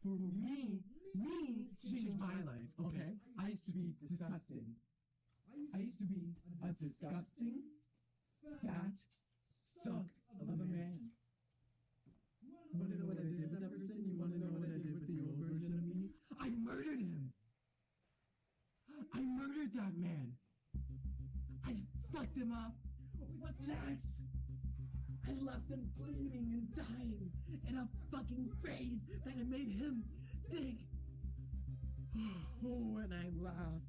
[SPEAKER 3] for me to change my life, okay? I used to be disgusting. I used to be a disgusting, fat, suck of a man. You want to know what I did with that person? You want to know what I did with the old version of me? I murdered him. I murdered that man. I fucked him up with an axe. I left him bleeding and dying in a fucking grave that I made him dig. Oh, and I laughed.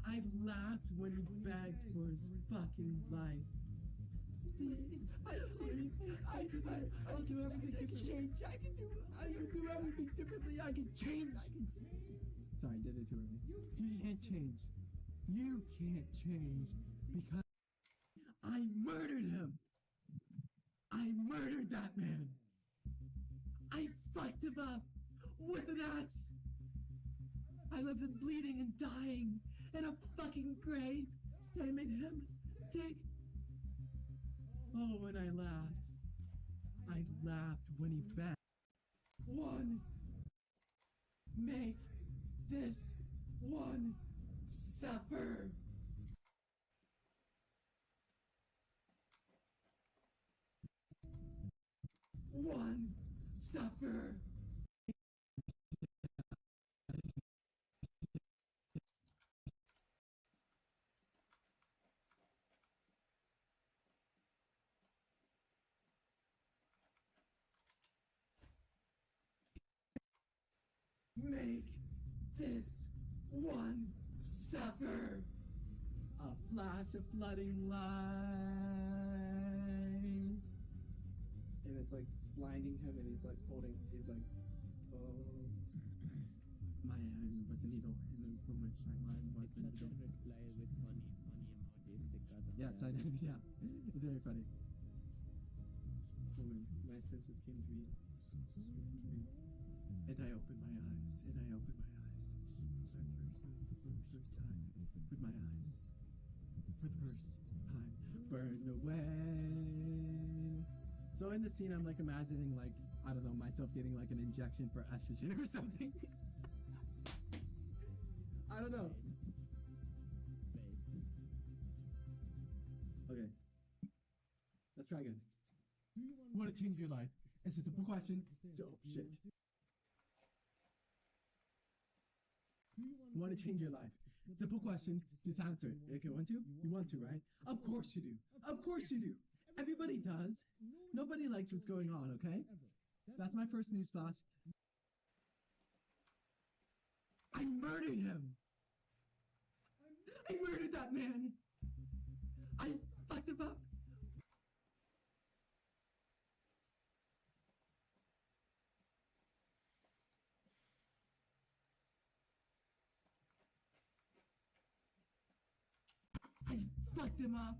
[SPEAKER 3] I laughed when he begged for his fucking life. Please, I'll do everything to change. I can do everything differently. I can change. Sorry, did it too early. You can't change. You can't change because I murdered him. I murdered that man. I fucked him up with an axe. I left him bleeding and dying in a fucking grave that I made him dig. Oh, and I laughed. I laughed when he begged. One, make this one suffer. One suffer. Make this one suffer. A flash of flooding light. And it's like blinding him, and he's like holding, he's like, oh. My hand was a needle, and then for my mind was a needle.
[SPEAKER 6] Reply with funny emojis. The cat.
[SPEAKER 3] Yes, I did, yeah. It's very funny. When my senses came to me, and I opened my eyes, and I opened my eyes. For the first time, with my eyes. For the first time, burned away. So in the scene, I'm like imagining, like, I don't know, myself getting like an injection for estrogen or something. I don't know. Okay. Let's try again. Want to change your life? It's a simple question. Oh, shit. Want to change your life? Simple question. Just answer it. Okay, want to? You want to, right? Of course you do. Of course you do. Everybody does. Nobody likes what's going on, okay? That's my first news flash. I murdered him. I murdered that man. I fucked him up. I fucked him up.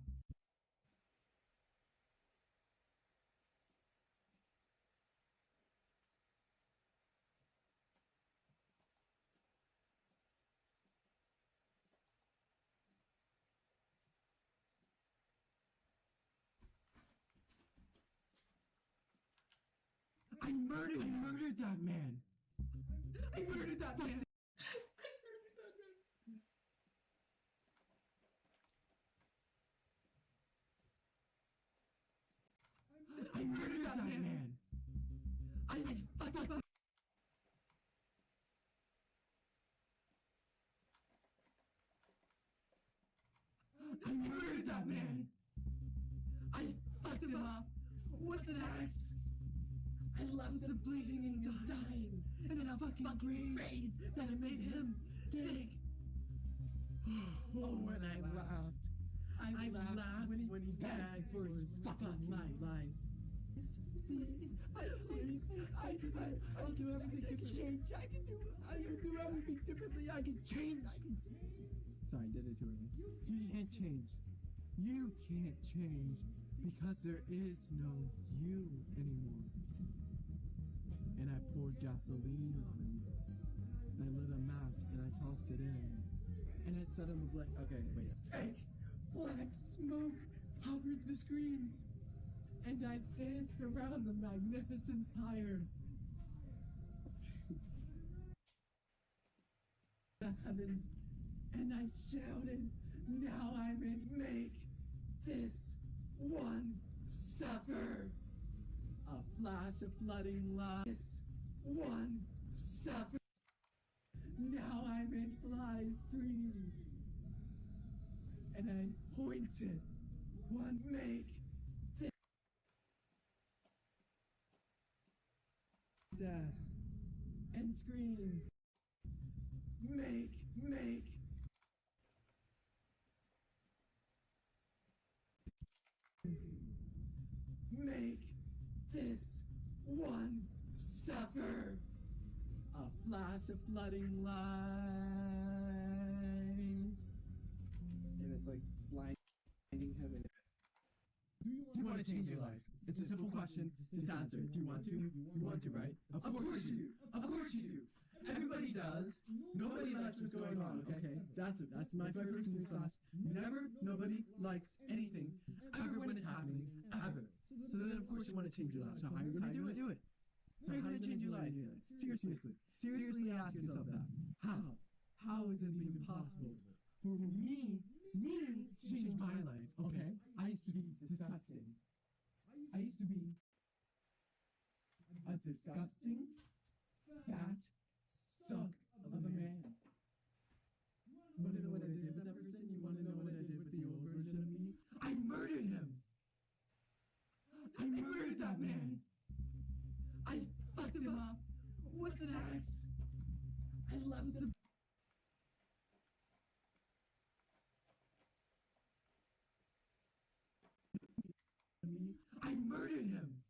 [SPEAKER 3] I murdered that man. I murdered that man. I murdered that man. I fucked up. I murdered that man. I fucked him up with an axe. I left him bleeding and dying in a fucking grave that I made him dig. Oh, when I laughed. I laughed when he begged for his fucking life. Please, I'll do everything to change. I can do everything differently. I can change. Sorry, did it too early. You can't change. You can't change because there is no you anymore. And I poured gasoline on him. And I lit a match and I tossed it in. And I set him ablaze. Okay, wait. Fake black smoke covered the screens. And I danced around the magnificent pyre. The heavens. And I shouted, now I may make this one suffer. A flash of flooding light. This one suffer. Now I may fly free. And I pointed, one make this deaths and screams. Make this one suffer. A flash of flooding light. And it's like blinding heaven. Do you want to change your life? It's a simple question. Just answer. Do you want to? You want to, right? Of course you do. Of course you do. Everybody does. Nobody likes what's going on, okay? That's my first news flash. Nobody likes anything ever when it's happening, ever. So then, of course, you want to change your life. So how are you going to do it? So how are you going to change your life? Seriously ask yourself that. How? How is it even possible for me to change my life, okay? I used to be disgusting. I used to be a disgusting, fat suck of a man. You want to know what I did with that person? You want to know what I did with the old version of me? I murdered him. I murdered that man. I fucked him up with an axe. I left him. I murdered him.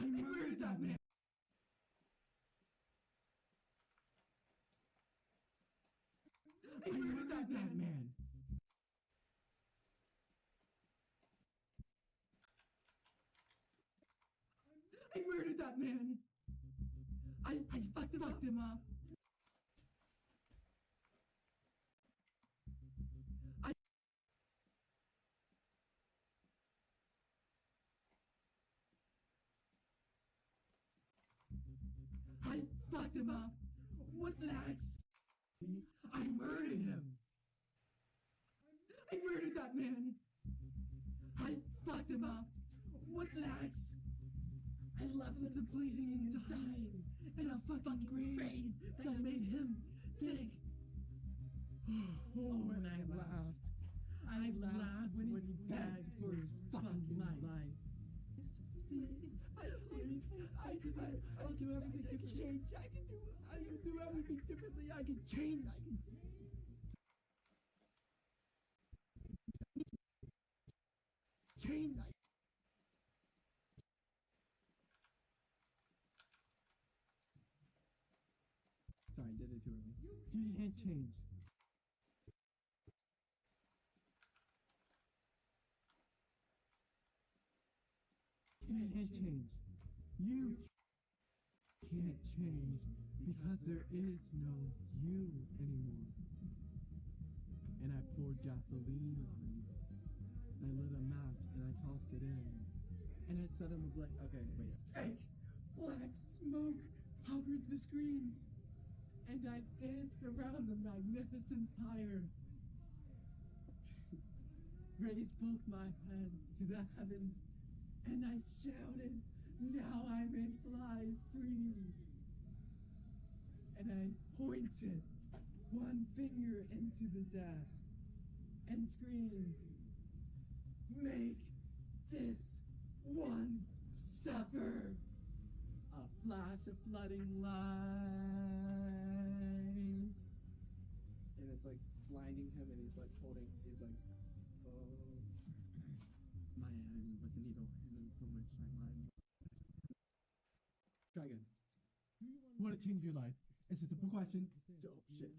[SPEAKER 3] I murdered that man. I murdered that man. I murdered that man. I fucked him up. I fucked him up with an axe. I murdered him. I murdered that that man. I fucked him up with an axe. I left him bleeding and dying in a fucking grave that I made him dig. Oh, and I laughed. I laughed when he begged for his fucking life. Please, I'll do everything to change. I can do everything differently. I can change. Change. Sorry, did it too early. You can't change. You can't change. You can't change because there is no you anymore. And I poured gasoline on him. I lit a match and I tossed it in. And I set him ablaze. Okay, wait. Fake black smoke covered the screams. And I danced around the magnificent pyre. Raised both my hands to the heavens. And I shouted, now I may fly free. And I pointed one finger into the depths and screamed, make this one suffer. A flash of flooding light. And it's like blinding him and he's like holding, he's like, oh. My hand was a needle from which my mind. Try again. Want to change your life? It's a simple question. Oh, shit.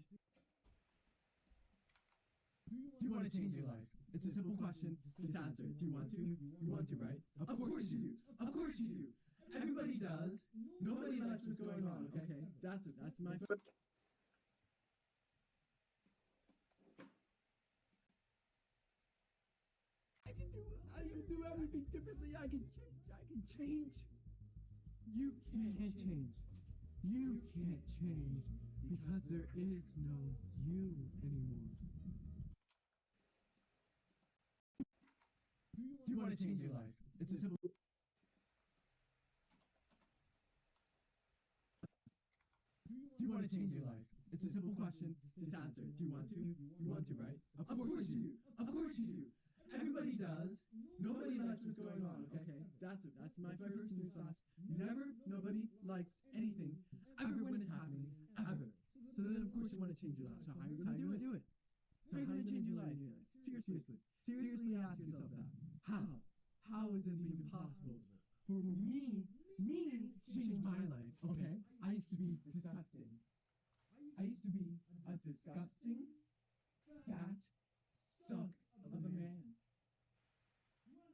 [SPEAKER 3] Do you want to change your life? It's a simple question. Just answer. Do you want to? You want to, right? Of course you do. Of course you do. Everybody does. Nobody likes what's going on, okay? That's it. That's my... I can do everything differently. I can change. You can't change. You can't change because there is no you anymore. Do you want to change your life? It's a simple... Do you want to change your life? It's a simple question. Just answer. Do you want to? You want to, right? Of course you do. Of course you do. Everybody does. Nobody likes what's going on, okay? That's it. That's my first news flash. Never, nobody likes anything ever when it's happening, ever. So then, of course, you want to change your life. So how are you going to do it? So how are you going to change your life? Seriously. Seriously ask yourself that. How? How is it even possible for me to change my life, okay? I used to be disgusting. I used to be a disgusting, fat, suck of a man.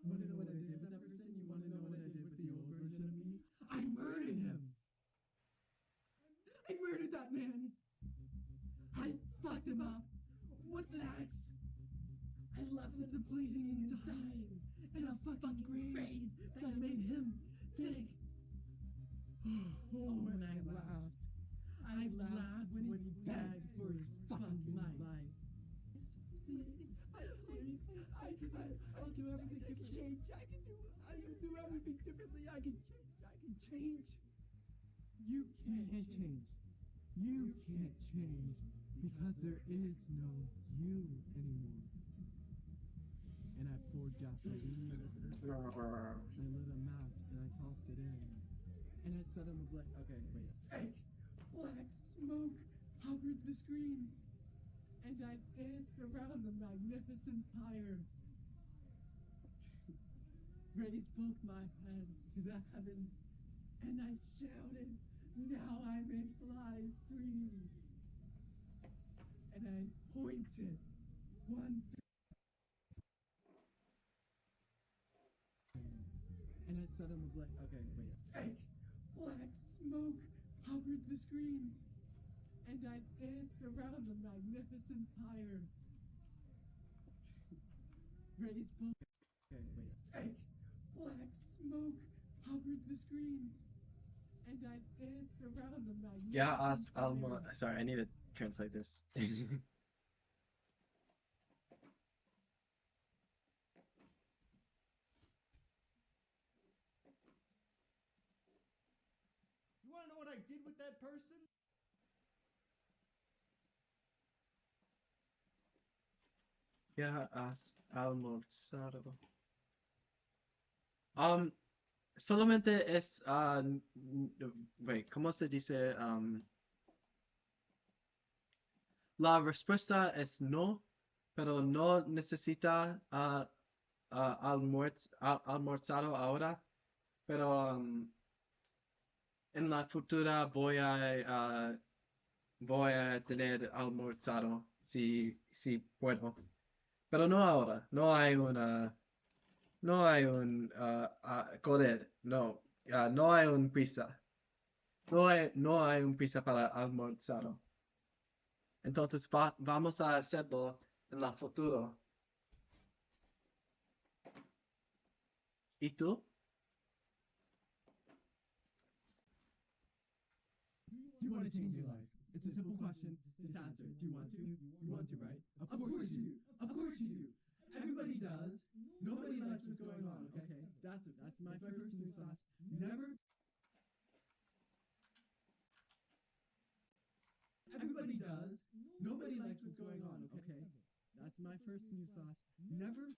[SPEAKER 3] You want to know what I did with that person? You want to know what I did with the old version of me? I murdered him! I murdered that man! I fucked him up with an axe! I left him bleeding and dying in a fucking grave that I made him dig. Oh, and I laughed. I laughed when he begged for his fucking life. Please, I'll do everything to change. I can do everything differently. I can change. You can't change. You can't change because there is no you anymore. And I poured gasoline. I lit a match and I tossed it in. And I set him ablaze. Okay, wait. Fake black smoke covered the screams. And I danced around the magnificent pyre. Raised both my hands to the heavens. And I shouted, now I may fly free. And I pointed one finger. And I set him ablaze. Okay, wait. Fake black smoke covered the screams. And I danced around the magnificent pyre. Raised both... Okay, wait. Fake black smoke covered the screams. And I danced around the magnificent pyre.
[SPEAKER 2] Sorry, I need to translate this.
[SPEAKER 5] I did with that person?
[SPEAKER 2] Ya has almorzado. Um, solamente es, wait, ¿cómo se dice? La respuesta es no, pero no necesita almorzado ahora, pero en la futura voy a tener almorzado si puedo. Pero no ahora, no hay un joder, no, no hay un prisa. No hay un prisa para almorzado. Entonces vamos a hacerlo en la futuro. ¿Y tú?
[SPEAKER 3] Do you want to change your life? It's a simple question. Just answer. Do you want to? You want to, right? Of course you do. Of course you do. Everybody does. Nobody likes what's going on, okay? That's my first news flash. Never. Everybody does. Nobody likes what's going on, okay? That's my first news flash. Never.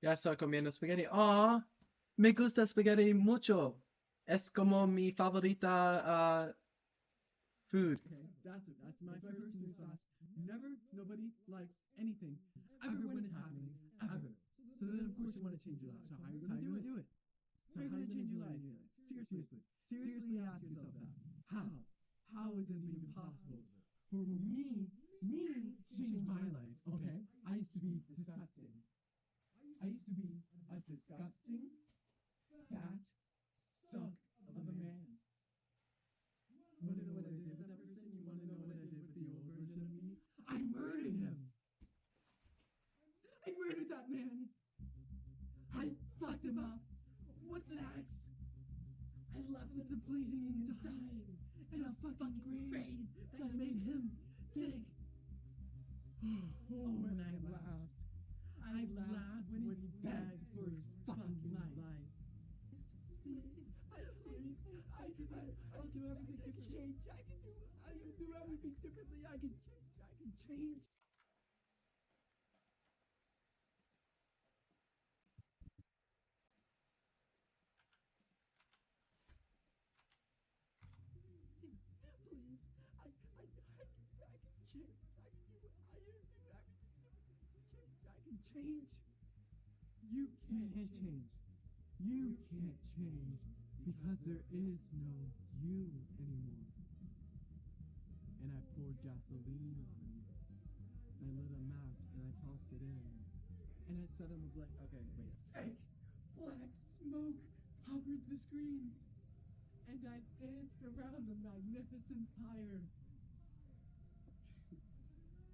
[SPEAKER 2] Ya estoy comiendo spaghetti. Oh, me gusta spaghetti mucho. Es como mi favorita food.
[SPEAKER 3] Okay, that's my first news flash. Never. Nobody likes anything ever when it's happening. Ever. So then, of course, you want to change your life. So how are you going to do it? So how are you going to change your life? Seriously. Seriously ask yourself that. How? How is it even possible for me to change my life? Okay? I used to be disgusting. I used to be a disgusting, fat, suck of a man. You want to know what I did with that person? You want to know what I did with the old version of me? I murdered him! I murdered that man! I fucked him up with an axe! I left him bleeding and dying in a fucking grave that I made him dig! Oh, and I laughed. I laughed when he begged for his fucking life. Please, I'll do everything to change. I can do everything differently. I can change. Please, I can change. I can do everything differently to change. I can change. You can't change. You can't change because there is no you anymore. And I poured gasoline on him. I lit a match and I tossed it in. And I set him like, okay, wait. Thick black smoke covered the screens. And I danced around the magnificent fire.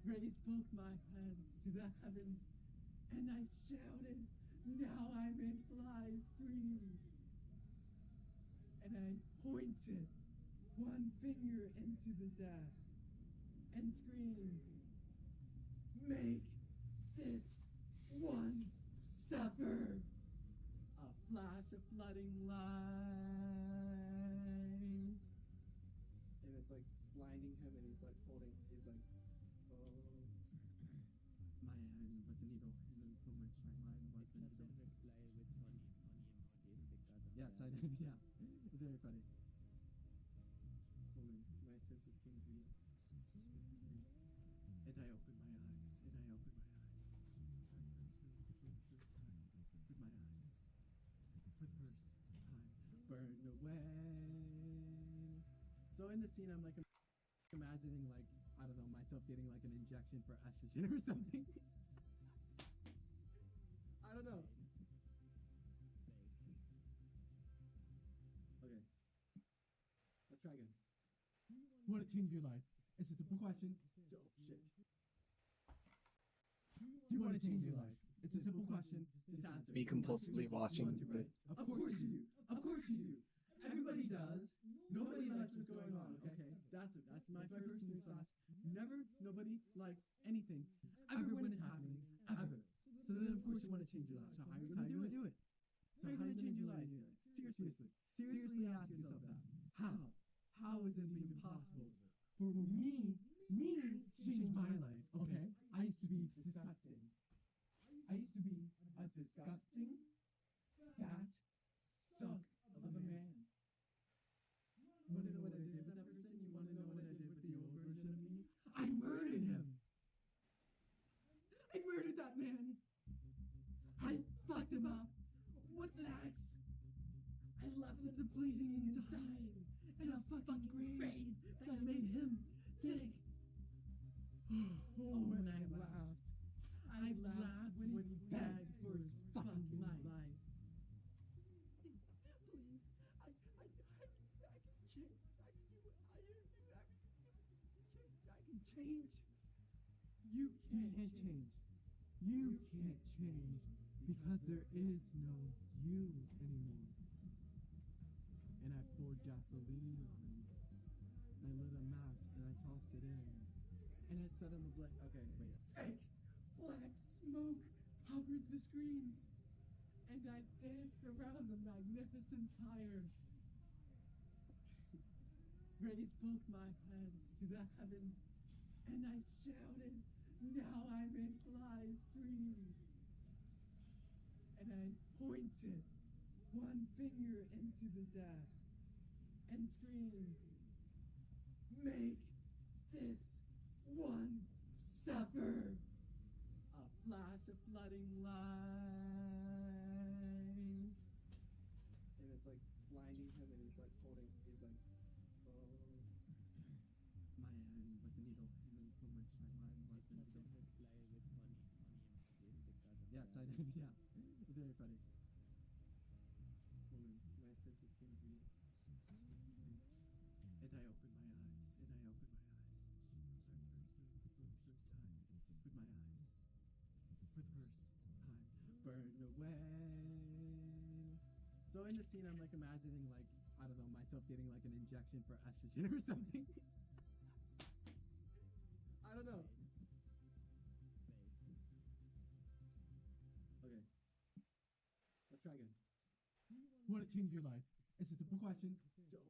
[SPEAKER 3] Raised both my hands to the heavens. And I shouted, now I may fly free. And I pointed one finger into the desk and screamed, make this one suffer. A flash of flooding light. And it's like blinding him and he's like holding, he's like, oh. My hand was a needle in the moment. My mind was a needle. Yes, I did, yeah. It's very funny. Holy, my senses came to me. And I opened my eyes. And I opened my eyes. With my eyes. For the first time. Burn away. So in the scene, I'm like imagining like, I don't know, myself getting like an injection for estrogen or something. I don't know. Okay. Let's try again. You want to change your life? It's a simple question. Oh, shit. Do you want to change your life? It's a simple question. Just answer.
[SPEAKER 2] Me compulsively watching
[SPEAKER 3] You want to, right? Of course you do. Of course you do. Everybody does. Nobody likes what's going on, okay? That's my first news flash. Never, nobody likes anything ever when it's happening, ever. So then, of course, you want to change your life. So how are you going to do it? So how are you going to change your life? Seriously. Seriously ask yourself that. How? How is it even possible for me to change my life? Okay? I used to be disgusting. I used to be a disgusting, fat, suck of a man. You want to know what I did with that person? You want to know what I did with the old version of me? I murdered him. I murdered that man. I fucked him up with an axe. I left him bleeding and dying in a fucking grave that I made him dig. Oh, and I laughed. I laughed when he begged for his fucking life. Please, I can change. I can do what I used to. I can change. You can't change. You can't change because there is no you anymore. And I poured gasoline on him. I lit a match and I tossed it in. And I set him ablaze. Okay, wait. Fake black smoke covered the screens. And I danced around the magnificent fire. Raised both my hands to the heavens. And I shouted, now I may fly free. And I pointed one finger into the desk and screamed, make this one suffer. A flash of flooding light. And it's like blinding him and he's like holding, he's like, oh. My hand was a needle and from which my mind was a needle. Yes, I did, yeah. It's very funny. Woman, my senses came to me. And I opened my eyes. And I opened my eyes. For the first time. With my eyes. For the first time. Burn away. So in the scene, I'm like imagining like, I don't know, myself getting like an injection for estrogen or something. I don't know. Okay. Let's try again. You want to change your life? It's a simple question. Oh, shit.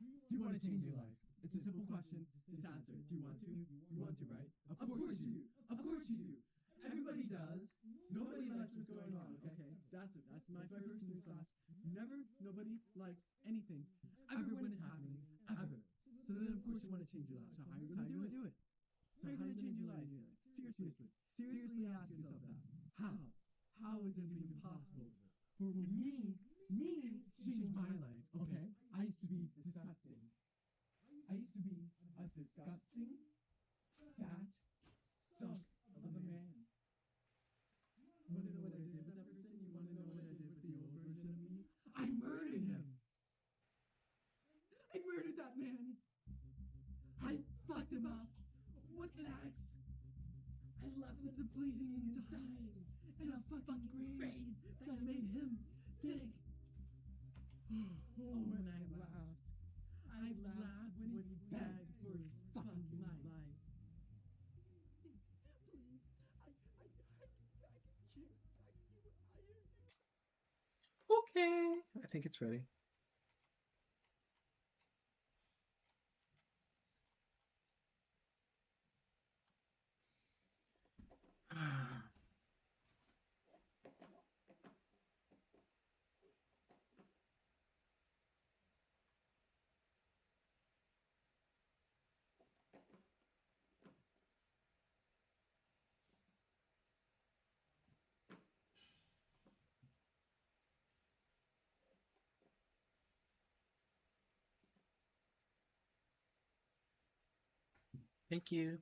[SPEAKER 3] Do you want to change your life? It's a simple question. Just answer. Do you want to? You want to, right? Of course you do. Of course you do. Everybody does. Nobody likes what's going on, okay? That's it. That's my first news flash. Never, nobody likes anything ever when it's happening, ever. So then, of course, you want to change your life. So how are you going to do it? So how are you going to change your life? Seriously. Seriously ask yourself that. How? How is it even possible for me to change my life, okay? I used to be disgusting. I used to be a disgusting, fat, suck of a man. You want to know what I did with that person? You want to know what I did with the old version of me? I murdered him. I murdered that man. I fucked him up with an axe. I left him bleeding and dying in a fucking grave that I made him dig. Oh, and I laughed. I laughed when he begged for his fucking life. Please, I can change. I can do what I used to.
[SPEAKER 2] Okay. I think it's ready. Thank you.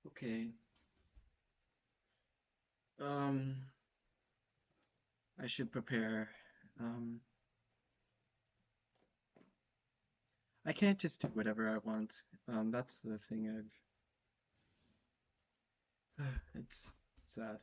[SPEAKER 2] Okay. Um, I should prepare. Um, I can't just do whatever I want. That's the thing it's sad.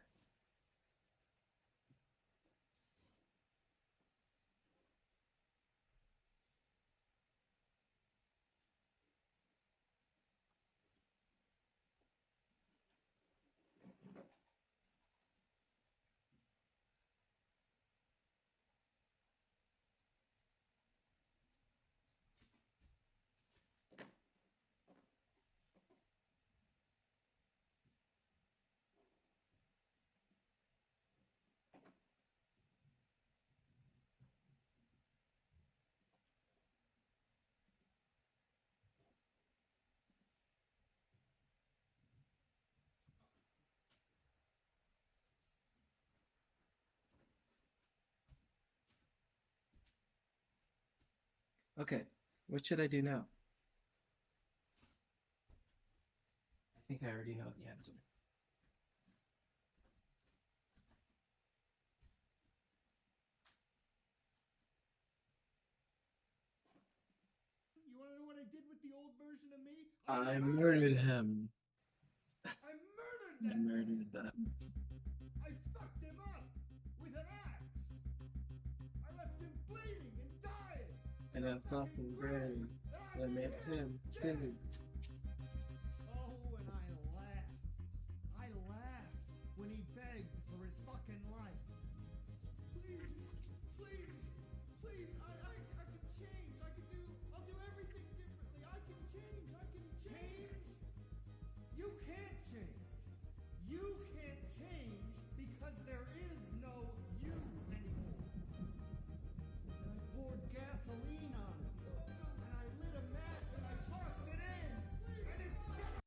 [SPEAKER 2] Okay, what should I do now? I think I already know the answer.
[SPEAKER 3] You want to know what I did with the old version of me?
[SPEAKER 2] I murdered him.
[SPEAKER 3] I murdered
[SPEAKER 2] I
[SPEAKER 3] that man.
[SPEAKER 2] murdered them.
[SPEAKER 3] I fucked him up with an axe. I left him bleeding and dying
[SPEAKER 2] And
[SPEAKER 3] in
[SPEAKER 2] a
[SPEAKER 3] a
[SPEAKER 2] fucking
[SPEAKER 3] fucking
[SPEAKER 2] grave.
[SPEAKER 3] grave that
[SPEAKER 2] I made him
[SPEAKER 3] dead.
[SPEAKER 2] too.
[SPEAKER 3] Oh, and I laughed. I laughed when he begged for his fucking life. Please, please, please, I can change. I'll do everything differently. I can change. You can't change. You can't change because there is no you anymore. And I poured gasoline on it. And I lit a match and I tossed it in. And it set up.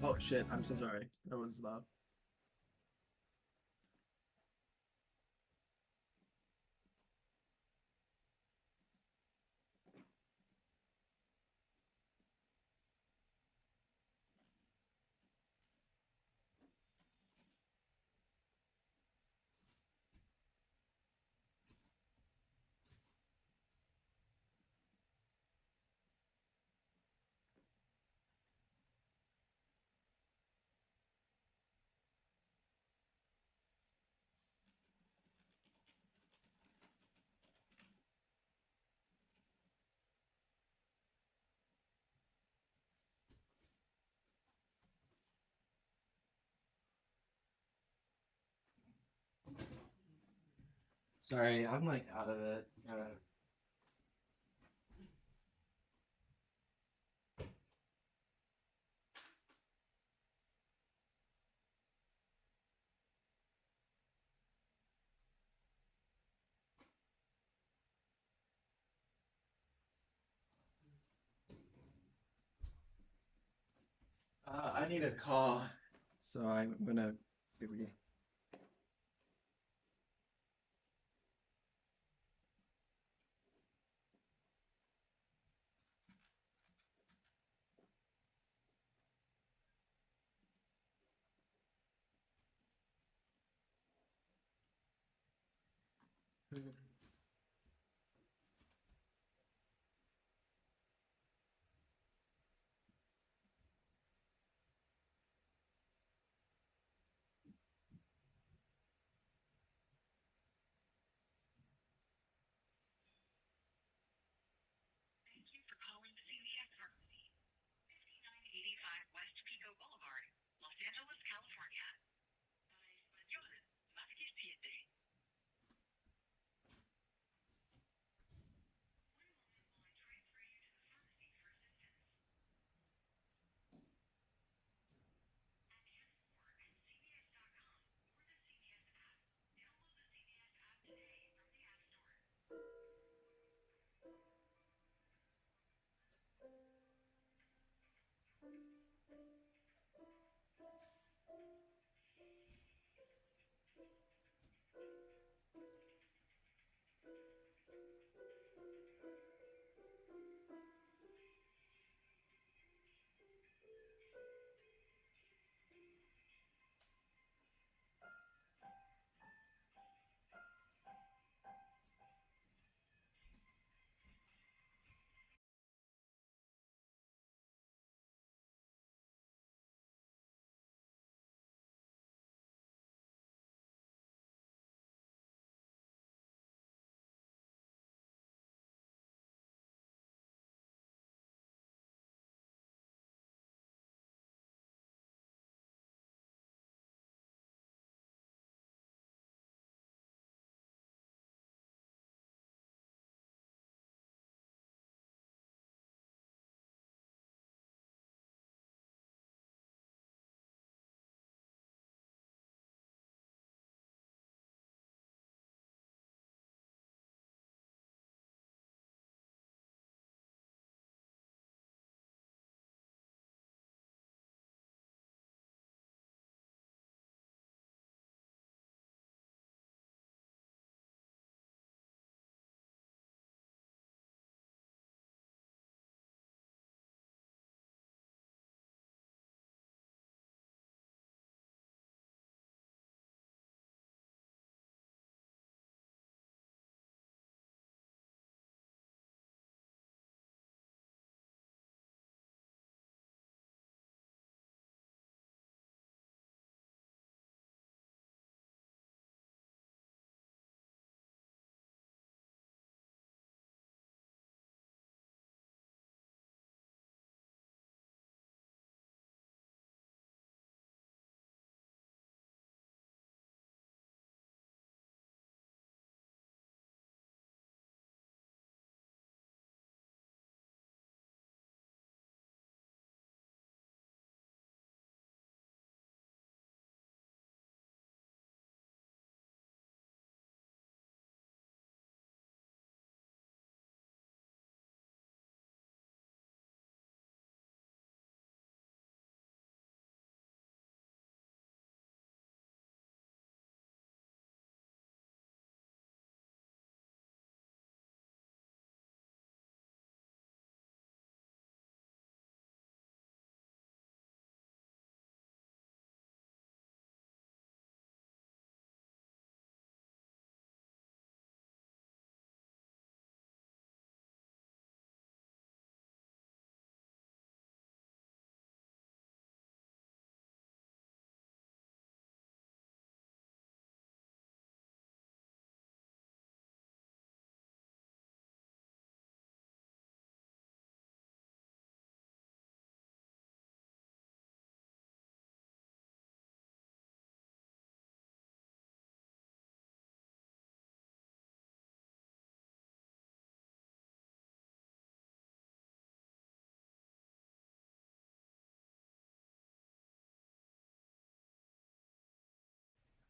[SPEAKER 2] Oh shit, I'm so sorry. That was loud. Sorry, I'm like out of it. I need a call, so I'm gonna. Here we go.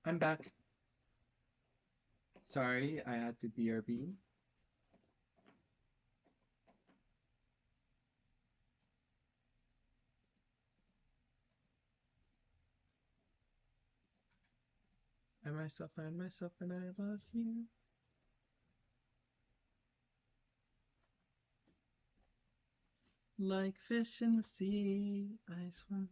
[SPEAKER 2] I'm back. Sorry, I had to BRB. And myself, and I love you. Like fish in the sea, I swim.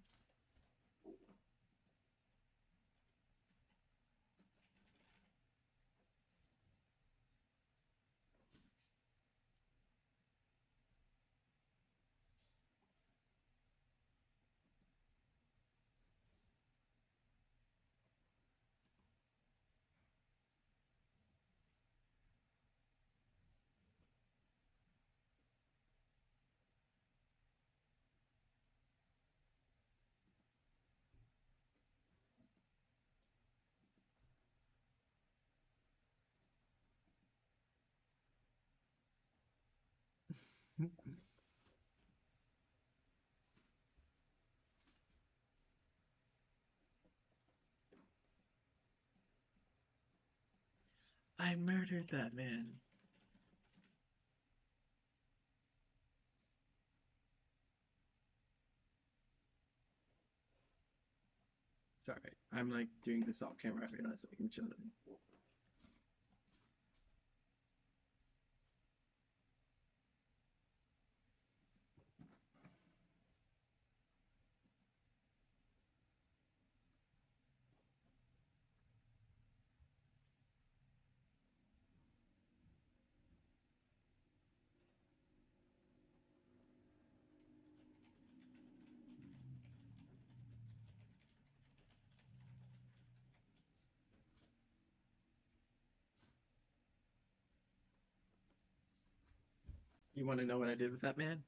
[SPEAKER 2] I murdered that man. Sorry, I'm like doing this off camera. I realize I can chill it. You want to know what I did with that man?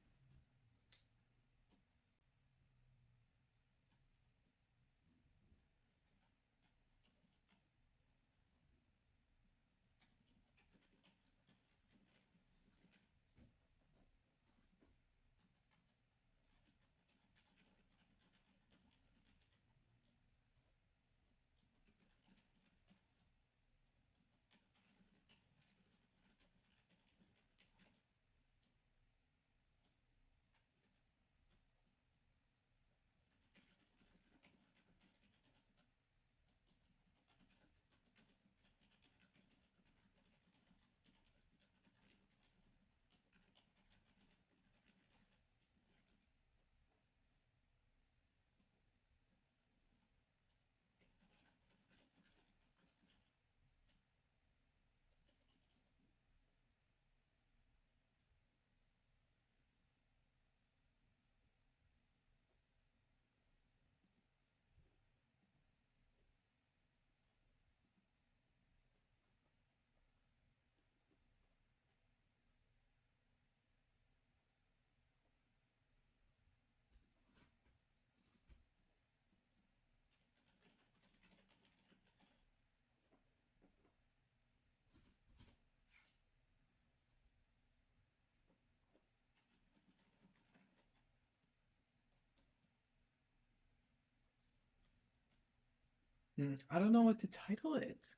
[SPEAKER 2] I don't know what to title it.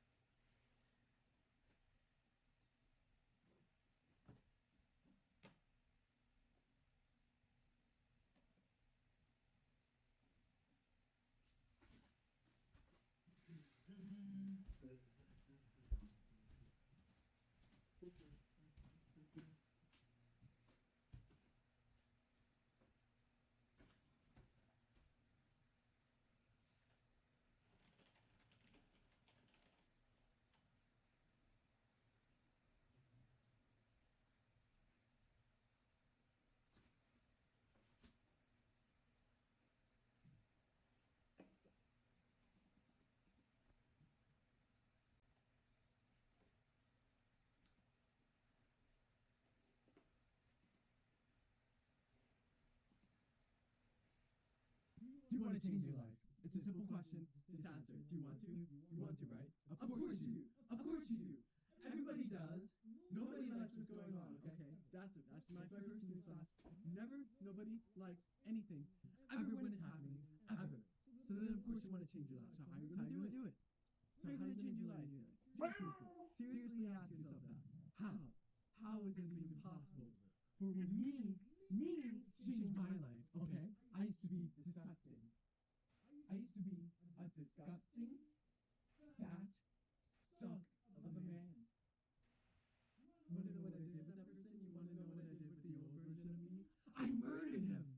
[SPEAKER 3] Do you want to change your life? It's a simple question. Just answer. Do you want to? You want to, right? Of course you do. Of course you do. Everybody does. Nobody likes what's going on, okay? That's my first news flash. Nobody likes anything ever when it's happening. Ever. So then of course you want to change your life. So how are you gonna do it? So are you gonna change your life? Seriously ask yourself that. How? How is it even possible for me to change my life? Okay, I used to be disgusting. I used to be a disgusting, fat suck of a man. You wanna know what I did with that person? You wanna know what I did with the old version of me? I murdered him!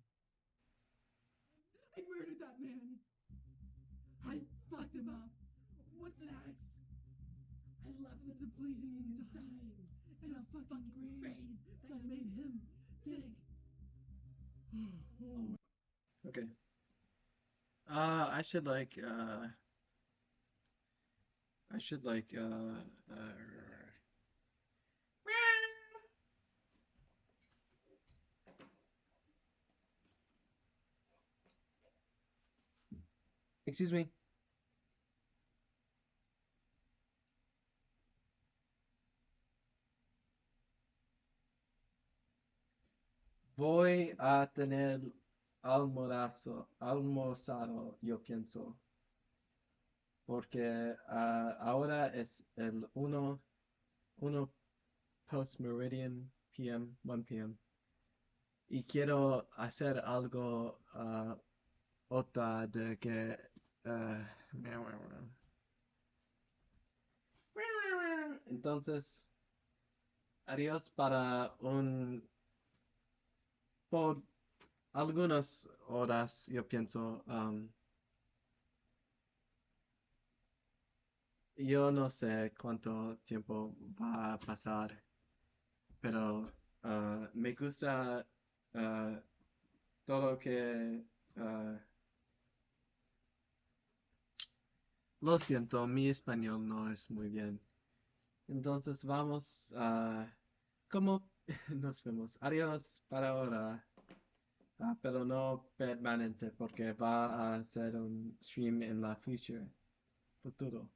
[SPEAKER 3] I murdered that man! I fucked him up with an axe! I left him bleeding and dying in a fucking grave that I made him dig! Oh.
[SPEAKER 2] Okay. I should like excuse me. Voy a tener almorzado, yo pienso, porque ahora es el 1 post meridian PM, 1 PM, y quiero hacer algo otra de que entonces adiós para por algunas horas, yo pienso. Yo no sé cuánto tiempo va a pasar, pero me gusta todo que... lo siento, mi español no es muy bien. Entonces vamos a... ¿Cómo nos vemos? Adiós para ahora. Pero no permanente porque va a ser un stream en la futuro.